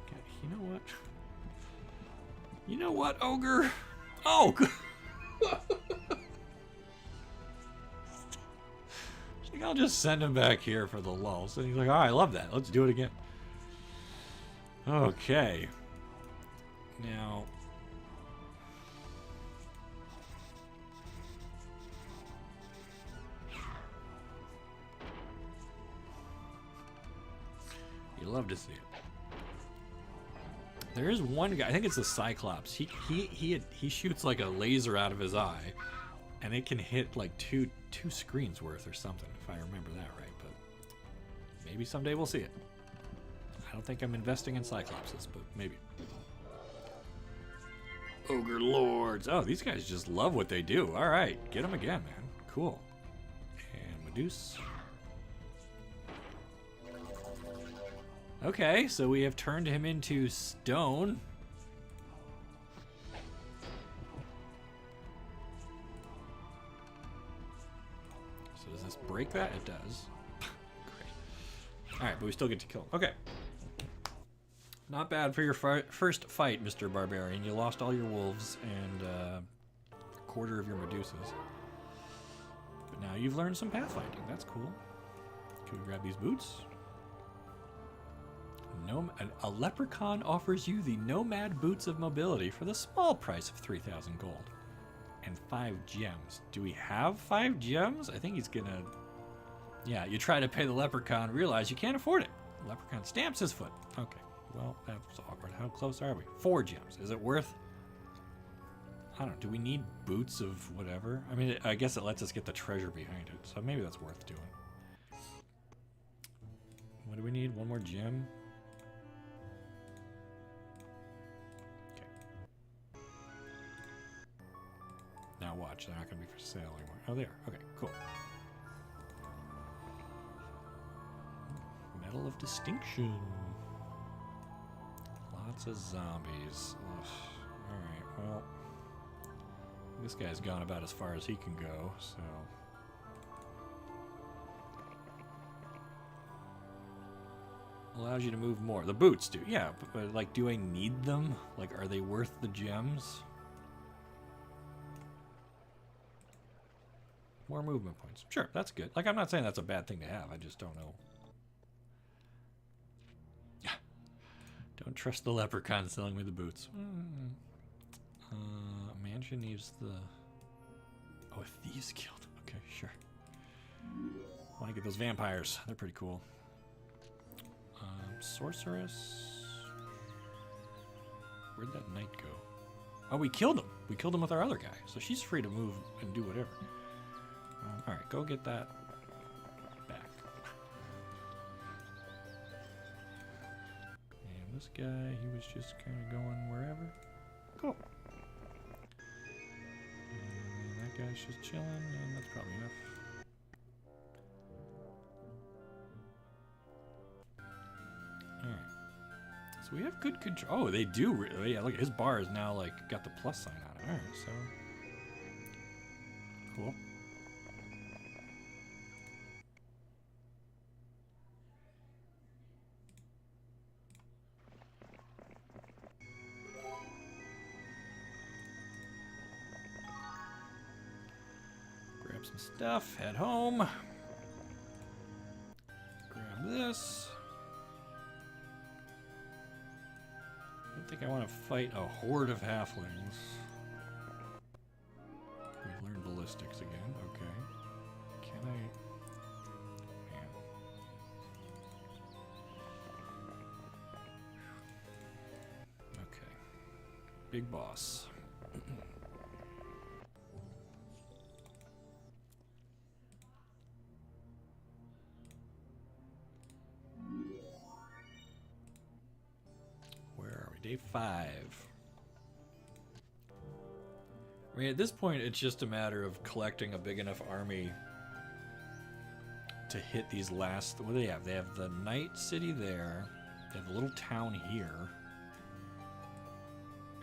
Okay, you know what? You know what, ogre? Oh! I'll just send him back here for the lulls. And he's like, oh, I love that. Let's do it again. Okay. Now... You love to see it. There is one guy, I think it's the Cyclops. He shoots like a laser out of his eye. And it can hit like two screens worth or something, if I remember that right. But maybe someday we'll see it. I don't think I'm investing in Cyclopses, but maybe. Ogre Lords. Oh, these guys just love what they do. All right, get them again, man. Cool. And Medusa. Okay, so we have turned him into stone. Does this break that? It does. Great. Alright, but we still get to kill him. Okay. Not bad for your first fight, Mr. Barbarian. You lost all your wolves and a quarter of your Medusas. But now you've learned some pathfinding. That's cool. Can we grab these boots? A leprechaun offers you the nomad boots of mobility for the small price of 3,000 gold. And 5 gems. Do we have 5 gems? I think he's gonna... Yeah, you try to pay the leprechaun, realize you can't afford it. The leprechaun stamps his foot. Okay, well, that's awkward. How close are we? 4 gems. Is it worth... I don't know, do we need boots of whatever? I mean, I guess it lets us get the treasure behind it, so maybe that's worth doing. What do we need? 1 more gem? Now watch, they're not going to be for sale anymore. Oh, they are. Okay, cool. Medal of Distinction. Lots of zombies. Ugh. Alright, well. This guy's gone about as far as he can go, so... Allows you to move more. The boots do. Yeah, but like, do I need them? Like, are they worth the gems? More movement points. Sure, that's good. Like, I'm not saying that's a bad thing to have. I just don't know. Don't trust the leprechaun selling me the boots. Mansion needs the... Oh, a Thieves Guild. Okay, sure. Want to get those vampires. They're pretty cool. Sorceress. Where'd that knight go? Oh, we killed him. We killed him with our other guy. So she's free to move and do whatever. Alright, go get that back. And this guy, he was just kind of going wherever. Cool. And that guy's just chilling, and that's probably enough. Alright. So we have good control. Oh, they do. Yeah, look, his bar is now, like, got the plus sign on it. Alright, so... Cool. Grab some stuff, head home. Grab this. I don't think I want to fight a horde of halflings. We've learned ballistics again. Okay. Can I... Man. Okay. Big boss. Day 5. I mean, at this point, it's just a matter of collecting a big enough army to hit these last... What do they have? They have the Night City there. They have a little town here.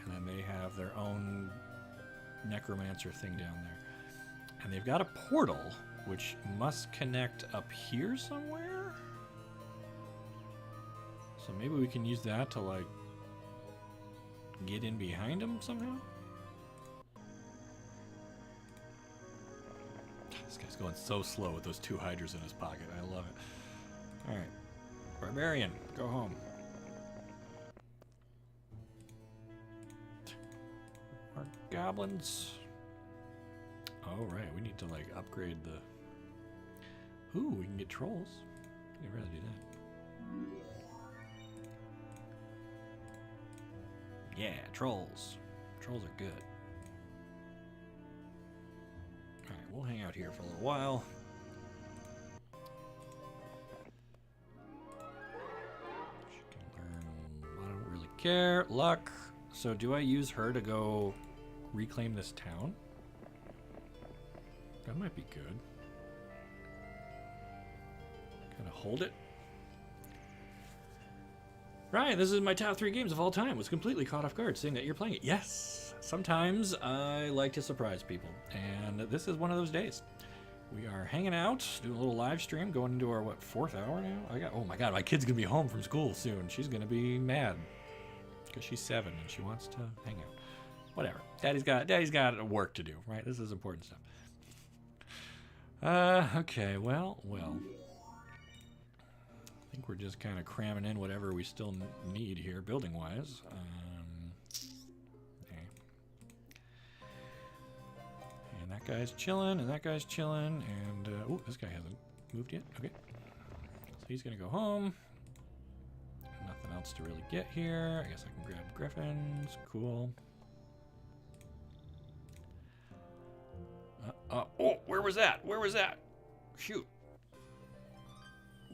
And then they have their own necromancer thing down there. And they've got a portal, which must connect up here somewhere? So maybe we can use that to, like... get in behind him somehow? This guy's going so slow with those 2 hydras in his pocket. I love it. Alright. Barbarian, go home. More goblins. Oh, right. We need to, like, upgrade the... Ooh, we can get trolls. I'd rather do that. Yeah, trolls. Trolls are good. Alright, we'll hang out here for a little while. She can learn... I don't really care. Luck. So do I use her to go reclaim this town? That might be good. Kind of hold it. Ryan, this is my top 3 games of all time. Was completely caught off guard seeing that you're playing it. Yes, sometimes I like to surprise people, and this is one of those days. We are hanging out, doing a little live stream, going into our, what, 4th hour now? Oh my god, my kid's gonna be home from school soon. She's gonna be mad because she's 7 and she wants to hang out. Whatever. Daddy's got work to do, right? This is important stuff. Okay, well. I think we're just kind of cramming in whatever we still need here, building-wise. Okay. And that guy's chilling, and that guy's chilling, and... oh, this guy hasn't moved yet. Okay. So he's going to go home. Nothing else to really get here. I guess I can grab griffins. Cool. Oh, where was that? Where was that? Shoot.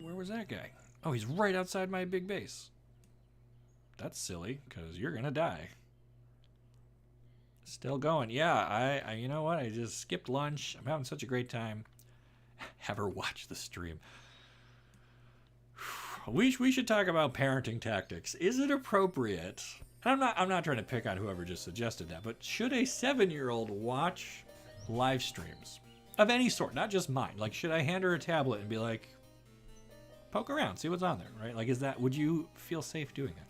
Where was that guy? Oh, he's right outside my big base. That's silly, because you're going to die. Still going. Yeah, I you know what? I just skipped lunch. I'm having such a great time. Have her watch the stream. We should talk about parenting tactics. Is it appropriate? I'm not trying to pick on whoever just suggested that, but should a 7-year-old watch live streams of any sort, not just mine? Like, should I hand her a tablet and be like, poke around, see what's on there, right? Like, would you feel safe doing that?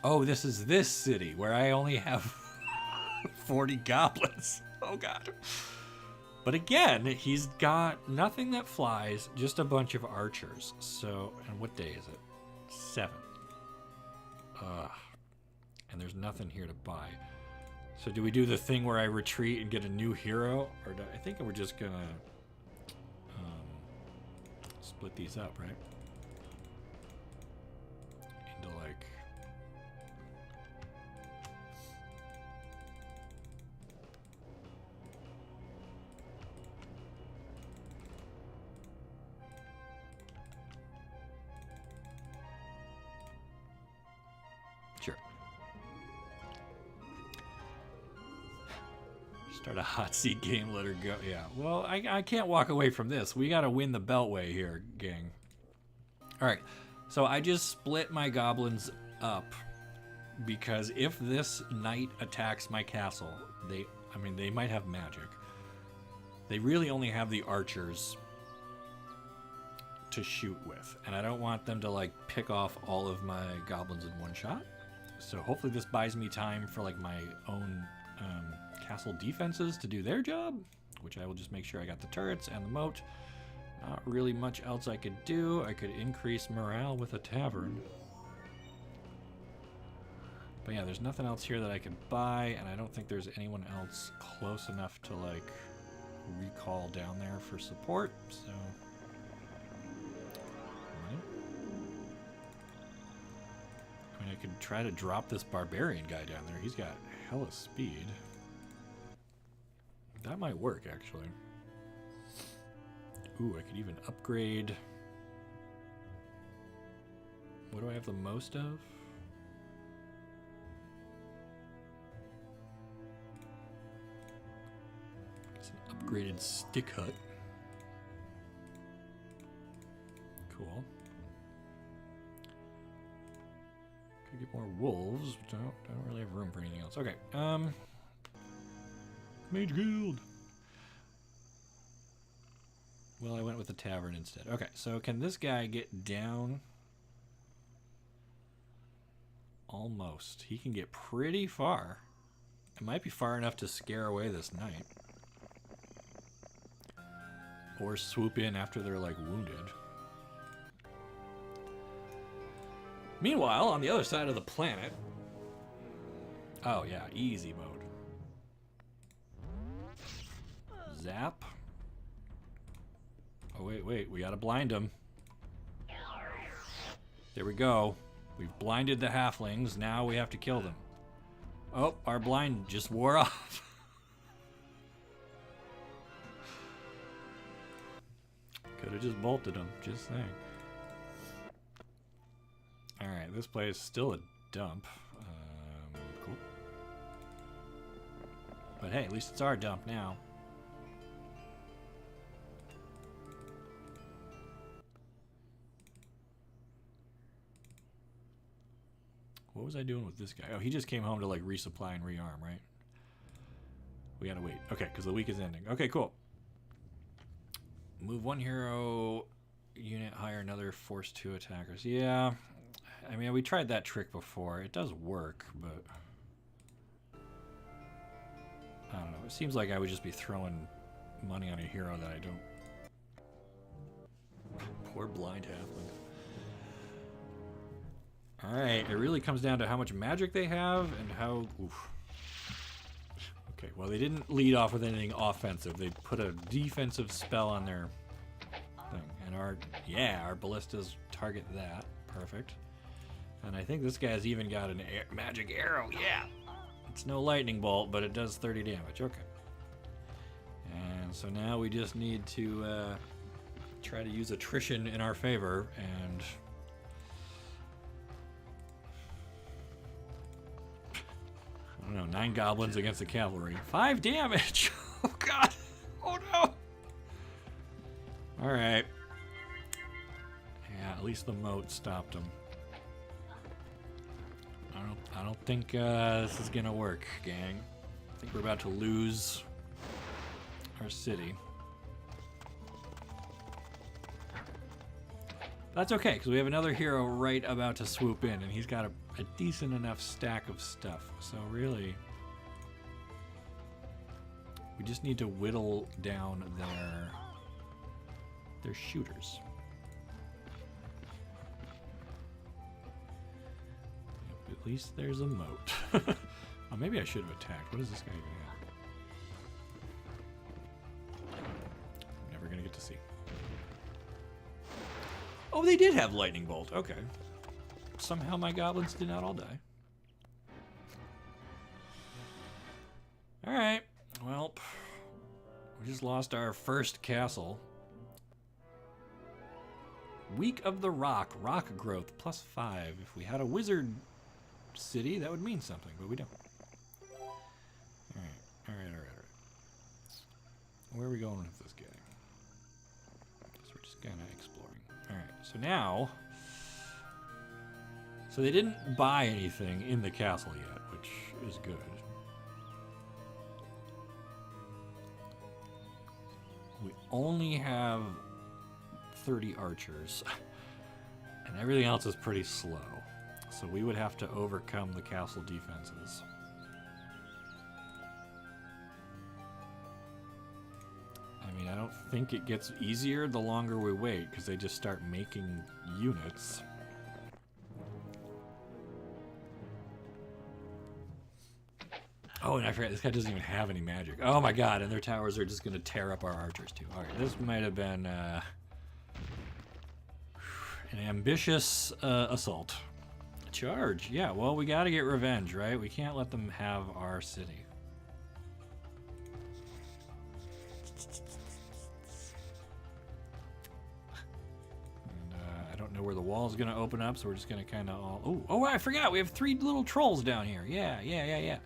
Oh, this is this city where I only have 40 goblins. Oh, God. But again, he's got nothing that flies, just a bunch of archers. So, and what day is it? 7. And there's nothing here to buy. So do we do the thing where I retreat and get a new hero? Or I think we're just going to... split these up, right? Into like... Sure. Start a hot seat game, let her go. Yeah, well, I can't walk away from this. We gotta win the Beltway here, gang. Alright, so I just split my goblins up because if this knight attacks my castle, they I mean, they might have magic. They really only have the archers to shoot with, and I don't want them to like pick off all of my goblins in one shot. So hopefully this buys me time for like my own castle defenses to do their job, which I will just make sure I got the turrets and the moat. Not really much else I could do. I could increase morale with a tavern. But yeah, there's nothing else here that I could buy, and I don't think there's anyone else close enough to like recall down there for support, so... I mean, I could try to drop this barbarian guy down there. He's got hella speed. That might work, actually. Ooh, I could even upgrade... What do I have the most of? It's an upgraded stick hut. Cool. Could get more wolves, but don't really have room for anything else. Okay, Mage Guild. Well, I went with the tavern instead. Okay, so can this guy get down? Almost. He can get pretty far. It might be far enough to scare away this knight. Or swoop in after they're, like, wounded. Meanwhile, on the other side of the planet... Oh, yeah, easy mode. Zap. Oh, wait, we gotta blind him. There we go. We've blinded the halflings, now we have to kill them. Oh, our blind just wore off. Could have just bolted him, just saying. Alright, this place is still a dump. Cool. But hey, at least it's our dump now. What was I doing with this guy? Oh, he just came home to like resupply and rearm, right? We gotta wait. Okay, because the week is ending. Okay, cool. Move one hero unit, hire another, force 2 attackers. Yeah, I mean, we tried that trick before. It does work, but I don't know. It seems like I would just be throwing money on a hero that I don't. Poor blind halfling. Alright, it really comes down to how much magic they have and how... Oof. Okay, well, they didn't lead off with anything offensive. They put a defensive spell on their thing. And our ballistas target that. Perfect. And I think this guy's even got an magic arrow. Yeah! It's no lightning bolt, but it does 30 damage. Okay. And so now we just need to try to use attrition in our favor and... I don't know, 9 goblins against the cavalry. 5 damage! Oh god! Oh no! Alright. Yeah, at least the moat stopped him. I don't think this is gonna work, gang. I think we're about to lose our city. That's okay, because we have another hero right about to swoop in, and he's got a decent enough stack of stuff. So really, we just need to whittle down their shooters. Yep, at least there's a moat. Oh, maybe I should have attacked. What does this guy even have? I'm never gonna get to see. Oh, they did have lightning bolt. Okay. Somehow my goblins did not all die. Alright. Well, we just lost our first castle. Week of the Rock. Rock growth +5. If we had a wizard city, that would mean something, but we don't. Alright. Where are we going with this guy? Guess we're just kind of exploring. Alright, so now... So they didn't buy anything in the castle yet, which is good. only have 30 archers, and everything else is pretty slow. So we would have to overcome the castle defenses. I mean, I don't think it gets easier the longer we wait, because they just start making units. Oh, and I forgot, this guy doesn't even have any magic. Oh my god, and their towers are just going to tear up our archers too. Alright, this might have been an ambitious assault. Charge, yeah, well, we got to get revenge, right? We can't let them have our city. And I don't know where the wall's going to open up, so we're just going to kind of all... Oh, I forgot, we have 3 little trolls down here. Yeah.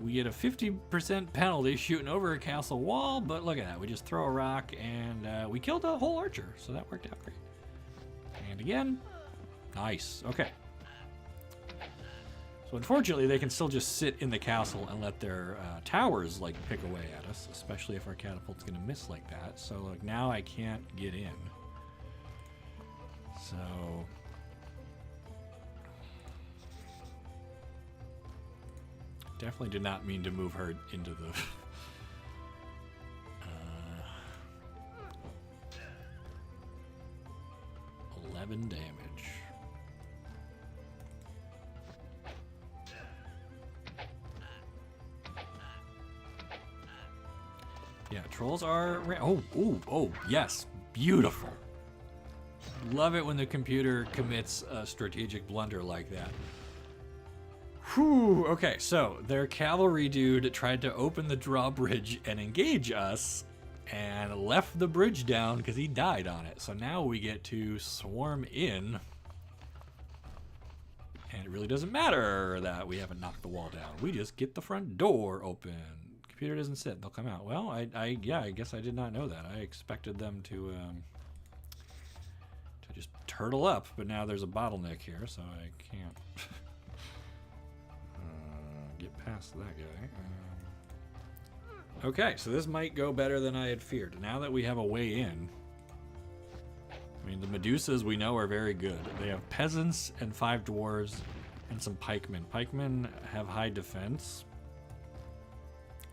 We get a 50% penalty shooting over a castle wall, but look at that. We just throw a rock, and we killed a whole archer, so that worked out great. And again, nice. Okay. So unfortunately, they can still just sit in the castle and let their towers, like, pick away at us, especially if our catapult's going to miss like that. So, like, now I can't get in. So... Definitely did not mean to move her into the... 11 damage. Yeah, trolls are... Oh, yes. Beautiful. Love it when the computer commits a strategic blunder like that. Whew, okay, so their cavalry dude tried to open the drawbridge and engage us and left the bridge down because he died on it. So now we get to swarm in, and it really doesn't matter that we haven't knocked the wall down. We just get the front door open. Computer doesn't sit, they'll come out. Well, I guess I did not know that. I expected them to just turtle up, but now there's a bottleneck here, so I can't. Get past that guy. Okay, so this might go better than I had feared. Now that we have a way in, I mean, the Medusas we know are very good. They have peasants and 5 dwarves and some pikemen. Pikemen have high defense,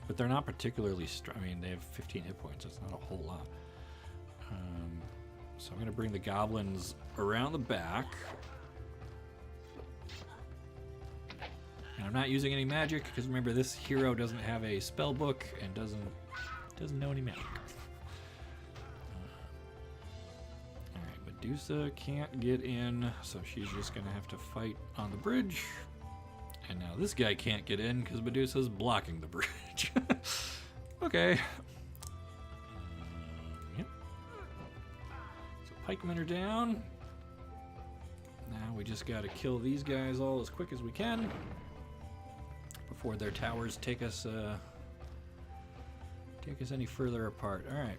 but they're not particularly strong. I mean, they have 15 hit points. That's not a whole lot. So I'm going to bring the goblins around the back. And I'm not using any magic, because remember, this hero doesn't have a spell book and doesn't know any magic. Alright, Medusa can't get in, so she's just going to have to fight on the bridge. And now this guy can't get in, because Medusa's blocking the bridge. Okay. Yep. So pikemen are down. Now we just got to kill these guys all as quick as we can before their towers take us any further apart. All right.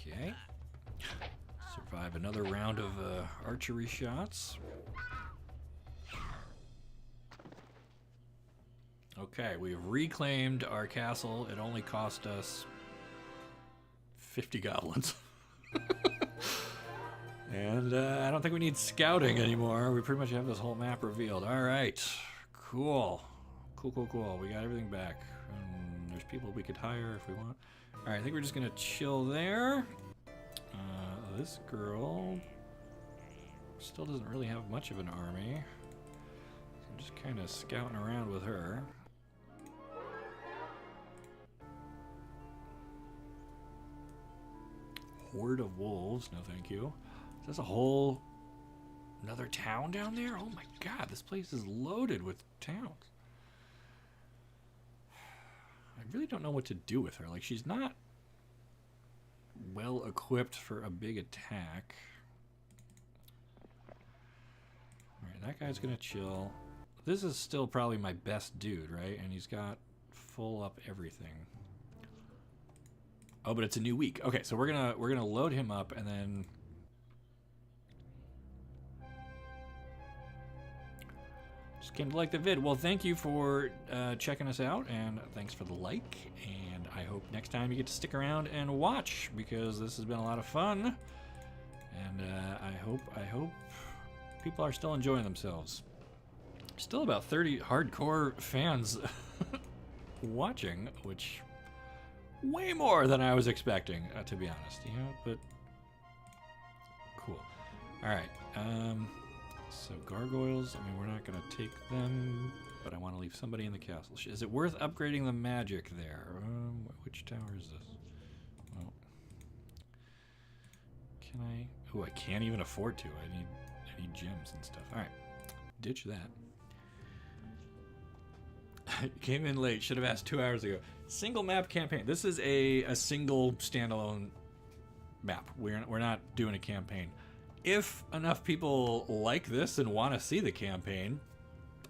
Okay. Survive another round of archery shots. Okay, we've reclaimed our castle. It only cost us 50 goblins. And I don't think we need scouting anymore. We pretty much have this whole map revealed. All right, cool. Cool. We got everything back. There's people we could hire if we want. All right, I think we're just gonna chill there. This girl still doesn't really have much of an army. So I'm just kind of scouting around with her. Horde of wolves, no thank you. Is this another town down there? Oh my god, this place is loaded with towns. I really don't know what to do with her. Like, she's not well equipped for a big attack. Alright, that guy's gonna chill. This is still probably my best dude, right? And he's got full up everything. Oh, but it's a new week. Okay, so we're gonna load him up and then just came to like the vid. Well, thank you for checking us out, and thanks for the like. And I hope next time you get to stick around and watch, because this has been a lot of fun. And I hope people are still enjoying themselves. Still about 30 hardcore fans watching, which way more than I was expecting, to be honest. You know, but cool. All right. So gargoyles. I mean, we're not gonna take them, but I want to leave somebody in the castle. Is it worth upgrading the magic there? Which tower is this? Well, can I? Oh, I can't even afford to. I need gems and stuff. All right, ditch that. Came in late. Should have asked 2 hours ago. Single map campaign. This is a single standalone map. We're not doing a campaign. If enough people like this and want to see the campaign,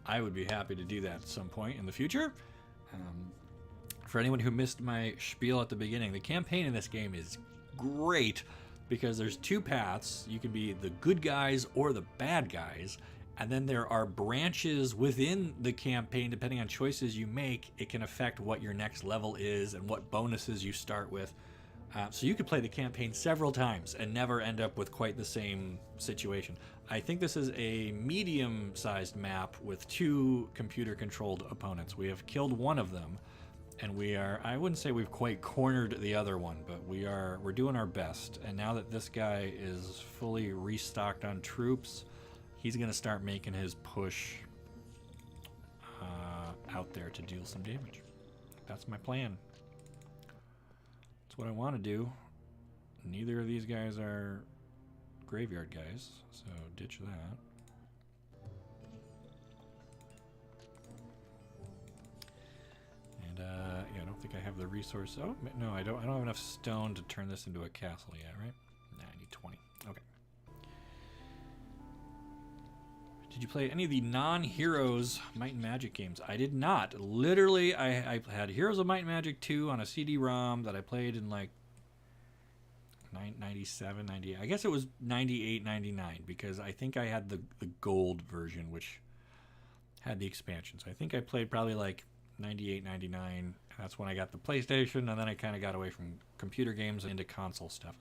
I would be happy to do that at some point in the future. For anyone who missed my spiel at the beginning, the campaign in this game is great because there's two paths. You can be the good guys or the bad guys, and then there are branches within the campaign. Depending on choices you make, it can affect what your next level is and what bonuses you start with. So you could play the campaign several times and never end up with quite the same situation. I think this is a medium-sized map with 2 computer-controlled opponents. We have killed one of them, and I wouldn't say we've quite cornered the other one, but we're doing our best. And now that this guy is fully restocked on troops, he's going to start making his push out there to deal some damage. That's my plan. That's what I want to do. Neither of these guys are graveyard guys, so ditch that. And yeah, I don't think I have the resource. Oh no, I don't have enough stone to turn this into a castle yet, right? Nah, I need 20. Okay. Did you play any of the non-Heroes Might and Magic games? I did not. Literally, I had Heroes of Might and Magic 2 on a CD-ROM that I played in like 97, 98. I guess it was 98, 99 because I think I had the gold version, which had the expansion. So I think I played probably like 98, 99. That's when I got the PlayStation, and then I kind of got away from computer games into console stuff.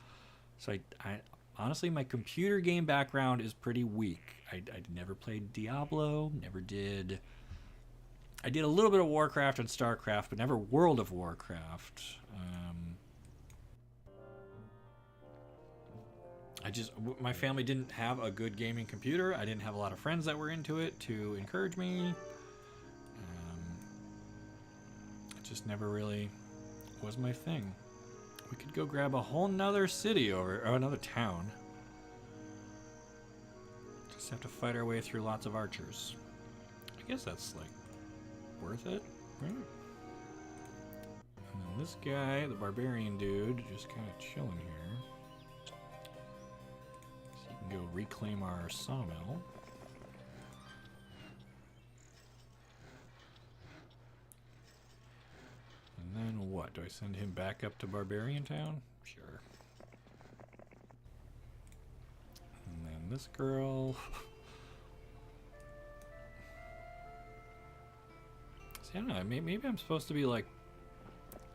So I honestly, my computer game background is pretty weak. I never played Diablo, never did. I did a little bit of Warcraft and StarCraft, but never World of Warcraft. My family didn't have a good gaming computer. I didn't have a lot of friends that were into it to encourage me. It just never really was my thing. We could go grab a whole nother city or another town. Just have to fight our way through lots of archers. I guess that's like worth it, right? And then this guy, the barbarian dude, just kind of chilling here. So you can go reclaim our sawmill. And then what? Do I send him back up to Barbarian Town? Sure. And then this girl. See, I don't know. Maybe I'm supposed to be like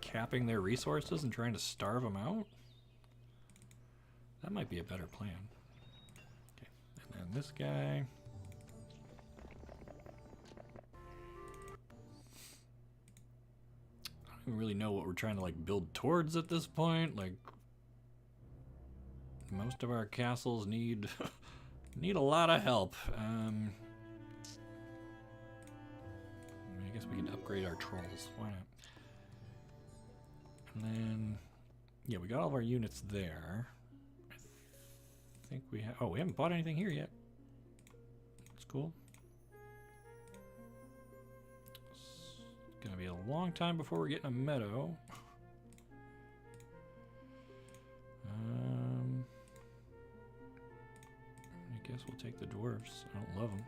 capping their resources and trying to starve them out. That might be a better plan. Okay. And then this guy. I don't really know what we're trying to like build towards at this point. Like most of our castles need need a lot of help. I guess we can upgrade our trolls. Why not? And then yeah, we got all of our units there. I think we have. Oh, we haven't bought anything here yet. That's cool. Gonna be a long time before we're getting a meadow. I guess we'll take the dwarfs. I don't love them.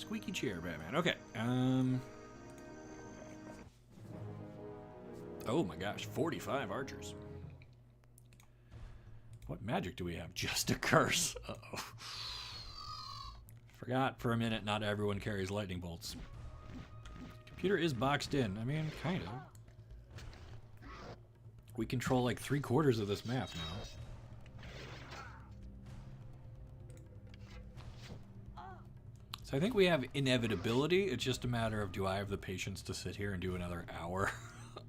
squeaky chair, Batman. Okay. Oh my gosh, 45 archers. What magic do we have? Just a curse. Uh-oh. Forgot for a minute, not everyone carries lightning bolts. Computer is boxed in. I mean, kind of. We control like 3/4 of this map now. So I think we have inevitability. It's just a matter of, do I have the patience to sit here and do another hour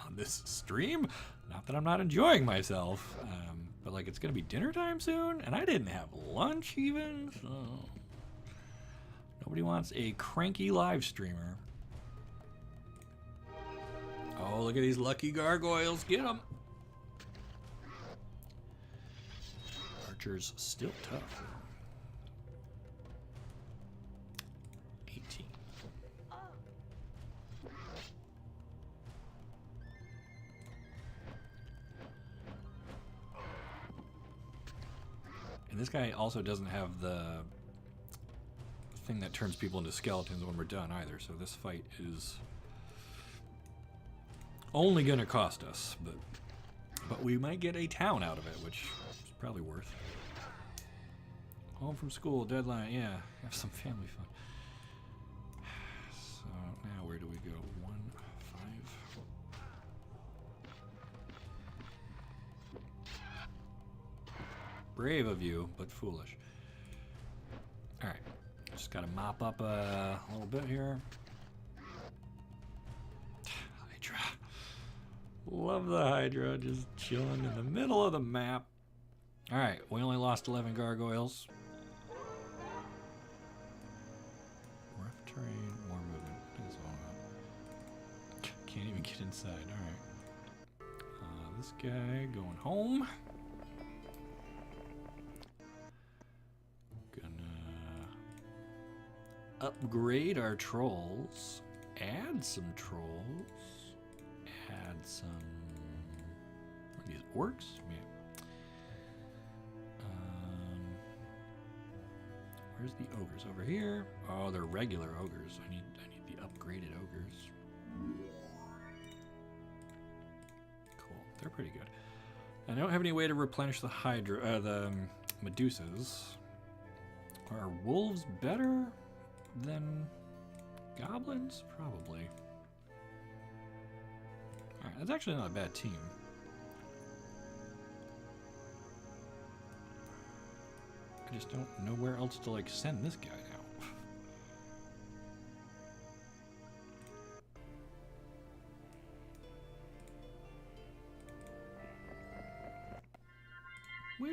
on this stream? Not that I'm not enjoying myself, but like it's gonna be dinner time soon, and I didn't have lunch even, so nobody wants a cranky live streamer. Oh, look at these lucky gargoyles! Get them! Archer's still tough. 18. And this guy also doesn't have the thing that turns people into skeletons when we're done either, so this fight is only gonna cost us, but we might get a town out of it, which is probably worth. Home from school, deadline, yeah, have some family fun. So now where do we go? 1, 5. Brave of you, but foolish. Alright, just gotta mop up a little bit here. Hydra. Love the Hydra, just chilling in the middle of the map. Alright, we only lost 11 gargoyles. Rough terrain, more movement. That's all right. Can't even get inside. Alright. This guy going home. Upgrade our trolls, add some trolls, add some, what are these orcs? Yeah. Where's the ogres? Over here? Oh, they're regular ogres. I need the upgraded ogres. Cool, they're pretty good. I don't have any way to replenish the hydra, the medusas. Are wolves better than goblins? Probably. Alright, that's actually not a bad team. I just don't know where else to like send this guy now. Woo!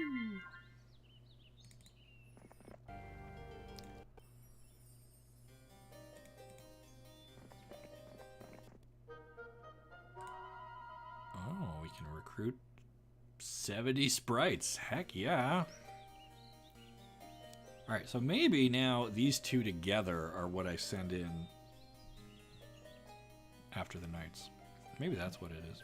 Oh, we can recruit 70 sprites. Heck yeah. Alright, so maybe now these two together are what I send in after the knights. Maybe that's what it is.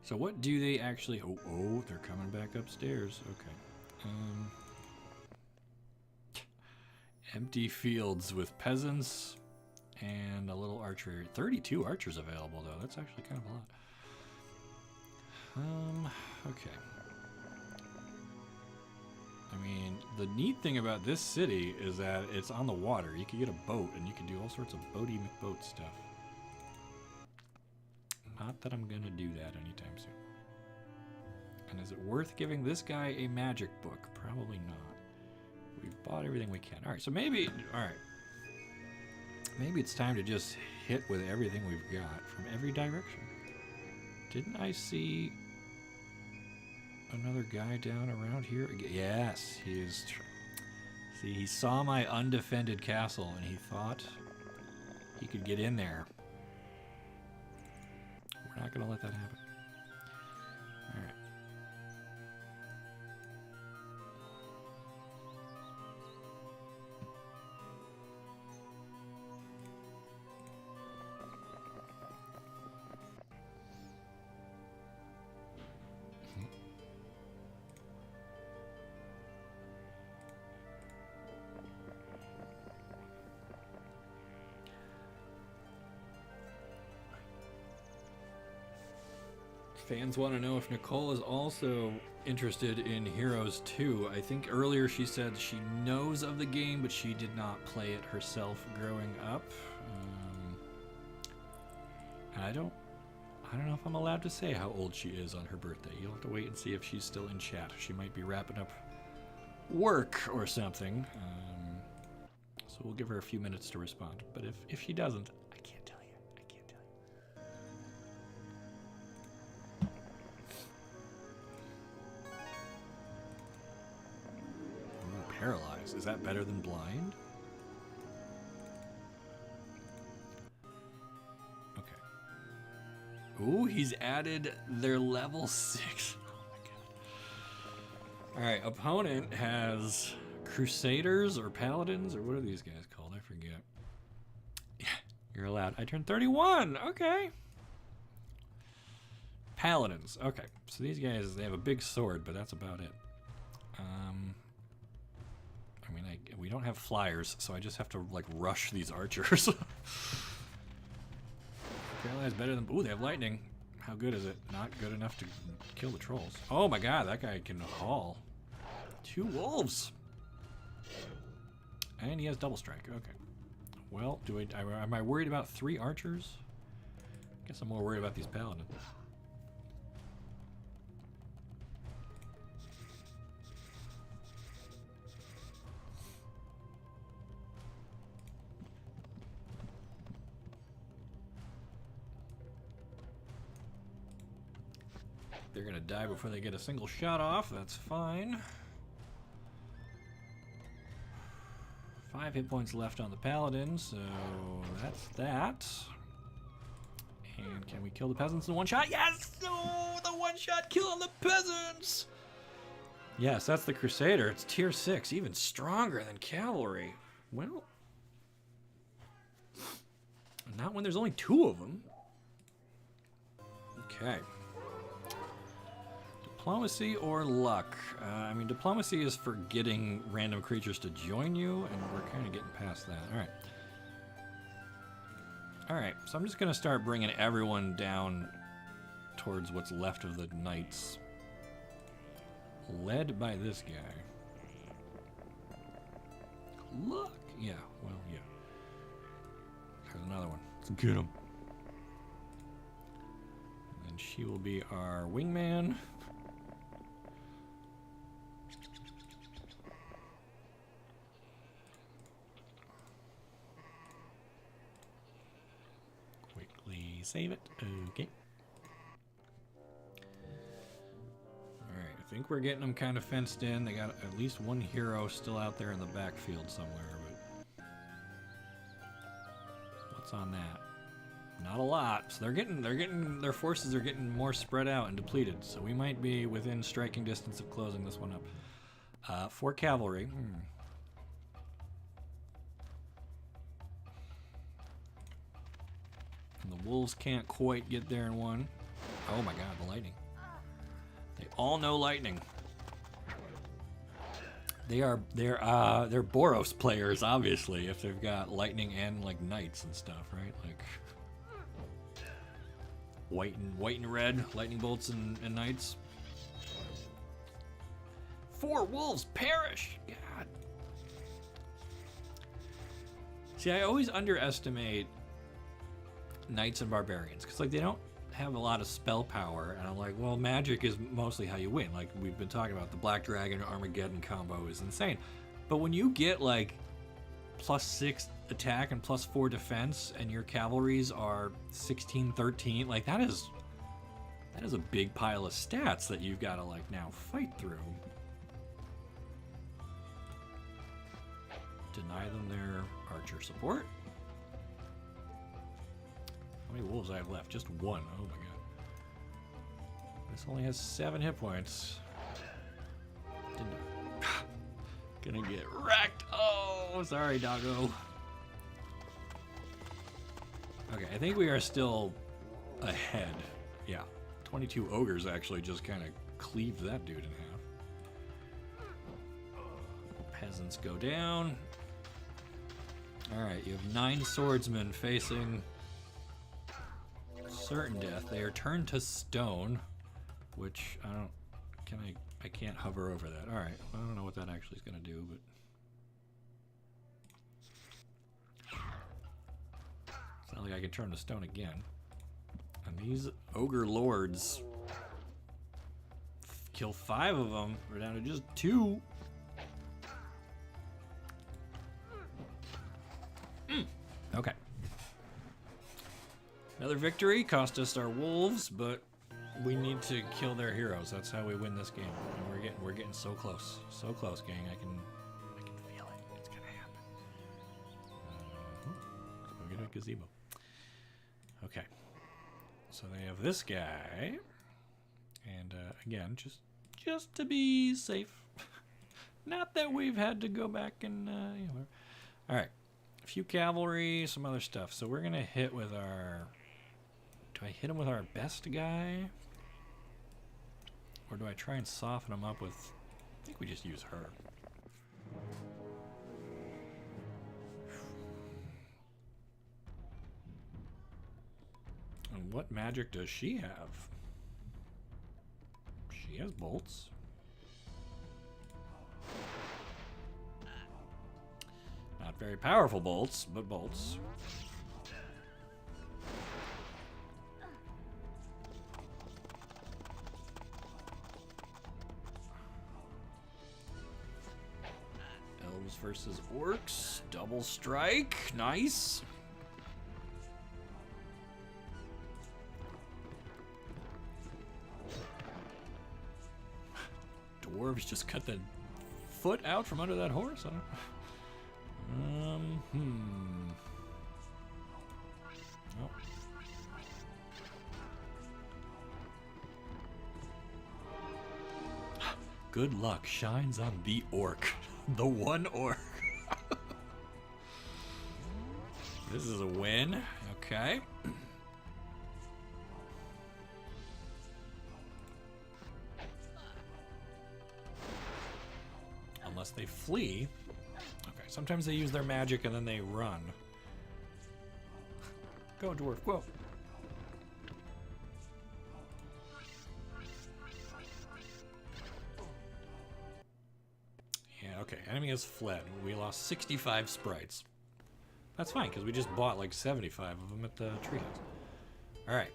So what do they actually... Oh, they're coming back upstairs. Okay. Empty fields with peasants and a little archery. 32 archers available, though. That's actually kind of a lot. Okay. I mean, the neat thing about this city is that it's on the water. You can get a boat, and you can do all sorts of boaty McBoat stuff. Not that I'm gonna do that anytime soon. And is it worth giving this guy a magic book? Probably not. We've bought everything we can. Alright, so maybe... Alright. Maybe it's time to just hit with everything we've got from every direction. Didn't I see another guy down around here? Yes, he is... See, he saw my undefended castle and he thought he could get in there. We're not going to let that happen. Alright. Fans want to know if Nicole is also interested in Heroes 2. I think earlier she said she knows of the game, but she did not play it herself growing up. And I don't know if I'm allowed to say how old she is on her birthday. You'll have to wait and see if she's still in chat. She might be wrapping up work or something. So we'll give her a few minutes to respond. But if she doesn't, I can't tell you. I can't tell you. Ooh, paralyzed. Is that better than blind? Ooh, he's added their level 6. Oh my god. Alright, opponent has Crusaders or Paladins, or what are these guys called? I forget. Yeah, you're allowed. I turned 31. Okay. Paladins. Okay. So these guys, they have a big sword, but that's about it. I mean, we don't have flyers, so I just have to, like, rush these archers. Paralyzed better than... Ooh, they have lightning. How good is it? Not good enough to kill the trolls. Oh my god, that guy can haul. 2 wolves. And he has double strike. Okay. Well, am I worried about 3 archers? I guess I'm more worried about these paladins. They're gonna die before they get a single shot off. That's fine. 5 hit points left on the paladin, so that's that. And can we kill the peasants in one shot? Yes! Oh, the one-shot kill on the peasants! Yes, that's the Crusader. It's tier 6, even stronger than cavalry. Well, not when there's only 2 of them. Okay. Diplomacy or luck? I mean, diplomacy is for getting random creatures to join you, and we're kind of getting past that. All right. All right, so I'm just going to start bringing everyone down towards what's left of the knights. Led by this guy. Luck! Yeah, well, yeah. There's another one. Let's get him. And then she will be our wingman. Save it. Okay. Alright, I think we're getting them kind of fenced in. They got at least one hero still out there in the backfield somewhere, but what's on that? Not a lot. So their forces are getting more spread out and depleted. So we might be within striking distance of closing this one up. 4 cavalry. And the wolves can't quite get there in one. Oh my god, the lightning. They all know lightning. They're Boros players, obviously, if they've got lightning and like knights and stuff, right? Like white and red, lightning bolts and knights. 4 wolves perish! God. See, I always underestimate knights and barbarians, because like they don't have a lot of spell power, and I'm like, well, magic is mostly how you win. Like we've been talking about, the Black Dragon Armageddon combo is insane, but when you get like +6 attack and +4 defense, and your cavalries are 16-13, like that is a big pile of stats that you've got to like now fight through. Deny them their archer support. How many wolves I have left? Just 1. Oh my god. This only has 7 hit points. Gonna get wrecked. Oh, sorry, doggo. Okay, I think we are still ahead. Yeah. 22 ogres actually just kind of cleaved that dude in half. Peasants go down. Alright, you have 9 swordsmen facing certain death. They are turned to stone. which I don't. I can't hover over that. All right. I don't know what that actually is going to do, but. It's not like I can turn to stone again. And these ogre lords kill 5 of them. We're down to just 2. Okay. Another victory. Cost us our wolves, but we need to kill their heroes. That's how we win this game. And we're getting so close. So close, gang. I can feel it. It's gonna happen. We'll get a gazebo. Okay. So they have this guy. And again, just to be safe. Not that we've had to go back and you know. All right. A few cavalry, some other stuff. So we're going to hit with our... Do I hit him with our best guy? Or do I try and soften him up with... I think we just use her. And what magic does she have? She has bolts. Not very powerful bolts, but bolts. Elves versus orcs. Double strike. Nice. Dwarves just cut the foot out from under that horse. I don't know. Oh. Good luck shines on the orc. The one orc. This is a win. Okay. Unless they flee. Okay, sometimes they use their magic and then they run. Go, dwarf, go. Yeah, okay, enemy has fled. We lost 65 sprites. That's fine, because we just bought like 75 of them at the treehouse. Alright.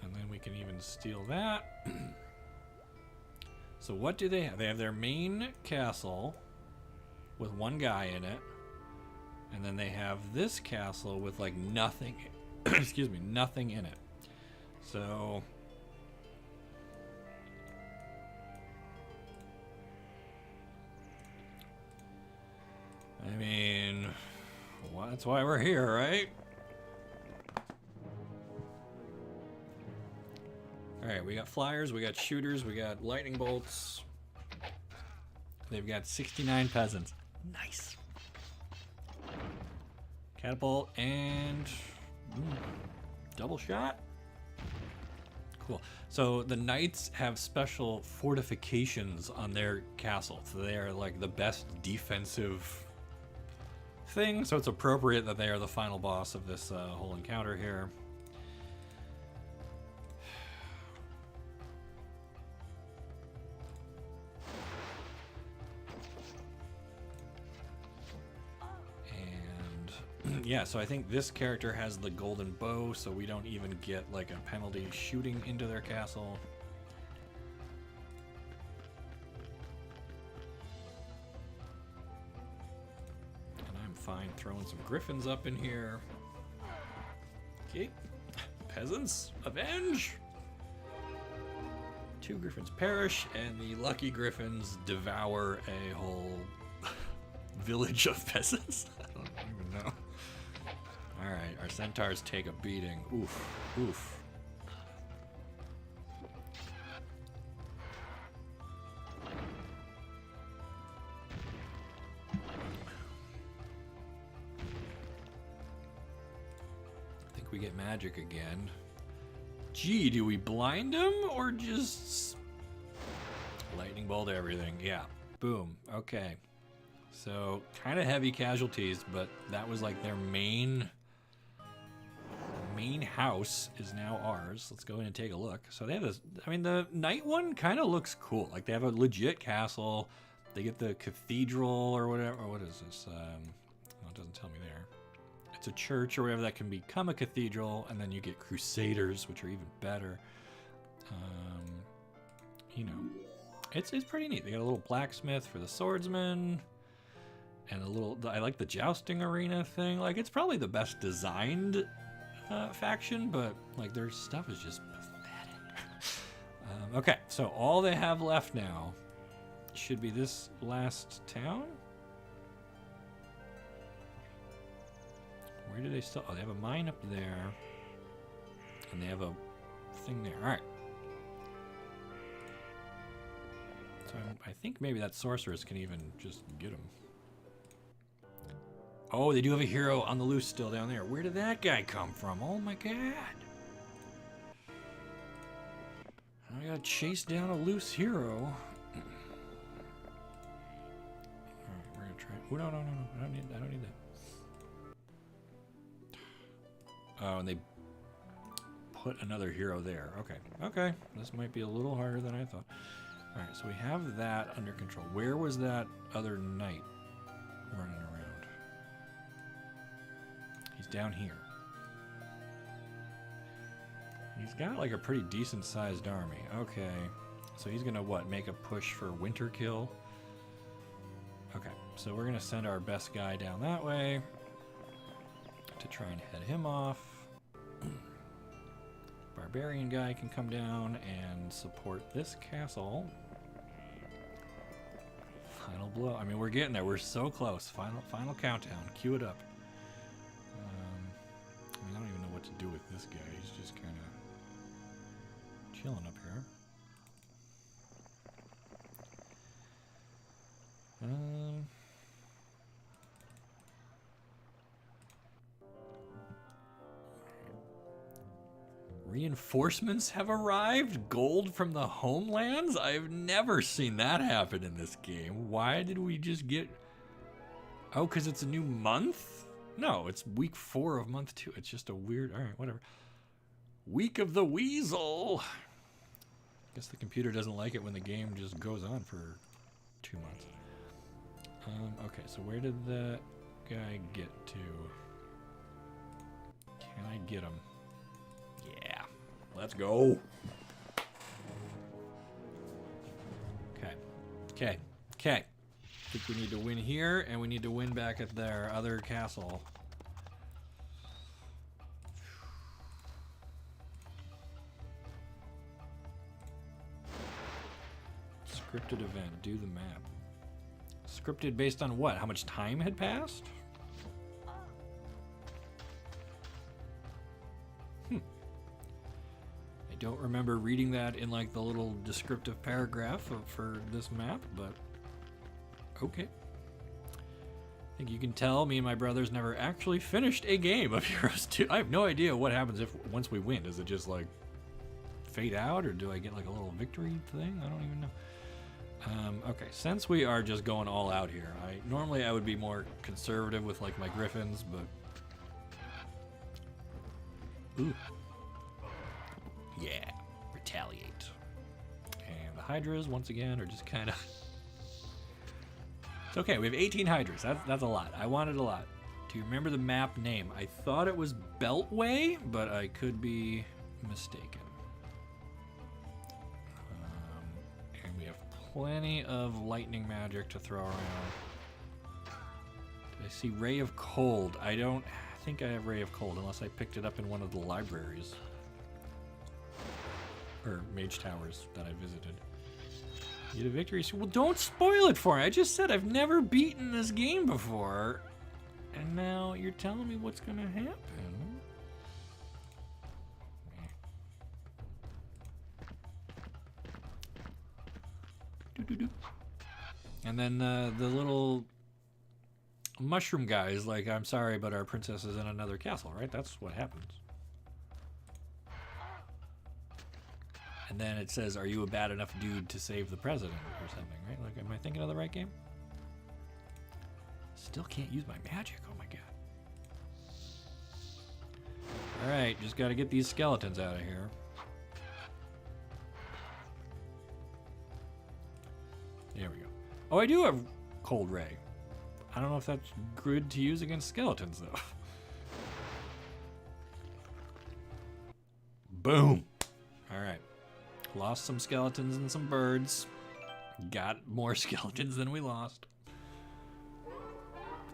And then we can even steal that. So what do they have? They have their main castle with one guy in it. And then they have this castle with like nothing, excuse me, nothing in it. So I mean, well, that's why we're here, right? Alright, we got flyers, we got shooters, we got lightning bolts. They've got 69 peasants. Nice. Catapult and double shot. Cool. So the knights have special fortifications on their castle. So they are like the best defensive thing. So it's appropriate that they are the final boss of this whole encounter here. Yeah, so I think this character has the golden bow, so we don't even get like a penalty shooting into their castle. And I'm fine throwing some griffins up in here. Okay, peasants, avenge! 2 griffins perish, and the lucky griffins devour a whole village of peasants. I don't even know. Alright, our centaurs take a beating. Oof, oof. I think we get magic again. Gee, do we blind him or just lightning bolt everything? Yeah, boom, okay. So, kind of heavy casualties, but that was like their main main house is now ours. Let's go in and take a look. So they have this, I mean, the night one kind of looks cool. Like they have a legit castle. They get the cathedral or whatever. Or what is this? Well, it doesn't tell me there. It's a church or whatever that can become a cathedral, and then you get crusaders, which are even better. You know, it's pretty neat. They got a little blacksmith for the swordsman, and a little. I like the jousting arena thing. Like it's probably the best designed faction, but like their stuff is just pathetic. Okay, so all they have left now should be this last town. Where do they still? Oh, they have a mine up there, and they have a thing there. All right. So I think maybe that sorceress can even just get them. Oh, they do have a hero on the loose still down there. Where did that guy come from? Oh my god! I gotta chase down a loose hero. All right, we're gonna try. Oh, no! I don't need that. Oh, and they put another hero there. Okay. This might be a little harder than I thought. All right, so we have that under control. Where was that other knight running around? He's down here. He's got like a pretty decent sized army. Okay, so he's gonna what? Make a push for winter kill? Okay, so we're gonna send our best guy down that way to try and head him off. Barbarian guy can come down and support this castle. Final blow. I mean, we're getting there. We're so close. Final countdown. Cue it up. I mean, I don't even know what to do with this guy. He's just kind of chilling up here. Reinforcements have arrived? Gold from the homelands? I've never seen that happen in this game. Why did we just get... Oh, because it's a new month? No, it's week 4 of month 2. It's just a weird... Alright, whatever. Week of the Weasel. Guess the computer doesn't like it when the game just goes on for 2 months. Okay, so where did that guy get to? Can I get him? Yeah, let's go. Okay. I think we need to win here, and we need to win back at their other castle. Scripted event, do the map. Scripted based on what? How much time had passed? I don't remember reading that in like the little descriptive paragraph for this map, but okay. I think you can tell me and my brothers never actually finished a game of Heroes 2. I have no idea what happens if once we win. Does it just like fade out, or do I get like a little victory thing? I don't even know. Okay, since we are just going all out here, normally I would be more conservative with like my griffins, but ooh, yeah, retaliate. And the hydras once again are just kind of. It's okay. We have 18 hydras. That's a lot. I wanted a lot. Do you remember the map name? I thought it was Beltway, but I could be mistaken. Plenty of lightning magic to throw around. I see Ray of Cold. I don't think I have Ray of Cold unless I picked it up in one of the libraries. Or mage towers that I visited. Get a victory. Well, don't spoil it for me. I just said I've never beaten this game before. And now you're telling me what's going to happen. And then the little mushroom guy is like, I'm sorry, but our princess is in another castle, right? That's what happens. And then it says, are you a bad enough dude to save the president or something, right? Like, am I thinking of the right game? Still can't use my magic. Oh my god. Alright, just gotta get these skeletons out of here. There we go. Oh, I do have Cold Ray. I don't know if that's good to use against skeletons, though. Boom! Alright. Lost some skeletons and some birds. Got more skeletons than we lost.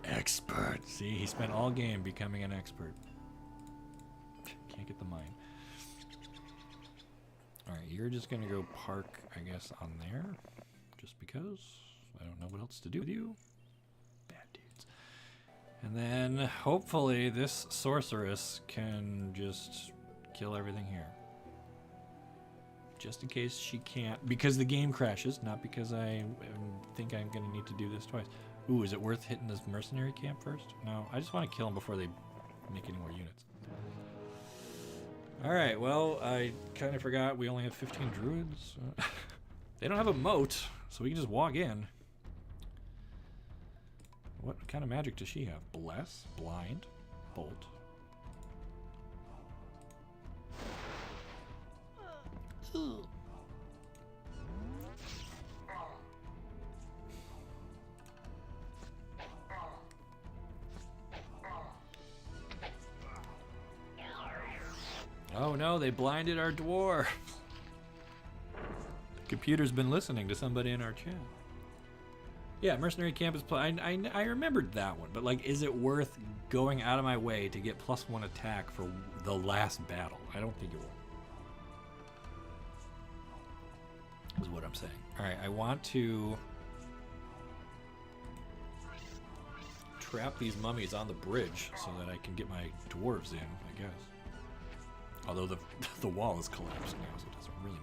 Expert. See, he spent all game becoming an expert. Can't get the mine. Alright, you're just gonna go park, I guess, on there. Just because. I don't know what else to do with you. Bad dudes. And then, hopefully, this sorceress can just kill everything here. Just in case she can't. Because the game crashes, not because I think I'm gonna need to do this twice. Ooh, is it worth hitting this mercenary camp first? No, I just want to kill them before they make any more units. Alright, well, I kind of forgot we only have 15 druids. They don't have a moat, so we can just walk in. What kind of magic does she have? Bless? Blind? Bolt? Oh no, they blinded our dwarf. The computer's been listening to somebody in our chat. Yeah, mercenary camp is. I remembered that one, but like, is it worth going out of my way to get +1 attack for the last battle? I don't think it will. Is what I'm saying. All right, I want to trap these mummies on the bridge so that I can get my dwarves in, I guess. Although the wall is collapsed now, so it doesn't really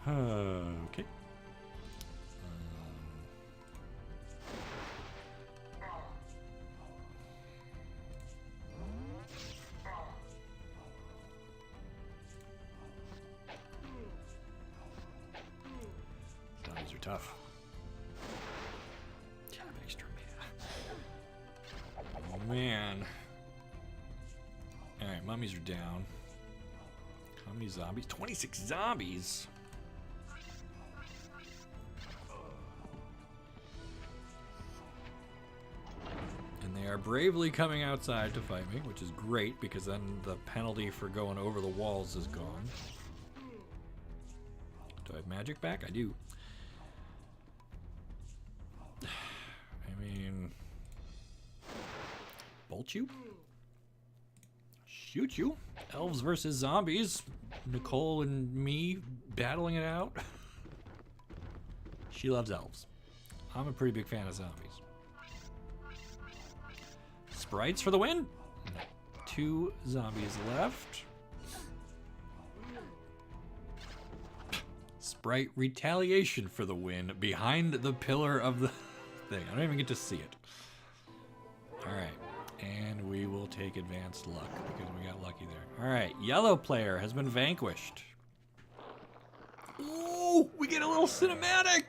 matter. Okay. Zombies are tough. Extra mana. Oh man. Alright, mummies are down. How many zombies? 26 zombies! And they are bravely coming outside to fight me, which is great because then the penalty for going over the walls is gone. Do I have magic back? I do. I mean... Bolt you? Shoot you. Elves versus zombies. Nicole and me battling it out. She loves elves. I'm a pretty big fan of zombies. Sprites for the win. 2 zombies left. Sprite retaliation for the win behind the pillar of the thing. I don't even get to see it. Alright. And we will take advanced luck because we got lucky there. Alright, yellow player has been vanquished. Ooh, we get a little cinematic!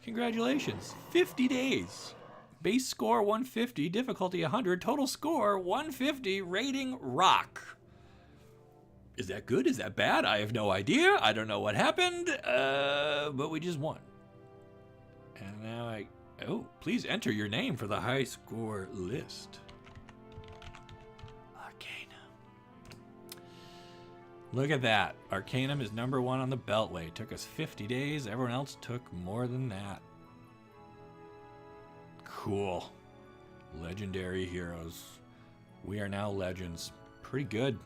Congratulations, 50 days. Base score 150, difficulty 100, total score 150, rating rock. Is that good? Is that bad? I have no idea. I don't know what happened, but we just won. And now oh, please enter your name for the high score list. Arcanum. Look at that. Arcanum is #1 on the Beltway. It took us 50 days. Everyone else took more than that. Cool. Legendary heroes. We are now legends. Pretty good.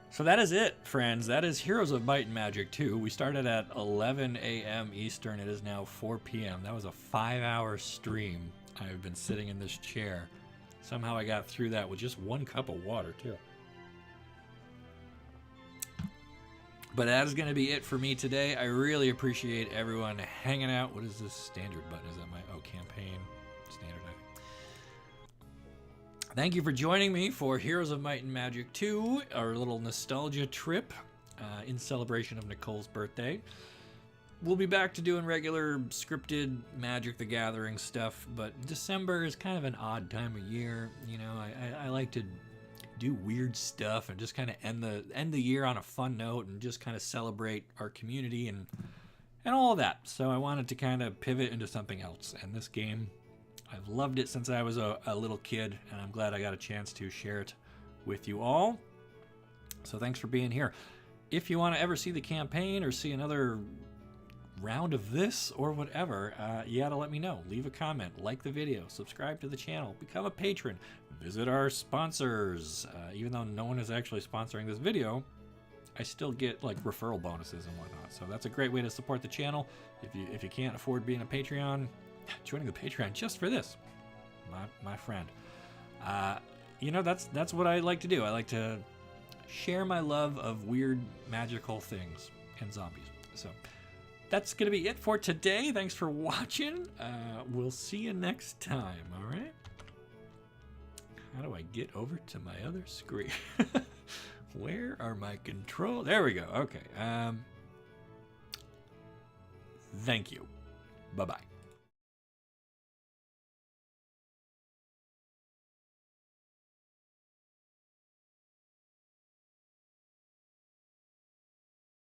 So that is it, friends. That is Heroes of Might and Magic 2. We started at 11 a.m. Eastern. It is now 4 p.m. That was a 5-hour stream. I've been sitting in this chair. Somehow I got through that with just 1 cup of water, too. But that is going to be it for me today. I really appreciate everyone hanging out. What is this standard button? Is that my... Oh, campaign. Standard. Thank you for joining me for Heroes of Might and Magic 2, our little nostalgia trip in celebration of Nicole's birthday. we'll be back to doing regular scripted Magic the Gathering stuff, but December is kind of an odd time of year. You know, I like to do weird stuff and just kind of end the year on a fun note and just kind of celebrate our community and all of that. So I wanted to kind of pivot into something else. And this game, I've loved it since I was a little kid, and I'm glad I got a chance to share it with you all. So thanks for being here. If you want to ever see the campaign or see another round of this or whatever, you gotta let me know. Leave a comment, like the video, subscribe to the channel, become a patron, visit our sponsors. Even though no one is actually sponsoring this video, I still get like referral bonuses and whatnot. So that's a great way to support the channel. If you can't afford being a Patreon, joining the Patreon just for this, my friend. You know, that's what I like to do. I like to share my love of weird magical things and zombies. So that's going to be it for today. Thanks for watching. We'll see you next time, all right? How do I get over to my other screen? Where are my controls? There we go. Okay. Thank you. Bye-bye.